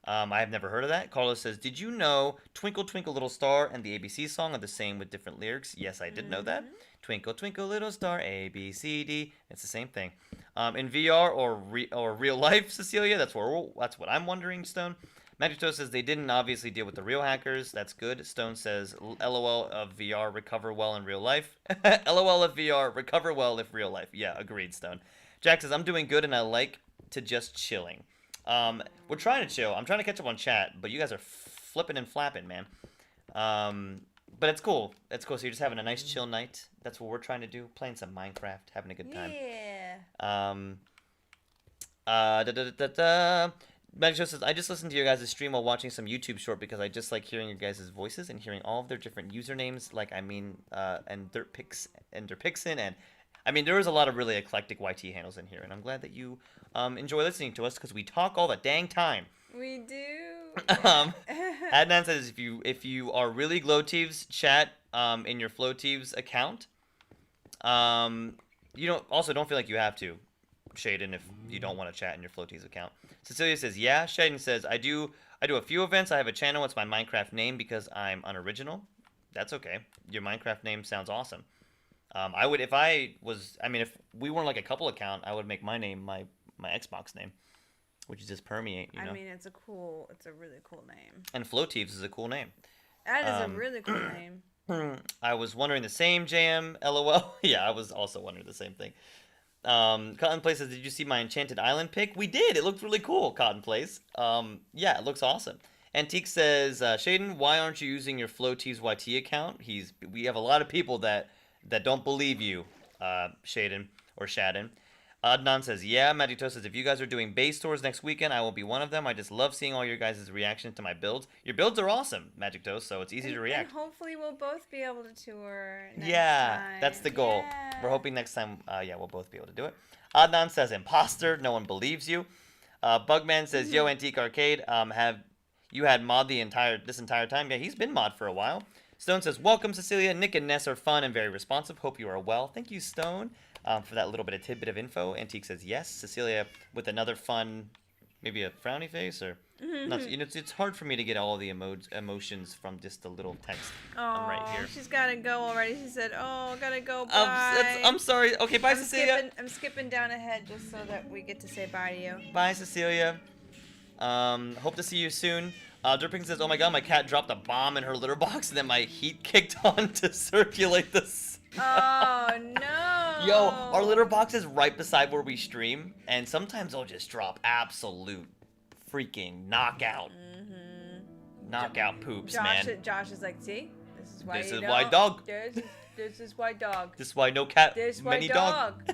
A: I have never heard of that. Carlos says, did you know Twinkle Twinkle Little Star and the ABC song are the same with different lyrics? Yes, I did know that. Twinkle Twinkle Little Star, A, B, C, D. It's the same thing. In VR or real life, Cecilia, that's what I'm wondering, Stone. Magic Toast says they didn't obviously deal with the real hackers. That's good. Stone says, LOL of VR, recover well in real life. LOL of VR, recover well if real life. Yeah, agreed, Stone. Jack says, I'm doing good and I like to just chilling. We're trying to chill. I'm trying to catch up on chat, but you guys are flipping and flapping, man. But it's cool. It's cool. So you're just having a nice chill night. That's what we're trying to do. Playing some Minecraft, having a good time.
B: Yeah.
A: Magic Show says, I just listened to your guys' stream while watching some YouTube short because I just like hearing your guys' voices and hearing all of their different usernames, and Dirtpixin, and I mean, there was a lot of really eclectic YT handles in here, and I'm glad that you enjoy listening to us because we talk all the dang time.
B: We do.
A: Adnan says, if you are really Glowteeves, chat in your FlowTeeves account. You don't feel like you have to, Shaden, if you don't want to chat in your FlowTeeves account. Cecilia says, yeah. Shaden says, I do a few events. I have a channel. It's my Minecraft name because I'm unoriginal. That's okay. Your Minecraft name sounds awesome. If we weren't like a couple account, I would make my name my Xbox name, which is just Permeate, you know?
B: I mean, it's a really cool name.
A: And FlowTeeves is a cool name.
B: That is a really cool name.
A: I was wondering the same, JM, LOL. Yeah, I was also wondering the same thing. Cotton Place says, did you see my Enchanted Island pic? We did. It looked really cool, Cotton Place. Yeah, it looks awesome. Antique says, Shaden, why aren't you using your FlowTeeves YT account? We have a lot of people that don't believe you, Shaden or Shadden. Adnan says, yeah. Magito says, if you guys are doing base tours next weekend, I will be one of them. I just love seeing all your guys' reaction to my builds. Your builds are awesome, Magic Toast, so it's easy to react.
B: And hopefully we'll both be able to tour next time.
A: That's the goal. Yeah. We're hoping next time, we'll both be able to do it. Adnan says, imposter, no one believes you. Bugman says, yo, Antique Arcade, have you had mod this entire time? Yeah, he's been mod for a while. Stone says, welcome, Cecilia. Nick and Ness are fun and very responsive. Hope you are well. Thank you, Stone, for that little bit of tidbit of info. Antique says, yes. Cecilia with another fun, maybe a frowny face or... it's hard for me to get all the emotions from just a little text right here.
B: She's got to go already. She said, gotta go, bye.
A: I'm sorry. Okay, bye, Cecilia.
B: I'm skipping down ahead just so that we get to say bye to you.
A: Bye, Cecilia. Hope to see you soon. Derping says, oh my god, my cat dropped a bomb in her litter box and then my heat kicked on to circulate the snow.
B: Oh, no.
A: Yo, our litter box is right beside where we stream, and sometimes they'll just drop absolute freaking knockout poops, man.
B: Josh is like, see? This is why
A: This is why dog.
B: This is why dog.
A: This is why no cat,
B: This is why
A: many
B: dog.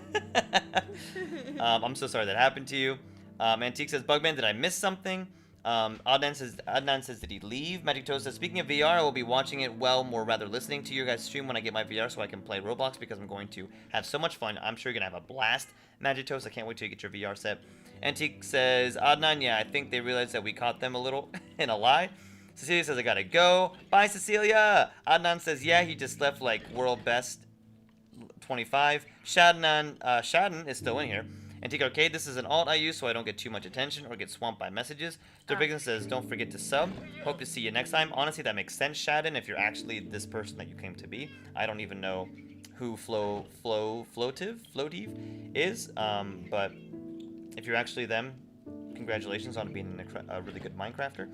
A: I'm so sorry that happened to you. Antique says, Bugman, did I miss something? Adnan says, did he leave? Magic Toast says, speaking of VR, I will be watching it rather listening to your guys' stream when I get my VR so I can play Roblox because I'm going to have so much fun. I'm sure you're going to have a blast. Magic Toast, I can't wait till you get your VR set. Antique says, Adnan, yeah, I think they realized that we caught them a little in a lie. Cecilia says, I gotta go. Bye, Cecilia. Adnan says, yeah, he just left like world best 25. Shadden is still in here. Antique Arcade, this is an alt I use so I don't get too much attention or get swamped by messages. Derbigan says, don't forget to sub. Hope to see you next time. Honestly, that makes sense, Shadden, if you're actually this person that you claim to be. I don't even know who Floative is, but if you're actually them, congratulations on being a really good Minecrafter.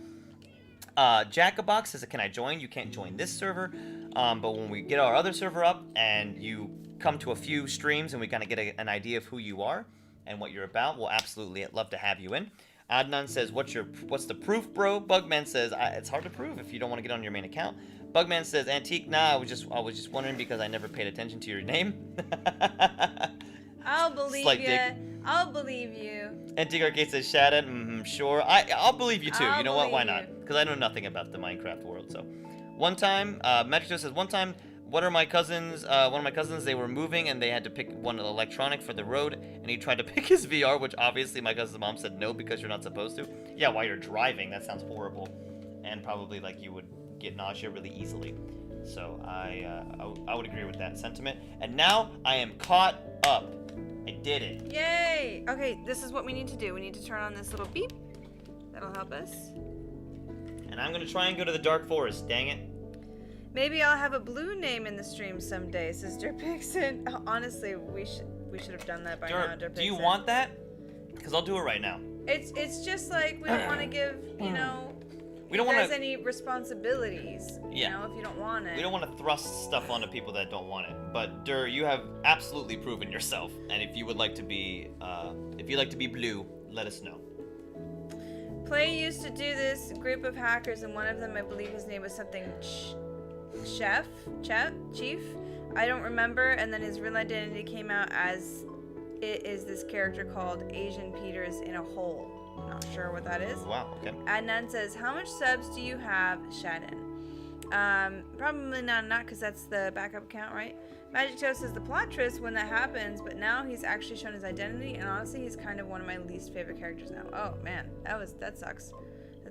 A: Jackabox says, can I join? You can't join this server, but when we get our other server up and you come to a few streams and we kind of get an idea of who you are and what you're about, we'll absolutely love to have you in. Adnan says, what's the proof, bro? Bugman says, it's hard to prove if you don't want to get on your main account. Bugman says, Antique, nah, I was just wondering because I never paid attention to your name.
B: I'll believe you. I'll believe you.
A: Antique Arcade says, Shadden, sure. I'll believe you too. You know what? Why not? Because I know nothing about the Minecraft world. So, one time, Magic says, one time, one of my cousins, they were moving and they had to pick one electronic for the road, and he tried to pick his VR, which obviously my cousin's mom said no because you're not supposed to. Yeah, while you're driving, that sounds horrible, and probably like you would get nausea really easily. So I would agree with that sentiment. And now I am caught up. I did it.
B: Yay! Okay, this is what we need to do. We need to turn on this little beep. That'll help us.
A: And I'm gonna try and go to the Dark Forest, dang it.
B: Maybe I'll have a blue name in the stream someday, says Derpixen. Honestly, we should have done that by now, Derpixen.
A: Do you want that? Because I'll do it right now.
B: It's just like we don't want to give, you know,
A: we don't want
B: any responsibilities.
A: Yeah.
B: You know, if you don't want it.
A: We don't want to thrust stuff onto people that don't want it. But Dur, you have absolutely proven yourself. And if you would like to be, blue, let us know.
B: Play used to do this group of hackers, and one of them, I believe his name was something Chief. I don't remember. And then his real identity came out as it is this character called Asian Peters in a hole. Not sure what that is.
A: Wow, okay.
B: Adnan says, how much subs do you have, Shannon? Probably not because that's the backup account, right? Magic Toe says the plot twist when that happens, but now he's actually shown his identity, and honestly, he's kind of one of my least favorite characters now. Oh man, that sucks.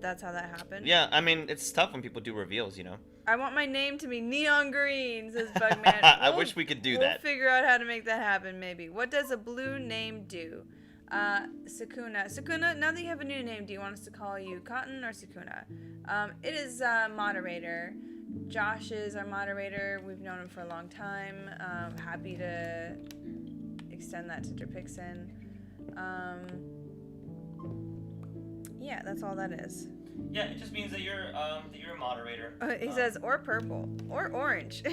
B: That's how that happened.
A: Yeah, I mean, it's tough when people do reveals, you know.
B: I want my name to be Neon Green, says Bugman.
A: I wish we could do that.
B: We'll figure out how to make that happen, maybe. What does a blue name do? Sakuna, now that you have a new name, do you want us to call you Cotton or Sakuna? It is moderator. Josh is our moderator. We've known him for a long time. Happy to extend that to Derpixen. Yeah, that's all that is.
A: Yeah, it just means that you're a moderator.
B: He says, or purple, or orange.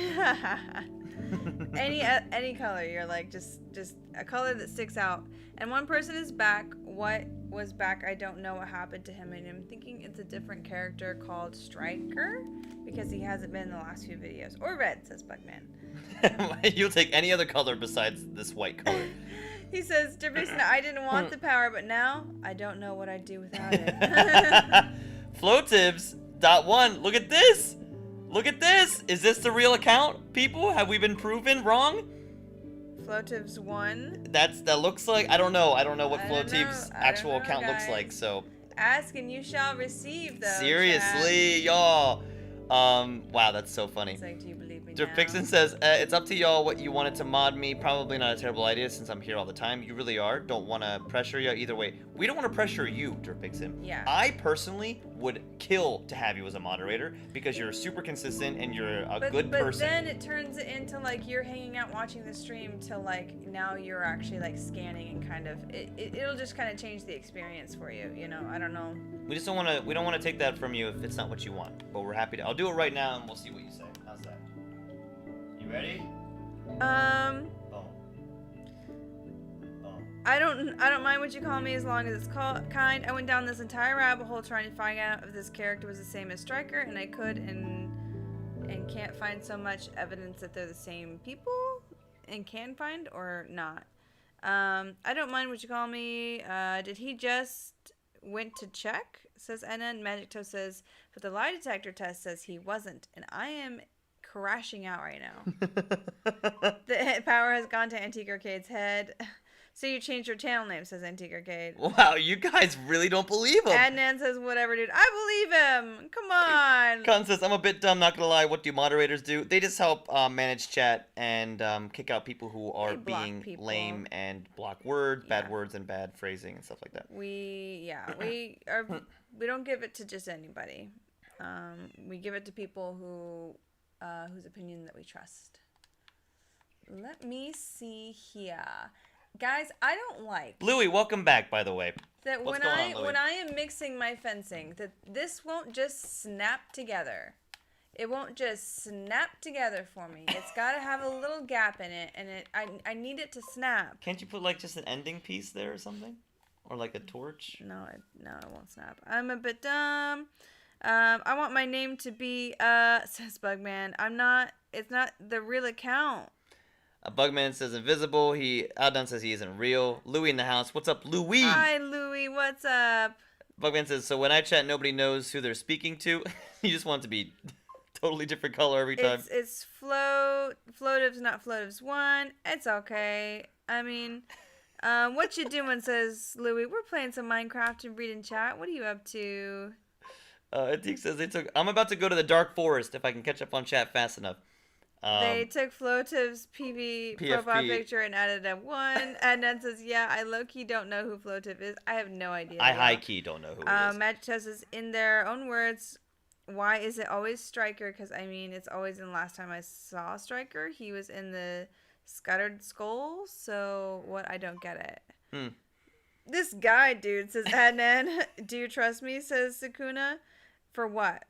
B: any color. You're like just a color that sticks out. And one person is back. What was back? I don't know what happened to him, and I'm thinking it's a different character called Striker because he hasn't been in the last few videos. Or red, says Bugman.
A: You'll take any other color besides this white color.
B: He says, Derpixen, I didn't want the power, but now I don't know what I'd do without it.
A: Flowtips.1, look at this! Look at this! Is this the real account, people? Have we been proven wrong?
B: Flowtips1?
A: That looks like, I don't know what Flowtips' actual account looks like, so.
B: Ask and you shall receive, though.
A: Seriously, y'all. Wow, that's so funny.
B: It's like, do you believe me
A: Derpixen
B: now?
A: says, it's up to y'all what you wanted to mod me. Probably not a terrible idea since I'm here all the time. You really are. Don't want to pressure you either way. We don't want to pressure you, Derpixen.
B: Yeah.
A: I personally would kill to have you as a moderator because you're super consistent and you're a good person. But
B: then it turns it into like you're hanging out watching the stream to like now you're actually like scanning and kind of it'll just kind of change the experience for you. You know, I don't know.
A: We just don't want to take that from you if it's not what you want. But we're happy to. I'll do it right now and we'll see what you say. How's that? You ready?
B: Boom. I don't mind what you call me as long as it's kind. I went down this entire rabbit hole trying to find out if this character was the same as Striker, and I could and can't find so much evidence that they're the same people and can find or not. I don't mind what you call me. Did he just went to check? Says Enna, and Magic Toe says, but the lie detector test says he wasn't, and I am crashing out right now. The power has gone to Antique Arcade's head. So you changed your channel name, says Antique Arcade.
A: Wow, you guys really don't believe him.
B: Adnan says, whatever, dude. I believe him. Come on.
A: Con says, I'm a bit dumb, not gonna lie. What do moderators do? They just help manage chat and kick out people who are being lame and block words, bad words, and bad phrasing and stuff like that.
B: We don't give it to just anybody. We give it to people whose opinion that we trust. Let me see here. Guys, I don't like
A: Louie, welcome back, by the way.
B: That when I am mixing my fencing, that this won't just snap together. It won't just snap together for me. It's got to have a little gap in it, and I need it to snap.
A: Can't you put like just an ending piece there or something, or like a torch?
B: No, it won't snap. I'm a bit dumb. I want my name to be says Bugman. It's not the real account.
A: Bugman says invisible. Aldon says he isn't real. Louie in the house. What's up, Louie?
B: Hi, Louie. What's up?
A: Bugman says, so when I chat, nobody knows who they're speaking to. You just want it to be totally different color every time.
B: It's Floatives, not Floatives1. It's okay. I mean, what you doing, says Louie. We're playing some Minecraft and reading chat. What are you up to?
A: Antique says, I'm about to go to the Dark Forest if I can catch up on chat fast enough.
B: They took Flotiv's PV profile picture and added a 1. And then says, yeah, I low-key don't know who Flotiv is. I have no idea.
A: I high-key don't know who he is.
B: Magic Toast says, in their own words, why is it always Striker? Because, I mean, it's always in the last time I saw Striker. He was in the Scattered Skull. So, what? I don't get it. This guy, dude, says Adnan. Do you trust me? Says Sukuna. For what?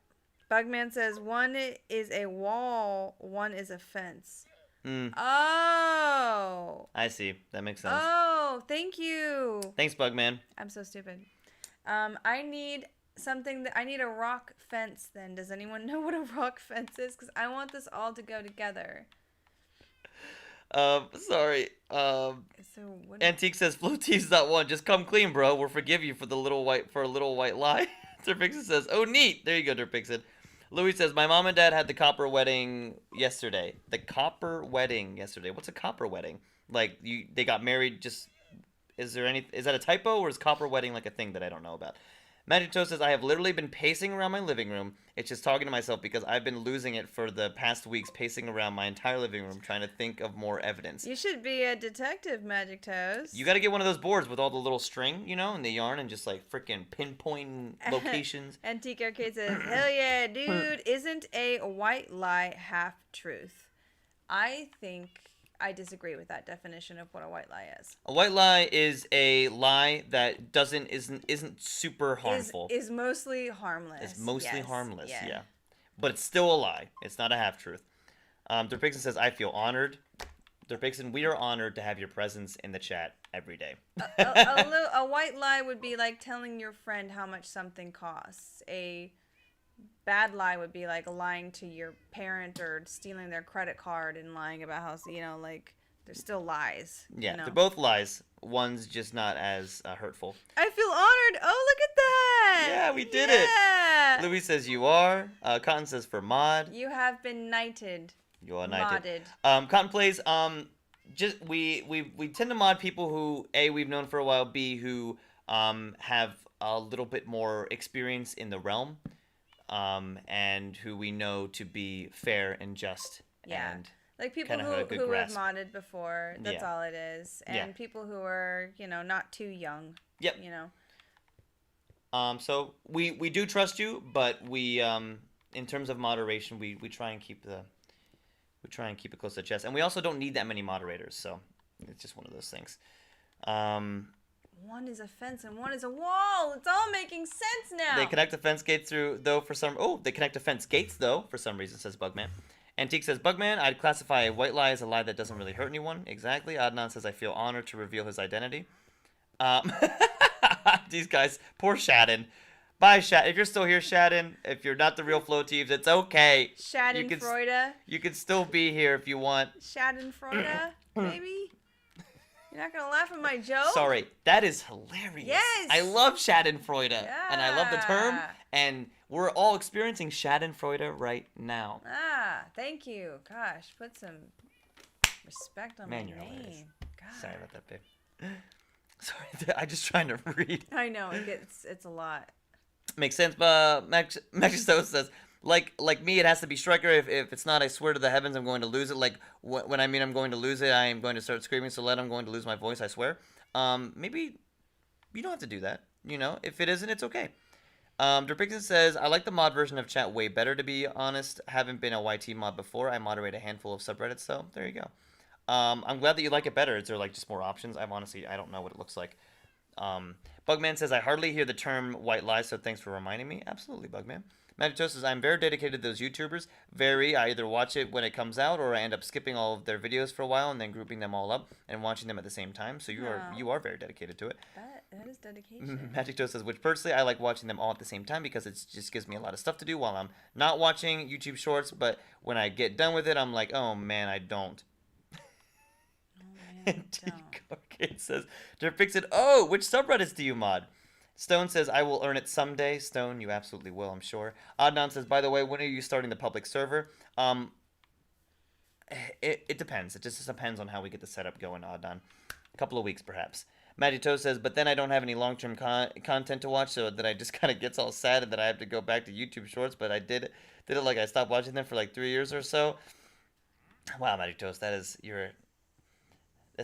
B: Bugman says, 1 is a wall, 1 is a fence. Oh.
A: I see. That makes sense.
B: Oh, thank you.
A: Thanks, Bugman.
B: I'm so stupid. I need I need a rock fence then. Does anyone know what a rock fence is? Because I want this all to go together.
A: Sorry. Antique says, Floative's not 1. Just come clean, bro. We'll forgive you for a little white lie. Derpixen says, oh, neat. There you go, Derpixen. Louis says, my mom and dad had the copper wedding yesterday. The copper wedding yesterday. What's a copper wedding? Like, they got married just... Is that a typo, or is copper wedding like a thing that I don't know about? Magic Toast says, I have literally been pacing around my living room. It's just talking to myself because I've been losing it for the past weeks, pacing around my entire living room trying to think of more evidence.
B: You should be a detective, Magic Toast.
A: You got to get one of those boards with all the little string, and the yarn, and just like freaking pinpoint locations.
B: Antique Arcade says, hell yeah, dude, isn't a white lie half-truth? I think I disagree with that definition of what a white lie is.
A: A white lie is a lie that isn't super harmful.
B: Is mostly harmless.
A: It's mostly harmless, yeah. But it's still a lie. It's not a half-truth. Derpixen says, I feel honored. Derpixen, we are honored to have your presence in the chat every day.
B: A white lie would be like telling your friend how much something costs. A bad lie would be like lying to your parent or stealing their credit card and lying about how, like, they're still lies.
A: Yeah, they're both lies. One's just not as hurtful.
B: I feel honored. Oh, look at that.
A: Yeah, we did it. Louis says you are. Cotton says for mod.
B: You have been knighted.
A: You are knighted. Cotton plays, we tend to mod people who, A, we've known for a while, B, who have a little bit more experience in the realm. And who we know to be fair and just.
B: Yeah.
A: And
B: like people who have modded before. That's all it is. And people who are, not too young.
A: Yep. So we do trust you, but we in terms of moderation, we try and keep it close to the chest. And we also don't need that many moderators, so it's just one of those things.
B: 1 is a fence and 1 is a wall. It's all making sense now.
A: They connect the fence gates they connect the fence gates though for some reason, says Bugman. Antique says, Bugman, I'd classify a white lie as a lie that doesn't really hurt anyone. Exactly. Adnan says, I feel honored to reveal his identity. These guys, poor Shadden. Bye, Shad. If you're still here, Shadden, if you're not the real Floatives, it's okay.
B: Schadenfreude.
A: You can still be here if you want.
B: Schadenfreude, maybe? You're not going to laugh at my joke?
A: Sorry. That is hilarious.
B: Yes.
A: I love Schadenfreude.
B: Yeah.
A: And I love the term. And we're all experiencing Schadenfreude right now.
B: Thank you. Gosh, put some respect on my name. God.
A: Sorry about that, babe. Sorry, I'm just trying to read.
B: I know, it's a lot.
A: Makes sense, but Mexisto says, like me, it has to be Striker. If it's not, I swear to the heavens, I'm going to lose it. Like, when I mean I'm going to lose it, I am going to start screaming, so I'm going to lose my voice, I swear. Maybe you don't have to do that, If it isn't, it's okay. Derpixen says, I like the mod version of chat way better, to be honest. Haven't been a YT mod before. I moderate a handful of subreddits, so there you go. I'm glad that you like it better. Is there, like, just more options? I don't know what it looks like. Bugman says, I hardly hear the term white lie, so thanks for reminding me. Absolutely, Bugman. Magic Toast says, I'm very dedicated to those YouTubers. I either watch it when it comes out, or I end up skipping all of their videos for a while and then grouping them all up and watching them at the same time. So you are very dedicated to it.
B: That is dedication.
A: Magic Toast says, which personally I like watching them all at the same time because it just gives me a lot of stuff to do while I'm not watching YouTube Shorts. But when I get done with it, I'm like, oh man, I don't. Arcade says, Derpixen, which subreddits do you mod? Stone says, I will earn it someday. Stone, you absolutely will, I'm sure. Adnan says, by the way, when are you starting the public server? It depends. It just depends on how we get the setup going, Adnan. A couple of weeks, perhaps. Magito says, but then I don't have any long-term content to watch, so that I just kind of gets all sad and that I have to go back to YouTube Shorts, but I did it like I stopped watching them for like 3 years or so. Wow, Magic Toast, it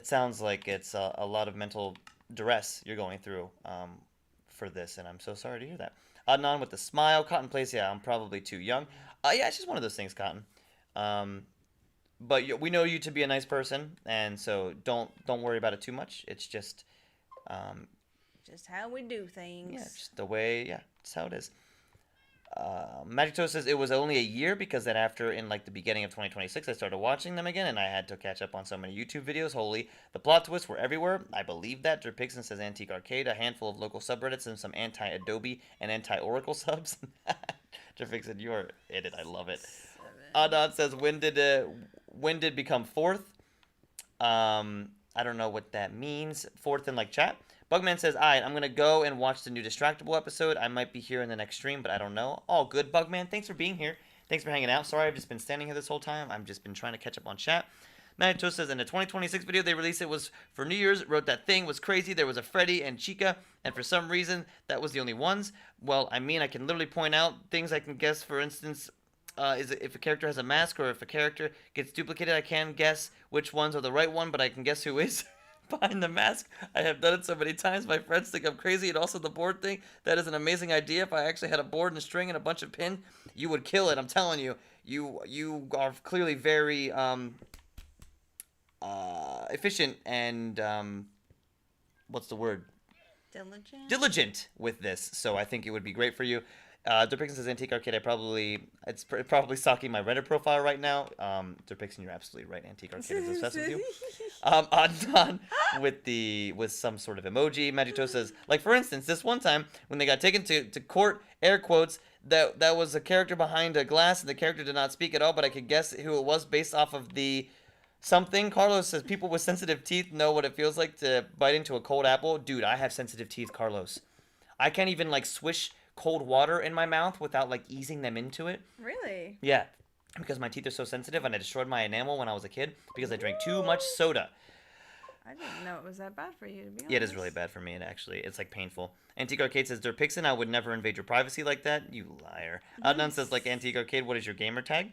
A: sounds like it's a lot of mental duress you're going through for this, and I'm so sorry to hear that. Adnan with the smile. Cotton Place, yeah, I'm probably too young. Yeah, it's just one of those things, Cotton. Um, but we know you to be a nice person, and so don't worry about it too much. It's um,
B: just how we do things.
A: Yeah, just the way. Yeah, it's how it is. Magic Toast says it was only a year because then after in like the beginning of 2026 I started watching them again and I had to catch up on so many YouTube videos. Holy, the plot twists were everywhere. I believe that. Dripixon says Antique Arcade, a handful of local subreddits and some anti-Adobe and anti-Oracle subs. Dripixon, you are in it. I love it. Adon says when did become fourth? I don't know what that means. Fourth in like chat. Bugman says, alright, I'm going to go and watch the new Distractable episode. I might be here in the next stream, but I don't know. All good, Bugman. Thanks for being here. Thanks for hanging out. Sorry, I've just been standing here this whole time. I've just been trying to catch up on chat. Manito says, in the 2026 video they released, it was for New Year's. Wrote that thing was crazy. There was a Freddy and Chica, and for some reason, that was the only ones. Well, I mean, I can literally point out things I can guess. For instance, is it if a character has a mask or if a character gets duplicated, I can guess which ones are the right one, but I can guess who is behind the mask. I have done it so many times. My friends think I'm crazy. And also the board thing. That is an amazing idea. If I actually had a board and a string and a bunch of pin, you would kill it. I'm telling you. You are clearly very efficient and what's the word? Diligent with this. So I think it would be great for you. Derpixon says Antique Arcade. It's probably stalking my Reddit profile right now. Derpixon, you're absolutely right. Antique Arcade is obsessed with you. On with some sort of emoji. Magito says, like for instance, this one time when they got taken to court, air quotes, that was a character behind a glass and the character did not speak at all, but I could guess who it was based off of the something. Carlos says people with sensitive teeth know what it feels like to bite into a cold apple. Dude, I have sensitive teeth, Carlos. I can't even like swish cold water in my mouth without like easing them into it.
B: Really?
A: Yeah, because my teeth are so sensitive and I destroyed my enamel when I was a kid because I drank too much soda.
B: I didn't know it was that bad for you, to be honest.
A: Yeah, it is really bad for me. It's like painful. Antique Arcade says, Derpixon, I would never invade your privacy like that. You liar. Adnan says, like Antique Arcade, what is your gamer tag?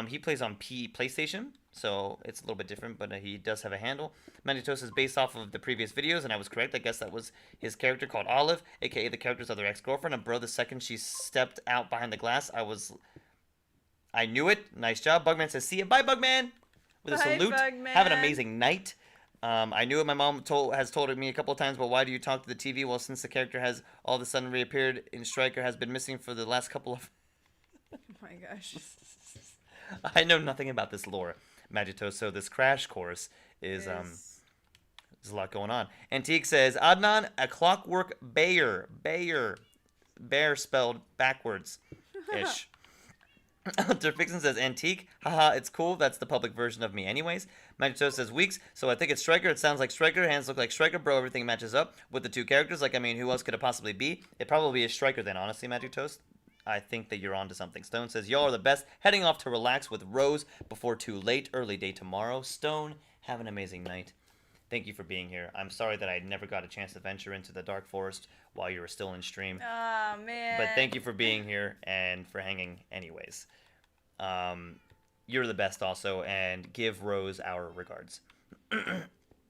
A: He plays on PlayStation, so it's a little bit different, but he does have a handle. Manitos is based off of the previous videos, and I was correct. I guess that was his character called Olive, aka the character's other ex-girlfriend. And bro, the second she stepped out behind the glass, I knew it. Nice job. Bugman says, see ya. Bye, Bugman. With a salute.
B: Bugman.
A: Have an amazing night. I knew it. My mom has told me a couple of times, but why do you talk to the TV? Well, since the character has all of a sudden reappeared in Striker, has been missing for the last couple of...
B: Oh my gosh.
A: I know nothing about this lore, Magito, so this crash course is there's a lot going on. Antique says, Adnan, a clockwork bear spelled backwards-ish. Derfixon says, Antique, haha, it's cool, that's the public version of me anyways. Magito says, Weeks, so I think it's Striker, it sounds like Striker, hands look like Striker, bro, everything matches up with the two characters, like, I mean, who else could it possibly be? It probably is Striker then, honestly, Magic Toast. I think that you're onto something. Stone says, y'all are the best. Heading off to relax with Rose before too late. Early day tomorrow. Stone, have an amazing night. Thank you for being here. I'm sorry that I never got a chance to venture into the Dark Forest while you were still in stream.
B: Oh, man.
A: But thank you for being here and for hanging anyways. You're the best also, and give Rose our regards.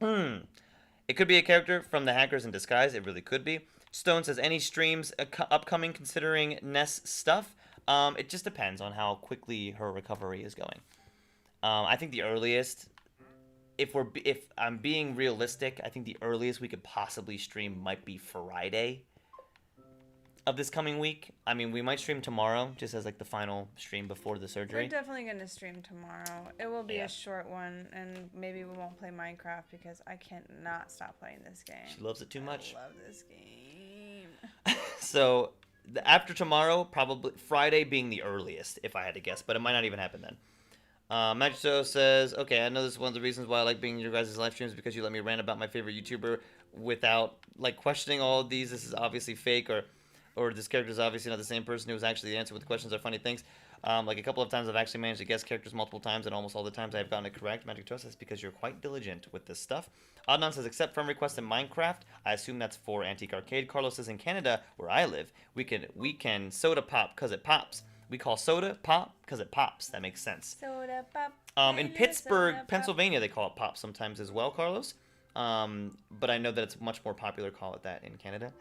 A: It could be a character from the Hackers in Disguise. It really could be. Stone says, any streams upcoming considering Ness stuff? It just depends on how quickly her recovery is going. I think the earliest, if I'm being realistic, I think the earliest we could possibly stream might be Friday of this coming week. I mean, we might stream tomorrow, just as like the final stream before the surgery.
B: We're definitely going to stream tomorrow. It will be a short one, and maybe we won't play Minecraft because I cannot stop playing this game.
A: She loves it too much.
B: I love this game.
A: So, after tomorrow, probably Friday being the earliest, if I had to guess, but it might not even happen then. Magito says, okay, I know this is one of the reasons why I like being in your guys' live streams because you let me rant about my favorite YouTuber without like questioning all of these. This is obviously fake, or this character is obviously not the same person who was actually the answer with the questions or funny things. Like a couple of times I've actually managed to guess characters multiple times, and almost all the times I've gotten it correct. Magic Trust, that's because you're quite diligent with this stuff. Adnan says, except from requests in Minecraft, I assume that's for Antique Arcade. Carlos says, in Canada, where I live, we can soda pop because it pops. We call soda pop because it pops. That makes sense.
B: Soda soda pop.
A: In Pittsburgh, Pennsylvania, they call it pop sometimes as well, Carlos. But I know that it's much more popular to call it that in Canada.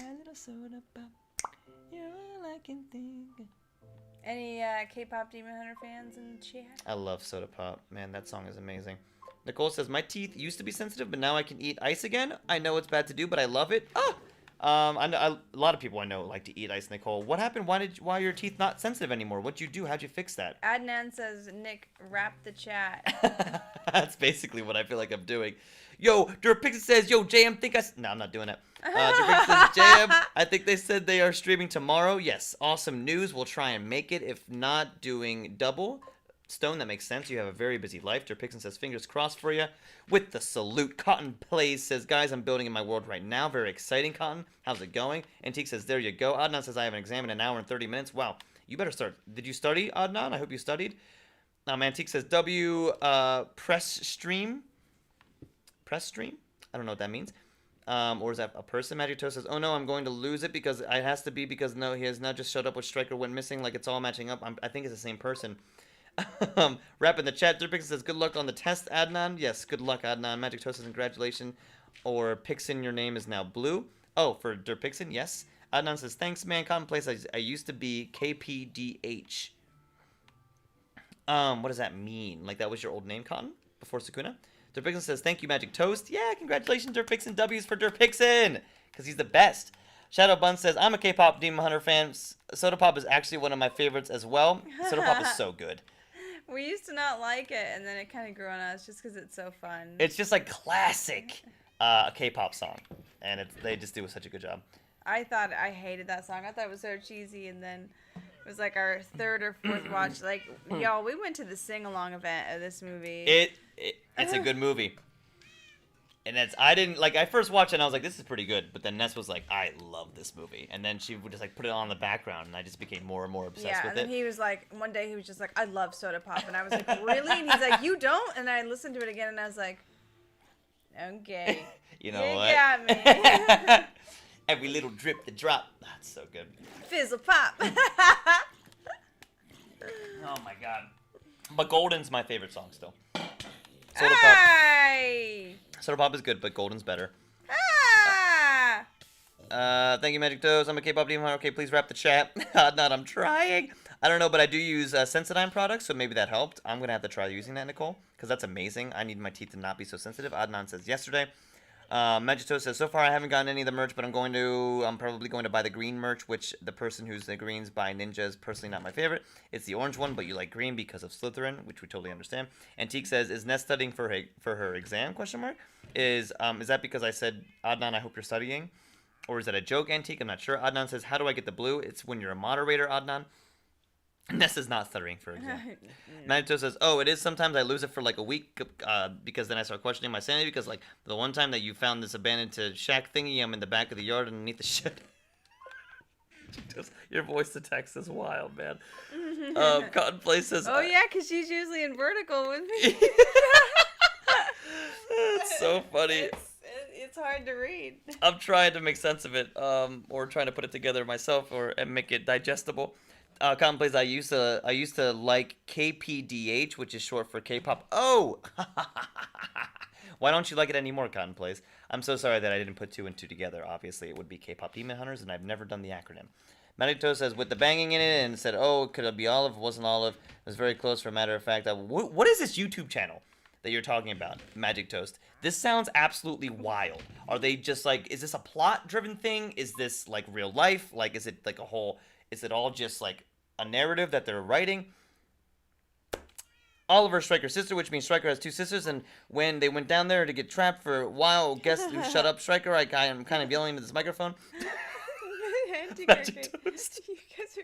A: My little soda pop, you're all I can think.
B: Any K-pop Demon Hunter fans in the chat?
A: I love Soda Pop. Man, that song is amazing. Nicole says, my teeth used to be sensitive, but now I can eat ice again. I know it's bad to do, but I love it. I know, a lot of people I know like to eat ice, Nicole. What happened? Why are your teeth not sensitive anymore? What'd you do? How'd you fix that?
B: Adnan says, Nick, rap the chat.
A: That's basically what I feel like I'm doing. Yo, Durpixon says, yo, JM, No, I'm not doing it. Durpixon says, JM, I think they said they are streaming tomorrow. Yes, awesome news. We'll try and make it. If not, doing double. Stone, that makes sense. You have a very busy life. Durpixon says, fingers crossed for you. With the salute. Cotton Plays says, guys, I'm building in my world right now. Very exciting, Cotton. How's it going? Antique says, there you go. Adnan says, I have an exam in an hour and 30 minutes. Wow, you better start. Did you study, Adnan? I hope you studied. Antique says, press stream. Press stream? I don't know what that means. Or is that a person? Magic Toast says, oh no, I'm going to lose it because it has to be because no, he has not just showed up with Striker went missing like it's all matching up. I think it's the same person. Rap in the chat. Durpixon says, good luck on the test, Adnan. Yes, good luck, Adnan. Magic Toast says, congratulations. Or Pixon, your name is now blue. Oh, for Durpixon, yes. Adnan says, thanks, man. Commonplace, I used to be KPDH. What does that mean? Like that was your old name, Cotton? Before Sukuna? Durpixon says, thank you, Magic Toast. Yeah, congratulations, Durpixon. W's for Durpixon. Because he's the best. Shadow Bun says, I'm a K-pop Demon Hunter fan. Soda Pop is actually one of my favorites as well. Soda Pop is so good.
B: We used to not like it, and then it kind of grew on us just because it's so fun.
A: It's just like classic K-pop song. And they just do such a good job.
B: I hated that song. I thought it was so cheesy, and then it was like our third or fourth watch. Like, y'all, we went to the sing-along event of this movie.
A: It's a good movie. And I first watched it and I was like, this is pretty good. But then Ness was like, I love this movie. And then she would just like put it on in the background and I just became more and more obsessed with it.
B: Yeah, and then he was like, one day he was just like, I love Soda Pop. And I was like, really? And he's like, you don't? And I listened to it again and I was like, okay.
A: You know what?
B: You got me.
A: Every little drip, the drop. That's so good.
B: Fizzle pop.
A: Oh my god. But Golden's my favorite song still. Soda Pop is good, but Golden's better. Thank you, Magic Toes. I'm a K-pop demon. Okay, please wrap the chat. Not, I'm trying. I don't know, but I do use Sensodyne products, so maybe that helped. I'm going to have to try using that, Nicole, because that's amazing. I need my teeth to not be so sensitive. Adnan says yesterday. Magic Toes says, so far I haven't gotten any of the merch, but I'm probably going to buy the green merch, which the person who's the greens by Ninja is personally not my favorite. It's the orange one, but you like green because of Slytherin, which we totally understand. Antique says, is Ness studying for her exam, question mark? Is that because I said, Adnan, I hope you're studying? Or is that a joke, Antique? I'm not sure. Adnan says, how do I get the blue? It's when you're a moderator, Adnan. Ness is not studying for exam. Manito says, oh, it is sometimes I lose it for like a week because then I start questioning my sanity because like the one time that you found this abandoned shack thingy, I'm in the back of the yard underneath the shed. Your voice to text is wild, man. Cotton Place says,
B: oh yeah, because she's usually in vertical with me.
A: It's so funny.
B: It's hard to read.
A: I'm trying to make sense of it or trying to put it together myself and make it digestible. Commonplace, I used to like KPDH, which is short for K-pop. Oh! Why don't you like it anymore, Commonplace? I'm so sorry that I didn't put two and two together. Obviously, it would be K-pop Demon Hunters, and I've never done the acronym. Manito says, with the banging in it, and said, oh, could it be Olive? It wasn't Olive. It was very close, for a matter of fact. What is this YouTube channel that you're talking about, Magic Toast? This sounds absolutely wild. Are they just like, is this a plot-driven thing? Is this like real life? Like, is it like a whole... Is it all just like a narrative that they're writing? Oliver Striker's sister, which means Striker has two sisters, and when they went down there to get trapped for a while, guess who shut up Striker? I am kind of yelling into this microphone. Magic Toast.
B: You guys are...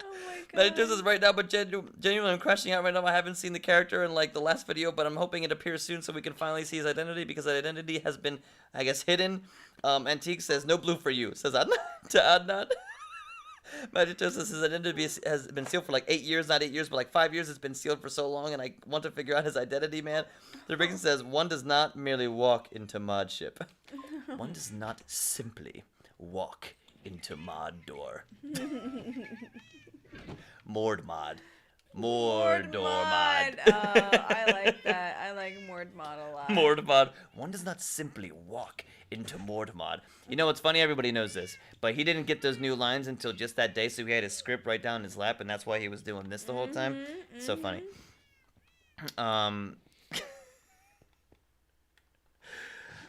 B: Oh my god.
A: Magic Toast is right now, but genuinely I'm crashing out right now. I haven't seen the character in like the last video, but I'm hoping it appears soon so we can finally see his identity because that identity has been, I guess, hidden. Antique says, no blue for you, says Adnan to Adnan. Magic Toast says his identity has been sealed for like 8 years, not 8 years, but like 5 years. It's been sealed for so long, and I want to figure out his identity, man. The Rickon says, one does not merely walk into Modship. One does not simply walk into Mod door. Mord Mod. Mordormod.
B: I like that. I like Mordmod a lot.
A: Mordmod. One does not simply walk into Mordmod. You know what's funny? Everybody knows this, but he didn't get those new lines until just that day, so he had his script right down in his lap, and that's why he was doing this the whole time. It's so funny.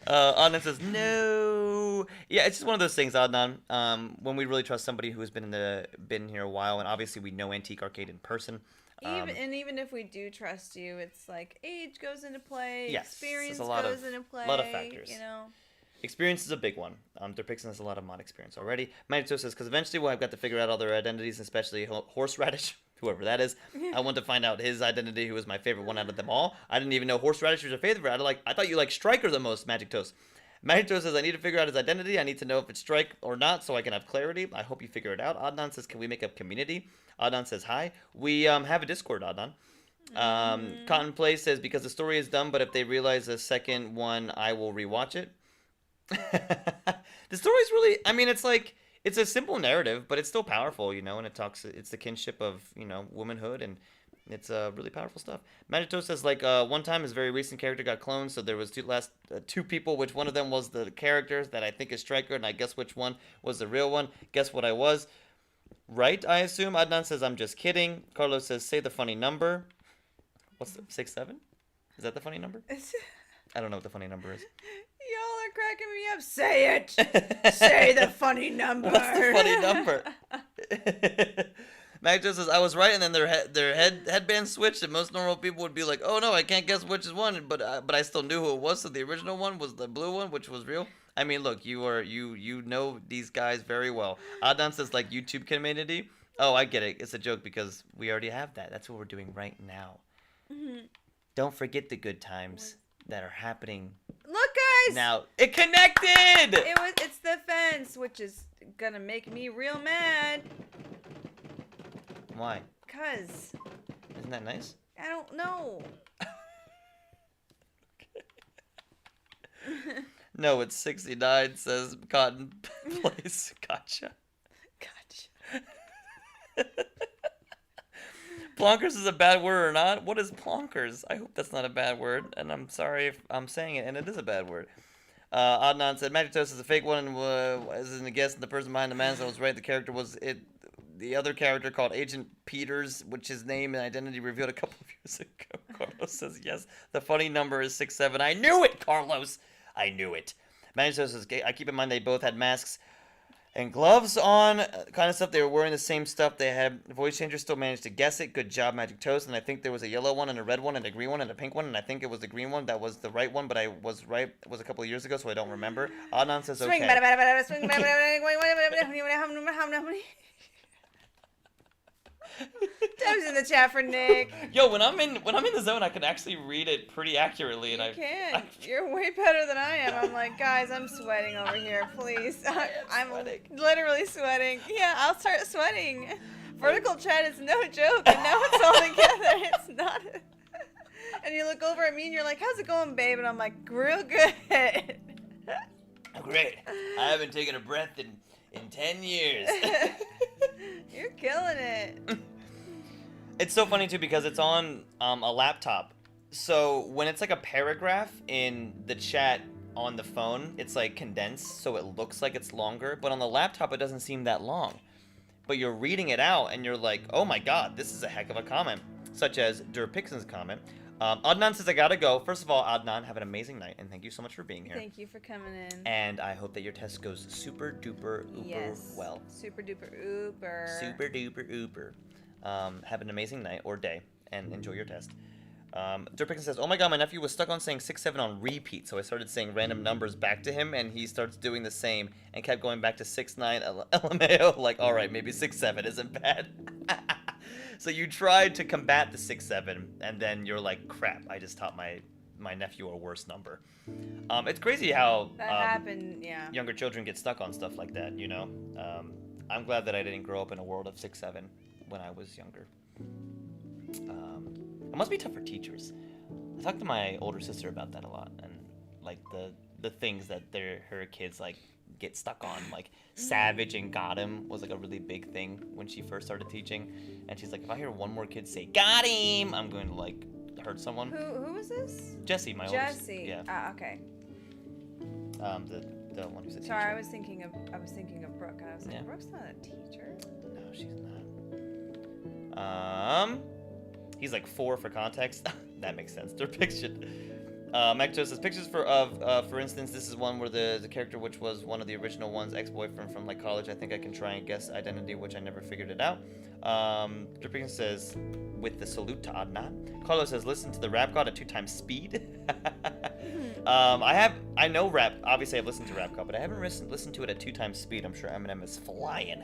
A: Adnan says no. Yeah, it's just one of those things, Adnan. When we really trust somebody who's been here a while, and obviously we know Antique Arcade in person.
B: Even if we do trust you, it's like age goes into play.
A: Yes,
B: experience goes into play.
A: A lot of factors.
B: You know.
A: Experience is a big one. Derpixen has a lot of mod experience already. Manito says, because eventually I've got to figure out all their identities, especially Horseradish, whoever that is. I want to find out his identity, who was my favorite one out of them all. I didn't even know Horseradish was your favorite. I thought you liked Striker the most, Magic Toast. Magic Toast says, I need to figure out his identity. I need to know if it's Strike or not so I can have clarity. I hope you figure it out. Adnan says, can we make a community? Adnan says, hi. We have a Discord, Adnan. Cotton Play says, because the story is done, but if they realize the second one, I will rewatch it. The story's really, I mean, it's a simple narrative, but it's still powerful, you know, and it's the kinship of, you know, womanhood, and it's really powerful stuff. Magito says, one time his very recent character got cloned, so there was two people, which one of them was the character that I think is Striker, and I guess which one was the real one. Guess what I was? Right, I assume. Adnan says, I'm just kidding. Carlos says, say the funny number. What's the 6-7? Is that the funny number? I don't know what the funny number is.
B: Y'all are cracking me up. Say it. Say the funny number.
A: What's the funny number? Magjo says, I was right, and then their headband switched, and most normal people would be like, oh no, I can't guess which is one, but I still knew who it was, so the original one was the blue one, which was real. I mean, look, you know these guys very well. Adnan says, like, YouTube community. Oh, I get it. It's a joke because we already have that. That's what we're doing right now. Mm-hmm. Don't forget the good times that are happening.
B: Look, guys!
A: Now, it connected!
B: It's the fence, which is gonna make me real mad.
A: Why?
B: 'Cause.
A: Isn't that nice?
B: I don't know.
A: No, it's 69, says Cotton Place. Gotcha. Plonkers is a bad word or not? What is plonkers? I hope that's not a bad word, and I'm sorry if I'm saying it, and it is a bad word. Adnan said, Magic Toast is a fake one, isn't a guess, and the person behind the mask was right. The character was the other character called Agent Peters, which his name and identity revealed a couple of years ago. Carlos says, yes, the funny number is 6-7. I knew it, Carlos! I knew it. Magic Toast says, I keep in mind they both had masks and gloves on, kind of stuff. They were wearing the same stuff. They had voice changers, still managed to guess it. Good job, Magic Toast. And I think there was a yellow one and a red one and a green one and a pink one. And I think it was the green one that was the right one, but I was right. It was a couple of years ago, so I don't remember. Adnan says, okay.
B: Swing, Deb's in the chat for Nick.
A: Yo, when I'm in the zone, I can actually read it pretty accurately, and
B: you can. You're way better than I am. I'm like, guys, I'm sweating over here. Please, I'm literally sweating. Yeah, I'll start sweating. Vertical chat is no joke, and now it's all together. It's not. And you look over at me, and you're like, "How's it going, babe?" And I'm like, "Real good."
A: Great. I haven't taken a breath in 10 years.
B: You're killing it.
A: It's so funny too because it's on a laptop. So when it's like a paragraph in the chat on the phone, it's like condensed, so it looks like it's longer. But on the laptop, it doesn't seem that long. But you're reading it out, and you're like, oh my god, this is a heck of a comment. Such as Durpixen's comment. Adnan says, I gotta go. First of all, Adnan, have an amazing night, and thank you so much for being here.
B: Thank you for coming in.
A: And I hope that your test goes super duper ooper well.
B: Super duper ooper.
A: Super duper ooper. Have an amazing night or day, and enjoy your test. Durpixen says, oh my god, my nephew was stuck on saying 6-7 on repeat, so I started saying random numbers back to him, and he starts doing the same, and kept going back to 6-9 LMAO, like, alright, maybe 6-7 isn't bad. So you tried to combat the 6-7, and then you're like, crap, I just taught my nephew a worse number. It's crazy how
B: that happened, yeah.
A: Younger children get stuck on stuff like that, you know? I'm glad that I didn't grow up in a world of 6-7 when I was younger. It must be tough for teachers. I talked to my older sister about that a lot, and like the things that her kids like get stuck on. Like, savage and got him was like a really big thing when she first started teaching. And she's like, if I hear one more kid say got him, I'm going to like hurt someone.
B: Who was this?
A: Jesse, my oldest.
B: Jesse.
A: Yeah.
B: Ah, okay.
A: The one who's a teacher.
B: Sorry, I was thinking of Brooke, and I was like, Brooke's not a teacher.
A: No, she's not. He's like 4 for context. That makes sense. Depiction. Mecto says pictures for instance, this is one where the character, which was one of the original ones, ex-boyfriend from like college. I think I can try and guess identity, which I never figured it out. Depiction says with the salute to Adnan. Carlos says listen to the rap god at 2 times speed. I know rap. Obviously, I've listened to Rap God, but I haven't listened to it at 2 times speed. I'm sure Eminem is flying.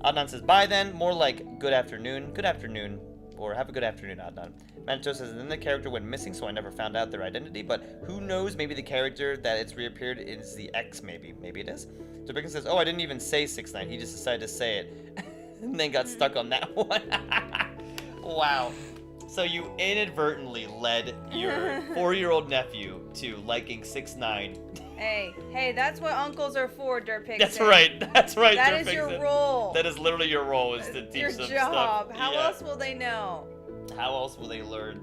A: Adnan says, bye then. More like good afternoon. Good afternoon. Or have a good afternoon, Adnan. Manito says, then the character went missing, so I never found out their identity. But who knows? Maybe the character that it's reappeared is the ex, maybe. Maybe it is. So Bicken says, oh, I didn't even say 6ix9ine. He just decided to say it. And then got stuck on that one. Wow. So you inadvertently led your 4-year-old nephew to liking 6ix9ine.
B: Hey, that's what uncles are for, Derpixen.
A: That's right,
B: That
A: Derpixen.
B: is your role.
A: That is literally your role, is to teach them
B: your job.
A: stuff.
B: How else will they know?
A: How else will they learn?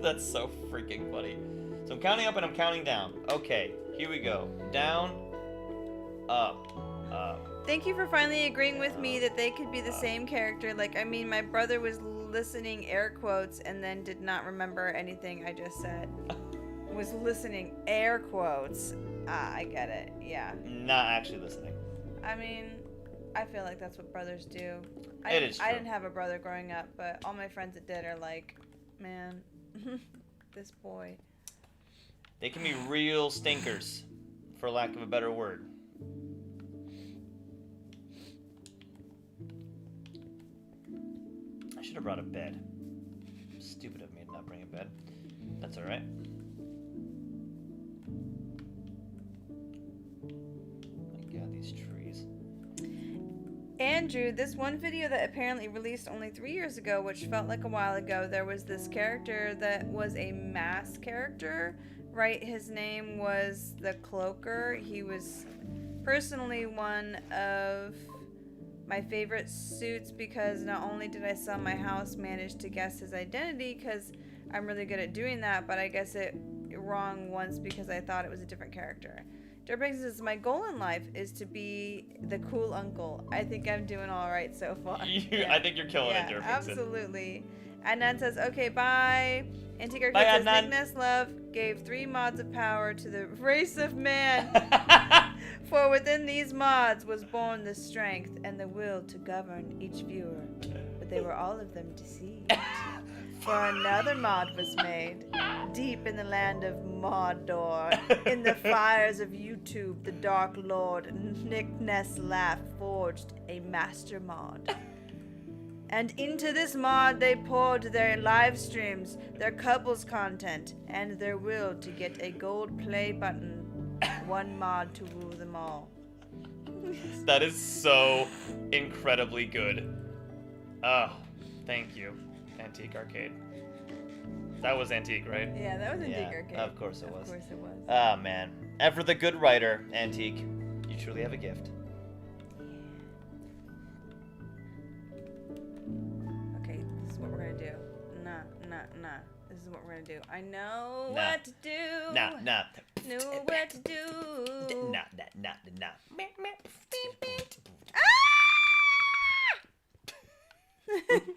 A: That's so freaking funny. So I'm counting up and I'm counting down. Okay, here we go. Down, up, up.
B: Thank you for finally agreeing with me that they could be the same character. Like, I mean, my brother was listening air quotes and then did not remember anything I just said. Was listening air quotes. Ah, I get it. Yeah.
A: Not actually listening.
B: I mean, I feel like that's what brothers do.
A: It is true.
B: I didn't have a brother growing up, but all my friends that did are like, man, this boy.
A: They can be real stinkers, for lack of a better word. I should have brought a bed. Stupid of me to not bring a bed. That's alright. My god, these trees.
B: Andrew, this one video that apparently released only 3 years ago, which felt like a while ago, there was this character that was a mass character, right? His name was the Cloaker. He was personally one of my favorite suits because not only did I sell my house, managed to guess his identity because I'm really good at doing that, but I guess it wrong once because I thought it was a different character. Dirtbags says, my goal in life is to be the cool uncle. I think I'm doing all right so far.
A: I think you're killing it, Dirtbags.
B: Absolutely. Adnan says, okay, bye. Antique
A: Bye,
B: says,
A: Adnan.
B: nicknesslaugh gave 3 mods of power to the race of man. For within these mods was born the strength and the will to govern each viewer. But they were all of them deceived. For another mod was made, deep in the land of Mordor, in the fires of YouTube, the Dark Lord nicknesslaugh forged a master mod. And into this mod they poured their live streams, their couples content, and their will to get a gold play button. One mod to rule them all.
A: That is so incredibly good. Oh, thank you, Antique Arcade. That was Antique, right?
B: Yeah, that was Antique Arcade.
A: Of course it was.
B: Of course it was.
A: Ah, man. And for the good writer, Antique, you truly have a gift.
B: Okay, this is what we're gonna do. Nah. This is what we're gonna do. I know what to do.
A: Nah.
B: Know what to do.
A: Nah.
B: Ah!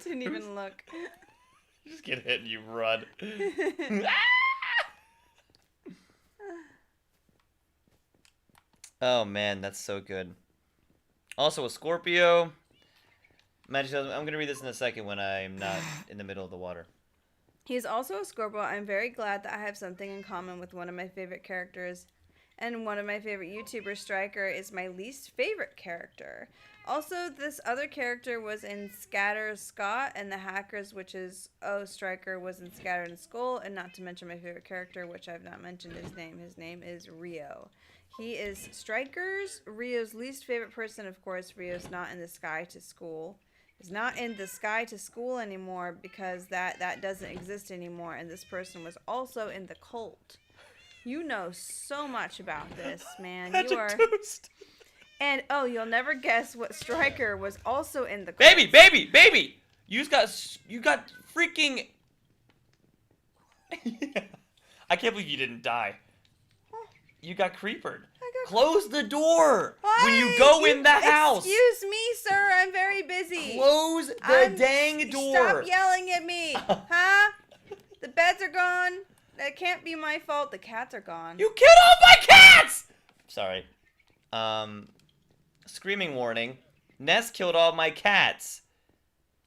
B: Didn't even look.
A: You just get hit and you run. Oh man, that's so good. Also a Scorpio. Magic says, I'm gonna read this in a second when I'm not in the middle of the water.
B: He's also a Scorpio. I'm very glad that I have something in common with one of my favorite characters. And one of my favorite YouTubers, Striker, is my least favorite character. Also, this other character was in Scatter Scott and the Hackers, which is, Striker was in Scatter and Skull, and not to mention my favorite character, which I've not mentioned his name. His name is Rio. He is Rio's least favorite person, of course. Rio's not in the Sky to School. Is not in the Sky to School anymore because that doesn't exist anymore. And this person was also in the cult. You know so much about this, man. You are And, oh, you'll never guess what Striker was also in the
A: Baby, baby, baby! You got freaking... I can't believe you didn't die. You got creepered. Close the door when you go in the house.
B: Excuse me, sir. I'm very busy.
A: Close the dang door.
B: Stop yelling at me. Huh? The beds are gone. That can't be my fault. The cats are gone.
A: You killed all my cats! Sorry. Screaming warning. Ness killed all my cats.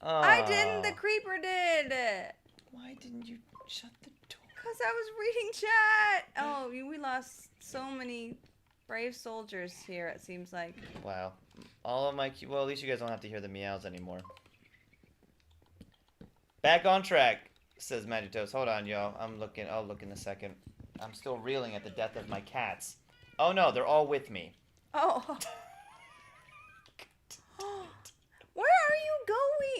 B: I didn't. The creeper did.
A: Why didn't you shut the door?
B: Because I was reading chat. Oh, we lost so many brave soldiers here, it seems like.
A: Wow. All of my... Well, at least you guys don't have to hear the meows anymore. Back on track, says Magic Toast. Hold on, yo. I'll look in a second. I'm still reeling at the death of my cats. Oh, no. They're all with me.
B: Oh. Where are you going?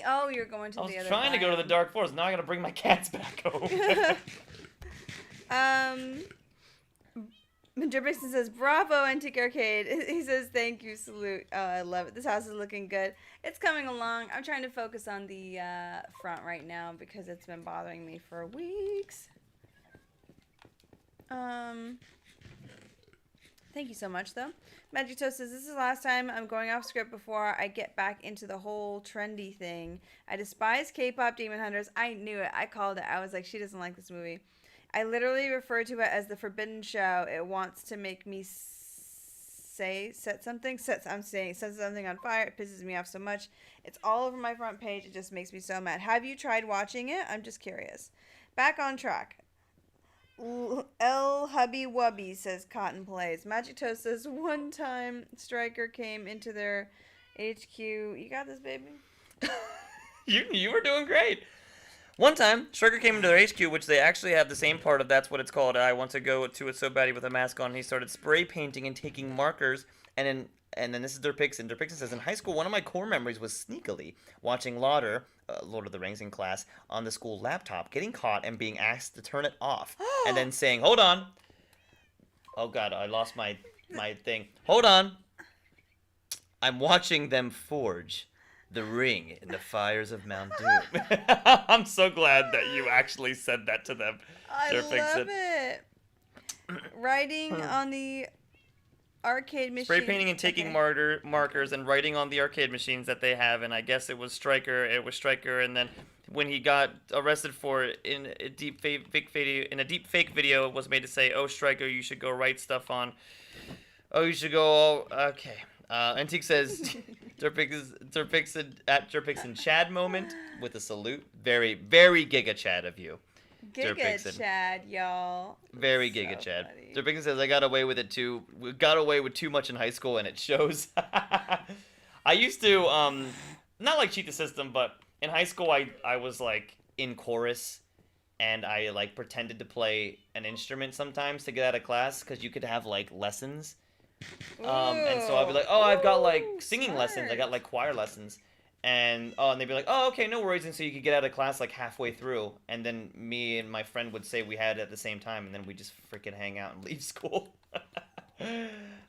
B: Oh, you're going to the other
A: I was trying to go to the Dark Forest. Now I gotta bring my cats back home.
B: Dripixon says, bravo, Antique Arcade. He says, thank you, salute. Oh, I love it. This house is looking good. It's coming along. I'm trying to focus on the front right now because it's been bothering me for weeks. Thank you so much, though. Magic Toast says, this is the last time I'm going off script before I get back into the whole trendy thing. I despise K-pop Demon Hunters. I knew it. I called it. I was like, she doesn't like this movie. I literally refer to it as the forbidden show. It wants to make me set something on fire. It pisses me off so much. It's all over my front page. It just makes me so mad. Have you tried watching it? I'm just curious. Back on track. L Hubby Wubby says Cotton Plays. Magic Toast says one time Striker came into their HQ. You got this, baby?
A: You were doing great. One time, Striker came into their HQ, which they actually have the same part of That's What It's Called. I want to go to it so badly with a mask on. He started spray painting and taking markers. And then this is Derpixon. Derpixon says, in high school, one of my core memories was sneakily watching Lauder, Lord of the Rings in class, on the school laptop, getting caught and being asked to turn it off. And then saying, hold on. Oh, God, I lost my thing. Hold on. I'm watching them forge the ring in the fires of Mount Doom. I'm so glad that you actually said that to them.
B: I love it. Writing on the arcade machine.
A: Spray painting and taking markers and writing on the arcade machines that they have, and I guess it was Striker, and then when he got arrested for it in a deep fake video, it was made to say, oh, Striker, you should go write stuff on. Oh, you should go, okay. Antique says, Derpixon at Derpixon Chad moment with a salute. Very, very Giga Chad of you.
B: Giga Chad, y'all.
A: Very Giga Chad. Derpixon says, I got away with it too. We got away with too much in high school, and it shows. I used to, not like cheat the system, but in high school, I was like in chorus, and I like pretended to play an instrument sometimes to get out of class, because you could have like lessons. And so I'd be like, oh, I've got like singing lessons. I got like choir lessons. And they'd be like, oh, okay, no worries. And so you could get out of class like halfway through. And then me and my friend would say we had it at the same time. And then we just freaking hang out and leave school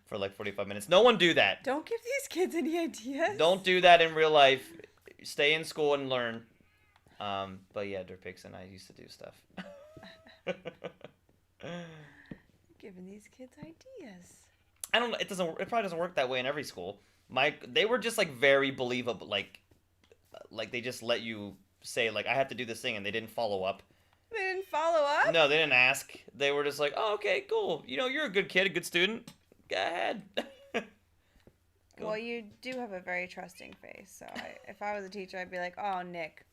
A: for like 45 minutes. No one do that.
B: Don't give these kids any ideas.
A: Don't do that in real life. Stay in school and learn. But yeah, Derpixon, I used to do stuff.
B: Giving these kids ideas.
A: I don't know. It probably doesn't work that way in every school. They were just like very believable. Like they just let you say like I have to do this thing, and they didn't follow up.
B: They didn't follow up?
A: No, they didn't ask. They were just like, oh, okay, cool. You know, you're a good kid, a good student. Go ahead.
B: Cool. Well, you do have a very trusting face. So if I was a teacher, I'd be like, oh, Nick,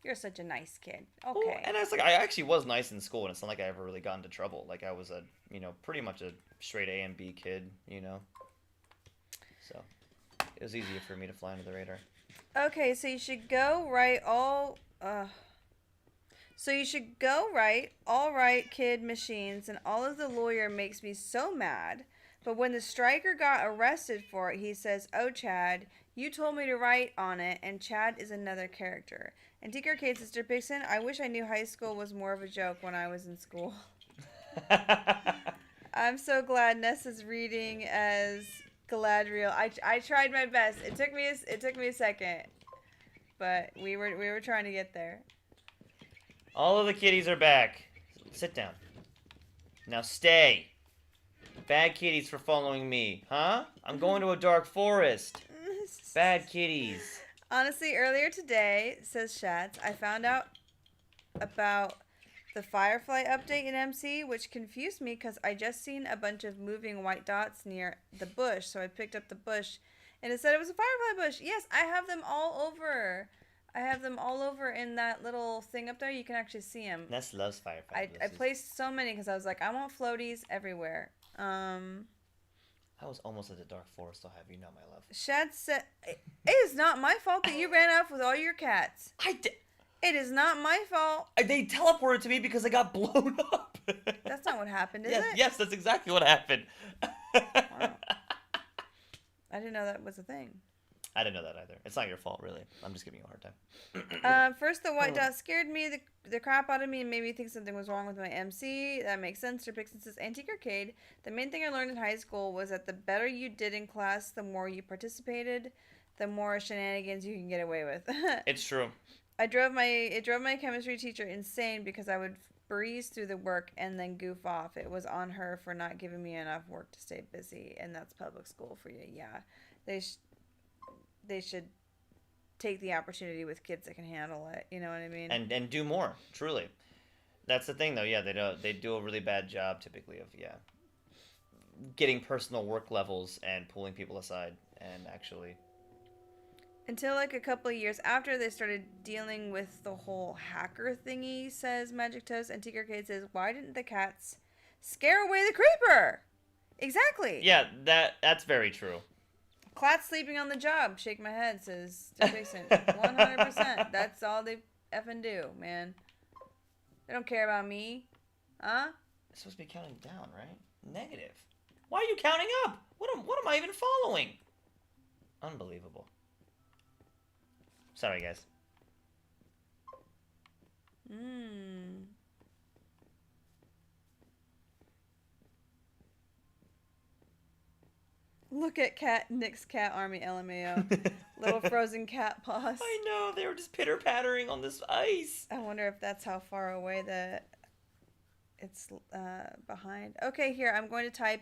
B: you're such a nice kid. Okay.
A: Well, and I was like, I actually was nice in school, and it's not like I ever really got into trouble. Like I was pretty much a straight A and B kid, So it was easier for me to fly under the radar.
B: Okay, so you should go write all right kid machines, and all of the lawyer makes me so mad. But when the Striker got arrested for it, he says, oh, Chad, you told me to write on it, and Chad is another character. Antique Arcade Sister Pixon, I wish I knew high school was more of a joke when I was in school. I'm so glad Ness is reading as Galadriel. I tried my best. It took me a second, but we were trying to get there.
A: All of the kitties are back. Sit down. Now stay. Bad kitties for following me, huh? I'm going to a dark forest. Bad kitties.
B: Honestly, earlier today, says Shatz, I found out about the Firefly update in MC, which confused me because I just seen a bunch of moving white dots near the bush, so I picked up the bush, and it said it was a Firefly bush. Yes, I have them all over. I have them all over in that little thing up there. You can actually see them.
A: Ness loves Firefly bushes.
B: I placed so many because I was like, I want floaties everywhere.
A: I was almost at the dark forest, I'll have you know, my love.
B: Shad said, it is not my fault that you ran off with all your cats.
A: I did.
B: It is not my fault.
A: They teleported to me because I got blown up.
B: That's not what happened, is it?
A: Yes, that's exactly what happened.
B: Wow. I didn't know that was a thing.
A: I didn't know that either. It's not your fault, really. I'm just giving you a hard time.
B: First, the white dot scared me, the crap out of me, and made me think something was wrong with my MC. That makes sense. Since it's Antique Arcade, the main thing I learned in high school was that the better you did in class, the more you participated, the more shenanigans you can get away with.
A: It's true.
B: It drove my chemistry teacher insane because I would breeze through the work and then goof off. It was on her for not giving me enough work to stay busy, and that's public school for you. Yeah, they should take the opportunity with kids that can handle it. You know what I mean?
A: And do more. Truly, that's the thing, though. Yeah, they do a really bad job typically of getting personal work levels and pulling people aside and actually.
B: Until like a couple of years after they started dealing with the whole hacker thingy, says Magic Toast. Antique Arcade says, why didn't the cats scare away the creeper? Exactly.
A: Yeah, that's very true.
B: Clat sleeping on the job. Shake my head, says Jason. 100%. That's all they effing do, man. They don't care about me. Huh?
A: It's supposed to be counting down, right? Negative. Why are you counting up? What am I even following? Unbelievable. Sorry, guys.
B: Look at Nick's cat army, LMAO. Little frozen cat paws.
A: I know, they were just pitter-pattering on this ice.
B: I wonder if that's how far away it's behind. Okay, here, I'm going to type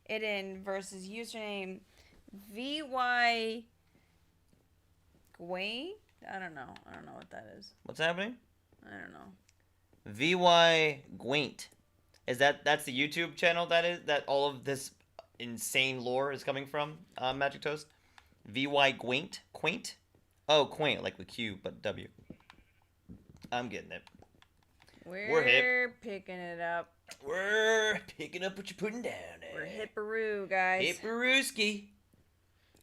B: it in versus username VY Gwain? I don't know what that is.
A: What's happening?
B: I don't know.
A: VY Gwaint. That's the YouTube channel that all of this insane lore is coming from, Magic Toast? VY Gwaint? Quaint? Oh, quaint, like with Q, but W. I'm getting it.
B: We're hip. Picking it up.
A: We're picking up what you're putting down there.
B: We're hipperoo, guys.
A: Hipperooski.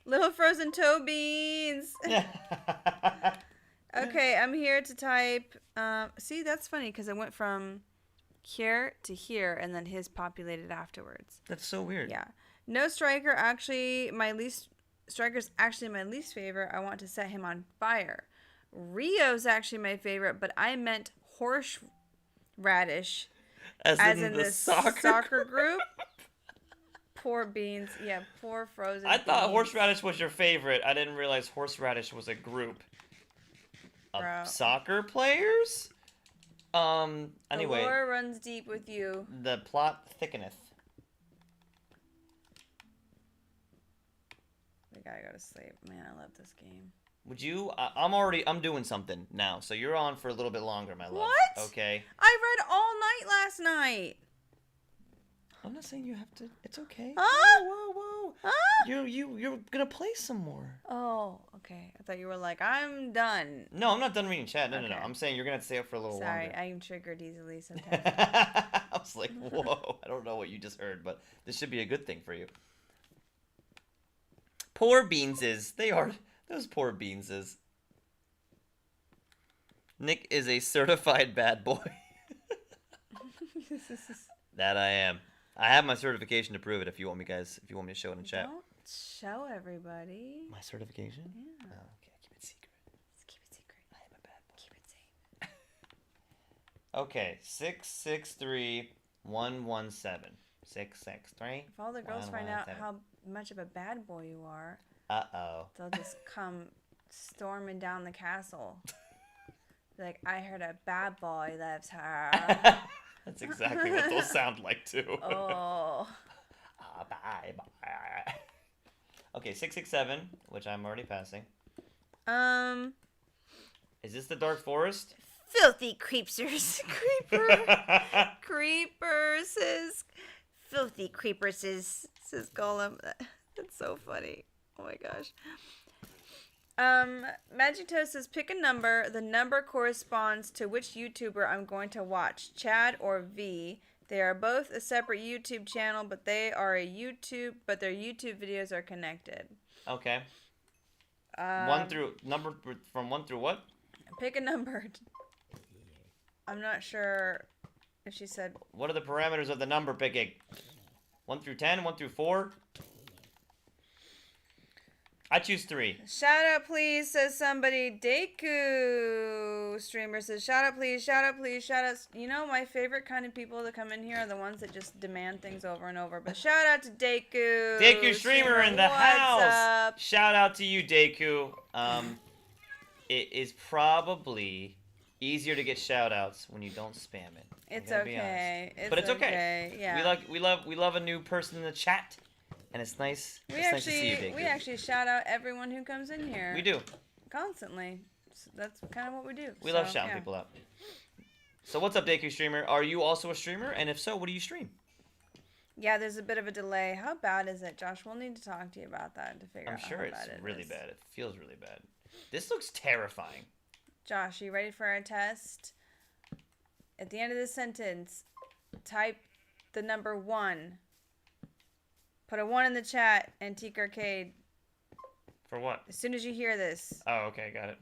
B: Little frozen toe beans. Okay, I'm here to type. See, that's funny because it went from here to here, and then his populated afterwards.
A: That's so weird.
B: Yeah. No striker. Striker's actually my least favorite. I want to set him on fire. Rio's actually my favorite, but I meant horseradish. As in the soccer group. Poor beans. Yeah, poor frozen
A: I thought
B: beans.
A: horseradish was your favorite. I didn't realize horseradish was a group of soccer players. Anyway.
B: The lore runs deep with you.
A: The plot thickeneth.
B: We gotta go to sleep. Man, I love this game.
A: Would you? I'm doing something now, so you're on for a little bit longer, my love.
B: What?
A: Okay.
B: I read all night last night.
A: I'm not saying you have to. It's okay.
B: Huh?
A: Whoa.
B: Huh?
A: You're gonna play some more.
B: Oh, okay. I thought you were like, I'm done.
A: No, I'm not done reading chat. No.
B: Okay.
A: I'm saying you're gonna have to stay up for a little
B: Sorry,
A: longer.
B: I am triggered easily sometimes.
A: I was like, whoa. I don't know what you just heard, but this should be a good thing for you. Poor Beanses. They are those poor Beanses. Nick is a certified bad boy. That I am. I have my certification to prove it if you want me to show it in chat.
B: Don't show everybody.
A: My certification?
B: Yeah.
A: Oh, okay, keep it secret.
B: Let's keep it secret.
A: I am a bad boy.
B: Keep it safe.
A: Okay, 663-117. 663.
B: If all the girls find out how much of a bad boy you are,
A: uh-oh,
B: they'll just come storming down the castle. Like, I heard a bad boy lives here.
A: That's exactly what those sound like too.
B: Oh.
A: Bye. Okay, 667, which I'm already passing. Is this the Dark Forest?
B: Filthy creepers. Creepers. Filthy creepers, says Golem. That's so funny. Oh my gosh. Magito says, pick a number. The number corresponds to which YouTuber I'm going to watch, Chad or V. They are both a separate YouTube channel, but their YouTube videos are connected.
A: Okay. From 1 through what?
B: Pick a number. I'm not sure if she said.
A: What are the parameters of the number picking? 1 through 10, 1 through 4? I choose 3.
B: Shout out, please, says somebody. Deku streamer says, shout out, please, shout out, please, shout out. You know, my favorite kind of people that come in here are the ones that just demand things over and over. But shout out to Deku.
A: Deku streamer in the house.
B: Up?
A: Shout out to you, Deku. It is probably easier to get shout outs when you don't spam it.
B: It's okay.
A: But it's okay.
B: Yeah.
A: We love a new person in the chat. And it's nice. Nice to see you, Deku.
B: We actually shout out everyone who comes in here.
A: We do.
B: Constantly. So that's kind of what we do.
A: We love shouting people out. So what's up, Deku streamer? Are you also a streamer? And if so, what do you stream?
B: Yeah, there's a bit of a delay. How bad is it, Josh? We'll need to talk to you about that to figure out how bad it is.
A: I'm sure it's really bad. It feels really bad. This looks terrifying.
B: Josh, are you ready for our test? At the end of the sentence, type the number 1. Put a 1 in the chat, Antique Arcade.
A: For what?
B: As soon as you hear this.
A: Oh, okay, got it.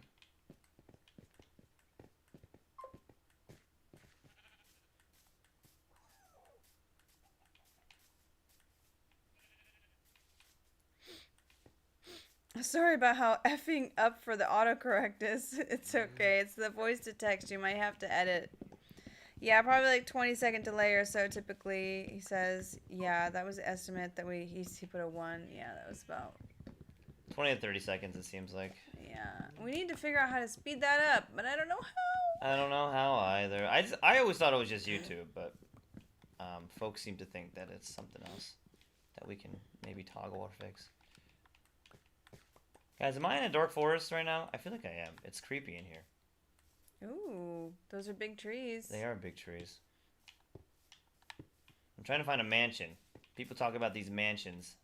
B: Sorry about how effing up for the autocorrect is. It's okay. It's the voice to text. You might have to edit. Yeah, probably like 20-second delay or so typically, he says. Yeah, that was the estimate that he put a 1. Yeah, that was about
A: 20 to 30 seconds, it seems like.
B: Yeah. We need to figure out how to speed that up, but I don't know how.
A: I don't know how either. I always thought it was just YouTube, but folks seem to think that it's something else that we can maybe toggle or fix. Guys, am I in a dark forest right now? I feel like I am. It's creepy in here.
B: Ooh, those are big trees.
A: They are big trees. I'm trying to find a mansion. People talk about these mansions.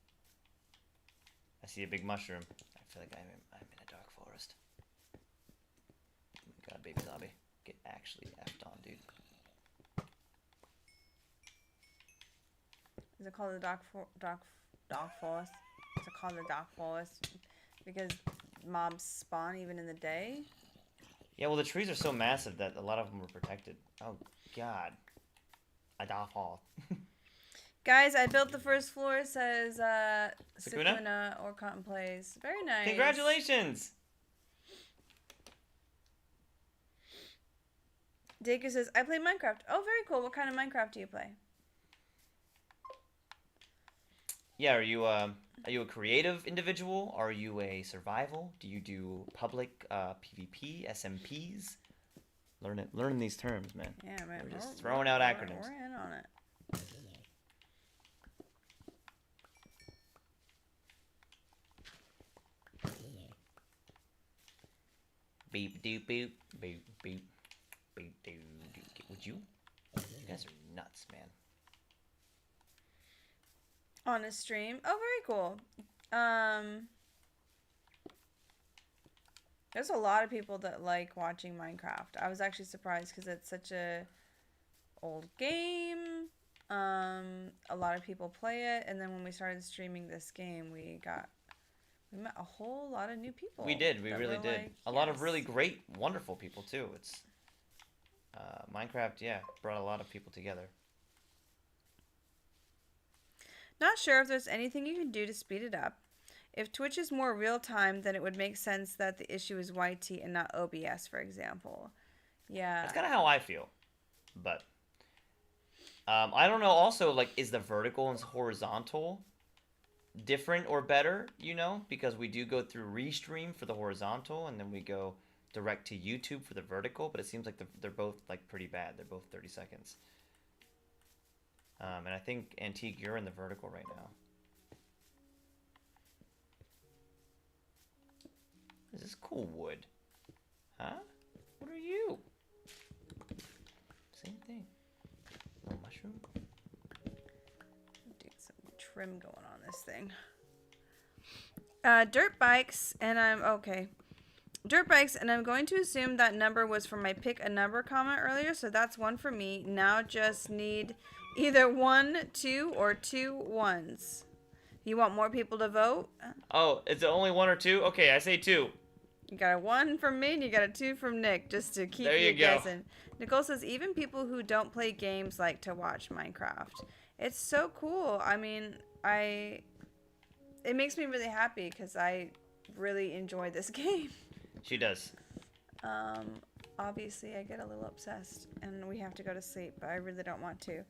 A: I see a big mushroom. I feel like I'm in a dark forest. Oh my god, baby zombie. Get actually effed on, dude.
B: Is it called the dark forest? Is it called the dark forest? Because mobs spawn even in the day?
A: Yeah, well, the trees are so massive that a lot of them are protected. Oh, God. A dark hall.
B: Guys, I built the first floor, says
A: Sakuna?
B: Sakuna or Cotton Plays. Very nice.
A: Congratulations!
B: Deku says, I play Minecraft. Oh, very cool. What kind of Minecraft do you play?
A: Yeah, are you a creative individual? Are you a survival? Do you do public PvP, SMPs? Learn these terms, man.
B: Yeah, man.
A: We're just throwing out acronyms.
B: We're in on it.
A: Beep doop boop boop boop boop doo doo. Would you? You guys are nuts, man.
B: On a stream. Oh, very cool. There's a lot of people that like watching Minecraft. I was actually surprised because it's such a old game. A lot of people play it, and then when we started streaming this game, we met a whole lot of new people.
A: We did. We really did.
B: Like,
A: a lot of really great, wonderful people too. It's Minecraft. Yeah, brought a lot of people together.
B: Not sure if there's anything you can do to speed it up. If Twitch is more real-time, then it would make sense that the issue is YT and not OBS, for example. Yeah.
A: That's kind of how I feel. But I don't know. Also, like, is the vertical and horizontal different or better, you know, because we do go through restream for the horizontal, and then we go direct to YouTube for the vertical, but it seems like they're both like pretty bad. They're both 30 seconds. And I think, Antique, you're in the vertical right now. This is cool wood. Huh? What are you? Same thing. No mushroom?
B: Do some trim going on this thing. Dirt bikes, and I'm okay. Dirt bikes, and I'm going to assume that number was from my pick a number comment earlier, so that's one for me. Now just need either 1, 2, or 2 ones. You want more people to vote?
A: Oh, is it only 1 or 2? Okay, I say 2.
B: You got a 1 from me, and you got a 2 from Nick, just to keep you guessing. Nicole says, even people who don't play games like to watch Minecraft. It's so cool. I mean, it makes me really happy because I really enjoy this game.
A: She does.
B: Obviously, I get a little obsessed, and we have to go to sleep, but I really don't want to.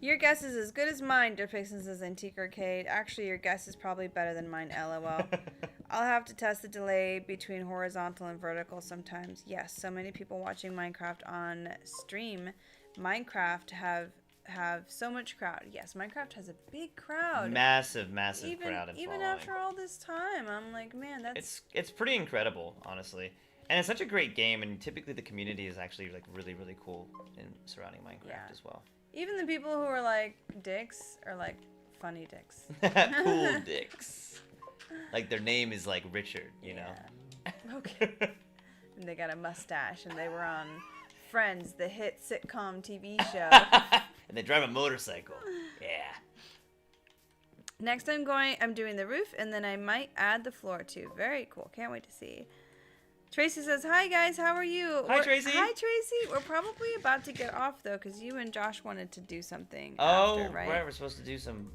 B: Your guess is as good as mine, Derpixen says Antique Arcade. Actually, your guess is probably better than mine, LOL. I'll have to test the delay between horizontal and vertical sometimes. Yes, so many people watching Minecraft on stream. Minecraft have so much crowd. Yes, Minecraft has a big crowd.
A: Massive crowd and
B: even
A: following.
B: After all this time, I'm like, man, that's...
A: It's pretty incredible, honestly. And it's such a great game, and typically the community is actually like really, really cool in surrounding Minecraft as well.
B: Even the people who are like dicks are like funny dicks.
A: Cool dicks. Like their name is like Richard, you know?
B: Okay. And they got a mustache, and they were on Friends, the hit sitcom TV show.
A: And they drive a motorcycle. Yeah.
B: Next I'm doing the roof, and then I might add the floor too. Very cool. Can't wait to see. Tracy says, hi guys, how are you?
A: Hi, Tracy.
B: Hi, Tracy. We're probably about to get off, though, because you and Josh wanted to do something
A: after,
B: right?
A: We're supposed to do some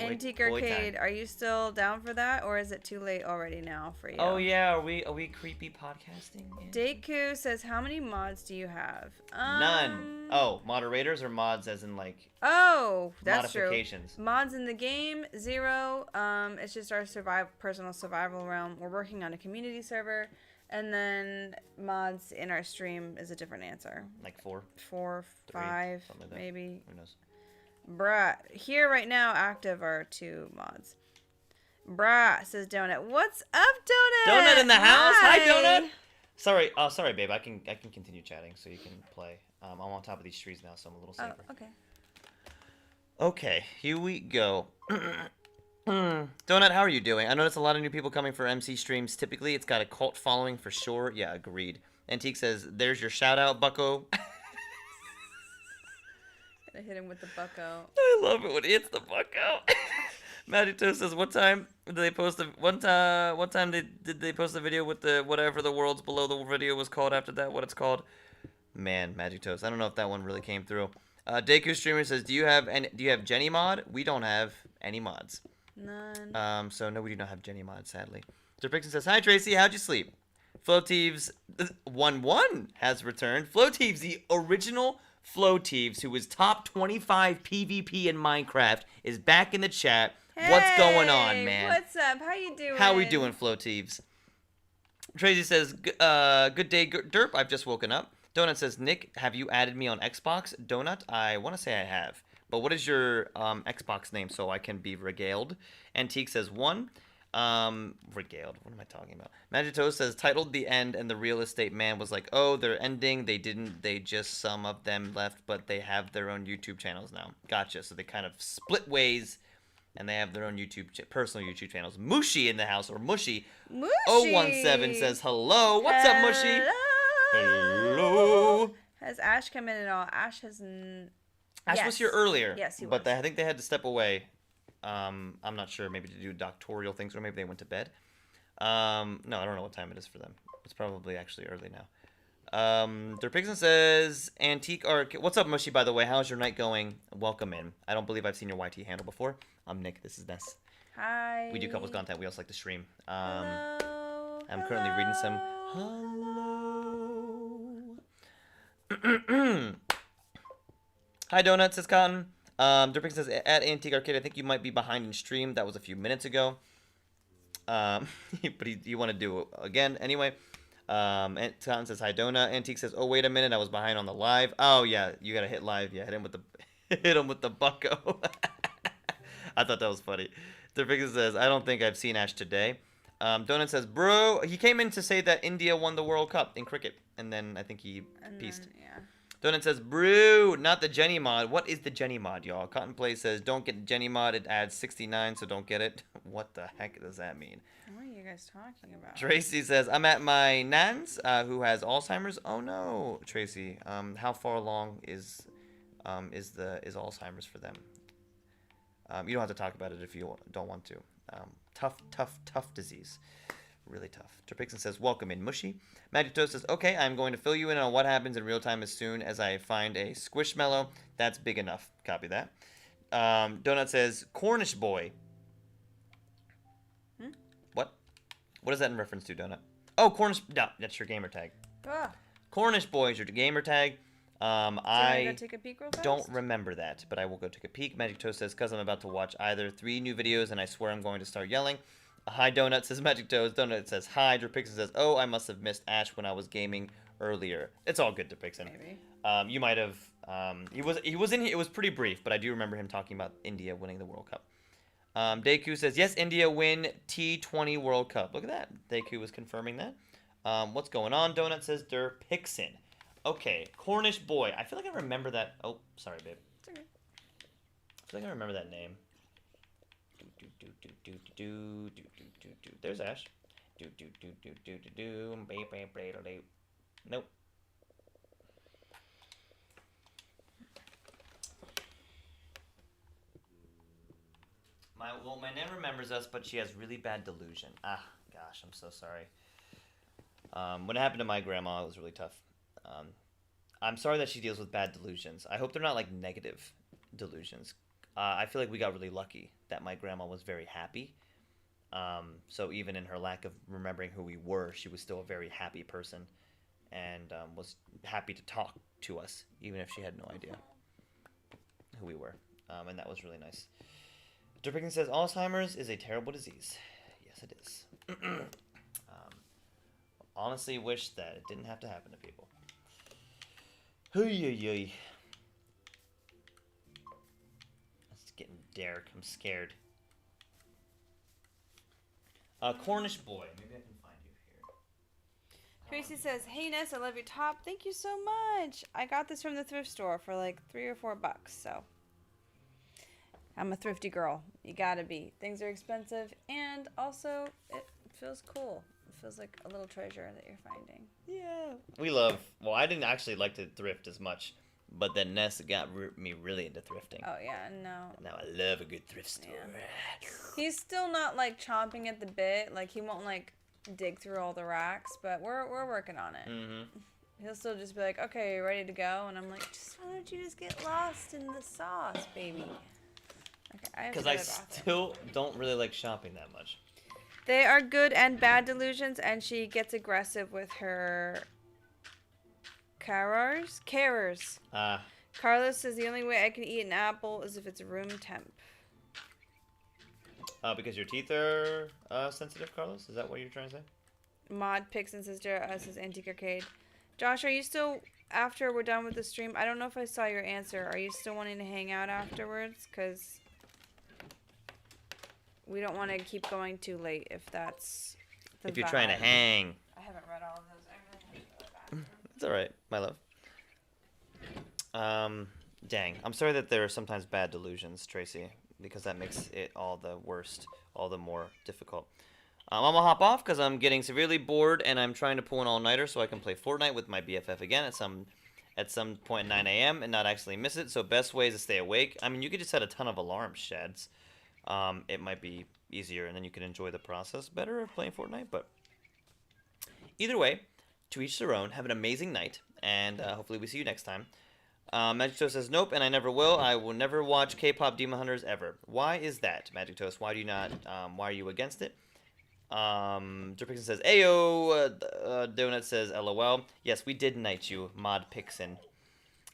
B: Antique
A: boy
B: Arcade.
A: time.
B: Are you still down for that, or is it too late already now for you?
A: Oh, yeah. Are we creepy podcasting?
B: Dateku says, how many mods do you have?
A: None. Oh, moderators or mods as in, like...
B: Oh, that's
A: modifications.
B: True. Mods in the game, 0. It's just our personal survival realm. We're working on a community server. And then mods in our stream is a different answer.
A: Like 4?
B: 4,
A: 3,
B: 5,
A: like that.
B: maybe.
A: Who knows?
B: Bruh. Here right now, active are 2 mods. Bruh, says Donut. What's up, Donut?
A: Donut in the house? Hi, Donut. Sorry, babe. I can continue chatting so you can play. I'm on top of these trees now, so I'm a little safer.
B: Oh, okay.
A: Okay, here we go. Donut, how are you doing? I noticed a lot of new people coming for MC streams. Typically, it's got a cult following for sure. Yeah, agreed. Antique says, there's your shout out, bucko.
B: Gonna hit him with the bucko.
A: I love it when he hits the bucko. Magic Toast says, what time did they post what time did they post the video with the whatever the worlds below the video was called after that? What it's called? Man, Magic Toast. I don't know if that one really came through. Deku Streamer says, do you have Jenny mod? We don't have any mods.
B: None.
A: So no, we do not have Jenny mod, sadly. Derpixen says, hi Tracy, how'd you sleep? Floteeves 1-1 has returned. Floteeves, the original Floteeves, who was top 25 PvP in Minecraft, is back in the chat.
B: Hey,
A: what's going on, man?
B: What's up? How you doing?
A: How we doing, Floteeves? Tracy says, good day, Derp. I've just woken up. Donut says, Nick, have you added me on Xbox? Donut, I want to say I have. But what is your Xbox name so I can be regaled? Antique says 1. Regaled. What am I talking about? Magito says titled The End, and the real estate man was like, oh, they're ending. They didn't. They just, some of them left, but they have their own YouTube channels now. Gotcha. So they kind of split ways, and they have their own personal YouTube channels. Mushy in the house, or Mushy.
B: Mushy.
A: 017 says hello. What's up, Mushy? Hello.
B: Has Ash come in at all? Ash has...
A: Ash was here earlier.
B: Yes, he was.
A: But I think they had to step away. I'm not sure. Maybe to do doctoral things, or maybe they went to bed. No, I don't know what time it is for them. It's probably actually early now. Derpixen says, Antique Arc. What's up, Mushy, by the way? How's your night going? Welcome in. I don't believe I've seen your YT handle before. I'm Nick. This is Ness.
B: Hi.
A: We do couples content. We also like to stream.
B: Hello.
A: I'm currently reading some... Hello. Hi, Donut, says Cotton. Dirk says, at Antique Arcade, I think you might be behind in stream. That was a few minutes ago. But you want to do it again anyway. And Tom says, hi, Dona. Antique says, oh, wait a minute. I was behind on the live. Oh, yeah. You got to hit live. Yeah, hit him with the bucko. I thought that was funny. Dirk says, I don't think I've seen Ash today. Donut says, bro, he came in to say that India won the World Cup in cricket. And then I think he pieced.
B: Yeah.
A: Donut says, brew, not the Jenny mod. What is the Jenny mod, y'all? Cotton Play says, don't get the Jenny mod. It adds 69, so don't get it. What the heck does that mean?
B: What are you guys talking about?
A: Tracy says, I'm at my nan's, who has Alzheimer's. Oh, no, Tracy. How far along is Alzheimer's for them? You don't have to talk about it if you don't want to. Tough disease. Really tough. Terpixon says, welcome in, Mushy. Magic Toast says, okay, I'm going to fill you in on what happens in real time as soon as I find a Squishmallow. That's big enough. Copy that. Donut says, Cornish boy. What? What is that in reference to, Donut? Oh, Cornish... No, that's your gamer tag.
B: Ah.
A: Cornish boy is your gamer tag.
B: I go take a peek real fast?
A: Don't remember that, but I will go take a peek. Magic Toast says, because I'm about to watch either 3 new videos and I swear I'm going to start yelling. Hi, Donut, says Magic Toast. Donut says, hi. Derpixon says, oh, I must have missed Ash when I was gaming earlier. It's all good, Derpixon.
B: Maybe.
A: You might have... he was in here. It was pretty brief, but I do remember him talking about India winning the World Cup. Deku says, yes, India win T20 World Cup. Look at that. Deku was confirming that. What's going on? Donut says, Derpixon. Okay, Cornish boy. I feel like I remember that. Oh, sorry, babe.
B: It's okay.
A: I feel like I remember that name. There's Ash. Nope. My nan remembers us, but she has really bad delusion. Ah, gosh, I'm so sorry. When it happened to my grandma, it was really tough. I'm sorry that she deals with bad delusions. I hope they're not like negative delusions. I feel like we got really lucky that my grandma was very happy. So even in her lack of remembering who we were, she was still a very happy person and was happy to talk to us, even if she had no idea who we were. And that was really nice. Derpickin says, Alzheimer's is a terrible disease. Yes, it is. Honestly wish that it didn't have to happen to people. It's getting dark. I'm scared. Cornish boy. Maybe I can find you here.
B: Tracy says, hey Ness, I love your top. Thank you so much. I got this from the thrift store for like $3 or $4, so I'm a thrifty girl. You gotta be. Things are expensive, and also it feels cool. It feels like a little treasure that you're finding.
A: Yeah. We love... Well, I didn't actually like to thrift as much, but then Ness got me really into thrifting.
B: Oh, yeah, no.
A: Now I love a good thrift store.
B: Yeah. He's still not, like, chomping at the bit. Like, he won't, like, dig through all the racks, but we're working on it.
A: Mm-hmm.
B: He'll still just be like, okay, you ready to go? And I'm like, why don't you just get lost in the sauce, baby? Okay,
A: because I still don't really like shopping that much.
B: They are good and bad delusions, and she gets aggressive with her carers. Carlos says the only way I can eat an apple is if it's room temp.
A: Because your teeth are sensitive, Carlos? Is that what you're trying to say?
B: Mod picks and sister says Antique Arcade. Josh, are you still, after we're done with the stream, I don't know if I saw your answer. Are you still wanting to hang out afterwards? Because we don't want to keep going too late if that's the
A: If you're trying to hang.
B: I haven't read all of those. I really have to go back.
A: It's alright, my love. Dang. I'm sorry that there are sometimes bad delusions, Tracy, because that makes it all the worst, all the more difficult. I'm gonna hop off because I'm getting severely bored and I'm trying to pull an all-nighter so I can play Fortnite with my BFF again at some point at 9 a.m. and not actually miss it. So best way is to stay awake. I mean, you could just set a ton of alarm sheds. It might be easier, and then you can enjoy the process better of playing Fortnite. But either way, to each their own. Have an amazing night, and hopefully we see you next time. Magic Toast says, nope, and I never will. I will never watch K-pop Demon Hunters ever. Why is that, Magic Toast? Why do you not? Why are you against it? Derpixon says, Ayo. Donut says, LOL. Yes, we did knight you, Mod Pixon.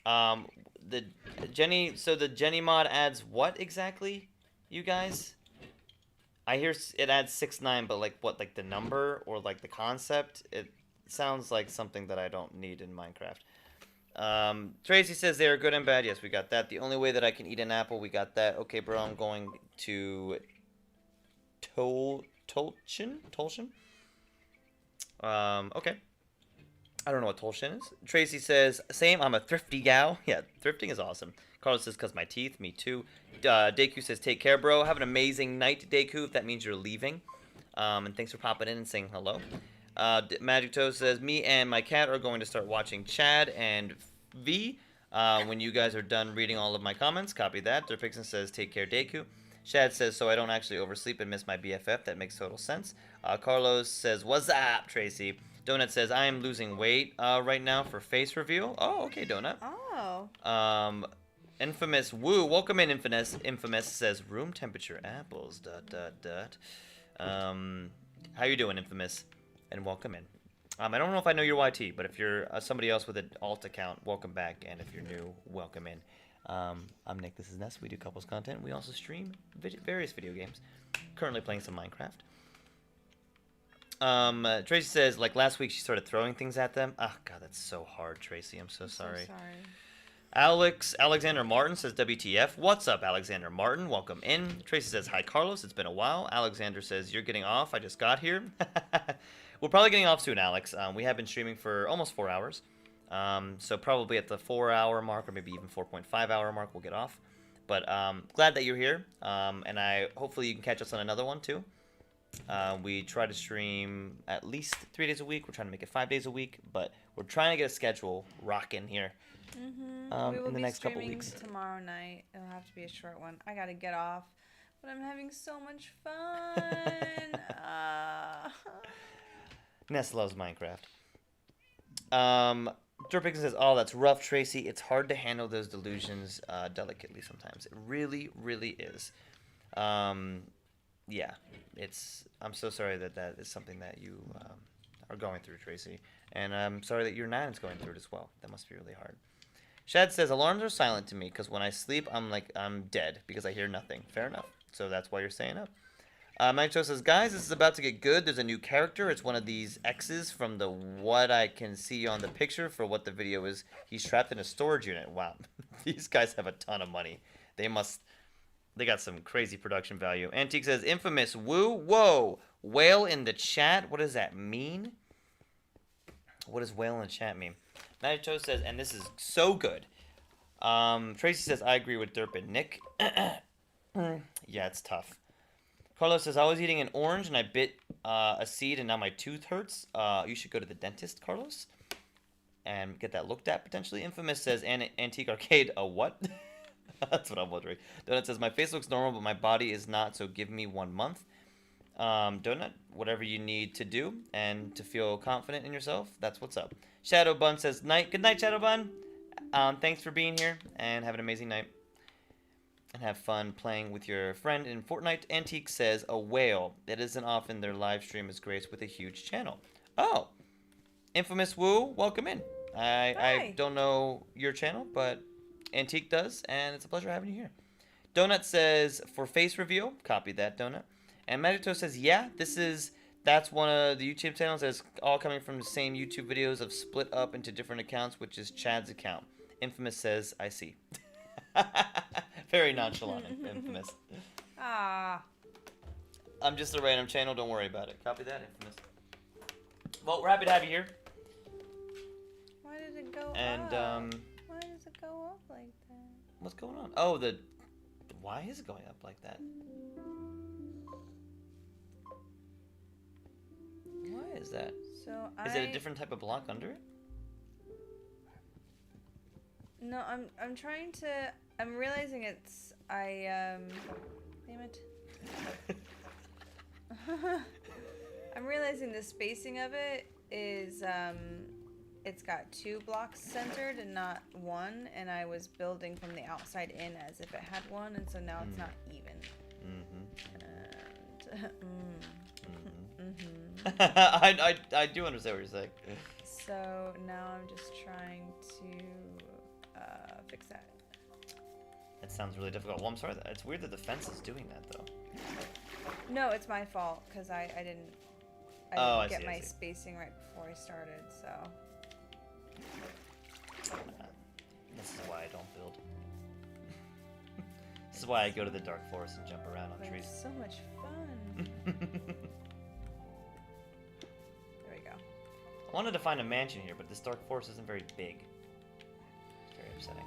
A: The Jenny. So the Jenny mod adds what exactly, you guys? I hear it adds 6-9, but like what, like the number or like the concept? It sounds like something that I don't need in Minecraft. Tracy says they are good and bad. Yes, we got that. The only way that I can eat an apple, we got that. Okay, bro, I'm going to Tolchin? Okay. I don't know what Tolshin is. Tracy says, same, I'm a thrifty gal. Yeah, thrifting is awesome. Carlos says, because my teeth. Me too. Deku says, take care, bro. Have an amazing night, Deku, if that means you're leaving. And thanks for popping in and saying hello. Magic Toe says, me and my cat are going to start watching Chad and V. When you guys are done reading all of my comments, copy that. Derpixon says, take care, Deku. Shad says, so I don't actually oversleep and miss my BFF. That makes total sense. Carlos says, what's up, Tracy? Donut says, I am losing weight right now for face reveal. Oh, okay, Donut.
B: Oh.
A: Infamous Woo. Welcome in, Infamous. Infamous says, room temperature apples, ... How you doing, Infamous? And welcome in. I don't know if I know your YT, but if you're somebody else with an alt account, welcome back. And if you're new, welcome in. I'm Nick, this is Ness. We do couples content. We also stream various video games. Currently playing some Minecraft. Tracy says, like last week, she started throwing things at them. Oh, God, that's so hard, Tracy. I'm so sorry. Alexander Martin says, WTF. What's up, Alexander Martin? Welcome in. Tracy says, hi, Carlos. It's been a while. Alexander says, you're getting off. I just got here. We're probably getting off soon, Alex. We have been streaming for almost 4 hours. So probably at the 4-hour mark, or maybe even 4.5-hour mark, we'll get off. But glad that you're here. And hopefully you can catch us on another one, too. We try to stream at least 3 days a week. We're trying to make it 5 days a week, but we're trying to get a schedule rocking here.
B: We will
A: in the next couple weeks.
B: Tomorrow night. It'll have to be a short one. I gotta get off, but I'm having so much fun.
A: Ness loves Minecraft. Derpixon says, oh, that's rough, Tracy. It's hard to handle those delusions delicately sometimes. It really, really is. Yeah, I'm so sorry that is something that you are going through, Tracy. And I'm sorry that your nan's going through it as well. That must be really hard. Shad says, alarms are silent to me because when I sleep, I'm dead because I hear nothing. Fair enough. So that's why you're staying up. Mike Cho says, guys, this is about to get good. There's a new character. It's one of these X's from the what I can see on the picture for what the video is. He's trapped in a storage unit. Wow. These guys have a ton of money. They got some crazy production value. Antique says, infamous woo. Whoa. Whale in the chat. What does that mean? What does whale in the chat mean? Magic Cho says, and this is so good. Tracy says, I agree with Derp and Nick. Yeah, it's tough. Carlos says, I was eating an orange and I bit a seed and now my tooth hurts. You should go to the dentist, Carlos, and get that looked at potentially. Infamous says, Antique Arcade, a what? That's what I'm wondering. Donut says, my face looks normal, but my body is not, so give me 1 month. Donut, whatever you need to do and to feel confident in yourself, that's what's up. Shadow Bun says, good night, Shadow Bun. Thanks for being here and have an amazing night. And have fun playing with your friend in Fortnite. Antique says, a whale. It isn't often their live stream is graced with a huge channel. Oh. Infamous Woo, welcome in. I don't know your channel, but Antique does, and it's a pleasure having you here. Donut says, for face reveal, copy that, Donut. And Magito says, yeah, that's one of the YouTube channels that's all coming from the same YouTube videos of split up into different accounts, which is Chad's account. Infamous says, I see. Very nonchalant, Infamous.
B: Ah.
A: I'm just a random channel, don't worry about it. Copy that, Infamous. Well, we're happy to have you here.
B: Why did it go
A: and,
B: up? Why does it go up like that?
A: What's going on? Oh, why is it going up like that? Why is that? Is it a different type of block under it?
B: No, I'm trying to. I'm realizing it's. Damn it. I'm realizing the spacing of it is. It's got 2 blocks centered and not 1, and I was building from the outside in as if it had 1, and so now it's not even.
A: I do understand what you're saying.
B: So now I'm just trying to fix that.
A: That sounds really difficult. Well, I'm sorry. It's weird that the fence is doing that, though.
B: No, it's my fault, because I didn't get my spacing right before I started, so...
A: This is why I don't build. This is why I go to the dark forest and jump around on trees.
B: It's so much fun. There we go.
A: I wanted to find a mansion here, but this dark forest isn't very big. It's very upsetting.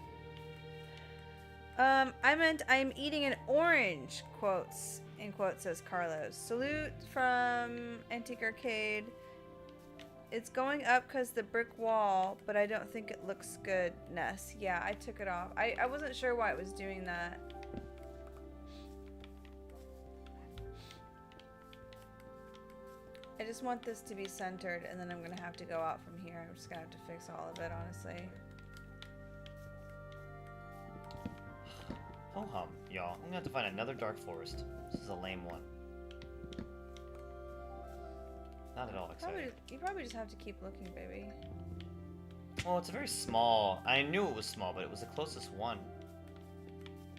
B: I meant I'm eating an orange, quotes, in quotes, says Carlos. Salute from Antique Arcade. It's going up because the brick wall, but I don't think it looks good, Ness. Yeah, I took it off. I wasn't sure why it was doing that. I just want this to be centered, and then I'm going to have to go out from here. I'm just going to have to fix all of it, honestly.
A: Ho hum, y'all. I'm gonna have to find another dark forest. This is a lame one. Not at all exciting.
B: You probably just have to keep looking, baby.
A: Well, it's a very small... I knew it was small, but it was the closest one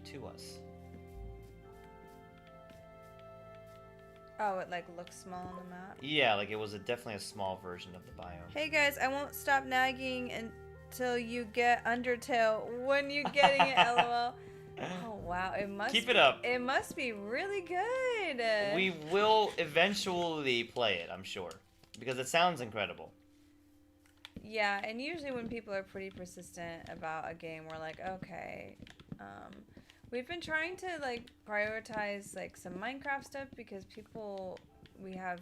A: to us.
B: Oh, it like looks small on the map?
A: Yeah, like it was definitely a small version of the biome.
B: Hey guys, I won't stop nagging until you get Undertale. When you getting it, lol. Oh wow, it must
A: keep it up.
B: It must be really good.
A: We will eventually play it, I'm sure, because it sounds incredible.
B: Yeah, and usually when people are pretty persistent about a game, we're like, okay. We've been trying to like prioritize like some Minecraft stuff because we have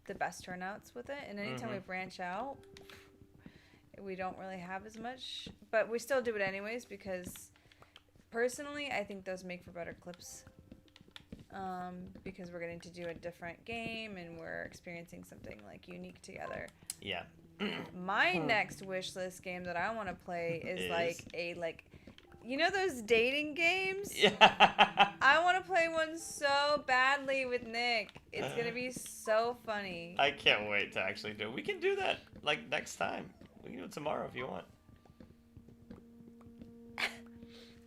B: the best turnouts with it, and anytime we branch out, we don't really have as much, but we still do it anyways because personally I think those make for better clips, because we're getting to do a different game and we're experiencing something like unique together.
A: Yeah.
B: My next wish list game that I want to play is like you know those dating games?
A: Yeah.
B: I want to play one so badly with Nick. It's gonna be so funny.
A: I can't wait to actually do it. We can do that like next time. We can do it tomorrow if you want.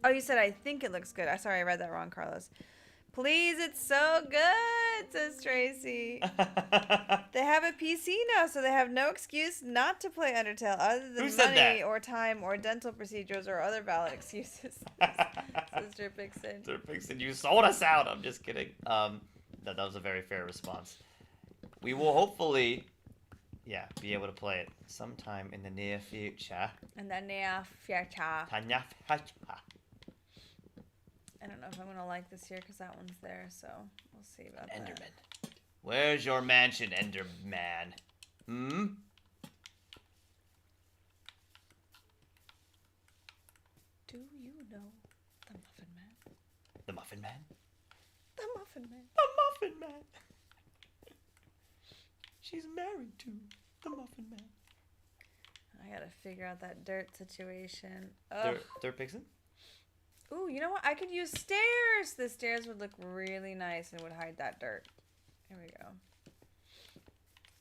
B: Oh, you said I think it looks good. I'm sorry, I read that wrong, Carlos. Please, it's so good, says Tracy. They have a PC now, so they have no excuse not to play Undertale other than money or time or dental procedures or other valid excuses. Sister Pixon.
A: Sister Pixon, you sold us out. I'm just kidding. That was a very fair response. We will hopefully, be able to play it sometime in the near future.
B: In the near future. I don't know if I'm going to like this here because that one's there, so we'll see about
A: Enderman.
B: that.
A: Where's your mansion, Enderman? Hmm?
B: Do you know the Muffin Man?
A: The Muffin Man?
B: The Muffin Man.
A: The Muffin Man! She's married to the Muffin Man.
B: I got to figure out that dirt situation.
A: Dirt Pixon?
B: Ooh, you know what? I could use stairs. The stairs would look really nice and would hide that dirt. Here we go.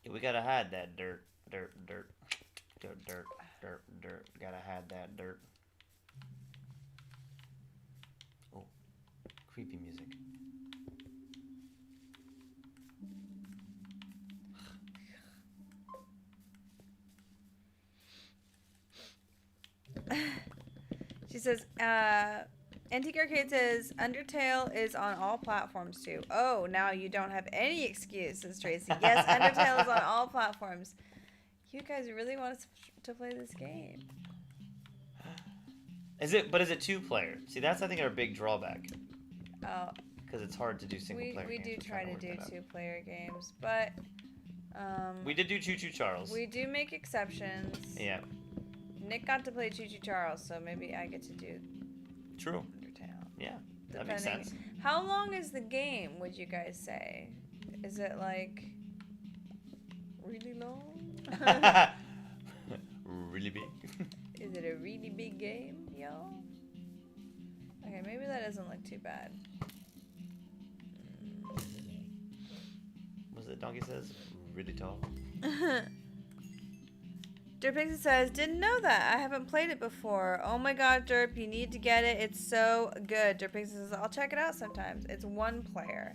A: Yeah, we gotta hide that dirt. Dirt. Gotta hide that dirt. Oh, creepy music.
B: She says, Antique Arcade says, Undertale is on all platforms too. Oh, now you don't have any excuse, says Tracy. Yes, Undertale is on all platforms. You guys really want us to play this game.
A: But is it 2-player? See, that's, I think, our big drawback.
B: Oh.
A: Because it's hard to do single-player games.
B: We do try to do 2-player games, but...
A: we did do Choo Choo Charles.
B: We do make exceptions.
A: Yeah.
B: Nick got to play Choo Choo Charles, so maybe I get to do
A: True.
B: Undertale.
A: Yeah, that makes sense.
B: How long is the game, would you guys say? Is it like really long?
A: Really big?
B: Is it a really big game, y'all? Okay, maybe that doesn't look too bad.
A: Was it Donkey says? Really tall?
B: Derpixie says, didn't know that. I haven't played it before. Oh my god, Derp, you need to get it. It's so good. Derpixie says, I'll check it out sometimes. It's one player.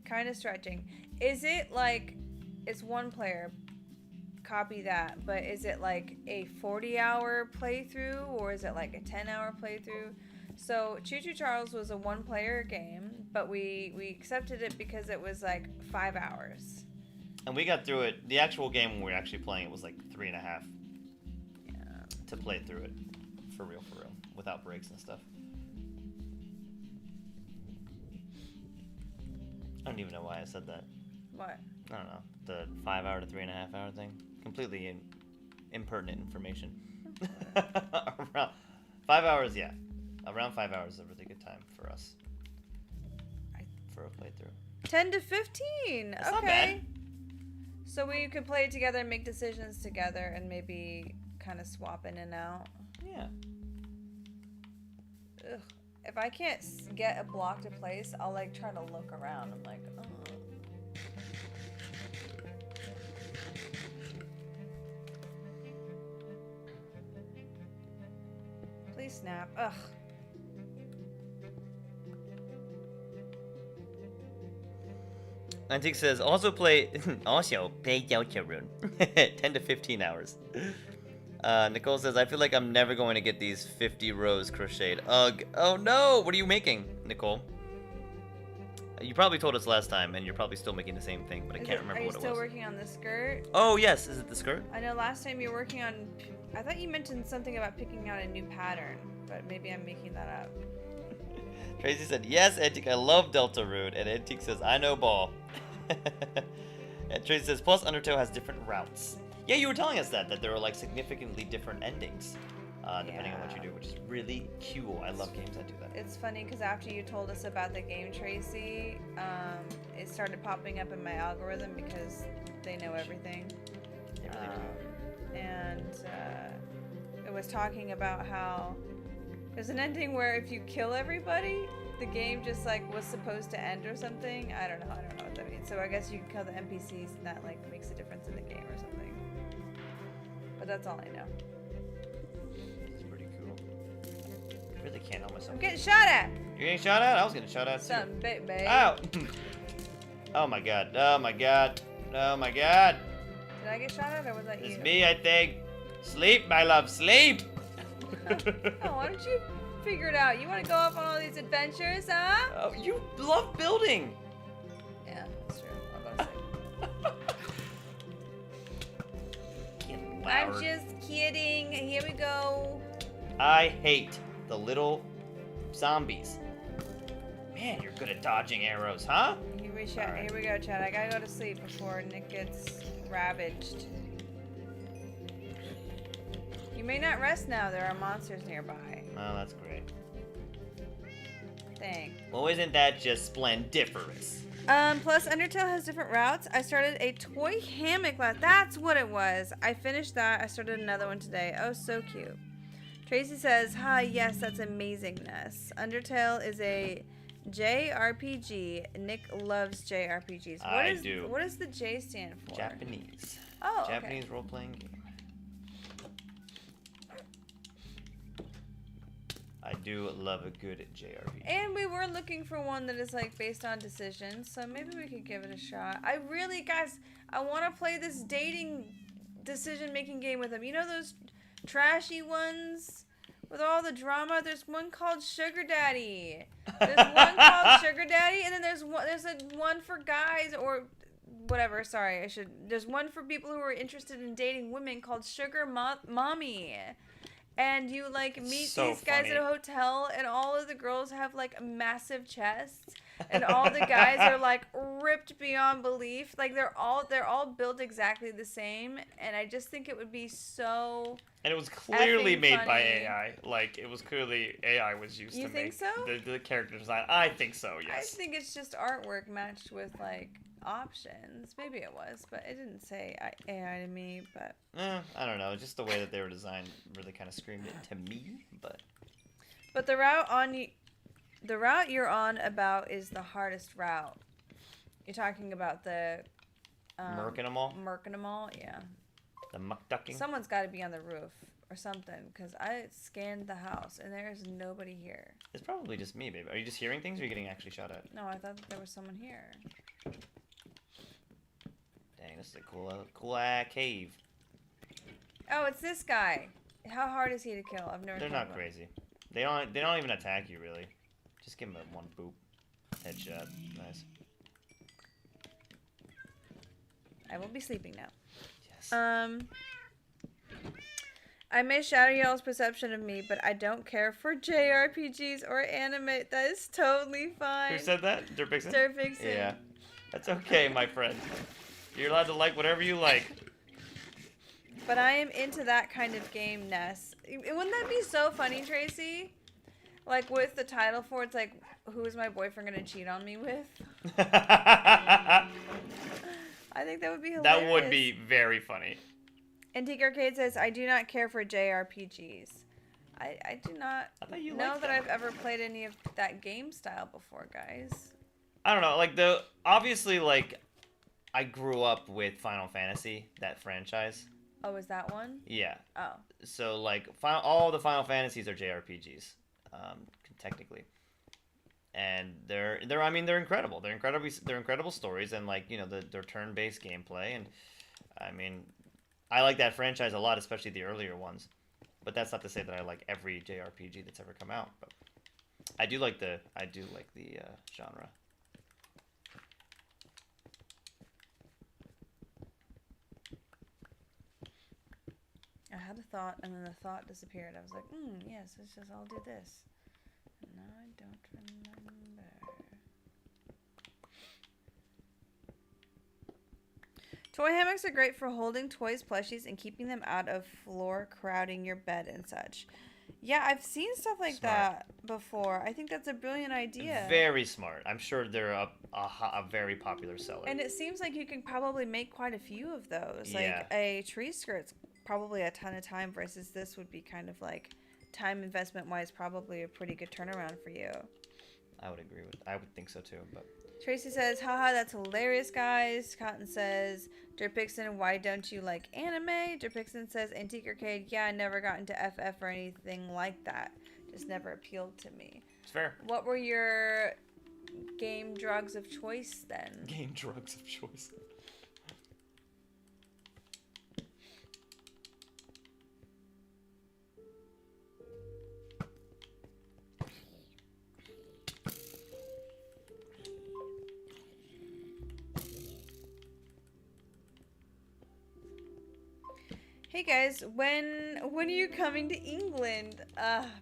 B: Kind of stretching. Is it like, it's one player, copy that, but is it like a 40-hour playthrough or is it like a 10-hour playthrough? So Choo Choo Charles was a one-player game, but we accepted it because it was like 5 hours.
A: And we got through it. The actual game when we were actually playing it was like 3.5. Yeah. To play through it, for real, without breaks and stuff. I don't even know why I said that.
B: What?
A: I don't know. The 5 hour to 3.5 hour thing. Completely impertinent information. Around 5 hours, yeah. Around 5 hours is a really good time for us. For a playthrough.
B: 10 to 15.
A: That's
B: okay.
A: Not bad.
B: So we could play it together and make decisions together and maybe kind of swap in and out.
A: Yeah.
B: Ugh. If I can't get a block to place, I'll like try to look around. I'm like, oh. Please snap. Ugh.
A: Antique says, also play Deltarune. 10 to 15 hours. Nicole says, I feel like I'm never going to get these 50 rows crocheted. Ugh. Oh no! What are you making, Nicole? You probably told us last time, and you're probably still making the same thing, but I can't remember what it was.
B: Are you still working on the skirt?
A: Oh, yes. Is it the skirt?
B: I know last time you were working on... I thought you mentioned something about picking out a new pattern, but maybe I'm making that up.
A: Tracy said, yes, Antique, I love Deltarune. And Antique says, I know ball. And Tracy says, plus Undertale has different routes. Yeah, you were telling us that there are like significantly different endings, depending on what you do, which is really cool. I love games that do that.
B: It's funny because after you told us about the game, Tracy, it started popping up in my algorithm because they know everything.
A: They really do.
B: And it was talking about how there's an ending where if you kill everybody, the game just like was supposed to end or something. I don't know what that means. So I guess you can kill the NPCs and that like makes a difference in the game or something. But that's all I know.
A: It's pretty cool. I really can't help myself.
B: I'm getting shot at!
A: You're getting shot at? I was getting shot at too.
B: Something big, babe.
A: Ow! Oh my god. Oh my god. Oh my god.
B: Did I get shot at or was that you?
A: It's me, I think. Sleep, my love, sleep!
B: Oh, why don't you figure it out? You want to go off on all these adventures, huh?
A: Oh, you love building!
B: Yeah, that's true. I'll go sleep. I'm just kidding. Here we go.
A: I hate the little zombies. Man, you're good at dodging arrows, huh?
B: Here we go, Chad. I gotta go to sleep before Nick gets ravaged. You may not rest now. There are monsters nearby.
A: Oh, that's great.
B: Dang.
A: Well, isn't that just splendiferous?
B: Plus Undertale has different routes. I started a toy hammock that's what it was. I finished that. I started another one today. Oh, so cute. Tracy says, hi, yes, that's amazingness. Undertale is a JRPG. Nick loves JRPGs.
A: I do.
B: What does the J stand for?
A: Japanese.
B: Oh,
A: Japanese
B: okay.
A: role-playing game. I do love a good JRPG.
B: And we were looking for one that is like based on decisions, so maybe we could give it a shot. I really, guys, I want to play this dating decision-making game with them. You know those trashy ones with all the drama? There's one called Sugar Daddy. There's one called Sugar Daddy, and then there's one for guys or whatever. Sorry, there's one for people who are interested in dating women called Sugar Mommy. And you like meet these guys at a hotel, and all of the girls have like massive chests, and all the guys are like ripped beyond belief. Like they're all built exactly the same, and I just think it would be so.
A: And it was clearly made
B: funny.
A: by AI. Like it was clearly AI was used to make the character design. I think so. Yes.
B: I think it's just artwork matched with like options. Maybe it was, but it didn't say AI to me. But
A: I don't know. Just the way that they were designed really kind of screamed it to me.
B: But the route you're on about is the hardest route. You're talking about the
A: Merkinamall?
B: Merkinamall, yeah.
A: The muck ducking?
B: Someone's got to be on the roof or something, because I scanned the house and there is nobody here.
A: It's probably just me, babe. Are you just hearing things or are you getting actually shot at?
B: No, I thought that there was someone here.
A: Dang, this is a cool cave.
B: Oh, it's this guy. How hard is he to kill? I've never.
A: They're not crazy. They don't even attack you really. Just give him a one boop. Headshot. Nice.
B: I will be sleeping now.
A: Yes.
B: I may shatter y'all's perception of me, but I don't care for JRPGs or anime. That is totally fine.
A: Who said that? Dirtpixen?
B: Dirtpixen.
A: Yeah. That's okay, my friend. You're allowed to like whatever you like.
B: But I am into that kind of game, Ness. Wouldn't that be so funny, Tracy? Like with the title for it's like, who is my boyfriend gonna cheat on me with? I think that would be hilarious.
A: That would be very funny.
B: Antique Arcade says, I do not care for JRPGs. I do not know that I've ever played any of that game style before, guys.
A: I don't know, like obviously like I grew up with Final Fantasy, that franchise.
B: Oh, is that one?
A: Yeah.
B: Oh.
A: So like all the Final Fantasies are JRPGs, technically. And they're incredible. They're incredible stories, and like, you know, they're turn-based gameplay, and I mean, I like that franchise a lot, especially the earlier ones. But that's not to say that I like every JRPG that's ever come out. But I do like the genre.
B: I had a thought, and then the thought disappeared. I was like, yes, I'll do this. And now I don't remember. Toy hammocks are great for holding toys, plushies, and keeping them out of floor crowding your bed and such. Yeah, I've seen stuff like that before. I think that's a brilliant idea.
A: Very smart. I'm sure they're a very popular seller.
B: And it seems like you can probably make quite a few of those.
A: Yeah.
B: Like a tree skirt's probably a ton of time versus this would be kind of like time investment wise probably a pretty good turnaround for you.
A: I would think so too, but
B: Tracy says, haha, that's hilarious, guys. Cotton says, Dirtpixen, why don't you like anime? Dirtpixen says, Antique Arcade, yeah, I never got into FF or anything like that. Just never appealed to me.
A: it's fair.
B: What were your game drugs of choice then?
A: Game drugs of choice.
B: Hey guys, when are you coming to England?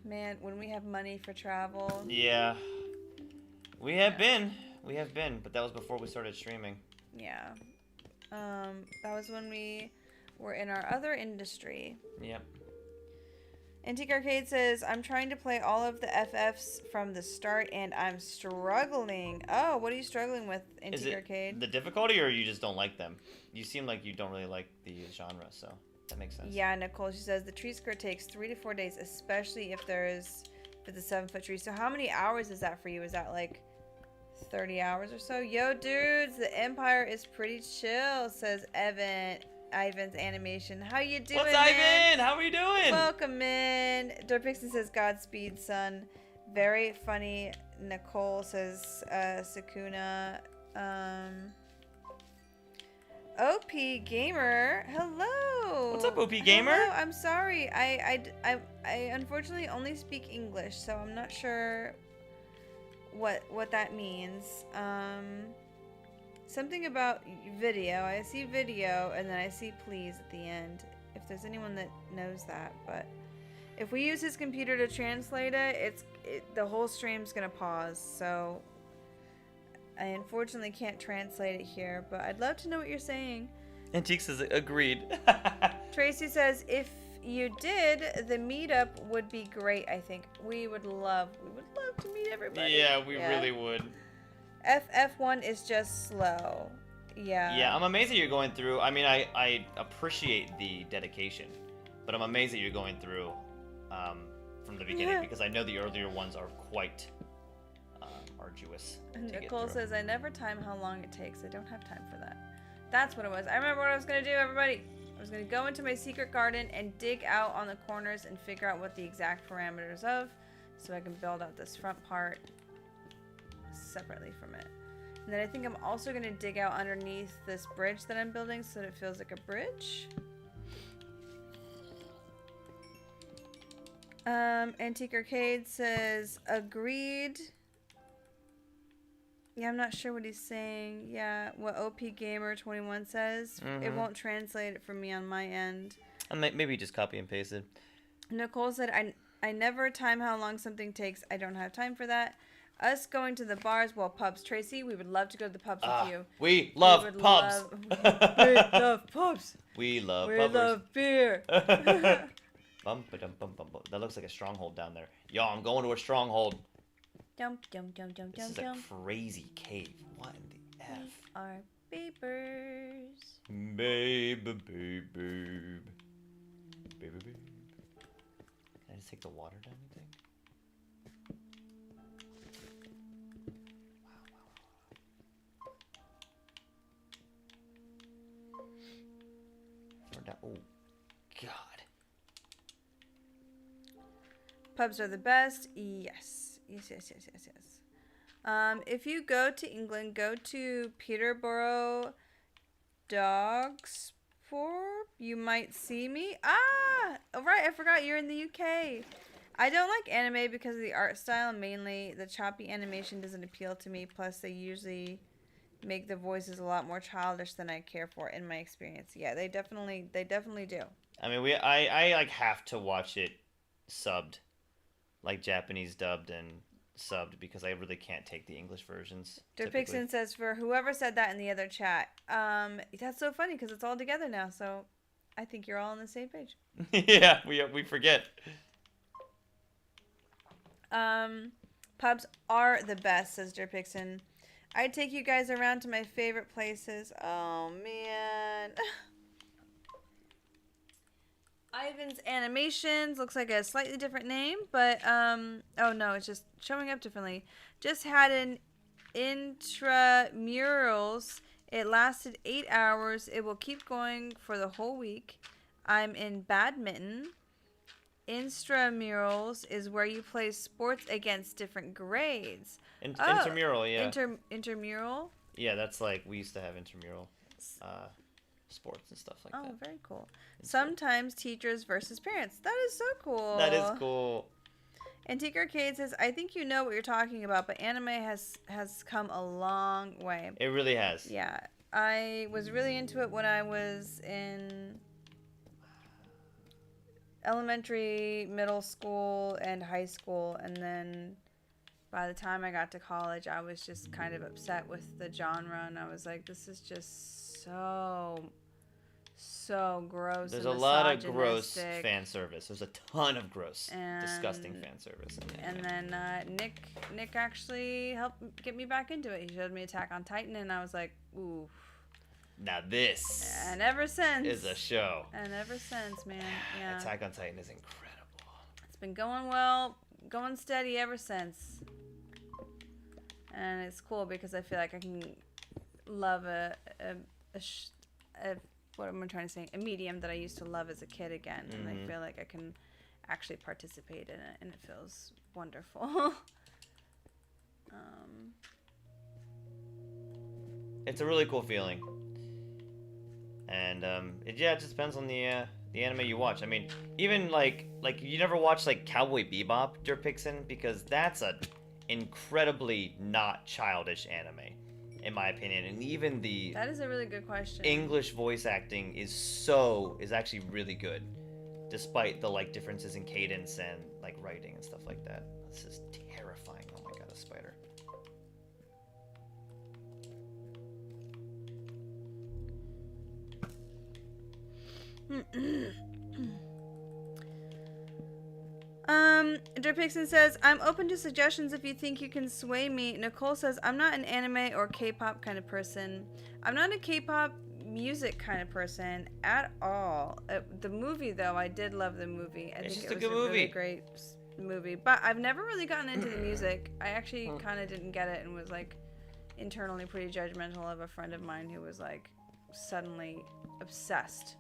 B: Man, when we have money for travel.
A: Yeah. We have been, but that was before we started streaming.
B: Yeah. That was when we were in our other industry.
A: Yep.
B: Antique Arcade says, I'm trying to play all of the FFs from the start and I'm struggling. Oh, what are you struggling with, Antique Arcade?
A: The difficulty, or you just don't like them? You seem like you don't really like the genre, so that makes sense.
B: Yeah, Nicole, she says the tree skirt takes 3 to 4 days, especially if it's a 7-foot tree. So how many hours is that for you? Is that like 30 hours or so? Yo, dudes, the Empire is pretty chill, says Ivan's animation. How you doing,
A: What's
B: man?
A: Ivan? How are you doing?
B: Welcome in. Dirtpixen says Godspeed, son. Very funny. Nicole says Sakuna. OP Gamer. Hello.
A: What's up, OP Gamer?
B: Hello. I'm sorry. I unfortunately only speak English, so I'm not sure what that means. Something about video. I see video, and then I see please at the end. If there's anyone that knows that, but if we use his computer to translate it, the whole stream's gonna pause. So I unfortunately can't translate it here, but I'd love to know what you're saying.
A: Antique says agreed.
B: Tracy says if you did, the meetup would be great. I think we would love to meet everybody.
A: Yeah, we really would.
B: FF1 is just slow. Yeah.
A: Yeah, I'm amazed that you're going through. I mean, I appreciate the dedication, but I'm amazed that you're going through from the beginning because I know the earlier ones are quite arduous.
B: Nicole says, I never time how long it takes. I don't have time for that. That's what it was. I remember what I was going to do, everybody. I was going to go into my secret garden and dig out on the corners and figure out what the exact parameters of, so I can build out this front part separately from it. And then I think I'm also going to dig out underneath this bridge that I'm building so that it feels like a bridge. Antique Arcade says, agreed. Yeah, I'm not sure what he's saying. Yeah, what OP Gamer 21 says. It won't translate it for me on my end.
A: Maybe just copy and paste it.
B: Nicole said, I never time how long something takes. I don't have time for that. Us going to the bars, well, pubs. Tracy, we would love to go to the pubs with you.
A: We love pubs.
B: We love pubs.
A: We love
B: pubbers. We love beer.
A: Bum, ba-dum, bum, bum, bum. That looks like a stronghold down there. Yo, I'm going to a stronghold. This is a crazy cave. What in the F?
B: We are babers.
A: Babe, babe, babe. Babe, babe. Can I just take the water down, you think? Wow. Oh, God.
B: Pubs are the best. Yes. Yes. If you go to England, go to Peterborough Dogsport. You might see me. Ah! Oh, right. I forgot you're in the UK. I don't like anime because of the art style. Mainly, the choppy animation doesn't appeal to me. Plus, they usually make the voices a lot more childish than I care for, in my experience. Yeah, they definitely do.
A: I mean, I like have to watch it subbed. Like Japanese dubbed and subbed because I really can't take the English versions.
B: Derpixon says, for whoever said that in the other chat, that's so funny because it's all together now, so I think you're all on the same page.
A: Yeah, we forget.
B: Pubs are the best, says Derpixon. I'd take you guys around to my favorite places. Oh, man. Ivan's Animations looks like a slightly different name, but oh no, it's just showing up differently. Just had an intramurals. It lasted 8 hours. It will keep going for the whole week. I'm in badminton. Intramurals is where you play sports against different grades.
A: Intramural, yeah.
B: Intramural?
A: Yeah, that's like we used to have intramural sports and stuff like that.
B: Oh, very cool. Sometimes teachers versus parents. That is so cool.
A: That is cool.
B: Antique Arcade says, I think you know what you're talking about, but anime has come a long way.
A: It really has.
B: Yeah. I was really into it when I was in elementary, middle school, and high school, and then by the time I got to college, I was just kind of upset with the genre, and I was like, this is just so gross.
A: There's a lot of gross fan service. There's a ton of gross, disgusting fan service.
B: And then Nick actually helped get me back into it. He showed me Attack on Titan, and I was like, ooh.
A: Now this
B: and ever since
A: is a show.
B: And ever since, man, yeah.
A: Attack on Titan is incredible.
B: It's been going well, going steady ever since. And it's cool because I feel like I can love what am I trying to say? A medium that I used to love as a kid again, and I feel like I can actually participate in it, and it feels wonderful.
A: It's a really cool feeling, and it just depends on the anime you watch. I mean, even like you never watch like Cowboy Bebop, Derpixon, because that's a incredibly not childish anime, in my opinion. And even
B: that is a really good question.
A: English voice acting is actually really good, despite the like differences in cadence and like writing and stuff like that. This is terrifying. Oh my god, a spider.
B: Derpixon says, I'm open to suggestions if you think you can sway me. Nicole says, I'm not an anime or K-pop kind of person. I'm not a K-pop music kind of person at all. The movie, though, I did love the movie. I think it was a really great movie. But I've never really gotten into the music. I actually kind of didn't get it and was, like, internally pretty judgmental of a friend of mine who was, like, suddenly obsessed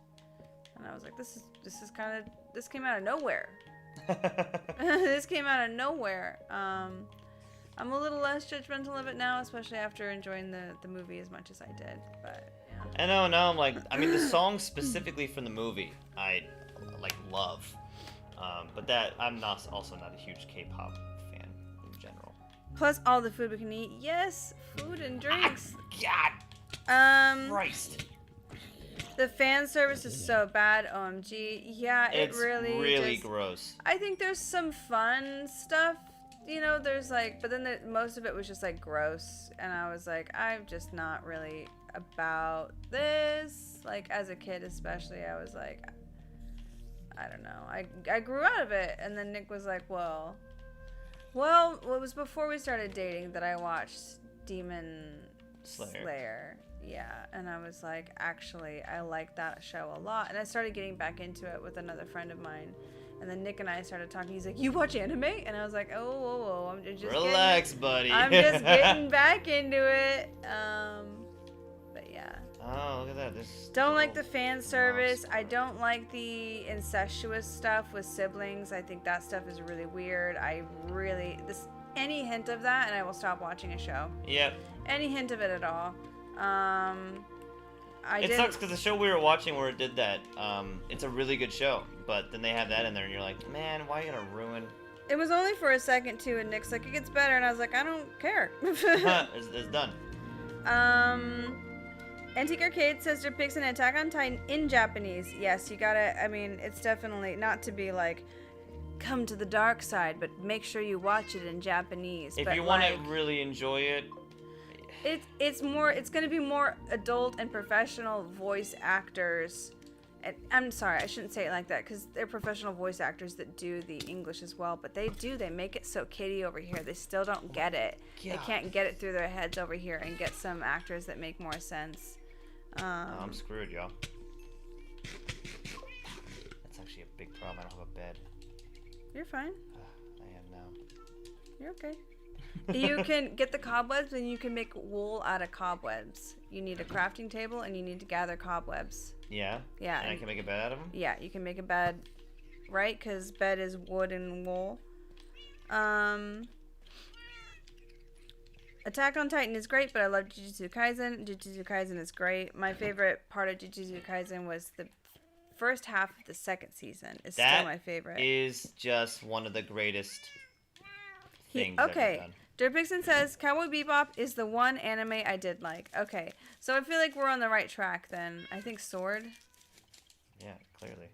B: and I was like, this came out of nowhere. This came out of nowhere. I'm a little less judgmental of it now, especially after enjoying the movie as much as I did. But yeah.
A: I know. Now I'm like, I mean, the song specifically from the movie, I like love. But that I'm also not a huge K-pop fan in general.
B: Plus all the food we can eat. Yes, food and drinks.
A: God. Christ.
B: The fan service is so bad, OMG. Yeah,
A: it's really
B: just,
A: gross.
B: I think there's some fun stuff, you know, there's like, but then most of it was just like gross, and I was like, I'm just not really about this. Like, as a kid especially, I was like, I don't know. I grew out of it, and then Nick was like, well, it was before we started dating that I watched Demon Slayer. Yeah, and I was like, actually, I like that show a lot. And I started getting back into it with another friend of mine. And then Nick and I started talking. He's like, you watch anime? And I was like, oh, I'm just
A: relax, buddy.
B: I'm just getting back into it. But yeah.
A: Oh, look at that.
B: Don't like the fan service. I don't like the incestuous stuff with siblings. I think that stuff is really weird. Any hint of that, and I will stop watching a show.
A: Yep.
B: Any hint of it at all.
A: It sucks because the show we were watching where it did that, it's a really good show, but then they have that in there and you're like, man, why are you gonna ruin?
B: It was only for a second too, and Nick's like, it gets better, and I was like, I don't care.
A: It's done.
B: Antique Arcade says there picks an Attack on Titan in Japanese. Yes, you gotta, I mean, it's definitely not to be like, come to the dark side, but make sure you watch it in Japanese.
A: If you want to really enjoy it,
B: it's going to be more adult and professional voice actors. And I'm sorry, I shouldn't say it like that, because they're professional voice actors that do the English as well, but they make it so kiddie over here. They still don't get it. Yeah. They can't get it through their heads over here and get some actors that make more sense.
A: I'm screwed, y'all. That's actually a big problem. I don't have a bed.
B: You're fine.
A: I am now.
B: You're okay. You can get the cobwebs, and you can make wool out of cobwebs. You need a crafting table, and you need to gather cobwebs.
A: Yeah?
B: Yeah.
A: And I can make a bed out of them?
B: Yeah, you can make a bed, right? Because bed is wood and wool. Attack on Titan is great, but I love Jujutsu Kaisen. Jujutsu Kaisen is great. My favorite part of Jujutsu Kaisen was the first half of the second season. It's still my favorite.
A: That is just one of the greatest things ever done.
B: Dirtpixon says, Cowboy Bebop is the one anime I did like. Okay, so I feel like we're on the right track then. I think Sword.
A: Yeah, clearly.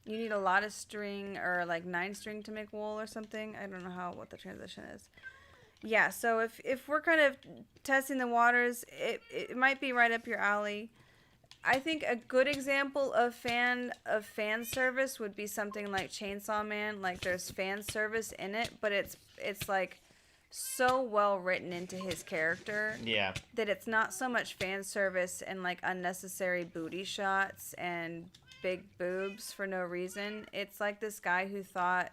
B: You need a lot of string, or like 9 string to make wool or something. I don't know what the transition is. Yeah, so if we're kind of testing the waters, it might be right up your alley. I think a good example of fan service would be something like Chainsaw Man. Like, there's fan service in it, but it's like so well written into his character.
A: Yeah. That
B: it's not so much fan service and like unnecessary booty shots and big boobs for no reason. It's like this guy who thought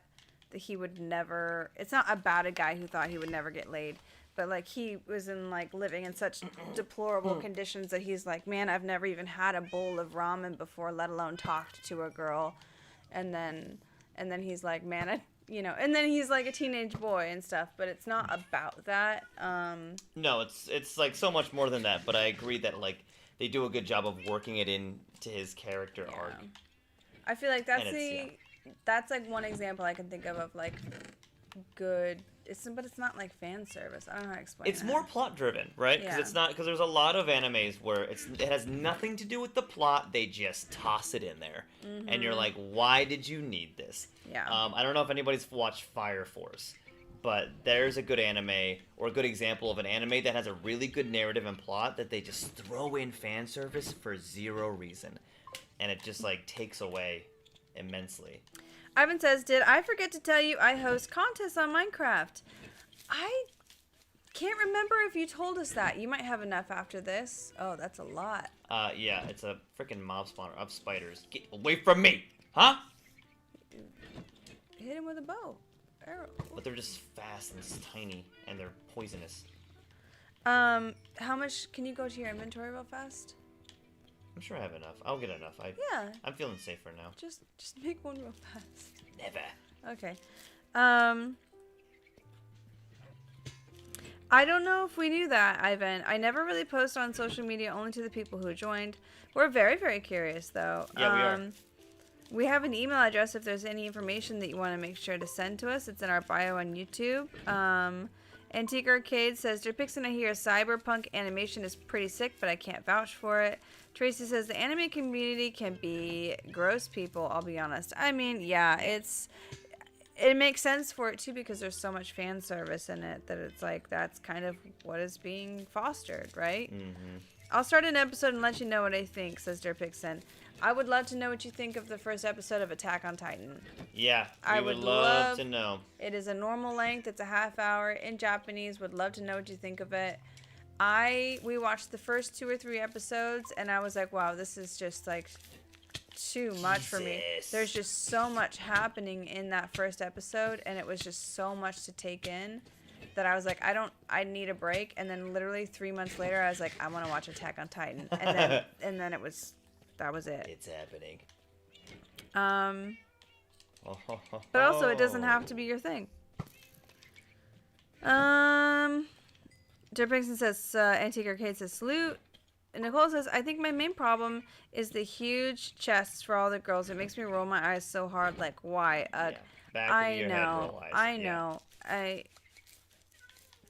B: that he would never. It's not about a guy who thought he would never get laid. But, like, he was living in such deplorable conditions that he's like, man, I've never even had a bowl of ramen before, let alone talked to a girl. And then he's like, man, and then he's like a teenage boy and stuff. But it's not about that.
A: No, it's like so much more than that. But I agree that, like, they do a good job of working it into his character arc.
B: I feel like that's like one example I can think of like good. But it's not like fan service. I don't know how to explain it.
A: It's more plot driven, right? Because there's a lot of animes where it has nothing to do with the plot. They just toss it in there, and you're like, why did you need this?
B: Yeah.
A: I don't know if anybody's watched Fire Force, but there's a good anime or a good example of an anime that has a really good narrative and plot that they just throw in fan service for zero reason, and it just like takes away immensely.
B: Ivan says, did I forget to tell you I host contests on Minecraft? I can't remember if you told us that. You might have enough after this. Oh, that's a lot.
A: Yeah, it's a freaking mob spawner of spiders. Get away from me! Huh?
B: Hit him with a bow. Arrow.
A: But they're just fast and tiny, and they're poisonous.
B: How much, can you go to your inventory real fast?
A: I'm sure I have enough. I'll get enough.
B: Yeah.
A: I'm feeling safer now.
B: Just make one real fast.
A: Never.
B: Okay. I don't know if we knew that, Ivan. I never really post on social media, only to the people who joined. We're very, very curious, though.
A: Yeah, we are.
B: We have an email address if there's any information that you want to make sure to send to us. It's in our bio on YouTube. Antique Arcade says, Dear Pixin, I hear cyberpunk animation is pretty sick, but I can't vouch for it. Tracy says, the anime community can be gross people, I'll be honest. I mean, yeah, it makes sense for it, too, because there's so much fan service in it that it's like that's kind of what is being fostered, right?
A: Mm-hmm.
B: I'll start an episode and let you know what I think, says Dear Pixin. I would love to know what you think of the first episode of Attack on Titan.
A: Yeah,
B: I
A: would love to know.
B: It is a normal length. It's a half hour in Japanese. Would love to know what you think of it. We watched the first 2 or 3 episodes, and I was like, wow, this is just like too much for me. There's just so much happening in that first episode, and it was just so much to take in that I was like, I need a break. And then literally 3 months later, I was like, I want to watch Attack on Titan. And then that was it.
A: It's happening.
B: But also, it doesn't have to be your thing. Dear Pixon says, Antique Arcade says, salute. And Nicole says, I think my main problem is the huge chests for all the girls. It makes me roll my eyes so hard. Like, why? I know.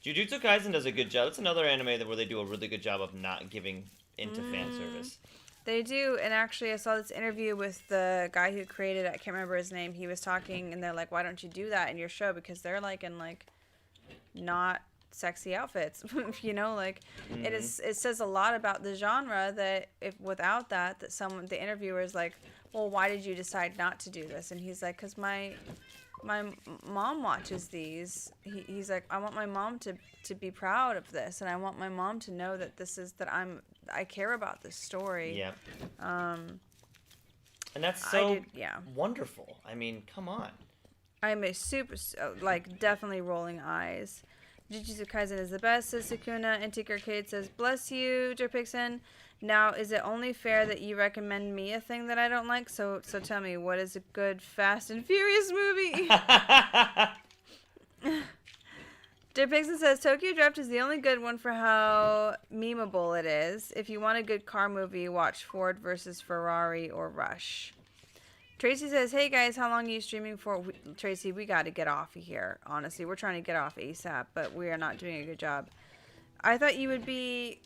A: Jujutsu Kaisen does a good job. It's another anime where they do a really good job of not giving into fan service.
B: They do, and actually I saw this interview with the guy who created it. I can't remember his name. He was talking, and they're like, why don't you do that in your show? Because they're like in like not sexy outfits, you know, like it says a lot about the genre that if without that the interviewer is like, well, why did you decide not to do this? And he's like, because my mom watches these. He's like, I want my mom to be proud of this, and I want my mom to know that I care about this story.
A: Yeah. And that's so wonderful. I mean, come on.
B: I'm a super, like, definitely rolling eyes. Jujutsu Kaisen is the best, says Sukuna. Antique Arcade says, bless you, Jerpixen. Now, is it only fair that you recommend me a thing that I don't like? So tell me, what is a good Fast and Furious movie? Jerpixen says, Tokyo Drift is the only good one for how memeable it is. If you want a good car movie, watch Ford versus Ferrari or Rush. Tracy says, hey guys, how long are you streaming for? Tracy, we got to get off of here. Honestly, we're trying to get off ASAP, but we are not doing a good job. I thought you would be...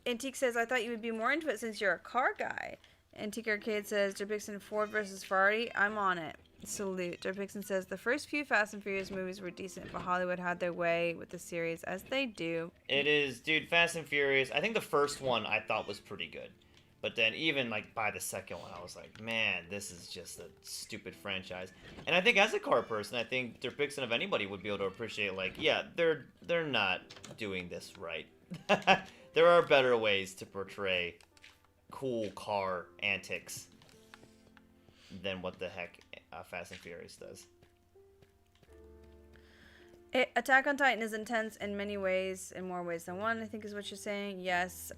B: Antique says, I thought you would be more into it since you're a car guy. Antique Arcade says, Jerpixen, Ford versus Ferrari. I'm on it. Salute. Jerpixen says, the first few Fast and Furious movies were decent, but Hollywood had their way with the series, as they do.
A: It is, dude, Fast and Furious. I think the first one I thought was pretty good. But then even, like, by the second one, I was like, man, this is just a stupid franchise. And I think as a car person, I think Jerpixen of anybody would be able to appreciate, like, yeah, they're not doing this right. There are better ways to portray cool car antics than what the heck Fast and Furious does.
B: Attack on Titan is intense in many ways, in more ways than one, I think is what you're saying. Yes,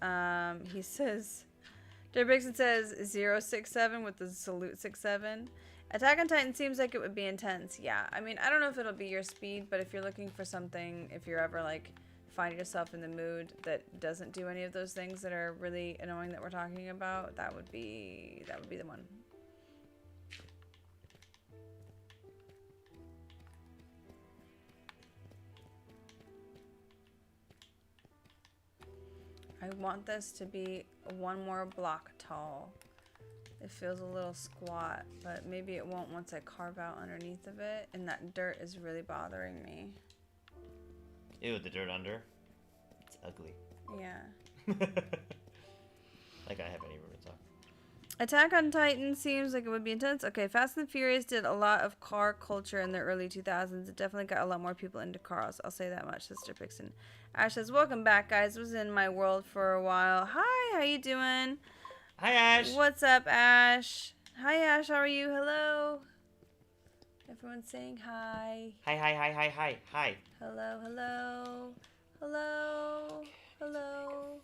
B: he says... Jerpixen says 067 with the salute 67. Attack on Titan seems like it would be intense. Yeah, I mean, I don't know if it'll be your speed, but if you're looking for something, if you're ever like find yourself in the mood that doesn't do any of those things that are really annoying that we're talking about, that would be the one. I want this to be one more block tall. It feels a little squat, but maybe it won't once I carve out underneath of it, and that dirt is really bothering me.
A: Ew, the dirt under? It's ugly.
B: Yeah.
A: Like I have any room to talk.
B: Attack on Titan seems like it would be intense. Okay, Fast and Furious did a lot of car culture in the early 2000s. It definitely got a lot more people into cars. I'll say that much, Sister Pixon. Ash says, welcome back, guys. Was in my world for a while. Hi, how you doing?
A: Hi, Ash.
B: What's up, Ash? Hi, Ash. How are you? Hello. Everyone's saying hi.
A: Hi, hi, hi, hi, hi, hi.
B: Hello, hello. Hello. Hello.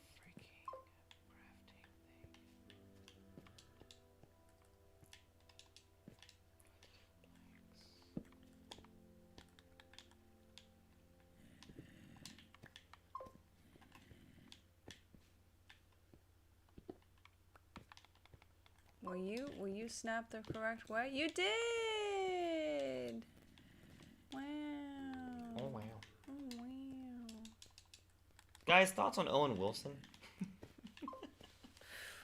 B: Will you snap the correct way? You did! Wow.
A: Oh, wow.
B: Oh, wow.
A: Guys, thoughts on Owen Wilson?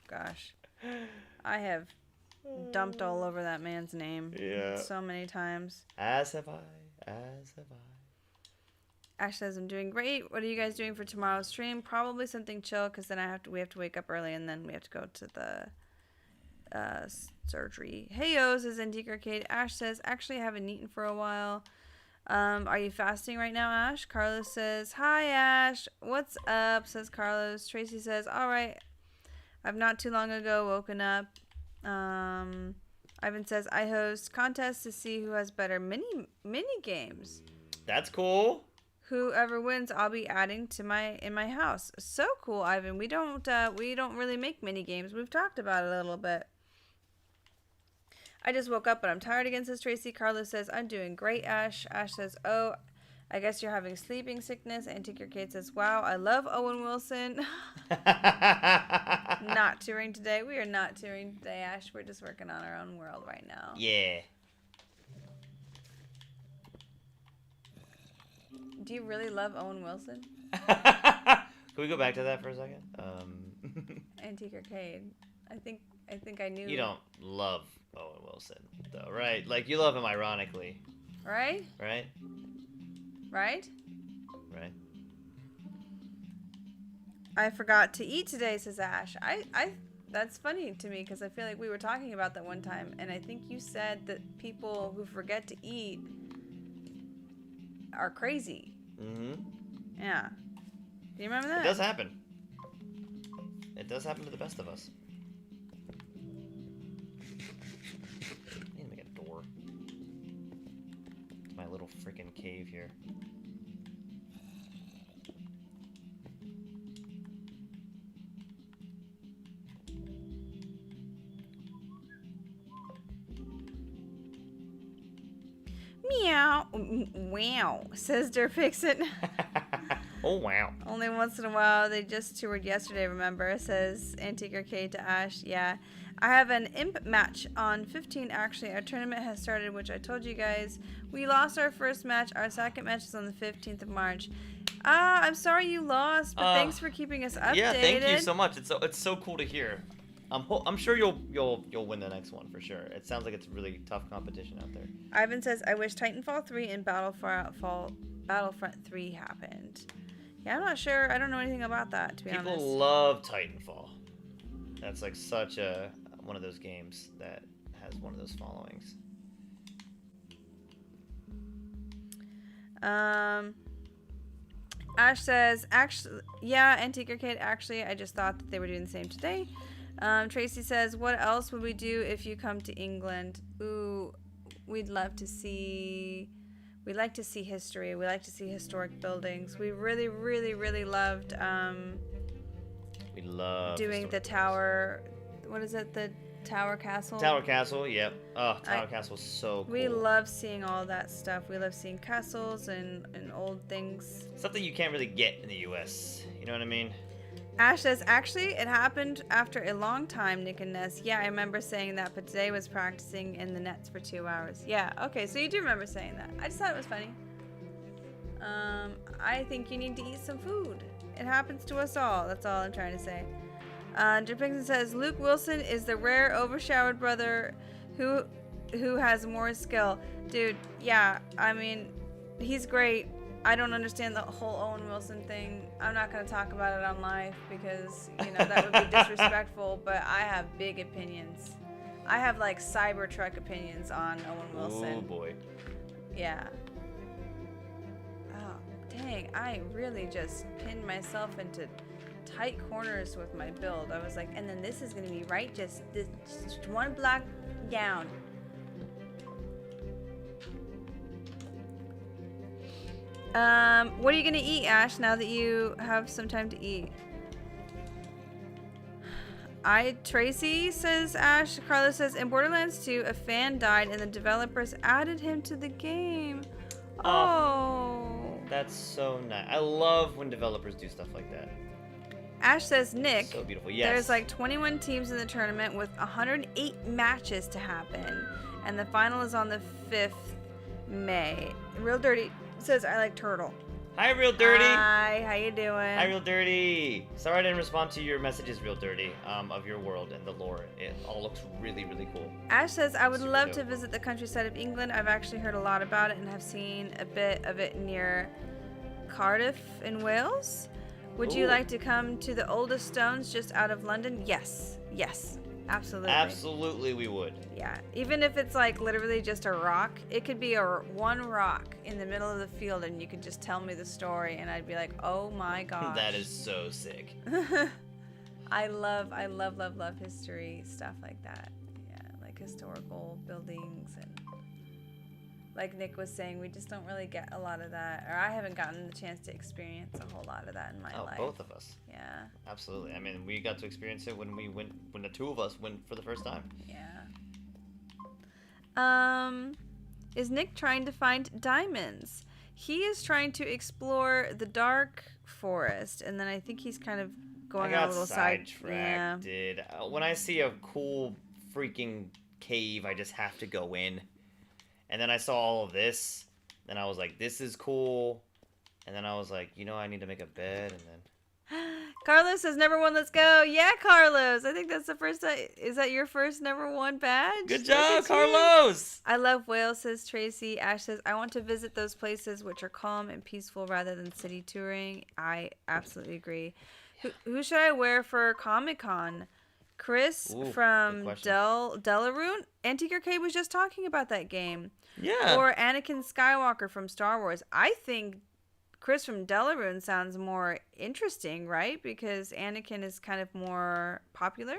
B: Gosh. I have dumped all over that man's name.
A: Yeah.
B: So many times.
A: As have I.
B: Ash says, I'm doing great. What are you guys doing for tomorrow's stream? Probably something chill, because then we have to wake up early, and then we have to go to the surgery. Hey, yo, says Antique Arcade. Ash says, actually, I haven't eaten for a while. Are you fasting right now, Ash? Carlos says, hi, Ash. What's up, says Carlos. Tracy says, all right. I've not too long ago woken up. Ivan says, I host contests to see who has better mini games.
A: That's cool.
B: Whoever wins, I'll be adding to in my house. So cool, Ivan. We don't really make mini games. We've talked about it a little bit. I just woke up, but I'm tired again, says Tracy. Carlos says, I'm doing great, Ash. Ash says, oh, I guess you're having sleeping sickness. Antique Arcade says, wow, I love Owen Wilson. Not touring today. We are not touring today, Ash. We're just working on our own world right now.
A: Yeah.
B: Do you really love Owen Wilson?
A: Can we go back to that for a second?
B: Antique Arcade. I think I knew.
A: You don't love Owen Wilson, though, right? Like, you love him ironically.
B: Right?
A: Right?
B: Right?
A: Right.
B: I forgot to eat today, says Ash. That's funny to me, because I feel like we were talking about that one time, and I think you said that people who forget to eat are crazy.
A: Mm-hmm.
B: Yeah. Do you remember that?
A: It does happen. It does happen to the best of us. I need to make a door. It's my little freaking cave here.
B: Meow. Wow, says Derpixit.
A: Oh, wow.
B: Only once in a while. They just toured yesterday, remember, says Antique Arcade to Ash. Yeah. I have an imp match on 15, actually. Our tournament has started, which I told you guys. We lost our first match. Our second match is on the 15th of March. I'm sorry you lost, but thanks for keeping us updated.
A: Yeah, thank you so much. It's so cool to hear. I'm sure you'll win the next one for sure. It sounds like it's really tough competition out there.
B: Ivan says, I wish Titanfall 3 and Battlefront 3 happened. Yeah, I'm not sure. I don't know anything about that, to be honest.
A: People love Titanfall. That's like such one of those games that has one of those followings.
B: Ash says, actually, yeah, Antique Arcade, actually, I just thought that they were doing the same today. Tracy says, what else would we do if you come to England? Ooh, we'd like to see history. We like to see historic buildings. We really, really, really loved,
A: we love
B: doing the tower, what is it, the Tower Castle?
A: Tower Castle, yep. Oh, Tower Castle's so cool.
B: We love seeing all that stuff. We love seeing castles and old things.
A: Something you can't really get in the US. You know what I mean?
B: Ash says, actually, it happened after a long time, Nick and Ness. Yeah, I remember saying that, but today was practicing in the nets for 2 hours. Yeah, okay, so you do remember saying that. I just thought it was funny. I think you need to eat some food. It happens to us all. That's all I'm trying to say. Drippington says, Luke Wilson is the rare overshadowed brother who has more skill. Dude, yeah, I mean, he's great. I don't understand the whole Owen Wilson thing. I'm not going to talk about it on live because, you know, that would be disrespectful, but I have big opinions. I have, like, Cybertruck opinions on Owen Wilson.
A: Oh, boy.
B: Yeah. Oh, dang. I really just pinned myself into tight corners with my build. I was like, and then this is going to be right, just one block down. What are you gonna eat, Ash, now that you have some time to eat? Tracy, says Ash. Carlos says, in Borderlands 2, a fan died and the developers added him to the game. Oh.
A: That's so nice. I love when developers do stuff like that.
B: Ash says, Nick,
A: So beautiful. Yes.
B: there's like 21 teams in the tournament with 108 matches to happen. And the final is on the 5th May. Real Dirty says, I like turtle.
A: Hi, Real Dirty.
B: Hi, how you doing?
A: Hi, Real Dirty. Sorry I didn't respond to your messages, Real Dirty, of your world and the lore. It all looks really, really cool.
B: Ash says, I would
A: Super
B: love
A: dope.
B: to visit the countryside of England. I've actually heard a lot about it and have seen a bit of it near Cardiff in Wales. Would you
A: Ooh.
B: like to come to the oldest stones just out of London? Yes. Yes. Absolutely.
A: Absolutely, we would.
B: Yeah. Even if it's like literally just a rock, it could be one rock in the middle of the field and you could just tell me the story and I'd be like, oh my gosh.
A: That is so sick.
B: I love history stuff like that. Yeah, like historical buildings and like Nick was saying, we just don't really get a lot of that, or I haven't gotten the chance to experience a whole lot of that in my life.
A: Both of us.
B: Yeah.
A: Absolutely. I mean, we got to experience it when the two of us went for the first time.
B: Yeah. Is Nick trying to find diamonds? He is trying to explore the dark forest, and then I think he's kind of going on a little
A: sidetracked,
B: yeah.
A: dude. When I see a cool freaking cave, I just have to go in. And then I saw all of this, and I was like, this is cool. And then I was like, I need to make a bed, and then...
B: Carlos says, number 1, let's go. Yeah, Carlos. I think that's the first time. Is that your first number 1 badge?
A: Good job, Carlos!
B: I love Wales, says Tracy. Ash says, I want to visit those places which are calm and peaceful rather than city touring. I absolutely agree. Who should I wear for Comic-Con? Chris from Delaroon? Antique Arcade was just talking about that game.
A: Yeah.
B: Or Anakin Skywalker from Star Wars. I think Chris from Delaroon sounds more interesting, right? Because Anakin is kind of more popular.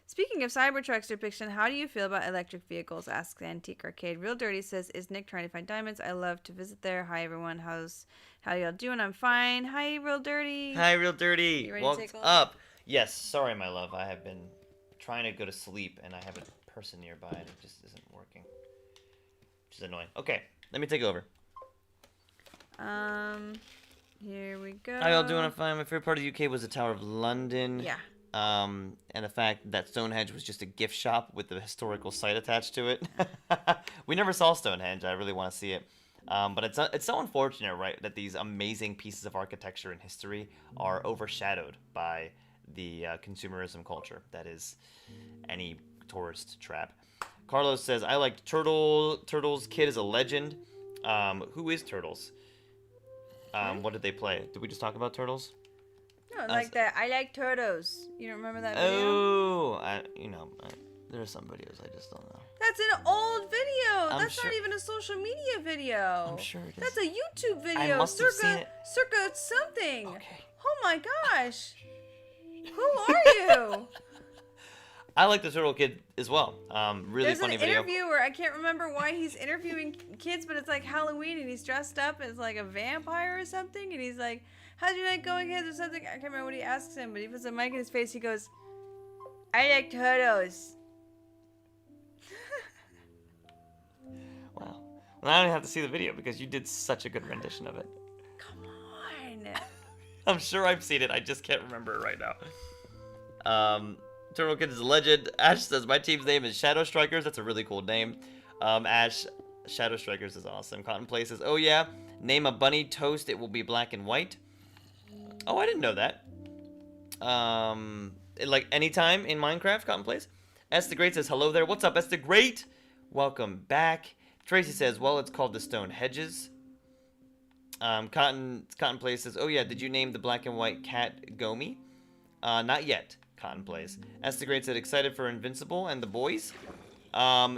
B: Speaking of Cybertruck's depiction, how do you feel about electric vehicles? Asks Antique Arcade. Real Dirty says, is Nick trying to find diamonds? I love to visit there. Hi, everyone. How y'all doing? I'm fine. Hi, Real Dirty.
A: Hi, Real Dirty.
B: You ready
A: What's
B: to take a look?
A: up? Yes, sorry, my love. I have been trying to go to sleep, and I have a person nearby, and it just isn't working. Which is annoying. Okay, let me take over.
B: Here we go.
A: How y'all doing? I'm fine. My favorite part of the UK was the Tower of London.
B: Yeah.
A: And the fact that Stonehenge was just a gift shop with the historical site attached to it. We never saw Stonehenge. I really want to see it. But it's so unfortunate, right, that these amazing pieces of architecture and history are overshadowed by the consumerism culture that is any tourist trap. Carlos says, I like Turtles. Kid is a legend. Who is Turtles? What did they play? Did we just talk about Turtles?
B: No, like that. I like turtles. You don't remember that video?
A: Oh, there are some videos I just don't know.
B: That's an old video.
A: I'm
B: That's
A: sure-
B: not even a social media video.
A: I'm sure it is.
B: That's a YouTube video.
A: I must have seen it.
B: Circa something.
A: Okay.
B: Oh my gosh. Who are you?
A: I like the Turtle Kid as well. Really
B: There's
A: funny
B: an
A: video.
B: interviewer. I can't remember why he's interviewing kids, but it's like Halloween and he's dressed up as like a vampire or something. And he's like, how's your night going, kids, or something? I can't remember what he asks him, but he puts a mic in his face. He goes, I like turtles.
A: Wow. Well, I don't have to see the video because you did such a good rendition of it.
B: Come on.
A: I'm sure I've seen it. I just can't remember it right now. Turtle Kid is a legend. Ash says, my team's name is Shadow Strikers. That's a really cool name. Ash, Shadow Strikers is awesome. Cotton Play says, oh yeah, name a bunny toast. It will be black and white. Oh, I didn't know that. Like anytime in Minecraft, Cotton Plays. S the Great says, hello there. What's up, S the Great? Welcome back. Tracy says, well, it's called the Stone Hedges. Cotton Plays says, oh yeah, did you name the black and white cat Gomi? Not yet, Cotton Plays. S the Great said, excited for Invincible and The Boys.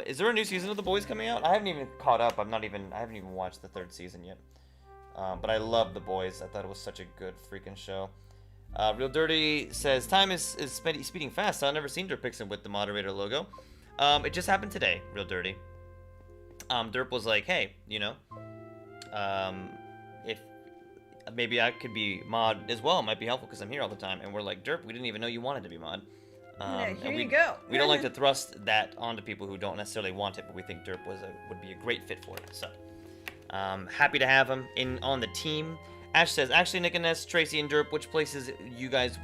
A: Is there a new season of The Boys coming out? I haven't even caught up. I haven't even watched the 3rd season yet. But I love The Boys. I thought it was such a good freaking show. Real Dirty says, time is speeding fast. I've never seen Derpixen with the moderator logo. It just happened today, Real Dirty. Derp was like, hey, if maybe I could be mod as well, it might be helpful because I'm here all the time. And we're like, Derp, we didn't even know you wanted to be mod.
B: Here you go.
A: We don't like to thrust that onto people who don't necessarily want it, but we think Derp would be a great fit for it. So, happy to have him on the team. Ash says, actually, Nick and Ness, Tracy and Derp, which places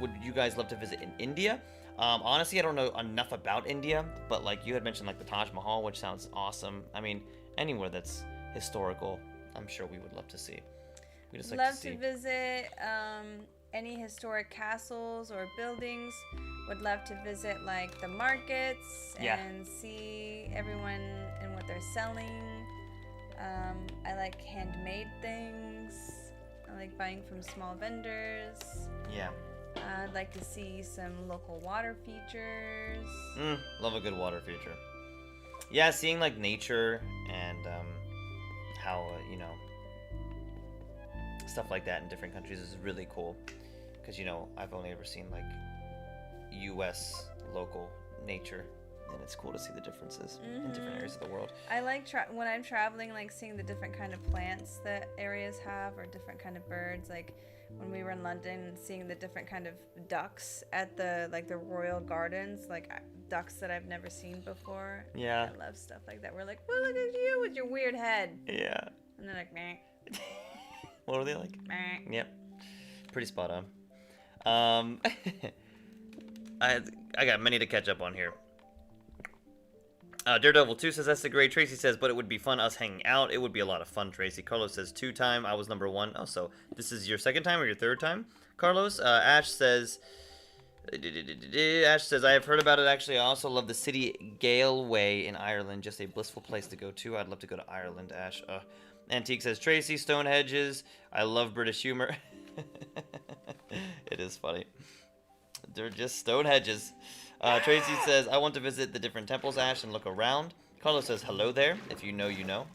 A: would you guys love to visit in India? Honestly, I don't know enough about India, but like you had mentioned, like the Taj Mahal, which sounds awesome. I mean, anywhere that's historical, I'm sure we would love to see. We just
B: love to visit any historic castles or buildings. Would love to visit like the markets and see everyone and what they're selling. I like handmade things. I like buying from small vendors.
A: Yeah.
B: I'd like to see some local water features.
A: Love a good water feature. Yeah, seeing like nature and how you know, stuff like that in different countries is really cool. Because you know, I've only ever seen like U.S. local nature, and it's cool to see the differences in different areas of the world.
B: I like when I'm traveling, like seeing the different kind of plants that areas have, or different kind of birds. Like when we were in London, seeing the different kind of ducks at the royal gardens, like ducks that I've never seen before.
A: Yeah.
B: I love stuff like that. We're like, well, look at you with your weird head.
A: Yeah.
B: And they're like, meh.
A: What are they like?
B: Meh.
A: Yep. Pretty spot on. I got many to catch up on here. Daredevil 2 says, that's the great. Tracy says, but it would be fun us hanging out. It would be a lot of fun, Tracy. Carlos says, 2-time. I was number 1. Oh, so this is your 2nd time or your 3rd time, Carlos? Ash says, I have heard about it, actually. I also love the city Galway in Ireland. Just a blissful place to go to. I'd love to go to Ireland, Ash. Antique says, Tracy, Stonehedges. I love British humor. It is funny. They're just Stonehedges. Tracy says, I want to visit the different temples, Ash, and look around. Carlos says, hello there. If you know, you know.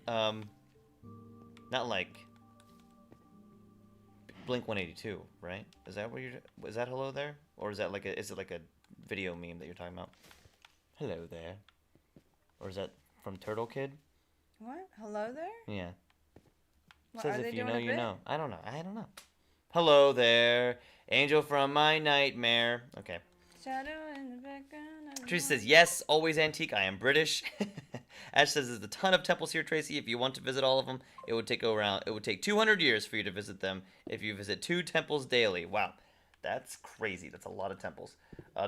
A: Not like Blink 182, right? Is that what is that hello there? Or is that like is it like a video meme that you're talking about? Hello there. Or is that from Turtle Kid?
B: What? Hello there?
A: Yeah.
B: What,
A: says
B: are they
A: if you
B: doing
A: know,
B: a
A: you
B: bit?
A: know. I don't know. Hello there. Angel from my nightmare. Okay.
B: Shadow in the background.
A: Tracy says, yes, always antique. I am British. Ash says, there's a ton of temples here, Tracy. If you want to visit all of them, it would take 200 years for you to visit them if you visit 2 temples daily. Wow. That's crazy. That's a lot of temples.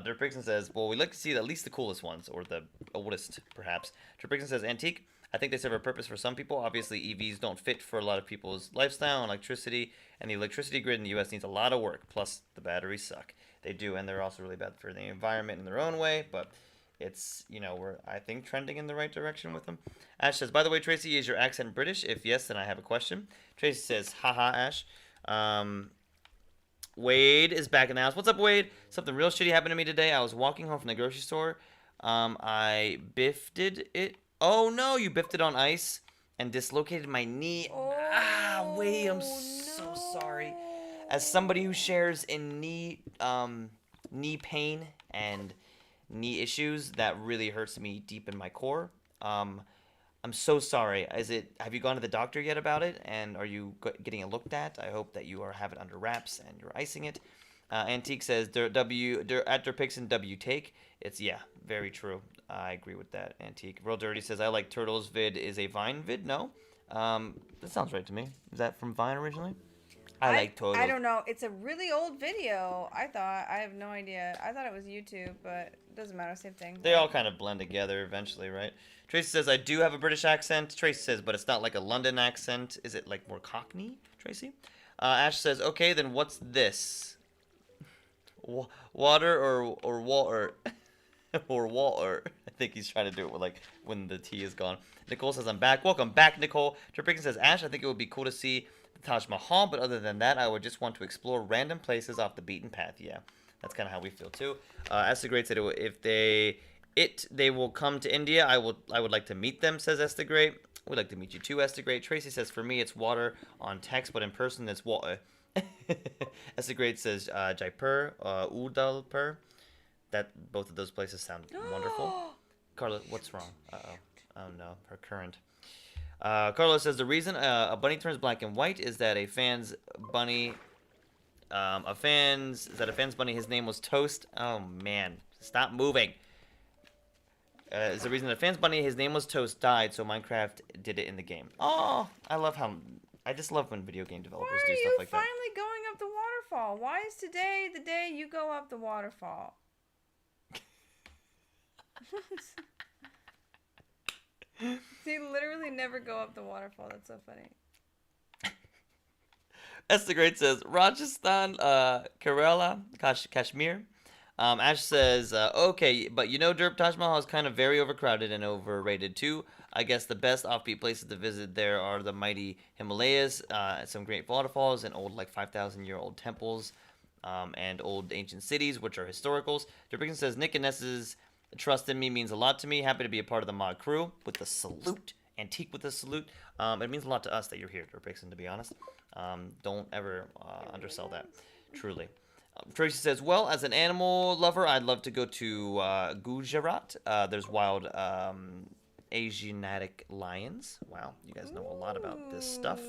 A: Dirk Brixton says, well, we'd like to see at least the coolest ones, or the oldest, perhaps. Dirk Brixton says, antique. I think they serve a purpose for some people. Obviously, EVs don't fit for a lot of people's lifestyle and electricity, and the electricity grid in the U.S. needs a lot of work. Plus, the batteries suck. They do, and they're also really bad for the environment in their own way, but it's, you know, we're, I think, trending in the right direction with them. Ash says, by the way, Tracy, is your accent British? If yes, then I have a question. Tracy says, haha, Ash. Wade is back in the house. What's up, Wade? Something real shitty happened to me today. I was walking home from the grocery store. I biffed it. Oh, no, you biffed it on ice and dislocated my knee.
B: Oh,
A: Wade, I'm so sorry. As somebody who shares in knee pain and knee issues, that really hurts me deep in my core. I'm so sorry. Have you gone to the doctor yet about it? And are you getting it looked at? I hope that you have it under wraps and you're icing it. Antique says, at Derpixen W take. It's, yeah, very true. I agree with that, Antique. Real Dirty says, I like Turtles vid is a Vine vid. No? That sounds right to me. Is that from Vine originally? I like Turtles.
B: I don't know. It's a really old video, I thought. I have no idea. I thought it was YouTube, but it doesn't matter. Same thing.
A: They all kind of blend together eventually, right? Tracy says, I do have a British accent. Tracy says, but it's not like a London accent. Is it like more Cockney, Tracy? Ash says, okay, then what's this? Water or water? Or water. I think he's trying to do it with, like, when the T is gone. Nicole says, I'm back. Welcome back, Nicole. Trippington says, Ash, I think it would be cool to see the Taj Mahal, but other than that, I would just want to explore random places off the beaten path. Yeah, that's kind of how we feel, too. Esther Great said, if they will come to India, I would like to meet them, says Esther Great. We'd like to meet you, too, Esther Great. Tracy says, for me, it's water on text, but in person, it's water. Esther Great says, Jaipur, Udalpur. That both of those places sound wonderful. Carla, what's wrong? Uh-oh. Oh, no. Her current. Carla says, the reason a bunny turns black and white is that a fan's bunny, his name was Toast. Oh, man. Stop moving. Is the reason that a fan's bunny, his name was Toast, died, so Minecraft did it in the game. Oh, I love how I just love when video game developers
B: Why
A: do
B: are
A: stuff
B: you
A: like
B: finally going up the waterfall? Why is today the day you go up the waterfall? They literally never go up the waterfall. That's so funny.
A: That's the Great says Rajasthan, Kerala, Kashmir. Ash says, okay, but you know, Derp, Taj Mahal is kind of very overcrowded and overrated too. I guess the best offbeat places to visit there are the mighty Himalayas, some great waterfalls, and old, like, 5,000-year-old temples, and old ancient cities, which are historicals. Derpixon says, Nick and Ness's trust in me means a lot to me. Happy to be a part of the mod crew with the salute. Antique with the salute. It means a lot to us that you're here, Derpixon, to be honest. Don't ever undersell that, truly. Tracy says, well, as an animal lover, I'd love to go to Gujarat. There's wild Asiatic lions. Wow, you guys know a lot about this stuff.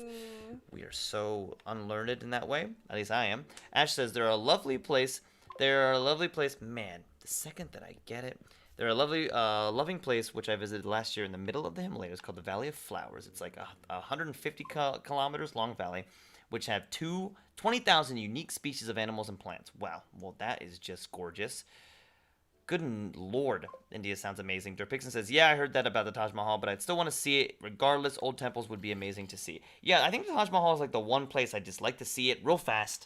A: We are so unlearned in that way. At least I am. Ash says, they're a lovely place. Man, the second that I get it. They're a lovely, loving place, which I visited last year in the middle of the Himalayas, called the Valley of Flowers. It's like a 150 kilometers long valley, which have 20,000 unique species of animals and plants. Wow, well, that is just gorgeous. Good lord, India sounds amazing. Derpixon says, yeah, I heard that about the Taj Mahal, but I'd still want to see it. Regardless, old temples would be amazing to see. Yeah, I think the Taj Mahal is like the one place I'd just like to see it real fast.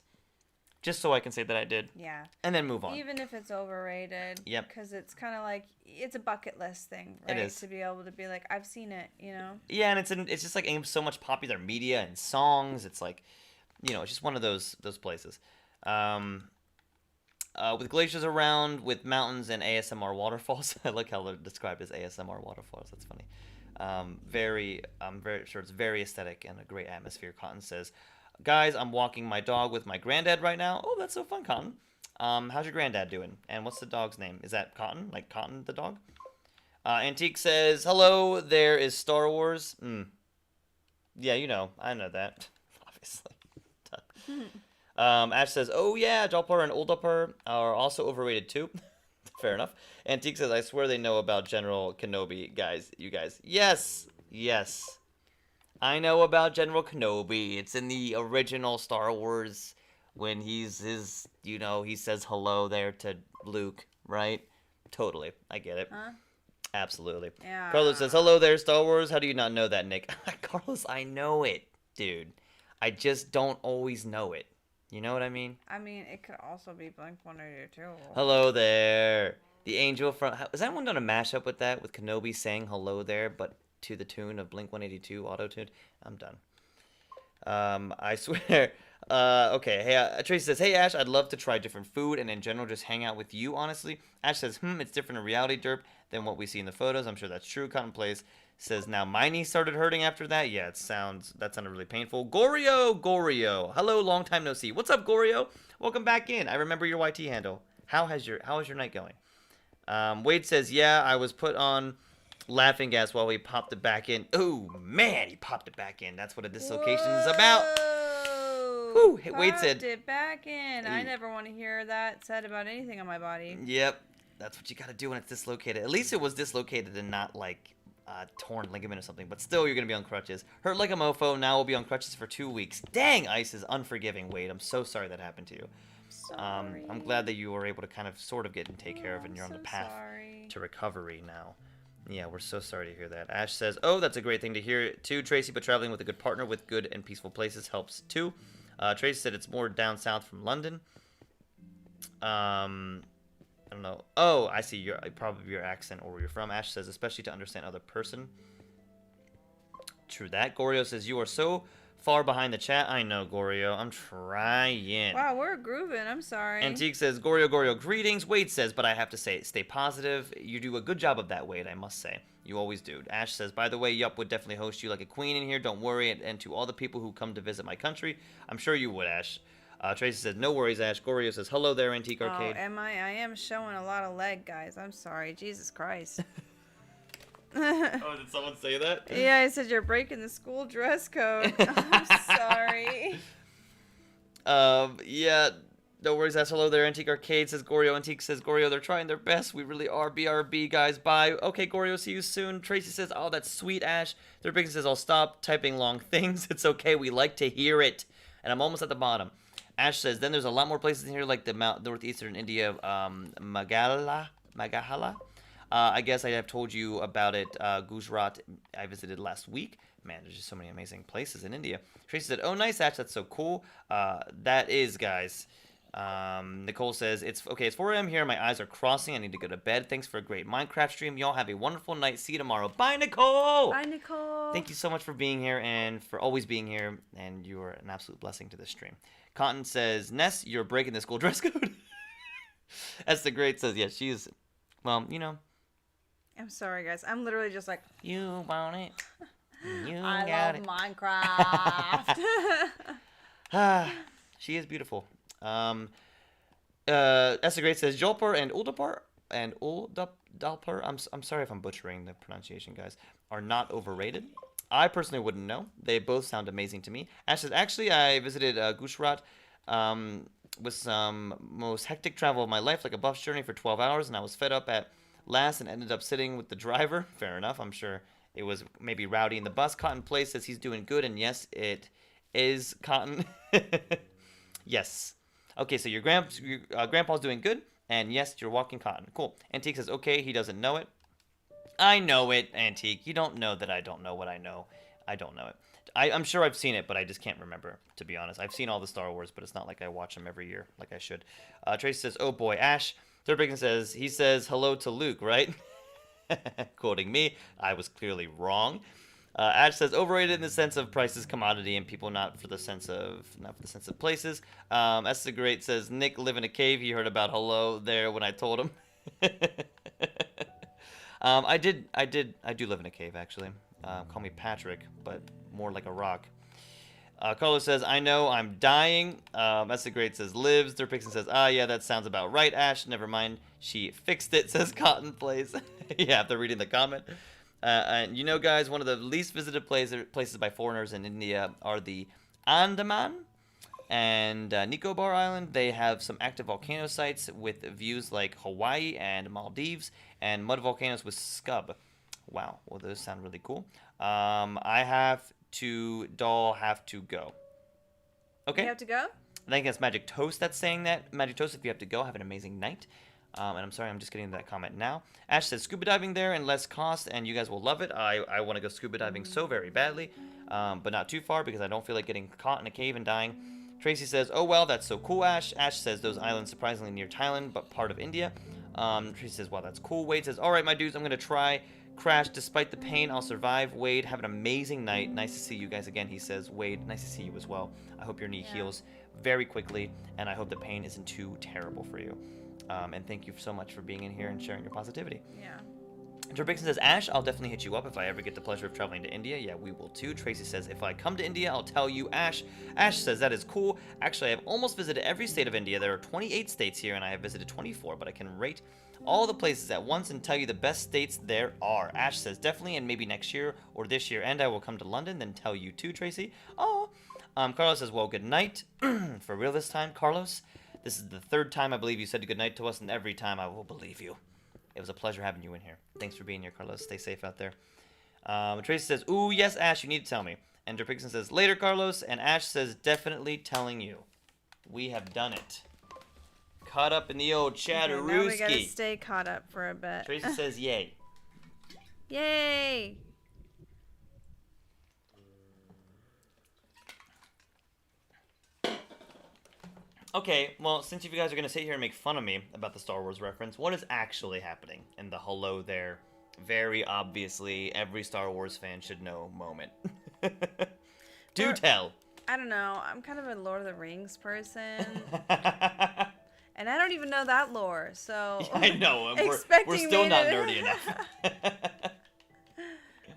A: Just so I can say that I did.
B: Yeah.
A: And then move on.
B: Even if it's overrated.
A: Yep.
B: Because it's kind of like, it's a bucket list thing, right?
A: It is.
B: To be able to be like, I've seen it, you know?
A: Yeah, and it's just like in so much popular media and songs. It's like, you know, it's just one of those places. With glaciers around, with mountains and ASMR waterfalls. I like how they're described as ASMR waterfalls. That's funny. I'm very sure it's very aesthetic and a great atmosphere. Cotton says, guys, I'm walking my dog with my granddad right now. Oh, that's so fun, Cotton. How's your granddad doing? And what's the dog's name? Is that Cotton? Like Cotton the dog? Antique says, hello, there is Star Wars. Yeah, you know. I know that. Obviously. Ash says, oh yeah, Jalpur and Oldupur are also overrated too. Fair enough. Antique says, I swear they know about General Kenobi. Guys, you guys. Yes. I know about General Kenobi. It's in the original Star Wars when he says hello there to Luke, right? Totally. I get it.
B: Huh?
A: Absolutely.
B: Yeah.
A: Carlos says, hello there, Star Wars. How do you not know that, Nick? Carlos, I know it, dude. I just don't always know it. You know what I mean?
B: I mean, it could also be Blink-182.
A: Hello there. The angel from... Has anyone done a mashup with that? With Kenobi saying hello there, but to the tune of Blink-182 auto-tuned? I'm done. I swear. Okay. Hey, Tracy says, hey, Ash, I'd love to try different food and in general just hang out with you, honestly. Ash says, it's different in reality, Derp, than what we see in the photos. I'm sure that's true. Cotton Place says, now my knee started hurting after that. Yeah, that sounded really painful. Gorio. Hello, long time no see. What's up, Gorio? Welcome back in. I remember your YT handle. How is your night going? Wade says, yeah, I was put on laughing gas while he popped it back in. Oh, man, he popped it back in. That's what a dislocation is about. Whew. Wade said,
B: popped it back in. I never want to hear that said about anything on my body.
A: Yep, that's what you got to do when it's dislocated. At least it was dislocated and not like torn ligament or something, but still you're going to be on crutches. Hurt like a mofo, now we'll be on crutches for 2 weeks. Dang, Ice is unforgiving, Wade. I'm so sorry that happened to you.
B: Sorry.
A: I'm glad that you were able to kind of sort of get and take care of and you're on the path
B: sorry.
A: to recovery now. Yeah, we're so sorry to hear that. Ash says, oh, that's a great thing to hear too, Tracy, but traveling with a good partner with good and peaceful places helps too. Tracy said it's more down south from London. I don't know. Oh, I see. Probably your accent or where you're from. Ash says, especially to understand other person. True that. Gorio says, you are so far behind the chat. I know, Gorio. I'm trying.
B: Wow, we're grooving. I'm sorry.
A: Antique says, Gorio, greetings. Wade says, but I have to say, stay positive. You do a good job of that, Wade, I must say. You always do. Ash says, by the way, Yup would definitely host you like a queen in here. Don't worry. And to all the people who come to visit my country, I'm sure you would, Ash. Tracy says, no worries, Ash. Gorio says, hello there, Antique Arcade.
B: Oh, am I? I am showing a lot of leg, guys. I'm sorry. Jesus Christ.
A: Oh, did someone say that?
B: Yeah, I said you're breaking the school dress code. I'm sorry.
A: Yeah, No worries, that's hello there, Antique Arcade, says Goryo. Antique says, Goryo, they're trying their best. We really are. BRB, guys, bye. Okay, Goryo, see you soon. Tracy says, oh, that's sweet, Ash. Their big says, I'll stop typing long things. It's okay, we like to hear it. And I'm almost at the bottom. Ash says, then there's a lot more places in here, like the northeastern India, Magahala. I guess I have told you about it, Gujarat, I visited last week. Man, there's just so many amazing places in India. Tracy said, oh, nice, Ash, that's so cool. That is, guys. Nicole says, it's 4 a.m. here. My eyes are crossing. I need to go to bed. Thanks for a great Minecraft stream. Y'all have a wonderful night. See you tomorrow. Bye, Nicole!
B: Bye, Nicole!
A: Thank you so much for being here and for always being here. And you are an absolute blessing to this stream. Cotton says, Ness, you're breaking the school dress code. Esther Great says, yeah, she is, well, you know.
B: I'm sorry, guys. I'm literally just like,
A: you want it.
B: I love Minecraft.
A: She is beautiful. Esther Great says Jolpar and Uldapar I'm sorry if I'm butchering the pronunciation, guys, are not overrated. I personally wouldn't know. They both sound amazing to me. Ash says, actually, I visited Gujarat with some most hectic travel of my life, like a bus journey for 12 hours, and I was fed up at last and ended up sitting with the driver. Fair enough. I'm sure it was maybe rowdy in the bus. Cotton Play says he's doing good, and yes, it is Cotton. Yes. Okay, so your grandpa's doing good, and yes, you're walking Cotton. Cool. Antique says, okay, he doesn't know it. I know it, Antique. You don't know that I don't know what I know. I don't know it. I'm sure I've seen it, but I just can't remember, to be honest. I've seen all the Star Wars, but it's not like I watch them every year like I should. Tracy says, oh boy, Ash. Third Bacon says, he says hello to Luke, right? Quoting me, I was clearly wrong. Ash says overrated in the sense of prices, commodity, and people, not for the sense of places. Esther Great says Nick live in a cave. He heard about hello there when I told him. I do live in a cave actually. Call me Patrick, but more like a rock. Carlos says, I know, I'm dying. Esther Great says lives. Derpixon says, yeah, that sounds about right, Ash. Never mind. She fixed it, says Cotton Plays. Yeah, after reading the comment. And you know, guys, one of the least visited places by foreigners in India are the Andaman and Nicobar Island. They have some active volcano sites with views like Hawaii and Maldives, and mud volcanoes with scub. Wow, well, those sound really cool. I have to go. Okay.
B: You have to go?
A: I think that's Magic Toast that's saying that. Magic Toast, if you have to go, have an amazing night. And I'm sorry, I'm just getting to that comment now. Ash says scuba diving there and less cost, and you guys will love it. I want to go scuba diving so very badly, but not too far because I don't feel like getting caught in a cave and dying. Tracy says, oh well, that's so cool, Ash. Ash says those islands surprisingly near Thailand, but part of India. Tracy says, wow, that's cool. Wade says, all right, my dudes, I'm going to try. Crash, despite the pain, I'll survive. Wade, have an amazing night. Nice to see you guys again, he says. Wade, nice to see you as well. I hope your knee heals very quickly, and I hope the pain isn't too terrible for you. And thank you so much for being in here and sharing your positivity.
B: Yeah.
A: Joe says, Ash, I'll definitely hit you up if I ever get the pleasure of traveling to India. Yeah, we will too. Tracy says, if I come to India, I'll tell you, Ash. Ash says, that is cool. Actually, I've almost visited every state of India. There are 28 states here, and I have visited 24, but I can rate all the places at once and tell you the best states there are. Ash says, definitely, and maybe next year or this year, and I will come to London, then tell you too, Tracy. Oh. Carlos says, well, good night. For real this time, Carlos? This is the third time I believe you said good night to us, and every time I will believe you. It was a pleasure having you in here. Thanks for being here, Carlos. Stay safe out there. Tracy says, ooh, yes, Ash, you need to tell me. And Derpixon says, later, Carlos. And Ash says, definitely telling you. We have done it. Caught up in the old Chatterooski.
B: Okay, now we gotta stay caught up for a bit.
A: Tracy says, yay.
B: Yay!
A: Okay, well, since you guys are going to sit here and make fun of me about the Star Wars reference, what is actually happening in the hello there, very obviously every Star Wars fan should know moment? Do tell.
B: I don't know. I'm kind of a Lord of the Rings person. And I don't even know that lore, so...
A: Yeah, I know. We're still not nerdy enough.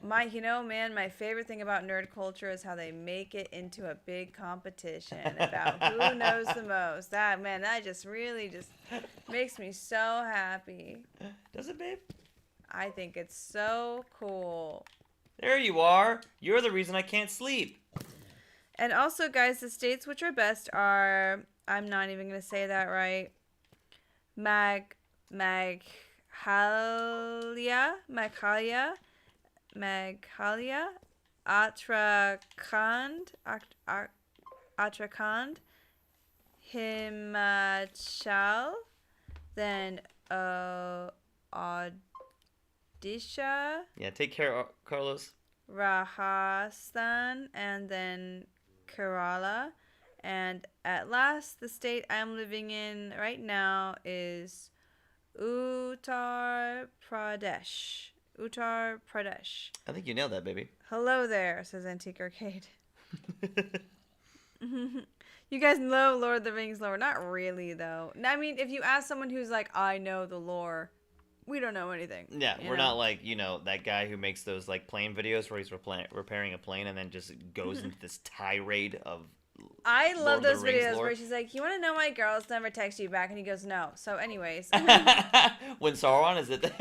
B: My favorite thing about nerd culture is how they make it into a big competition about who knows the most. That just really makes me so happy.
A: Does it, babe?
B: I think it's so cool.
A: There you are. You're the reason I can't sleep.
B: And also, guys, the states which are best are, I'm not even going to say that right, Meghalaya, Uttarakhand, Himachal, then Odisha,
A: Yeah, take care, Carlos.
B: Rajasthan, and then Kerala. And at last, the state I'm living in right now is Uttar Pradesh. Uttar Pradesh.
A: I think you nailed that, baby.
B: Hello there, says Antique Arcade. You guys know Lord of the Rings lore. Not really, though. I mean, if you ask someone who's like, I know the lore, we don't know anything.
A: Yeah, we're not like, that guy who makes those like plane videos where he's repairing a plane and then just goes into this tirade of
B: I love those videos where she's like, you want to know why girls never text you back? And he goes, no. So anyways.
A: When Sauron is it,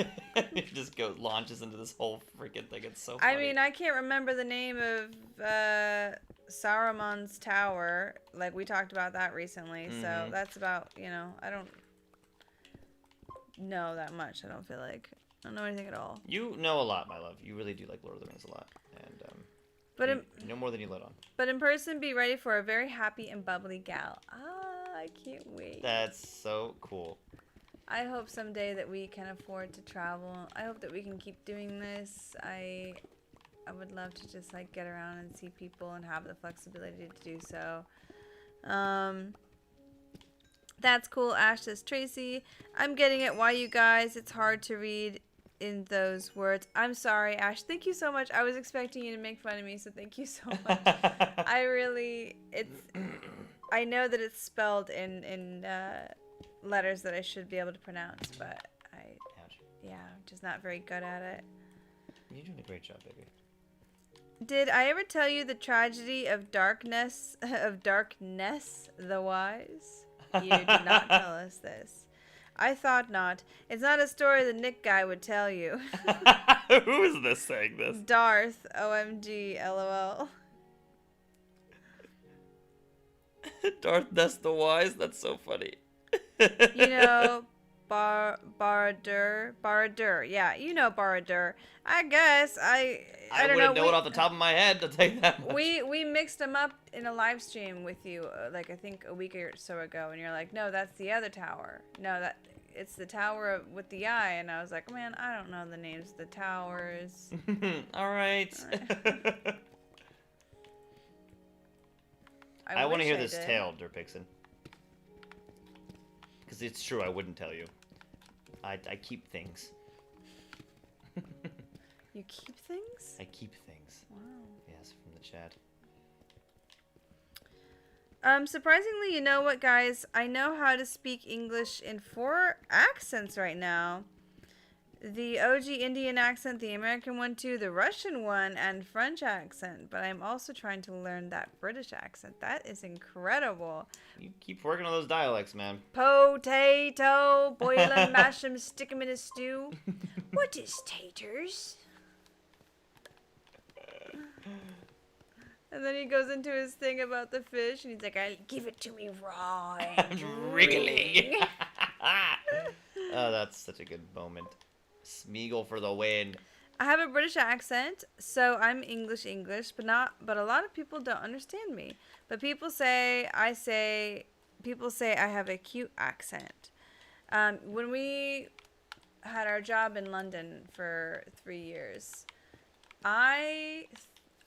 A: he just launches into this whole freaking thing. It's so funny.
B: I mean, I can't remember the name of Saruman's tower. Like, we talked about that recently. Mm-hmm. So that's about, I don't know that much, I don't feel like. I don't know anything at all.
A: You know a lot, my love. You really do like Lord of the Rings a lot. And, you know more than you let on.
B: But in person, be ready for a very happy and bubbly gal. I can't wait.
A: That's so cool.
B: I hope someday that we can afford to travel. I hope that we can keep doing this. I would love to just like get around and see people and have the flexibility to do so. That's cool. Ash says, Tracy, I'm getting it. Why you guys? It's hard to read in those words. I'm sorry, Ash. Thank you so much. I was expecting you to make fun of me, so thank you so much. I know that it's spelled in letters that I should be able to pronounce, but I'm just not very good at it.
A: You're doing a great job, baby.
B: Did I ever tell you the tragedy of Darkness the Wise? You did not tell us this. I thought not. It's not a story the Nick guy would tell you.
A: Who is this saying this?
B: Darth, OMG, LOL.
A: Darth Ness the Wise? That's so funny.
B: Baradur. Yeah, you know Baradur. I guess. I don't know.
A: I wouldn't know it off the top of my head, to tell you that much.
B: We mixed them up in a live stream with you, I think a week or so ago, and you're like, no, that's the other tower. No, it's the tower with the eye, and I was like, man, I don't know the names of the towers.
A: All right. I want to hear this tale, Derpixen. Because it's true, I wouldn't tell you. I keep things.
B: You keep things?
A: I keep things.
B: Wow.
A: Yes, from the chat.
B: Surprisingly, you know what, guys? I know how to speak English in 4 accents right now. The OG Indian accent, the American one too, the Russian one, and French accent. But I'm also trying to learn that British accent. That is incredible.
A: You keep working on those dialects, man.
B: Potato, boil and mash them, stick them in a stew. What is taters? And then he goes into his thing about the fish, and he's like, "I'll give it to me raw and
A: wriggling." Oh, that's such a good moment. Smeagol for the win.
B: I have a British accent, so I'm English, but a lot of people don't understand me. But people say I have a cute accent. When we had our job in London for 3 years, I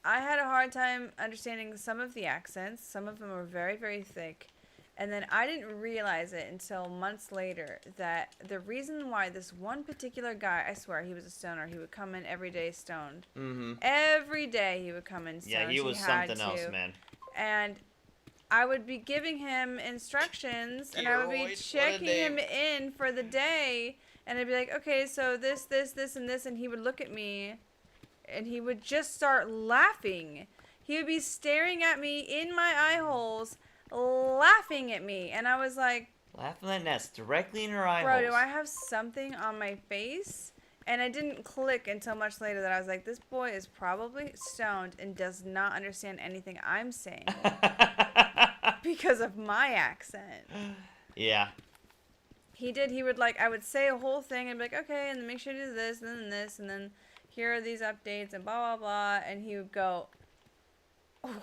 B: had a hard time understanding some of the accents. Some of them were very, very thick. And then I didn't realize it until months later that the reason why this one particular guy, I swear, he was a stoner. He would come in every day stoned. Mm-hmm. Every day he would come in stoned.
A: Yeah, he was something else, man.
B: And I would be giving him instructions, and I would be checking him in for the day. And I'd be like, okay, so this, and this. And he would look at me, and he would just start laughing. He would be staring at me in my eye holes, laughing at me, and I was like,
A: laughing at Ness directly in her eye
B: bro,
A: holes.
B: do I have something on my face? And I didn't click until much later that I was like, this boy is probably stoned and does not understand anything I'm saying because of my accent.
A: Yeah.
B: He did. He would like, I would say a whole thing and be like, okay, and then make sure you do this, and then this, and then here are these updates, and blah, blah, blah. And he would go, and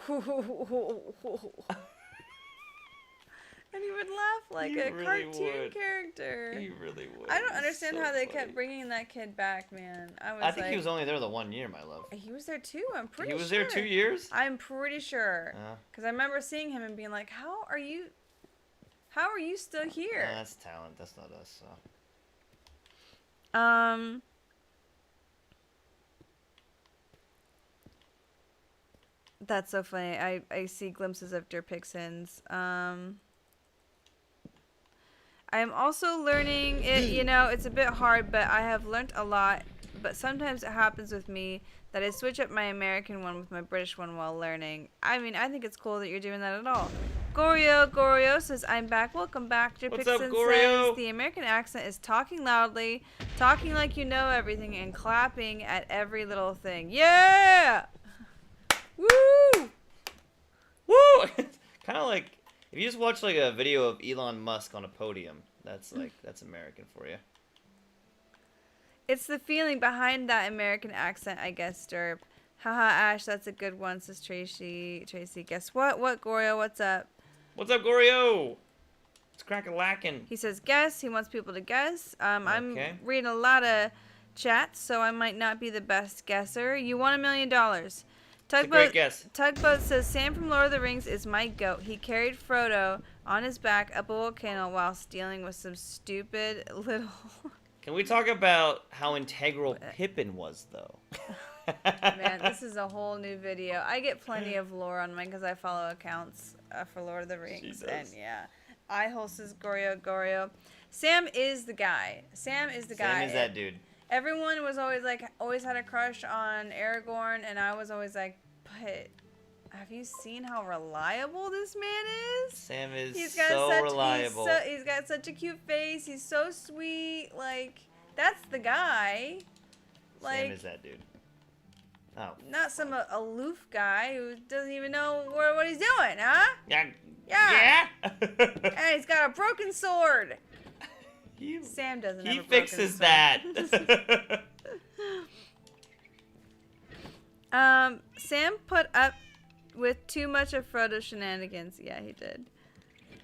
B: he would laugh like a cartoon character.
A: He really would.
B: I don't understand how they kept bringing that kid back, man.
A: I think he was only there the 1 year, my love.
B: He was there too. I'm pretty sure.
A: He was there 2 years? I'm
B: pretty sure. Because I remember seeing him and being like, how are you still here?
A: That's talent. That's not us. So.
B: That's so funny. I see glimpses of Derpixens. I am also learning it, you know, it's a bit hard, but I have learned a lot. But sometimes it happens with me that I switch up my American one with my British one while learning. I mean, I think it's cool that you're doing that at all. Gorio says, I'm back. Welcome back.
A: What's up, Gorio?
B: Says, the American accent is talking loudly, talking like you know everything, and clapping at every little thing. Yeah! Woo!
A: Woo! Kind of like, if you just watch like a video of Elon Musk on a podium, that's American for you.
B: It's the feeling behind that American accent, I guess, Derp. Haha, Ash, that's a good one, says Tracy. Guess what? What, Gorio? What's up?
A: What's up, Gorio? It's crack-a-lackin'.
B: He says guess. He wants people to guess. I'm reading a lot of chats, so I might not be the best guesser. You won $1 million.
A: Great guess.
B: Tugboat says, Sam from Lord of the Rings is my goat. He carried Frodo on his back up a volcano whilst dealing with some stupid little...
A: Can we talk about how integral Pippin was, though?
B: Man, this is a whole new video. I get plenty of lore on mine because I follow accounts for Lord of the Rings. And yeah, I-hole says Gorio. Sam is the guy. Sam is that dude. Everyone was always had a crush on Aragorn, and I was always like, but have you seen how reliable this man is?
A: Sam is so reliable.
B: He's got such a cute face. He's so sweet. Like, that's the guy. Like,
A: Sam is that dude. Oh.
B: Not some aloof guy who doesn't even know what he's doing, huh?
A: Yeah.
B: Yeah. And he's got a broken sword. Sam doesn't have a broken sword. He fixes that. Sam put up with too much of Frodo's shenanigans. Yeah, he did.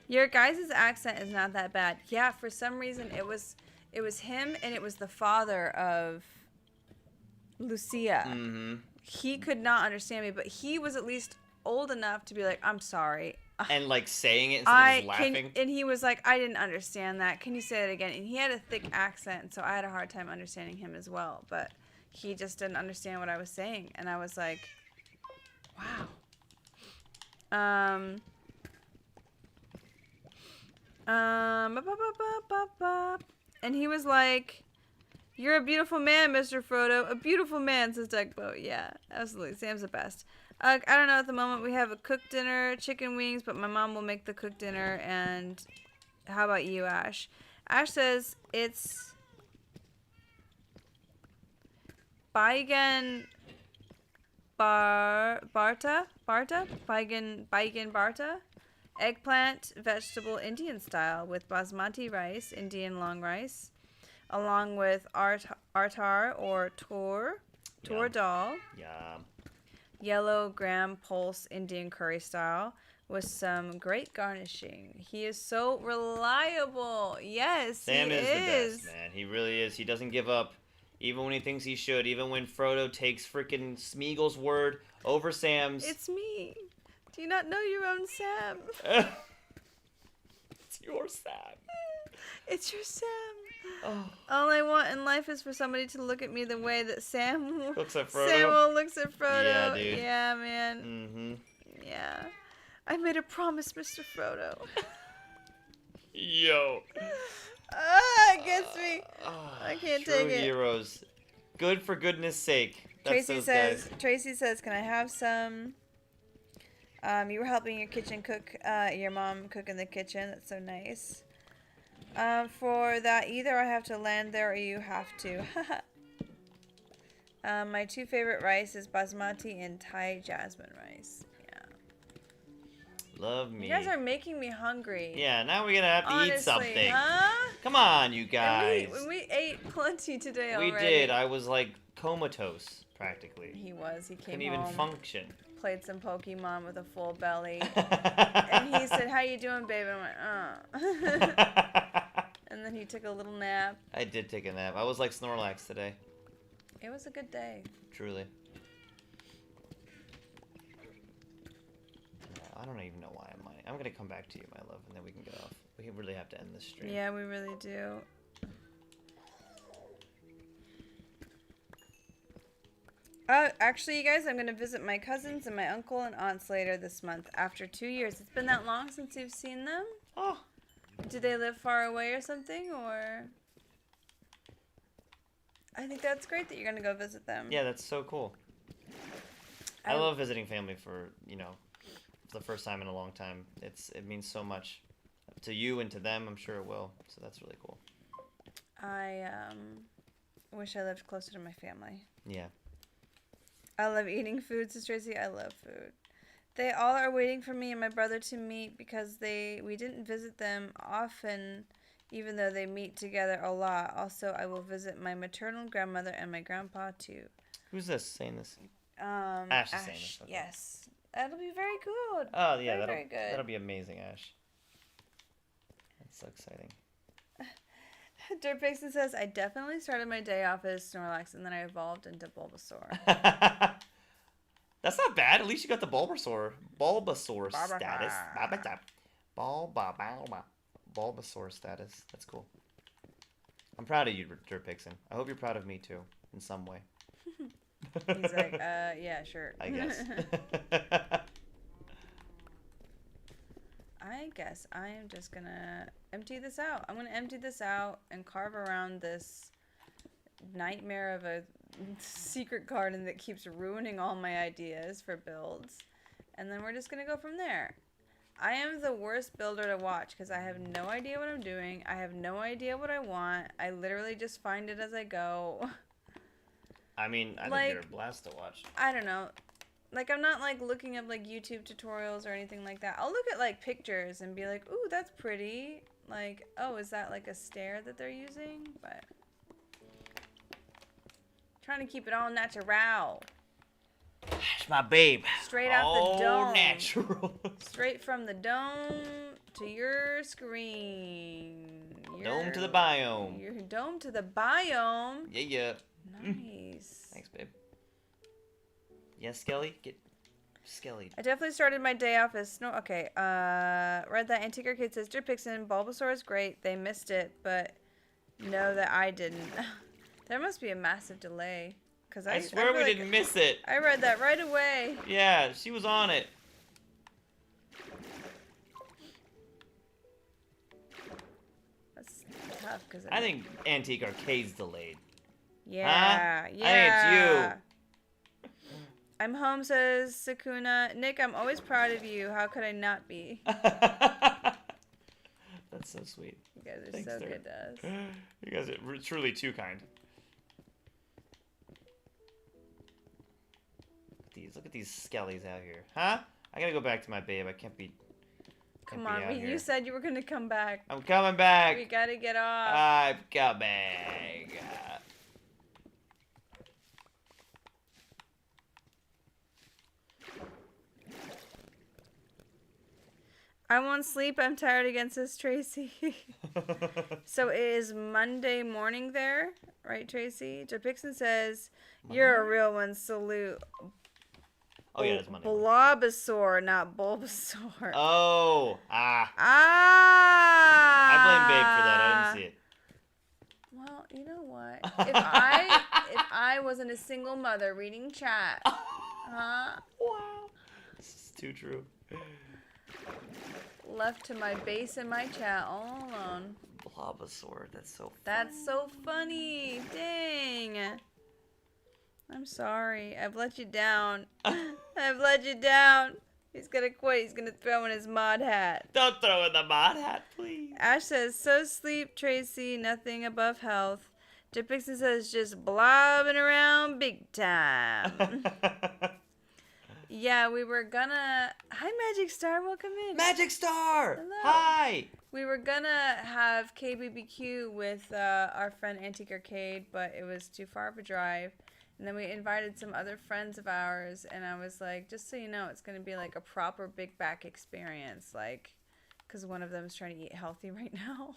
B: Your guys' accent is not that bad. Yeah, for some reason it was him, and it was the father of Lucia. Mm-hmm. He could not understand me, but he was at least old enough to be like, I'm sorry.
A: And like saying it instead of laughing.
B: And he was like, I didn't understand that. Can you say it again? And he had a thick accent, so I had a hard time understanding him as well. But he just didn't understand what I was saying. And I was like, wow. And he was like, you're a beautiful man, Mr. Frodo. A beautiful man, says Tugboat. Yeah, absolutely. Sam's the best. I don't know, at the moment we have a cooked dinner, chicken wings, but my mom will make the cooked dinner. And how about you, Ash? Ash says it's Baigan Barta, Baigan Barta, eggplant vegetable Indian style with basmati rice, Indian long rice, along with artar or tur dal.
A: Yeah.
B: Yellow gram pulse Indian curry style with some great garnishing. He is so reliable. Yes,
A: Sam is the best, man. He really is. He doesn't give up, even when he thinks he should. Even when Frodo takes freaking Smeagol's word over Sam's.
B: It's me. Do you not know your own Sam?
A: It's your Sam.
B: It's your Sam. Oh. All I want in life is for somebody to look at me the way that Sam
A: looks at Frodo.
B: Samuel looks at Frodo.
A: Yeah, dude.
B: Yeah, man. Mm-hmm. Yeah. I made a promise, Mr. Frodo.
A: Yo.
B: It gets me. I can't take it.
A: Heroes. Good for goodness sake. That's
B: Tracy says, can I have some? You were helping your mom cook in the kitchen. That's so nice. For that, either I have to land there or you have to. My 2 favorite rice is basmati and Thai jasmine rice. Yeah.
A: Love me.
B: You guys are making me hungry.
A: Yeah, now we're gonna have to
B: Honestly,
A: eat something.
B: Huh?
A: Come on, you guys.
B: And we ate plenty today
A: we
B: already.
A: did. I was like comatose, practically.
B: He was. He came
A: Couldn't
B: home.
A: even function.
B: Played some Pokemon with a full belly. And he said, "How you doing, babe?" And I went, And then he took a little nap.
A: I did take a nap. I was like Snorlax today.
B: It was a good day.
A: Truly. I don't even know why I'm mining. I'm gonna come back to you, my love, and then we can get off. We really have to end this stream.
B: Yeah, we really do. Actually, you guys, I'm going to visit my cousins and my uncle and aunts later this month after 2 years. It's been that long since you've seen them?
A: Oh.
B: Do they live far away or something, or? I think that's great that you're going to go visit them.
A: Yeah, that's so cool. I love visiting family for, for the first time in a long time. It means so much to you and to them. I'm sure it will. So that's really cool.
B: I wish I lived closer to my family.
A: Yeah.
B: I love eating food, says Tracy. I love food. They all are waiting for me and my brother to meet because we didn't visit them often, even though they meet together a lot. Also, I will visit my maternal grandmother and my grandpa too.
A: Who's this saying this?
B: Ash
A: is saying this. Okay.
B: Yes. That'll be very good.
A: Oh yeah,
B: very good.
A: That'll be amazing, Ash. That's so exciting.
B: Dirt Vixen says, I definitely started my day off as Snorlax and then I evolved into Bulbasaur.
A: That's not bad. At least you got the Bulbasaur status. Bulbasaur status. That's cool. I'm proud of you, Dirt Vixen. I hope you're proud of me too, in some way.
B: He's like, yeah, sure.
A: I guess.
B: I guess I am just gonna empty this out. I'm gonna empty this out and carve around this nightmare of a secret garden that keeps ruining all my ideas for builds. And then we're just gonna go from there. I am the worst builder to watch because I have no idea what I'm doing. I have no idea what I want. I literally just find it as I go.
A: I mean, I think you're a blast to watch.
B: I don't know. Like, I'm not, like, looking up, like, YouTube tutorials or anything like that. I'll look at, like, pictures and be like, ooh, that's pretty. Like, oh, is that, like, a stair that they're using? But trying to keep it all natural.
A: That's my babe.
B: Straight out the dome.
A: Natural.
B: Straight from the dome to your screen.
A: Dome to the biome.
B: Your dome to the biome.
A: Yeah.
B: Nice.
A: Thanks, babe. Yes, Skelly? Get Skelly.
B: I definitely started my day off as Snow. Okay, read that Antique Arcade says, Dear Pixin, Bulbasaur is great. They missed it, but know that I didn't. There must be a massive delay. Cause
A: I swear we didn't miss it.
B: I read that right away.
A: Yeah, she was on it.
B: That's tough, cause
A: I think Antique Arcade's delayed.
B: Yeah,
A: huh?
B: yeah.
A: I think it's you.
B: I'm home, says Sakuna. Nick, I'm always proud of you. How could I not be?
A: That's so sweet.
B: You guys are
A: Thanks,
B: so
A: Dirk.
B: good to us.
A: You guys are truly too kind. Look at these skellies out here. Huh? I gotta go back to my babe. I can't be...
B: Come on, you said you were gonna come back.
A: I'm coming back.
B: We gotta get off.
A: I'm coming.
B: I won't sleep. I'm tired again, says Tracy. So it is Monday morning there, right, Tracy? Jepixon says, you're a real one. Salute.
A: Oh, yeah, it's Monday.
B: Blobasaur, not Bulbasaur.
A: Oh.
B: Ah.
A: I blame Babe for that. I didn't see it.
B: Well, you know what? If I wasn't a single mother reading chat, huh?
A: Wow. This is too true.
B: Left to my base and my chat all alone.
A: Blobasaur, that's so funny.
B: That's so funny. Dang. I'm sorry. I've let you down. I've let you down. He's gonna quit. He's gonna throw in his mod hat.
A: Don't throw in the mod hat, please.
B: Ash says, so sleep, Tracy. Nothing above health. Jepixon says just blobbing around big time. Yeah, we were gonna... Hi, Magic Star. Welcome in.
A: Magic Star!
B: Hello.
A: Hi!
B: We were gonna have KBBQ with our friend Antique Arcade, but it was too far of a drive. And then we invited some other friends of ours, and I was like, just so you know, it's gonna be like a proper big back experience, like, because one of them is trying to eat healthy right now.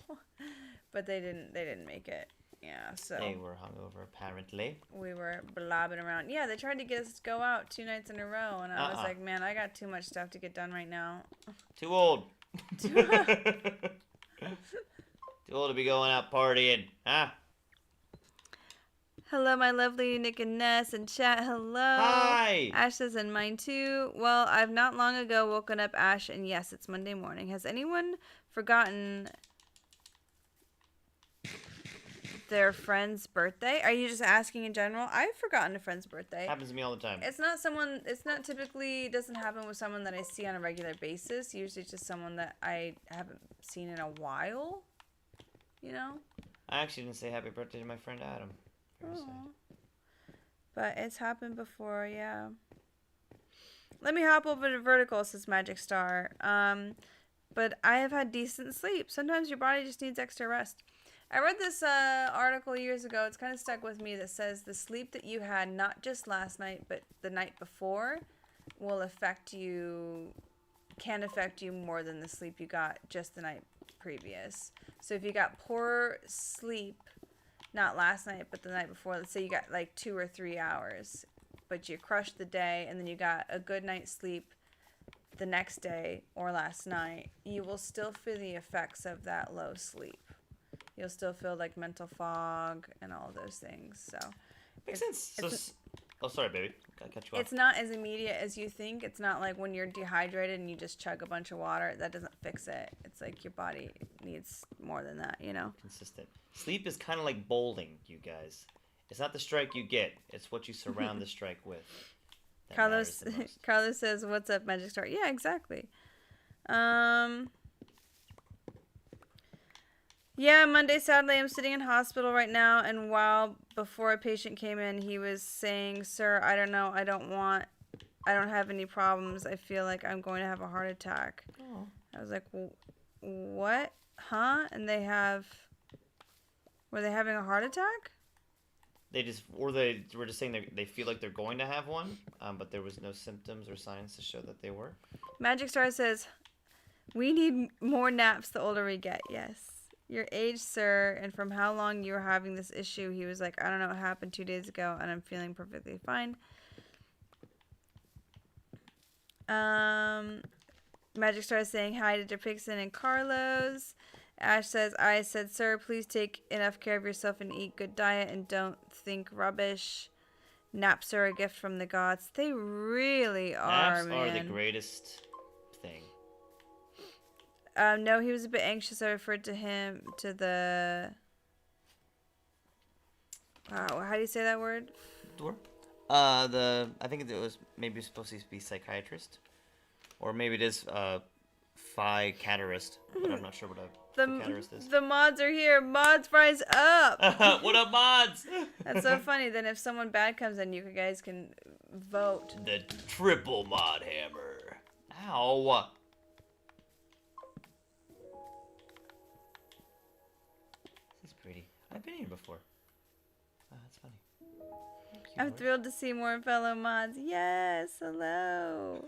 B: But they didn't make it. Yeah, so
A: they were hungover, apparently.
B: We were blobbing around. Yeah, they tried to get us to go out 2 nights in a row, and I was like, man, I got too much stuff to get done right now.
A: Too old. Too old to be going out partying, huh?
B: Hello, my lovely Nick and Ness in chat. Hello.
A: Hi.
B: Ash says, and mine too. Well, I've not long ago woken up, Ash, and yes, it's Monday morning. Has anyone forgotten their friend's birthday? Are you just asking in general? I've forgotten a friend's birthday.
A: Happens to me all the time.
B: It's not typically, doesn't happen with someone that I see on a regular basis. Usually it's just someone that I haven't seen in a while, you know?
A: I actually didn't say happy birthday to my friend Adam.
B: But it's happened before, yeah. Let me hop over to vertical, says Magic Star. But I have had decent sleep. Sometimes your body just needs extra rest. I read this article years ago. It's kind of stuck with me, that says the sleep that you had, not just last night, but the night before, can affect you more than the sleep you got just the night previous. So if you got poor sleep, not last night, but the night before, let's say you got like 2 or 3 hours, but you crushed the day, and then you got a good night's sleep the next day or last night, you will still feel the effects of that low sleep. You'll still feel like mental fog and all those things. So
A: makes sense. Oh, sorry, baby. I cut you off.
B: It's not as immediate as you think. It's not like when you're dehydrated and you just chug a bunch of water. That doesn't fix it. It's like your body needs more than that, you know?
A: Consistent. Sleep is kind of like bowling, you guys. It's not the strike you get. It's what you surround the strike with.
B: Carlos says, what's up, Magic Star? Yeah, exactly. Yeah, Monday, sadly, I'm sitting in hospital right now, and before a patient came in, he was saying, sir, I don't know, I don't have any problems. I feel like I'm going to have a heart attack. Oh. I was like, what? Huh? And were they having a heart attack?
A: They were just saying they feel like they're going to have one, but there was no symptoms or signs to show that they were.
B: Magic Star says, we need more naps the older we get. Yes. Your age, sir, and from how long you were having this issue. He was like, I don't know what happened 2 days ago, and I'm feeling perfectly fine. Magic Star is saying hi to Depixon and Carlos. Ash says, I said, sir, please take enough care of yourself and eat good diet and don't think rubbish. Naps are a gift from the gods. They really are,
A: man. Naps are the greatest thing.
B: No, he was a bit anxious. I referred to the... Wow, how do you say that word?
A: Door? I think it was maybe supposed to be psychiatrist. Or maybe it is phycaterist. But I'm not sure what a phycaterist is.
B: The mods are here. Mods, rise up!
A: What up, mods?
B: That's so funny. Then if someone bad comes in, you guys can vote.
A: The triple mod hammer. Ow. Pretty. I've been here before. Oh, that's funny.
B: I'm thrilled to see more fellow mods. Yes, hello.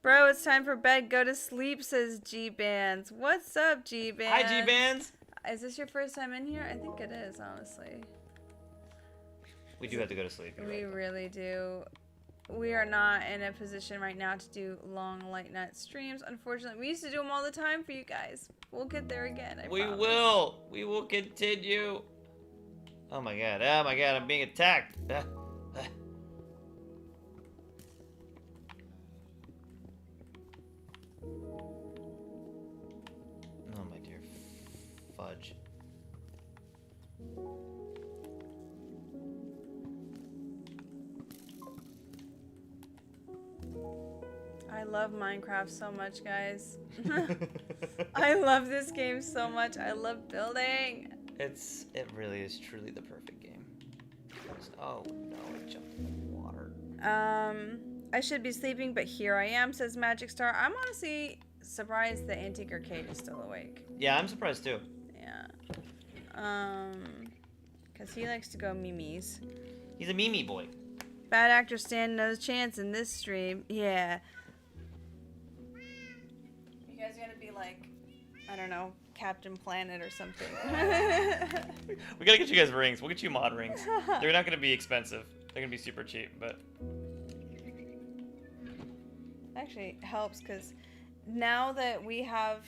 B: Bro, it's time for bed. Go to sleep, says G-Bands. What's up, G-Bands?
A: Hi, G-Bands.
B: Is this your first time in here? I think it is, honestly.
A: We do have to go to sleep.
B: We really do. We are not in a position right now to do long late night streams. Unfortunately, we used to do them all the time for you guys. We'll get there again. I promise.
A: We will continue. Oh my god. Oh my god. I'm being attacked. Oh my dear fudge.
B: I love Minecraft so much, guys. I love this game so much. I love building.
A: It really is truly the perfect game. Oh no, I jumped in the water.
B: I should be sleeping, but here I am, says Magic Star. I'm honestly surprised the Antique Arcade is still awake.
A: Yeah, I'm surprised too.
B: Yeah. Because he likes to go memes.
A: He's a meme boy.
B: Bad actor stand no chance in this stream. Yeah. You guys gotta be like, I don't know, Captain Planet or something.
A: We gotta get you guys rings. We'll get you mod rings. They're not gonna be expensive. They're gonna be super cheap, but...
B: Actually helps because now that we have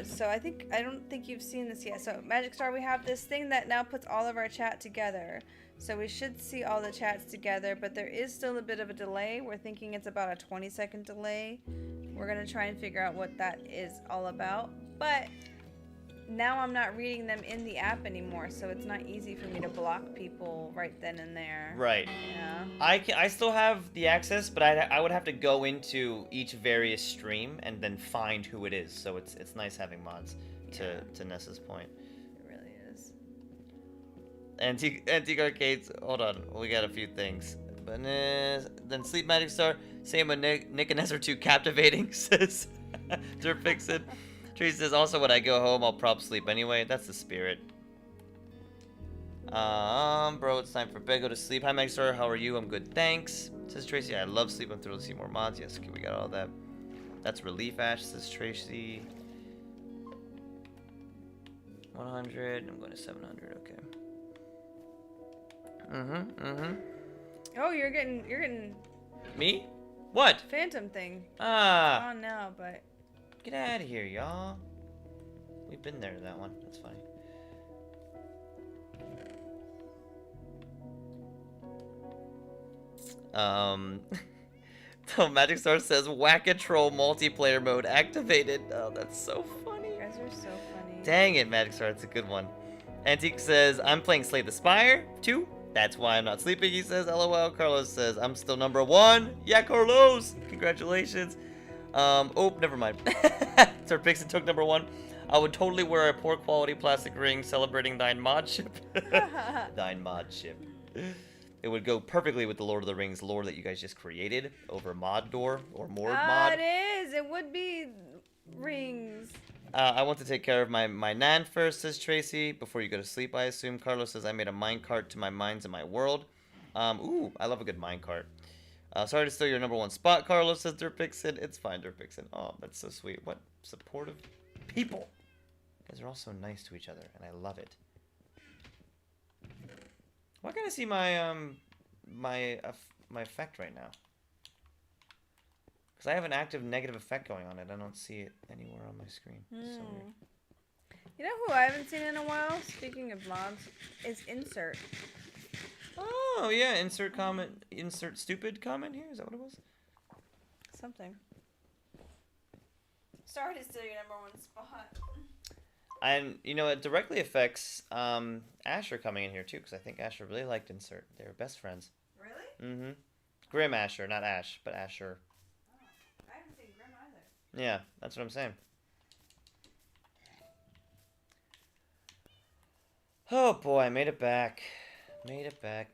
B: so I don't think you've seen this yet. So Magic Star, we have this thing that now puts all of our chat together, so we should see all the chats together, but there is still a bit of a delay. We're thinking it's about a 20-second delay. We're gonna try and figure out what that is all about, but now I'm not reading them in the app anymore, so it's not easy for me to block people right then and there.
A: Right.
B: Yeah.
A: I still have the access, but I would have to go into each various stream and then find who it is. So it's nice having mods. To Nessa's point.
B: It really is.
A: Antique arcades. Hold on, we got a few things. But then Sleep Magic Star. Same with Nick and Ness are too captivating. Says Derpixin. Tracy says, also when I go home, I'll prop sleep anyway. That's the spirit. Bro, it's time for bed. Go to sleep. Hi, Megstar. How are you? I'm good, thanks. Says Tracy, I love sleep. I'm thrilled to see more mods. Yes, okay, we got all that. That's Relief Ash, says Tracy. 100. I'm going to 700. Okay.
B: Oh, you're getting.
A: Me? What?
B: Phantom thing.
A: Ah.
B: On now, but.
A: Get out of here, y'all. We've been there to that one. That's funny. So Magic Star says Whack-a-Troll multiplayer mode activated. Oh, that's so funny.
B: You guys are so funny.
A: Dang it, Magic Star. It's a good one. Antique says, I'm playing Slay the Spire 2. That's why I'm not sleeping, he says. LOL. Carlos says, I'm still number 1. Yeah, Carlos. Congratulations. Oh, never mind. Sir Pixon took number 1. I would totally wear a poor quality plastic ring celebrating thine modship. Thine modship. It would go perfectly with the Lord of the Rings lore that you guys just created over Moddor or mod.
B: It is. It would be rings.
A: I want to take care of my nan first, says Tracy. Before you go to sleep, I assume. Carlos says, I made a minecart to my mines in my world. Ooh, I love a good minecart. Sorry to steal your number 1 spot, Carlos, says Derpixin. It's fine, Derpixin. Oh, that's so sweet. What supportive people. You guys are all so nice to each other, and I love it. Why can't I see my my effect right now? Because I have an active negative effect going on it. I don't see it anywhere on my screen. So weird.
B: You know who I haven't seen in a while? Speaking of mods, is Insert.
A: Oh yeah, insert comment, insert stupid comment here. Is that what it was?
B: Something. Sorry to steal your number 1 spot.
A: And you know it directly affects Asher coming in here too, because I think Asher really liked Insert. They were best friends.
B: Really?
A: Mm-hmm. Grim Asher, not Ash, but Asher.
B: Oh, I haven't seen Grim either.
A: Yeah, that's what I'm saying. Oh boy, I made it back. Made it back.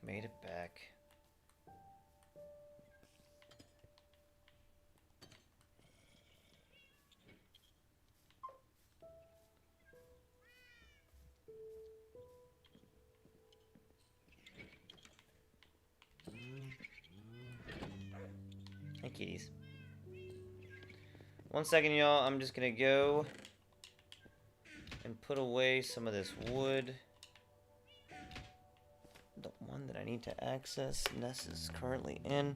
A: Hey, kitties. 1 second, y'all. I'm just gonna go and put away some of this wood. The one that I need to access, Ness is currently in.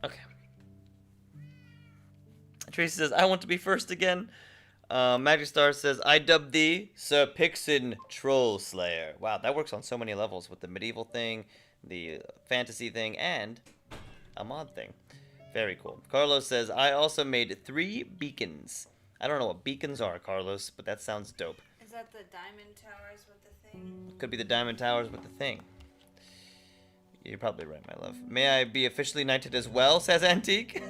A: Okay. Tracy says, I want to be first again. Magic Star says, I dub thee Sir Pixin Troll Slayer. Wow, that works on so many levels with the medieval thing, the fantasy thing, and a mod thing. Very cool. Carlos says, I also made 3 beacons. I don't know what beacons are, Carlos, but that sounds dope.
B: Is that the diamond towers with the thing?
A: Could be the diamond towers with the thing. You're probably right, my love. May I be officially knighted as well, says Antique.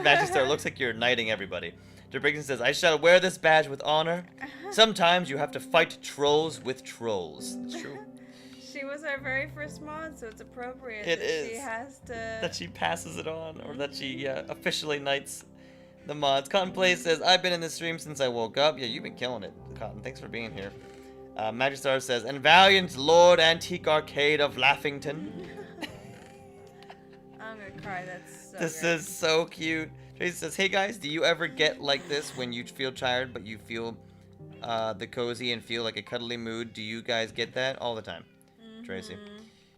A: Magister, looks like you're knighting everybody. Derbrigson says, I shall wear this badge with honor. Sometimes you have to fight trolls with trolls. It's true.
B: She was our very first mod, so it's appropriate she has to...
A: That she passes it on, or that she officially knights the mods. Cotton Plays says, I've been in this stream since I woke up. Yeah, you've been killing it, Cotton. Thanks for being here. Magistar says, and valiant Lord Antique Arcade of Laughington.
B: I'm gonna cry, that's so
A: This
B: great.
A: is so cute. Tracy says, hey guys, do you ever get like this when you feel tired but you feel the cozy and feel like a cuddly mood? Do you guys get that? All the time. Tracy.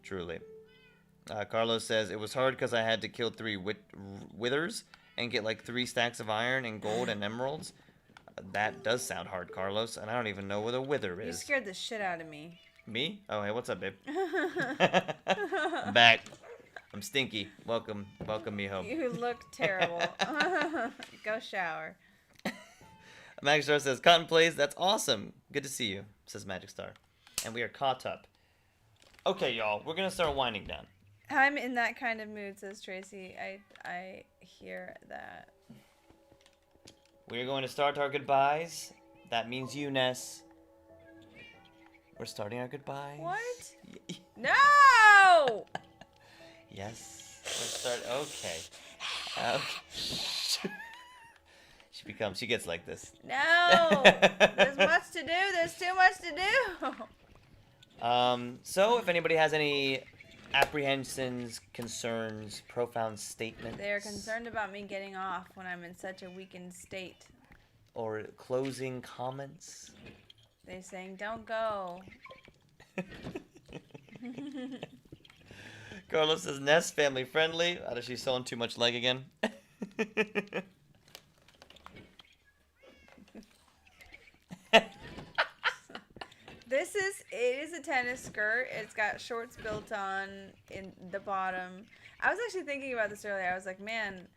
A: Truly. Carlos says, it was hard because I had to kill 3 withers and get like 3 stacks of iron and gold and emeralds. That does sound hard, Carlos, and I don't even know what a wither is.
B: You scared the shit out of me.
A: Me? Oh, hey, what's up, babe? I'm back. I'm stinky. Welcome me home.
B: You look terrible. Go shower.
A: Magic Star says, Cotton Plays, that's awesome. Good to see you, says Magic Star. And we are caught up. Okay, y'all, we're gonna start winding down.
B: I'm in that kind of mood, says Tracy. I hear that.
A: We're going to start our goodbyes. That means you, Ness. We're starting our goodbyes.
B: What? No!
A: Yes. Okay. She gets like this.
B: No! There's much to do. There's too much to do.
A: So if anybody has any apprehensions, concerns, profound statements.
B: They are concerned about me getting off when I'm in such a weakened state.
A: Or closing comments.
B: They're saying, don't go.
A: Carlos says, Ness, family friendly. Is she sewing too much leg again?
B: It is a tennis skirt. It's got shorts built on in the bottom. I was actually thinking about this earlier. I was like, man,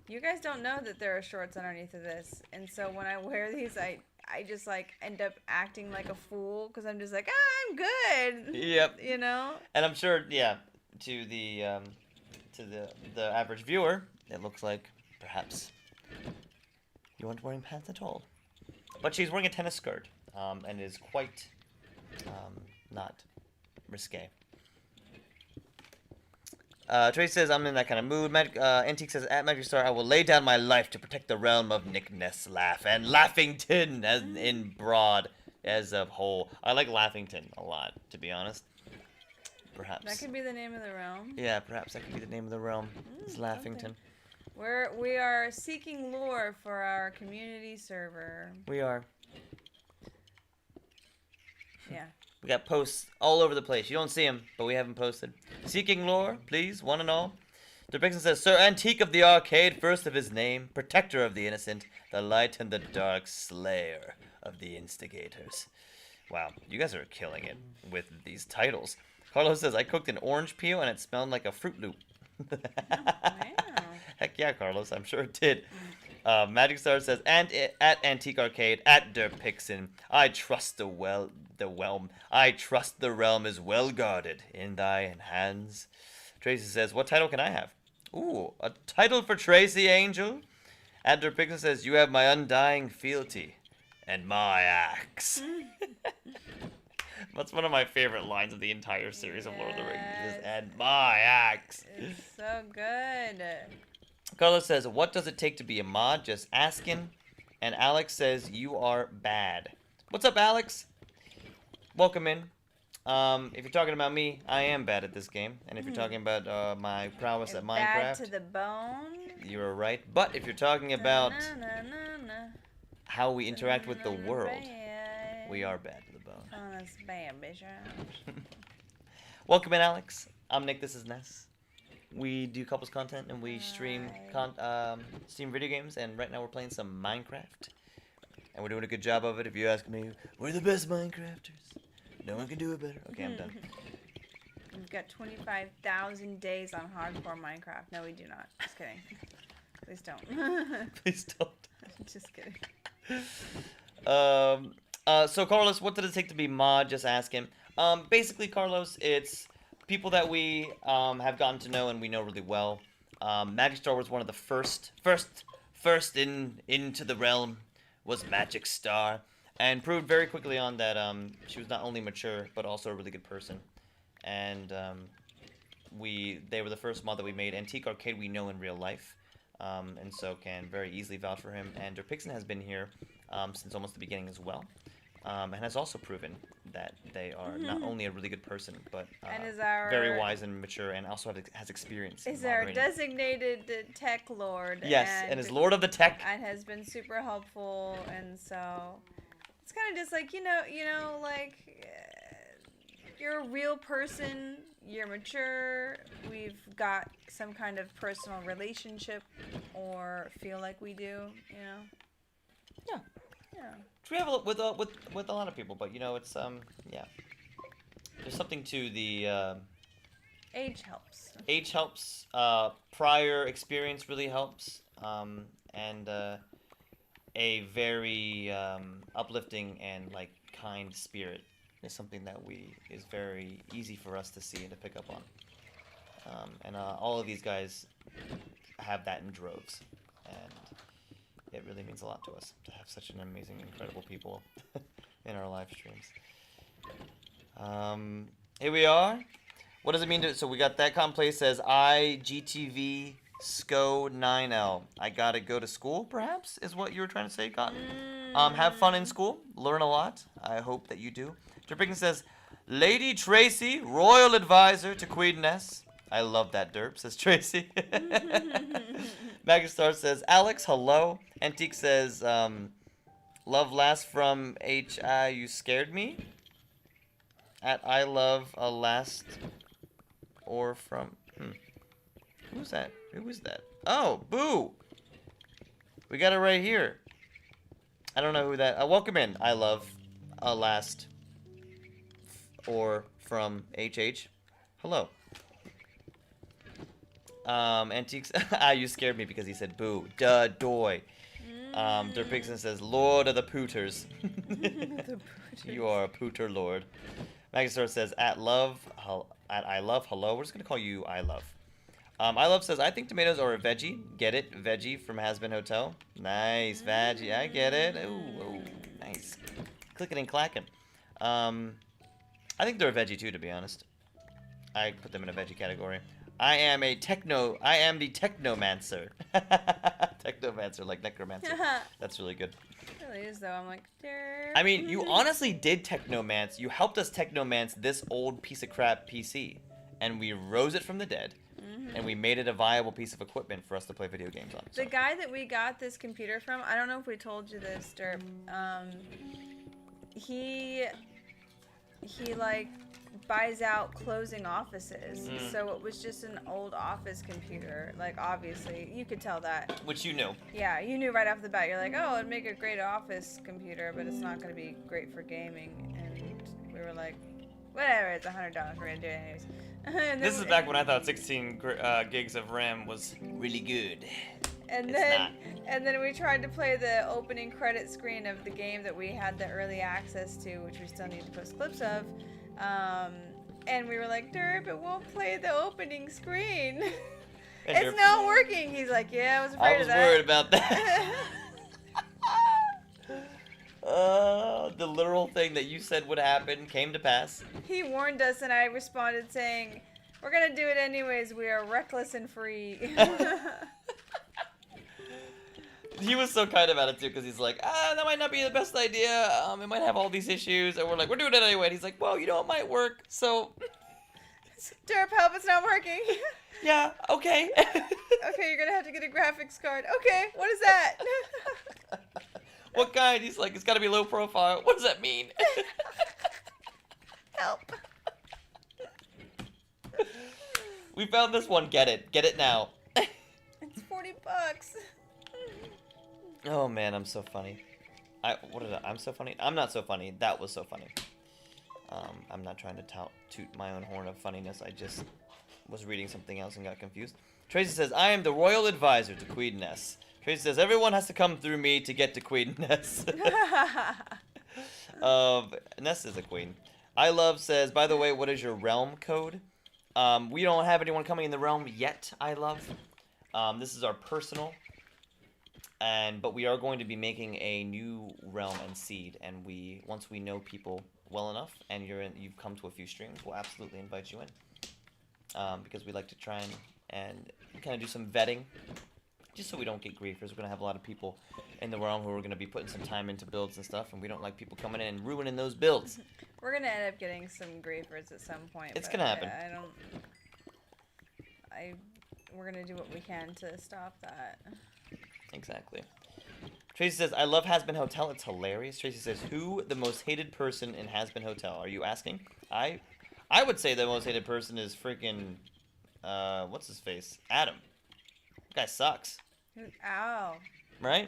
B: you guys don't know that there are shorts underneath of this. And so when I wear these, I just like end up acting like a fool because I'm just like, I'm good.
A: Yep.
B: You know?
A: And I'm sure, yeah, to the average viewer, it looks like perhaps you aren't wearing pants at all. But she's wearing a tennis skirt, and is quite not risque. Trace says, I'm in that kind of mood. Antique says, at Magic Star, I will lay down my life to protect the realm of nicknesslaugh and Laughington as in broad as a whole. I like Laughington a lot, to be honest. Perhaps.
B: That could be the name of the realm.
A: Yeah, perhaps that could be the name of the realm. It's Laughington.
B: Okay. We are seeking lore for our community server.
A: We are.
B: Yeah.
A: We got posts all over the place. You don't see them, but we have them posted. Seeking lore, please, one and all. Derbrigson says, Sir Antique of the Arcade, first of his name, protector of the innocent, the light and the dark, slayer of the instigators. Wow, you guys are killing it with these titles. Carlos says, I cooked an orange peel and it smelled like a Fruit Loop. Heck yeah, Carlos, I'm sure it did. Magic Star says, and at Antique Arcade, at Derpixen, I trust the realm. I trust the realm is well guarded in thine hands. Tracy says, what title can I have? Ooh, a title for Tracy Angel? At Derpixen says, you have my undying fealty and my axe. That's one of my favorite lines of the entire series of Lord of the Rings. And my axe.
B: It's so good.
A: Carlos says, what does it take to be a mod? Just asking. And Alex says, you are bad. What's up, Alex? Welcome in. If you're talking about me, I am bad at this game. And if you're talking about my prowess at Minecraft,
B: bad to the bone.
A: You're right. But if you're talking about how we interact with the world, we are bad to the bone.
B: Oh, that's bad, bitch.
A: Welcome in, Alex. I'm Nick. This is Ness. We do couples content and we stream video games, and right now we're playing some Minecraft. And we're doing a good job of it. If you ask me, we're the best Minecrafters. No one can do it better. Okay, I'm done.
B: got 25,000 days on hardcore Minecraft. No, we do not. Just kidding. Please don't.
A: Please don't.
B: Just kidding.
A: So Carlos, what did it take to be mod? Just ask him. Basically, Carlos, it's people that we have gotten to know and we know really well. Magic Star was one of the first into the realm was Magic Star, and proved very quickly on that she was not only mature but also a really good person. And they were the first mod that we made. Antique Arcade we know in real life, and so can very easily vouch for him. And Derpixen has been here since almost the beginning as well. And has also proven that they are not only a really good person, but very wise and mature, and also has experience.
B: Is our designated tech lord.
A: Yes, and is lord of the tech.
B: And has been super helpful, and so it's kind of just like, you know, like you're a real person, you're mature, we've got some kind of personal relationship, or feel like we do, you know?
A: Yeah.
B: Yeah.
A: We have with a lot of people, but you know, it's yeah. There's something to the
B: age helps.
A: Age helps. Prior experience really helps. And a very uplifting and like kind spirit is something that is very easy for us to see and to pick up on. And all of these guys have that in droves, and it really means a lot to us to have such an amazing, incredible people in our live streams. Here we are. What does it mean to... So we got that play says, GTV SCO 9L. I gotta go to school, perhaps, is what you were trying to say, Cotton? Have fun in school. Learn a lot. I hope that you do. Derpixen says, Lady Tracy, Royal Advisor to Queen Ness. I love that, Derp, says Tracy. Magistar says, Alex, hello. Antique says, love last from HI, you scared me. At I love a last or from, Who's that? Who is that? Oh, Boo. We got it right here. I don't know who that, welcome in. I love a last or from HH. Hello. Antiques, you scared me because he said boo. Duh, doy. Derpixen says, Lord of the Pooters. You are a pooter lord. Magistar says, at I love, hello. We're just going to call you I love. I love says, I think tomatoes are a veggie. Get it? Veggie from Has-Been Hotel. Nice, veggie. I get it. Ooh, nice. Clicking and clacking. I think they're a veggie too, to be honest. I put them in a veggie category. I am the technomancer. Technomancer, like necromancer. That's really good.
B: It really is, though. I'm like, derp.
A: I mean, you honestly did technomance. You helped us technomance this old piece of crap PC. And we rose it from the dead. And we made it a viable piece of equipment for us to play video games on. So.
B: The guy that we got this computer from, I don't know if we told you this, Derp. He like buys out closing offices, so it was just an old office computer. Like, obviously, you could tell that. Which you knew. Yeah, you knew right off the bat. You're like, oh, it'd make a great office computer, but it's not going to be great for gaming. And we were like, whatever, it's $100. We're going to do it anyways.
A: This is back when I thought 16 gigs of RAM was really good.
B: And then we tried to play the opening credit screen of the game that we had the early access to, which we still need to post clips of. And we were like, Derp, it won't play the opening screen. It's not working. He's like, yeah, I was afraid of that.
A: I was worried about that. The literal thing that you said would happen came to pass.
B: He warned us, and I responded saying, we're going to do it anyways. We are reckless and free.
A: He was so kind about it, too, because he's like, that might not be the best idea. It might have all these issues. And we're like, we're doing it anyway. And he's like, well, you know, it might work, so...
B: Derp, help, it's not working.
A: Yeah, okay.
B: Okay, you're going to have to get a graphics card. Okay, what is that?
A: What kind? He's like, it's got to be low profile. What does that mean?
B: Help.
A: We found this one. Get it. Get it now.
B: It's $40.
A: Oh, man, I'm so funny. I'm so funny? I'm not so funny. That was so funny. I'm not trying to toot my own horn of funniness. I just was reading something else and got confused. Tracy says, I am the royal advisor to Queen Ness. Tracy says, everyone has to come through me to get to Queen Ness. Ness is a queen. I Love says, by the way, what is your realm code? We don't have anyone coming in the realm yet, I Love. This is our personal. But we are going to be making a new realm and seed. And once we know people well enough and you've come to a few streams, we'll absolutely invite you in. Because we like to try and kind of do some vetting, just so we don't get griefers. We're going to have a lot of people in the realm who are going to be putting some time into builds and stuff, and we don't like people coming in and ruining those builds.
B: We're going to end up getting some griefers at some point.
A: It's going to happen.
B: We're going to do what we can to stop that.
A: Exactly. Tracy says, I love Has Been Hotel. It's hilarious. Tracy says, who the most hated person in Has Been Hotel? Are you asking? I would say the most hated person is freaking, what's his face? Adam. That guy sucks.
B: Ow.
A: Right?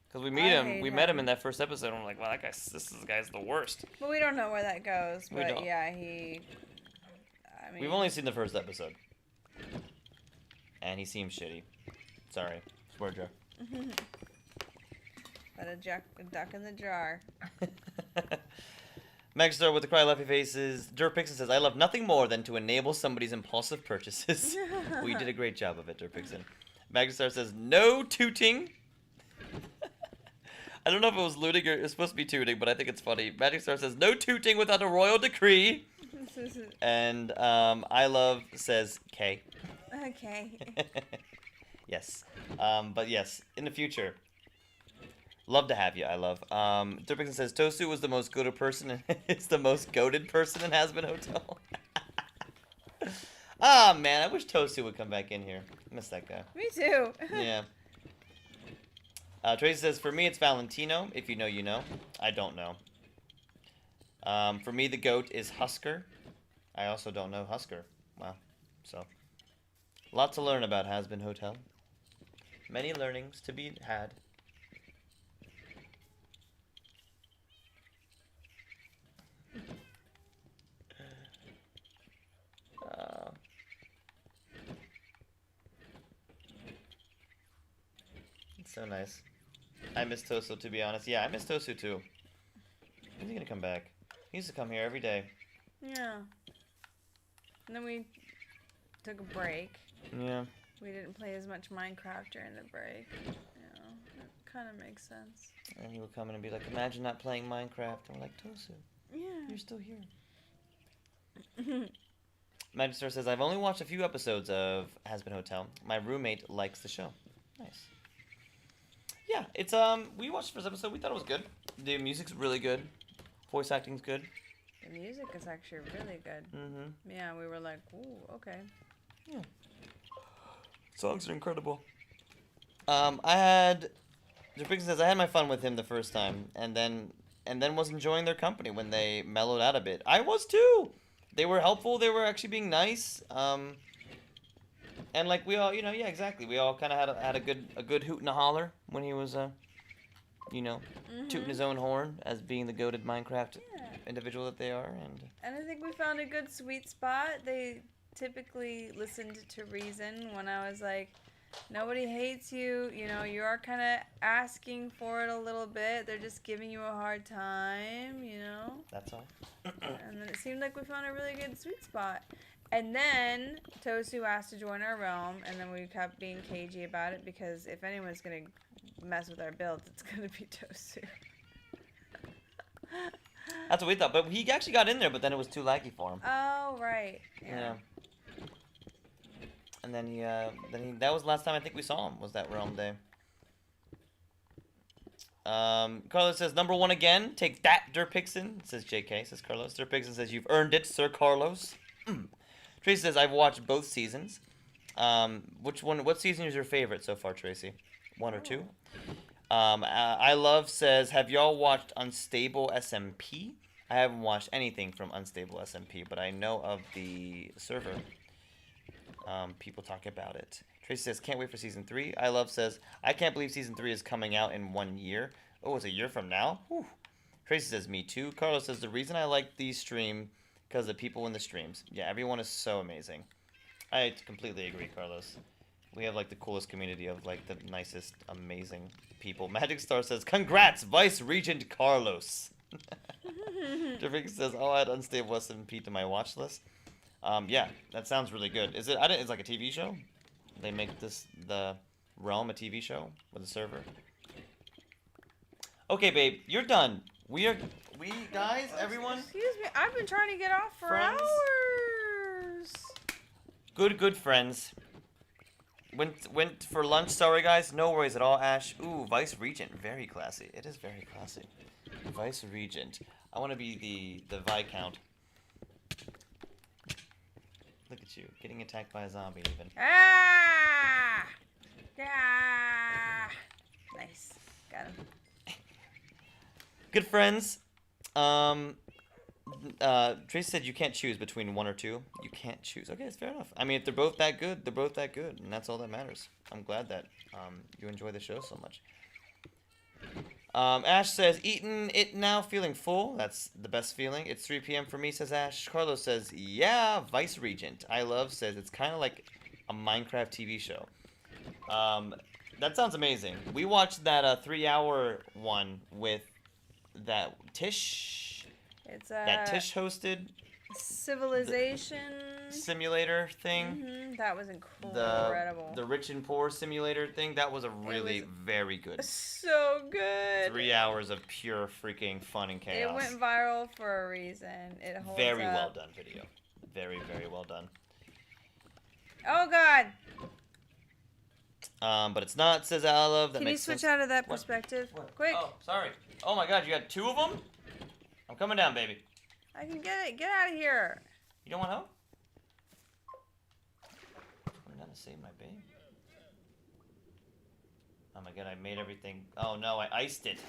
A: Because we met him in that first episode, and we're like, wow, this guy's the worst.
B: But we don't know where that goes. But
A: we don't.
B: Yeah,
A: we've only seen the first episode. And he seems shitty. Sorry. Swear jar.
B: Put a duck in the jar.
A: Megastar with the cry laughy faces. Dirk Pixon says, I love nothing more than to enable somebody's impulsive purchases. Well, you did a great job of it, Dirk Pixon. Megastar says, no tooting. I don't know if it was looting or it's supposed to be tooting, but I think it's funny. Magic Star says, no tooting without a royal decree. And I Love says, K.
B: Okay.
A: Yes. But yes, in the future. Love to have you, I Love. Dirkpixon says, Tosu was the most goated person, and it's the most goated person in Has Been Hotel. Ah, man, I wish Tosu would come back in here. I miss that guy.
B: Me too.
A: Yeah. Tracy says, for me, it's Valentino. If you know, you know. I don't know. For me, the goat is Husker. I also don't know Husker. Wow. So, a lot to learn about Has Been Hotel. Many learnings to be had. It's so nice. I miss Tosu, to be honest. Yeah, I miss Tosu too. When's he gonna come back? He used to come here every day.
B: Yeah. And then we took a break.
A: Yeah.
B: We didn't play as much Minecraft during the break. Yeah, that kind of makes sense.
A: And he would come in and be like, imagine not playing Minecraft. And we're like, Tosu,
B: yeah,
A: you're still here. Magister says, I've only watched a few episodes of Has Been Hotel. My roommate likes the show. Nice. Yeah, it's, we watched the first episode. We thought it was good. The music's really good. Voice acting's good.
B: The music is actually really good.
A: Mm-hmm.
B: Yeah, we were like, ooh, okay.
A: Yeah. Songs are incredible. Dirkpixon says, I had my fun with him the first time, and then was enjoying their company when they mellowed out a bit. I was too! They were helpful, they were actually being nice, and like we all, yeah, exactly. We all kind of had a good hoot and a holler when he was, tooting his own horn as being the goated Minecraft individual that they are,
B: and I think we found a good sweet spot. They typically listened to reason when I was like, nobody hates you, you are kind of asking for it a little bit. They're just giving you a hard time,
A: That's all.
B: And then it seemed like we found a really good sweet spot. And then Tosu asked to join our realm, and then we kept being cagey about it because if anyone's going to mess with our builds, it's going to be Tosu.
A: That's what we thought, but he actually got in there, but then it was too laggy for him.
B: Oh, right. Yeah.
A: And then that was the last time I think we saw him, was that realm day. Carlos says, number one again. Take that, Dirkpixon. Says JK, says Carlos. Dirkpixon says, you've earned it, Sir Carlos. Tracy says, I've watched both seasons. What season is your favorite so far, Tracy? 1 or 2? I Love says, have y'all watched Unstable SMP? I haven't watched anything from Unstable SMP, but I know of the server. People talk about it. Tracy says, can't wait for season 3. I Love says, I can't believe season 3 is coming out in 1 year. Oh, it's a year from now? Whew. Tracy says, me too. Carlos says, the reason I like these stream because the people in the streams. Yeah, everyone is so amazing. I completely agree, Carlos. We have, like, the coolest community of, like, the nicest, amazing people. Magic Star says, congrats, Vice Regent Carlos. Jeffrey says, I'll add Unstable SMP to my watch list. Yeah, that sounds really good. Is it? It's like a TV show? They make the Realm a TV show with a server? Okay, babe, you're done. Guys, everyone.
B: Excuse me, I've been trying to get off for
A: Friends?
B: hours.
A: Good friends. Went for lunch, sorry guys. No worries at all, Ash. Ooh, Vice Regent, very classy. It is very classy. Vice Regent. I want to be the Viscount. Look at you, getting attacked by a zombie even.
B: Ah! Ah! Nice. Got him.
A: Good friends. Trace said you can't choose between one or two. You can't choose. Okay, it's fair enough. I mean, if they're both that good, they're both that good, and that's all that matters. I'm glad that you enjoy the show so much. Ash says, eaten it now, feeling full. That's the best feeling. It's 3 p.m. for me, says Ash. Carlos says, yeah, Vice Regent. I love says, it's kind of like a Minecraft TV show. That sounds amazing. We watched that 3-hour one with that Tish.
B: It's
A: that Tish hosted.
B: Civilization
A: simulator thing.
B: That was incredible.
A: The rich and poor simulator thing. That was a really very good.
B: So good.
A: 3 hours of pure freaking fun and chaos.
B: It went viral for a reason. It holds
A: very
B: up.
A: well done video. Very well done.
B: Oh God.
A: But it's not, says Olive. That
B: Can you
A: makes
B: switch
A: sense.
B: out of that perspective?
A: What?
B: Quick.
A: Oh, sorry. Oh my God, you got 2 of them? I'm coming down, baby.
B: I can get it. Get out of here.
A: You don't want help? I'm coming down to save my baby. Oh my God, I made everything. Oh no, I iced it.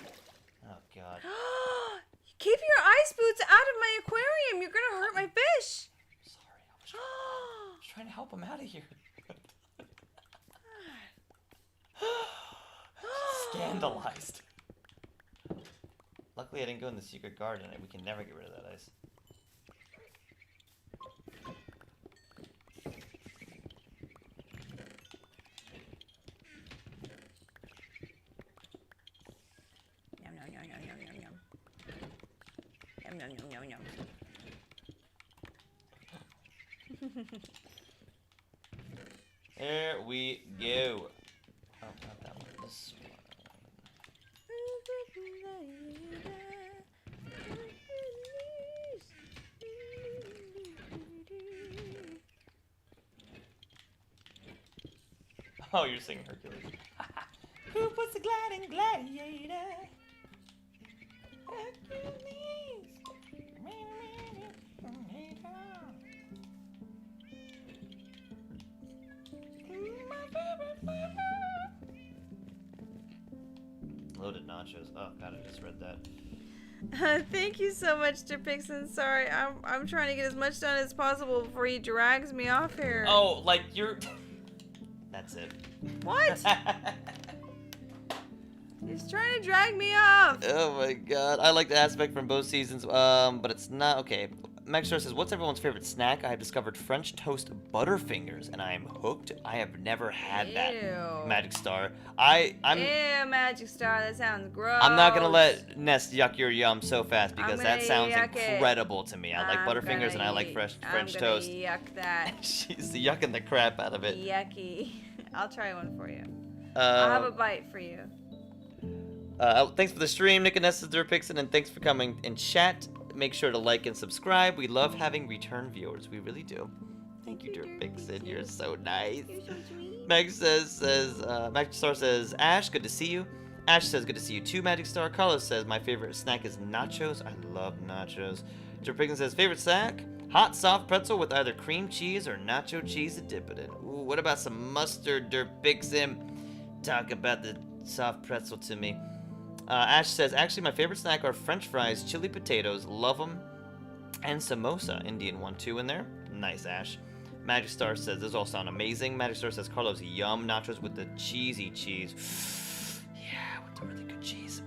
A: Oh God.
B: Keep your ice boots out of my aquarium. You're gonna hurt my fish.
A: Sorry, I was trying to help him out of here. Scandalized. Luckily, I didn't go in the secret garden. We can never get rid of that ice.
B: Yum yum yum yum yum yum yum. Yum yum yum yum yum.
A: There we go. Oh, not that one. This one. Oh, you're singing Hercules. Who puts the gliding gladiator? Hercules. Loaded nachos. Oh God, I just read that.
B: Thank you so much, Depixon. Sorry, I'm trying to get as much done as possible before he drags me off here.
A: Oh, like you're. That's it.
B: What? He's trying to drag me off.
A: Oh my God, I like the aspect from both seasons. But it's not okay. Max Star says, what's everyone's favorite snack? I have discovered French toast Butterfingers, and I am hooked. I have never had that. Magic Star. I'm.
B: Ew, Magic Star. That sounds gross.
A: I'm not gonna let Nest yuck your yum so fast because that sounds incredible to me. I like Butterfingers and I like French toast.
B: Yuck that.
A: She's yucking the crap out of it.
B: Yucky. I'll try one for you. I'll have a bite for you.
A: Thanks for the stream, Nick and Nesta Pixon, and thanks for coming in chat. Make sure to like and subscribe. We love having return viewers. We really do. Thank you, Derpixon. You're so nice.
B: You're so sweet.
A: Magic Star says, Ash, good to see you. Ash says, good to see you too, Magic Star. Carlos says, my favorite snack is nachos. I love nachos. Derpixon says, favorite snack? Hot soft pretzel with either cream cheese or nacho cheese to dip it in. Ooh, what about some mustard, Derpixon? Talk about the soft pretzel to me. Ash says, actually, my favorite snack are French fries, chili potatoes, love them, and samosa. Indian one, too, in there. Nice, Ash. Magic Star says, those all sound amazing. Magic Star says, Carlos, yum, nachos with the cheesy cheese. Yeah, with the really good cheese.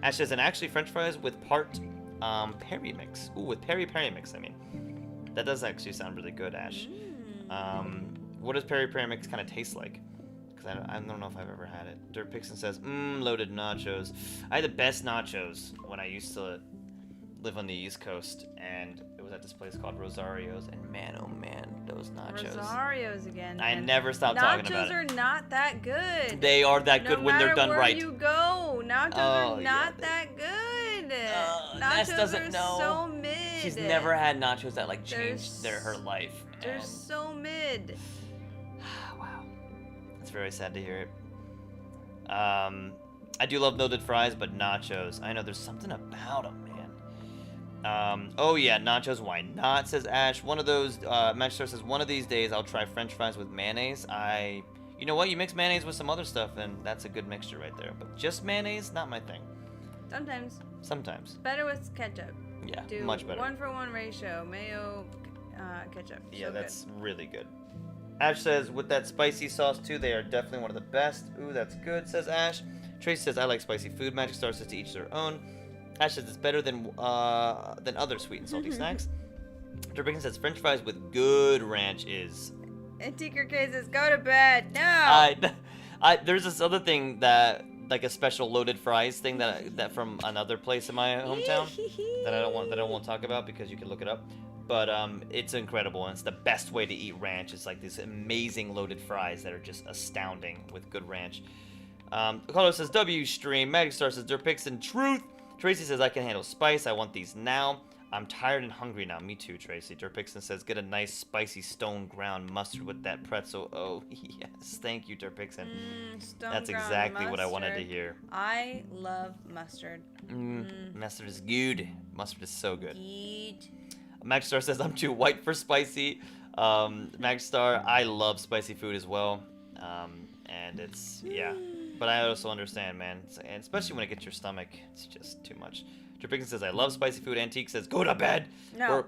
A: Ash says, and actually French fries with part peri mix. Ooh, with peri mix, I mean. That does actually sound really good, Ash. What does peri mix kind of taste like? Because I don't know if I've ever had it. Dirt Pixon says, loaded nachos. I had the best nachos when I used to live on the East Coast, and it was at this place called Rosario's, and man, oh man, those nachos.
B: Rosario's again.
A: I never stopped talking about it.
B: Nachos are not that good.
A: They are that good when they're done right.
B: No matter where you go, nachos are not that good. Nachos are so mid.
A: She's never had nachos that like changed her life.
B: They're so mid.
A: Wow, that's very sad to hear it. I do love loaded fries, but nachos, I know there's something about them, man. Oh yeah, nachos, why not, says Ash. One of those, Manchester says, one of these days I'll try French fries with mayonnaise. You know what, you mix mayonnaise with some other stuff, and that's a good mixture right there. But just mayonnaise, not my thing. Sometimes.
B: Better with ketchup.
A: Yeah,
B: do
A: much better.
B: 1-for-1 ratio, mayo, ketchup.
A: Yeah,
B: so
A: that's really good. Ash says, with that spicy sauce too, they are definitely one of the best. Ooh, that's good, says Ash. Tracy says, I like spicy food. Magic Star says, to each their own. Ash says, it's better than other sweet and salty snacks. Durbickin says, French fries with good ranch is.
B: Antique Arcade says, go to bed. No!
A: There's this other thing that, like a special loaded fries thing that from another place in my hometown that I won't talk about because you can look it up. But it's incredible, and it's the best way to eat ranch. It's like these amazing loaded fries that are just astounding with good ranch. Carlos says, W stream. Magic Star says, Derpixen, truth. Tracy says, I can handle spice. I want these now. I'm tired and hungry now. Me too, Tracy. Derpixen says, get a nice spicy stone ground mustard with that pretzel. Oh, yes. Thank you, Derpixen. That's exactly what I wanted to hear.
B: I love mustard.
A: Mustard is good. Mustard is so good. Magic Star says, I'm too white for spicy. Magic Star, I love spicy food as well. And it's, yeah. But I also understand, man. And especially when it gets your stomach, it's just too much. Drippigan says, I love spicy food. Antique says, go to bed.
B: No.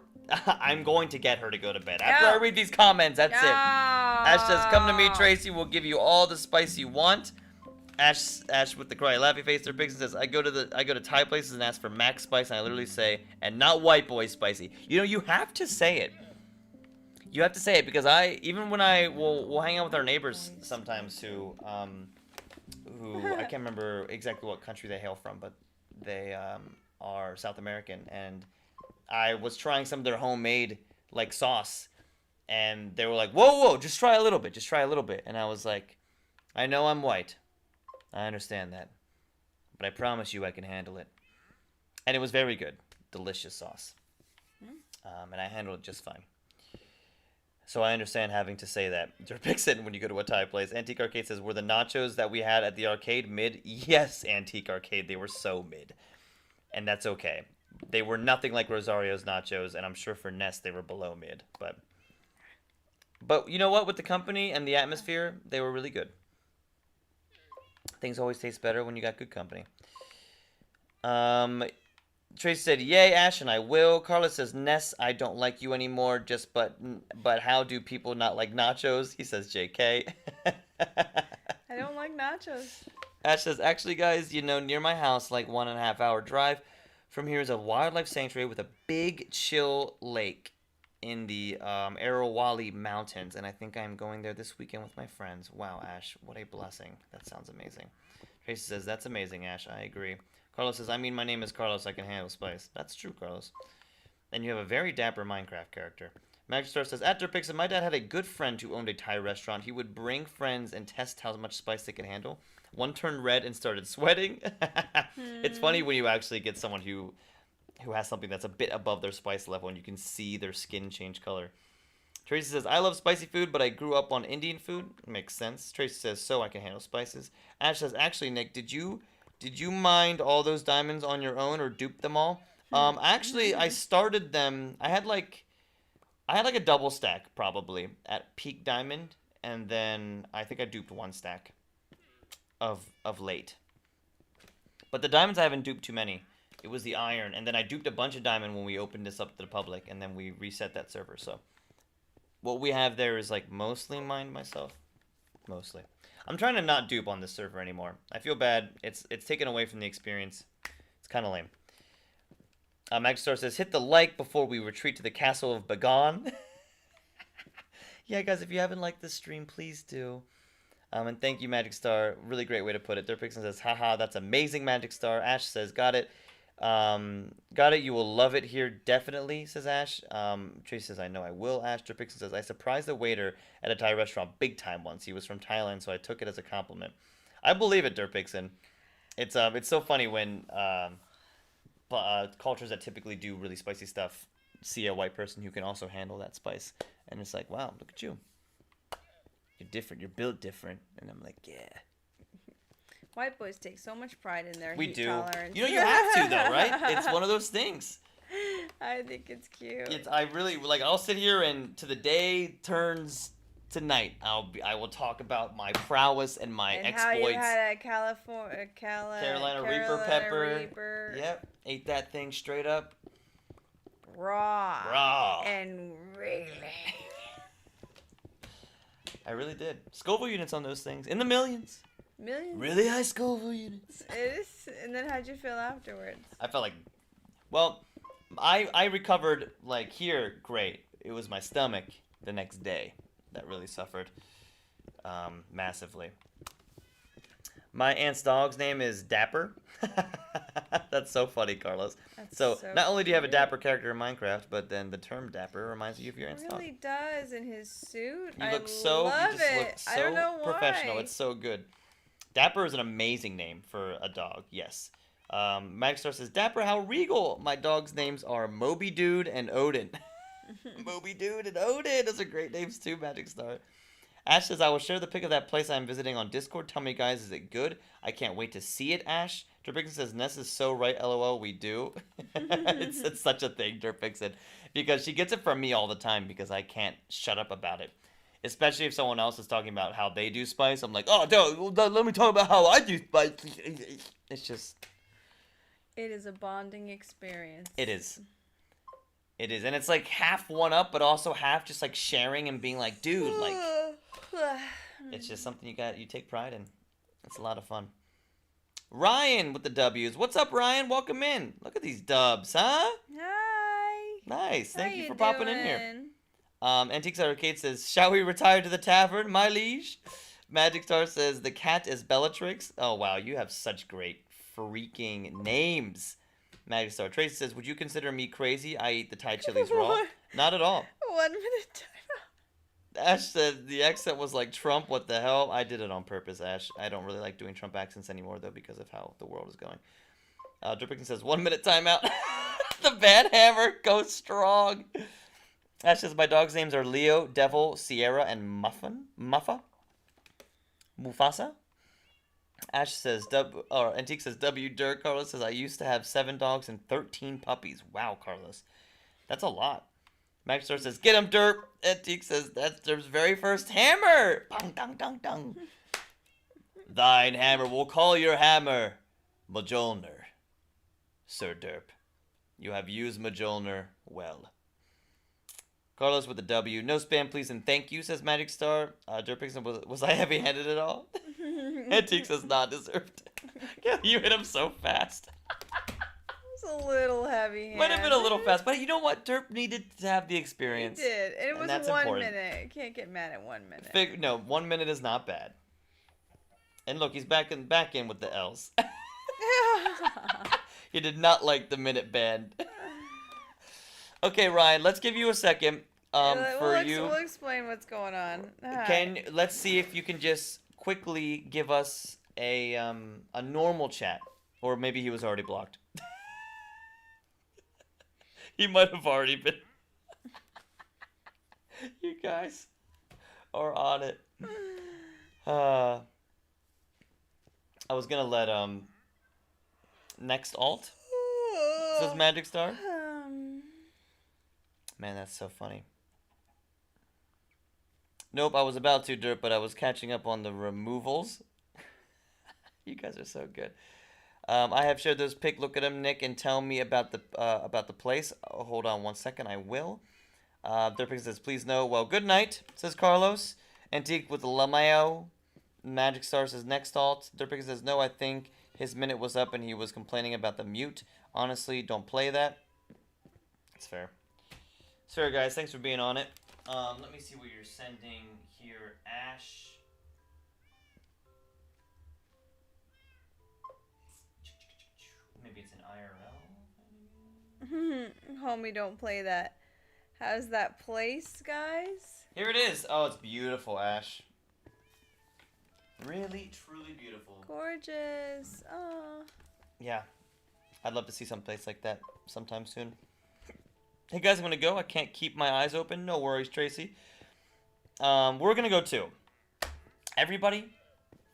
A: I'm going to get her to go to bed. After I read these comments, that's it. Ash says, come to me, Tracy. We'll give you all the spice you want. Ash with the cry laughy face. Drippigan says, I go to Thai places and ask for max spice, and I literally say, and not white boy spicy. You know, you have to say it. You have to say it, because even when we'll hang out with our neighbors sometimes who I can't remember exactly what country they hail from, but they are South American, and I was trying some of their homemade like sauce, and they were like, whoa, just try a little bit, and I was like, I know I'm white, I understand that, but I promise you I can handle it. And it was very good, delicious sauce, and I handled it just fine. So I understand having to say that. Derpixen, when you go to a Thai place. Antique Arcade says, were the nachos that we had at the arcade mid? Yes, Antique Arcade, they were so mid. And that's okay. They were nothing like Rosario's nachos, and I'm sure for Nest they were below mid. But you know what? With the company and the atmosphere, they were really good. Things always taste better when you got good company. Tracy said, yay, Ash, and I will. Carla says, Ness, I don't like you anymore, but how do people not like nachos? He says, JK.
B: I don't like nachos.
A: Ash says, actually, guys, near my house, like 1.5 hour drive from here is a wildlife sanctuary with a big chill lake in the Arawali Mountains, and I think I'm going there this weekend with my friends. Wow, Ash, what a blessing. That sounds amazing. Tracy says, that's amazing, Ash, I agree. Carlos says, I mean, my name is Carlos, I can handle spice. That's true, Carlos. And you have a very dapper Minecraft character. Magic Star says, at Derpixen, my dad had a good friend who owned a Thai restaurant. He would bring friends and test how much spice they could handle. One turned red and started sweating. It's funny when you actually get someone who has something that's a bit above their spice level and you can see their skin change color. Tracy says, I love spicy food, but I grew up on Indian food. Makes sense. Tracy says, so I can handle spices. Ash says, actually, Nick, did you mine all those diamonds on your own or dupe them all? Actually, I started them. I had like a double stack probably at peak diamond, and then I think I duped one stack of late. But the diamonds, I haven't duped too many. It was the iron, and then I duped a bunch of diamond when we opened this up to the public, and then we reset that server. So what we have there is like mostly mined myself. Mostly. I'm trying to not dupe on this server anymore. I feel bad. It's taken away from the experience. kind of lame. Magic Star says, hit the like before we retreat to the castle of Bagon. Yeah, guys, if you haven't liked this stream, please do. And thank you, Magic Star. Really great way to put it. Dirtpixon says, haha, that's amazing, Magic Star. Ash says, got it. Got it. You will love it here, definitely, says Ash. Tracy says, I know I will. Ash. Dirtpixon says, I surprised a waiter at a Thai restaurant big time once. He was from Thailand, so I took it as a compliment. I believe it, Dirtpixon. It's so funny when cultures that typically do really spicy stuff see a white person who can also handle that spice, and it's like, wow, look at you. You're different. You're built different, and I'm like, yeah.
B: White boys take so much pride in their heat
A: do.
B: tolerance.
A: You know, you have to though, right? It's one of those things.
B: I think it's cute.
A: I really like. I'll sit here and to the day turns to night. I will talk about my prowess and my exploits.
B: How you had a
A: Carolina Reaper pepper. Yep, ate that thing straight up.
B: Raw. And really.
A: I really did. Scoville units on those things in the millions.
B: Millions?
A: Really high Scoville units.
B: It is. And then how'd you feel afterwards?
A: I felt like, well, I recovered like here, great. It was my stomach the next day that really suffered massively. My aunt's dog's name is Dapper. That's so funny, Carlos.
B: That's
A: so not only do you have a
B: cute.
A: Dapper character in Minecraft, but then the term Dapper reminds you of your aunt's dog.
B: It really does in his suit.
A: You
B: Look
A: look
B: I don't know why.
A: professional. It's so good. Dapper is an amazing name for a dog. Yes. Magic Star says, Dapper, how regal. My dog's names are Moby Dude and Odin. Moby Dude and Odin. Those are great names too, Magic Star. Ash says, I will share the pic of that place I'm visiting on Discord. Tell me, guys, is it good? I can't wait to see it, Ash. Dirtpixon says, Ness is so right, LOL, we do. it's such a thing, Dirtpixon. Because she gets it from me all the time because I can't shut up about it. Especially if someone else is talking about how they do spice. I'm like, oh, dude, let me talk about how I do spice. It's just...
B: It is a bonding experience.
A: It is. It is. And it's like half one up, but also half just like sharing and being like, dude, like... It's just something you take pride in. It's a lot of fun. Ryan with the W's. What's up, Ryan? Welcome in. Look at these dubs, huh?
B: Hi.
A: Nice. Thank you for
B: doing?
A: popping in here. Antiques Arcade says, shall we retire to the tavern, my liege? Magic Star says, the cat is Bellatrix. Oh, wow. You have such great freaking names. Magic Star Tracy says, would you consider me crazy? I eat the Thai chilies raw. Not at all.
B: 1 minute time.
A: Ash said the accent was like Trump. What the hell? I did it on purpose, Ash. I don't really like doing Trump accents anymore, though, because of how the world is going. Drippington says, 1 minute timeout. The bad hammer goes strong. Ash says, my dog's names are Leo, Devil, Sierra, and Muffa? Mufasa? Ash says, Antique says, W. Dirk. Carlos says, I used to have 7 dogs and 13 puppies. Wow, Carlos. That's a lot. Magic Star says, get him, Derp. Antique says, that's Derp's very first hammer. Bang, dang, dang, dang. Thine hammer, we'll call your hammer Mjolnir, Sir Derp. You have used Mjolnir well. Carlos with the W. No spam, please, and thank you, says Magic Star. Derp, was I heavy-handed at all? Antique says, not deserved. You hit him so fast.
B: A little heavy.
A: Might have been a little fast, but you know what? Derp needed to have the experience.
B: He did. It was 1 minute. Can't get mad at 1 minute.
A: No, 1 minute is not bad. And look, he's back in with the L's. He did not like the minute band. Okay, Ryan, let's give you a second.
B: We'll explain what's going on.
A: Let's see if you can just quickly give us a normal chat, or maybe he was already blocked. He might have already been. You guys are on it. I was gonna let next alt, says Magic Star. Man, that's so funny. Nope, I was about to, Dirt, but I was catching up on the removals. You guys are so good. I have shared those pics. Look at them, Nick, and tell me about the place. Oh, hold on 1 second. I will. Dirtpig says, please no. Well, good night, says Carlos. Antique with the Lameo. Magic Star says, next alt. Dirtpig says, no, I think His minute was up and he was complaining about the mute. Honestly, don't play that. It's fair. Sorry, guys. Thanks for being on it. Let me see what you're sending here, Ash. Maybe it's an IRL?
B: Homie, don't play that. How's that place, guys?
A: Here it is. Oh, it's beautiful, Ash. Really, truly beautiful.
B: Gorgeous. Oh.
A: Yeah. I'd love to see some place like that sometime soon. Hey, guys, I'm going to go. I can't keep my eyes open. No worries, Tracy. We're going to go, too. Everybody,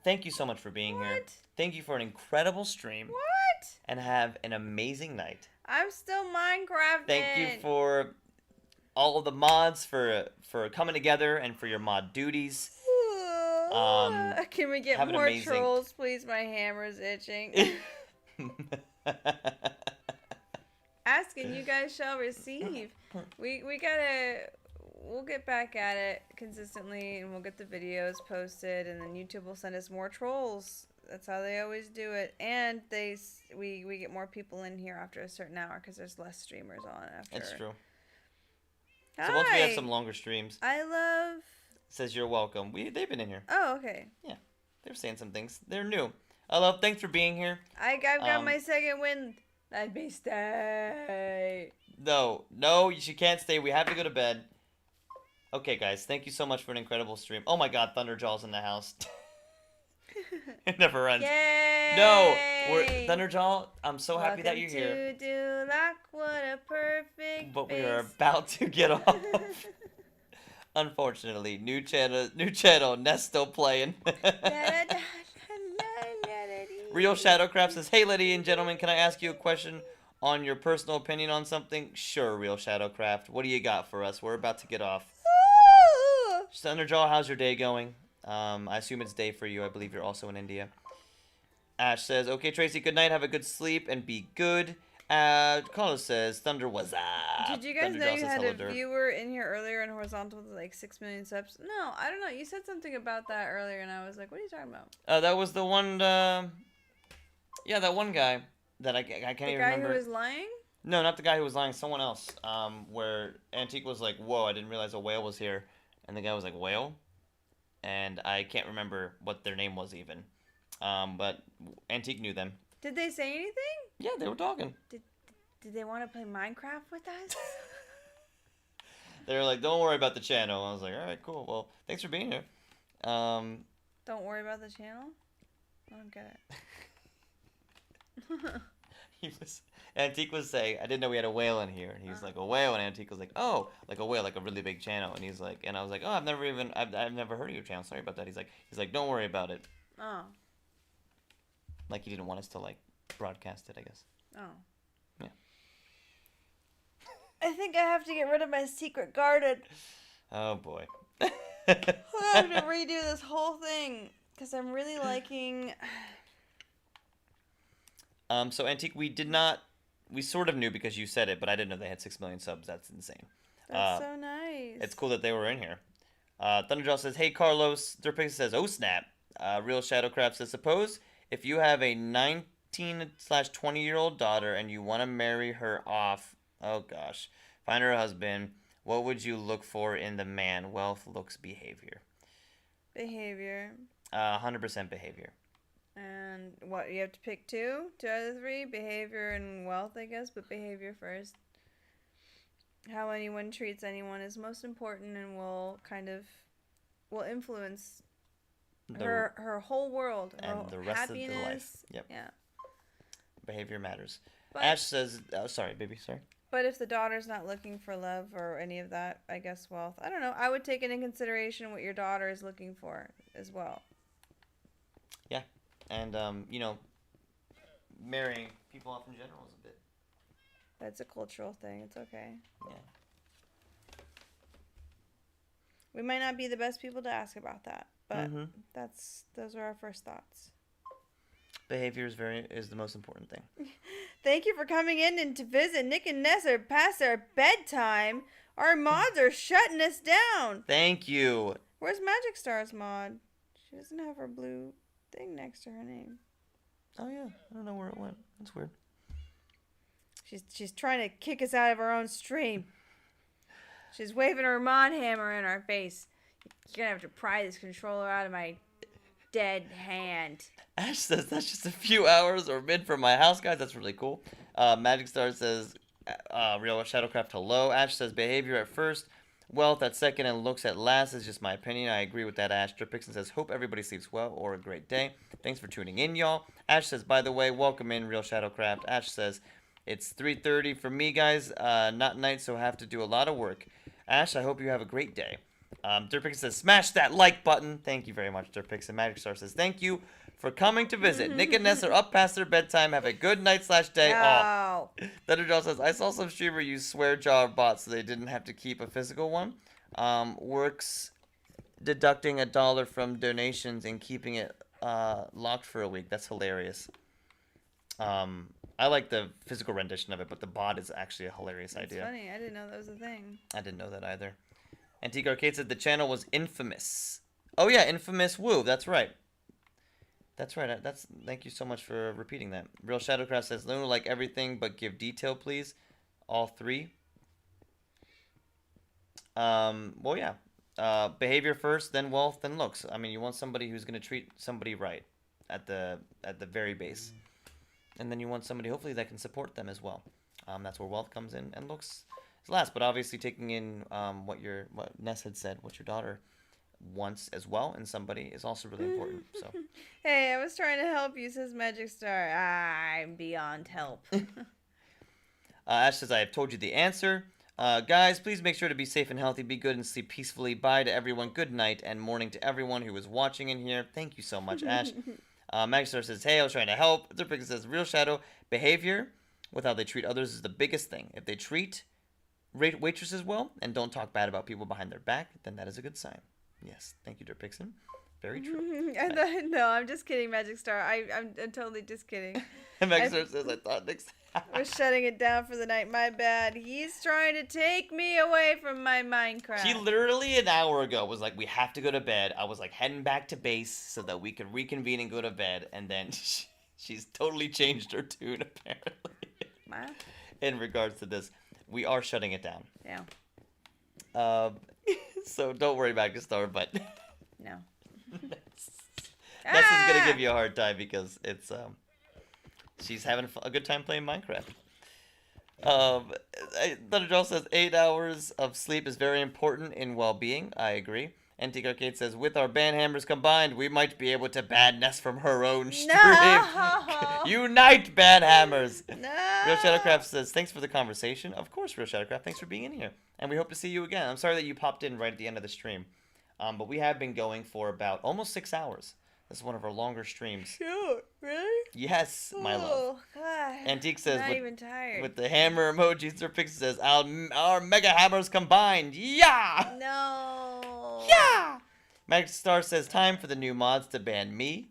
A: thank you so much for being here. Thank you for an incredible stream.
B: What?
A: And have an amazing night.
B: I'm still Minecrafting.
A: Thank you for all of the mods for coming together and for your mod duties.
B: Can we get more trolls, please? My hammer's itching. Asking, you guys shall receive. We'll get back at it consistently, and we'll get the videos posted, and then YouTube will send us more trolls. That's how they always do it. And we get more people in here after a certain hour because there's less streamers on after.
A: That's true.
B: Hi.
A: So once we have some longer streams.
B: I love.
A: Says you're welcome. They've been in here.
B: Oh, okay.
A: Yeah, they're saying some things. They're new. I love. Thanks for being here.
B: I've got my second win. Let me stay.
A: No, you can't stay. We have to go to bed. Okay, guys. Thank you so much for an incredible stream. Oh my God, Thunderjaw's in the house. It never ends.
B: Yay!
A: No, Thunderjaw. I'm so happy that you're here.
B: To Duloc, what a perfect.
A: But we are about to get off. Unfortunately, new channel. Nest still playing. Real Shadowcraft says, "Hey, ladies and gentlemen, can I ask you a question on your personal opinion on something?" Sure, Real Shadowcraft. What do you got for us? We're about to get off. Thunderjaw, how's your day going? I assume it's day for you. I believe you're also in India. Ash says, "Okay, Tracy, good night. Have a good sleep and be good." Carlos says, "Thunder was up."
B: Did you guys know you had a viewer in here earlier in Horizontal with like 6 million subs? No, I don't know. You said something about that earlier, and I was like, "What are you talking about?"
A: That was the one. Yeah, that one guy that I can't even remember.
B: The guy who was lying?
A: No, not the guy who was lying. Someone else. Where Antique was like, "Whoa, I didn't realize a whale was here," and the guy was like, "Whale," and I can't remember what their name was even. But Antique knew them.
B: Did they say anything?
A: Yeah, they were talking.
B: Did they want to play Minecraft with us?
A: They were like, "Don't worry about the channel." I was like, "All right, cool. Well, thanks for being here."
B: Don't worry about the channel? I don't get it.
A: Antique was saying, "I didn't know we had a whale in here," and he was like, "A whale," and Antique was like, "Oh, like a whale, like a really big channel," and he's like, and I was like, "Oh, I've never heard of your channel. Sorry about that." He's like, "Don't worry about it."
B: Oh.
A: Like he didn't want us to like broadcast it, I guess.
B: Oh.
A: Yeah.
B: I think I have to get rid of my secret garden.
A: Oh boy.
B: I have to redo this whole thing because I'm really liking.
A: So Antique, we sort of knew because you said it, but I didn't know they had 6 million subs. That's insane.
B: That's so nice.
A: It's cool that they were in here. Thunderjaw says, "Hey Carlos." Derpix says, "Oh snap." Real Shadowcraft says, "Suppose if you have a 19/20-year-old daughter and you want to marry her off, find her a husband, what would you look for in the man? Wealth, looks, behavior."
B: Behavior.
A: 100% behavior.
B: And what, you have to pick two out of the three? Behavior and wealth, I guess, but behavior first. How anyone treats anyone is most important and will influence her whole world.
A: And the rest
B: happiness.
A: of the life. Yep.
B: Yeah.
A: Behavior matters.
B: But,
A: Ash says, sorry, baby, sorry.
B: But if the daughter's not looking for love or any of that, I guess wealth. I don't know. I would take into consideration what your daughter is looking for as well.
A: Yeah. And, marrying people off in general is a bit.
B: That's a cultural thing. It's okay.
A: Yeah.
B: We might not be the best people to ask about that, but those are our first thoughts.
A: Behavior is the most important thing.
B: Thank you for coming in and to visit. Nick and Ness are past our bedtime. Our mods are shutting us down.
A: Thank you.
B: Where's Magic Star's mod? She doesn't have her blue thing next to her name.
A: Oh yeah, I don't know where it went. That's weird.
B: She's trying to kick us out of our own stream. She's waving her mod hammer in our face. You're gonna have to pry this controller out of my dead hand.
A: Ash says that's just a few hours or mid for my house, guys. That's really cool. Magic Star says, real Shadowcraft, hello. Ash says behavior at first, wealth at second, and looks at last. Is just my opinion. I agree with that, Ash. Dripixon says, hope everybody sleeps well or a great day. Thanks for tuning in, y'all. Ash says, by the way, welcome in, Real Shadowcraft. Ash says, it's 3:30 for me, guys. Not night, so I have to do a lot of work. Ash, I hope you have a great day. Dirtpixon says, smash that like button. Thank you very much, Dirtpixon. Magic Star says, thank you for coming to visit. Nick and Ness are up past their bedtime. Have a good night/day off. Thunderjaw says, I saw some streamer use swearjaw bots so they didn't have to keep a physical one. Works deducting $1 from donations and keeping it locked for a week. That's hilarious. I like the physical rendition of it, but the bot is actually a hilarious idea.
B: It's funny. I didn't know that was a thing.
A: I didn't know that either. Antique Arcade said the channel was infamous. Oh yeah, infamous woo. That's right. That's right. Thank you so much for repeating that. Real Shadowcraft says, Luna, like everything, but give detail, please. All three. Well, yeah. Behavior first, then wealth, then looks. I mean, you want somebody who's going to treat somebody right at the very base. And then you want somebody, hopefully, that can support them as well. That's where wealth comes in, and looks is last. But obviously, taking in what Ness had said, what your daughter wants as well, and somebody is also really important. So,
B: hey, I was trying to help you, says Magic Star. I'm beyond help.
A: Ash says, I have told you the answer. Guys, please make sure to be safe and healthy, be good, and sleep peacefully. Bye to everyone. Good night and morning to everyone who is watching in here. Thank you so much, Ash. Magic Star says, hey, I was trying to help. Zerpix says, Real Shadow, behavior with how they treat others is the biggest thing. If they treat waitresses well and don't talk bad about people behind their back, then that is a good sign. Yes, thank you, Dirtpixon. Very true.
B: No, I'm just kidding, Magic Star. I'm totally just kidding.
A: Magic Star says, I thought Nick's...
B: We're shutting it down for the night. My bad. He's trying to take me away from my Minecraft.
A: She literally an hour ago was like, we have to go to bed. I was like heading back to base so that we could reconvene and go to bed. And then she's totally changed her tune, apparently.
B: What?
A: In regards to this, we are shutting it down.
B: Yeah.
A: So don't worry, Magic Star, but...
B: No.
A: Ness is going to give you a hard time because it's... She's having a good time playing Minecraft. Thunderjaw says 8 hours of sleep is very important in well-being. I agree. Antique Arcade says, with our ban hammers combined, we might be able to ban Ness from her own stream.
B: No!
A: Unite, ban hammers!
B: No!
A: Real Shadowcraft says, thanks for the conversation. Of course, Real Shadowcraft, thanks for being in here. And we hope to see you again. I'm sorry that you popped in right at the end of the stream. But we have been going for about almost 6 hours. This is one of our longer streams.
B: Shoot, really?
A: Yes, my love.
B: God.
A: Antique says,
B: I'm not even tired.
A: With the hammer emoji, Sir Pixie says, our mega hammers combined. Yeah!
B: No.
A: Yeah! Magic Star says, time for the new mods to ban me.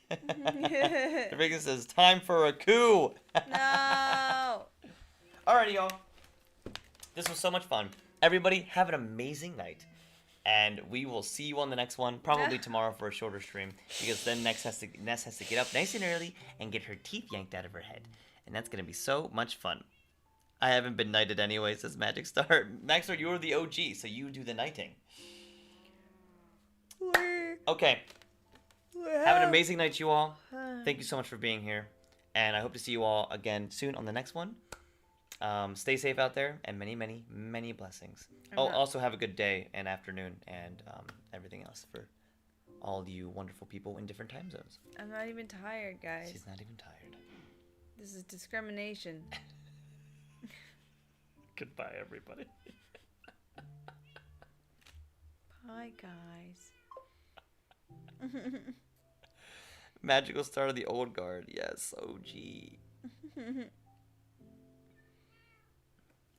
A: Sir Pixie says, time for a coup.
B: No.
A: Alrighty, y'all. This was so much fun. Everybody, have an amazing night. And we will see you on the next one, probably tomorrow for a shorter stream, because then Ness has to get up nice and early and get her teeth yanked out of her head. And that's going to be so much fun. I haven't been knighted anyway, says Magic Star. Magic Star, you're the OG, so you do the knighting. Okay. Have an amazing night, you all. Thank you so much for being here. And I hope to see you all again soon on the next one. Stay safe out there, and many, many, many blessings. Also have a good day and afternoon and everything else for all you wonderful people in different time zones.
B: I'm not even tired, guys.
A: She's not even tired.
B: This is discrimination.
A: Goodbye, everybody.
B: Bye, guys.
A: Magical Star of the Old Guard. Yes, OG.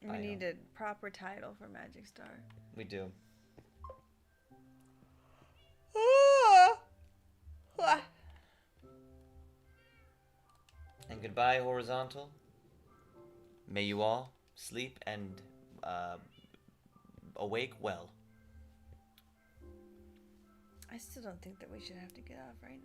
B: We need a proper title for Magic Star.
A: We do. And goodbye, Horizontal. May you all sleep and awake well.
B: I still don't think that we should have to get off right now.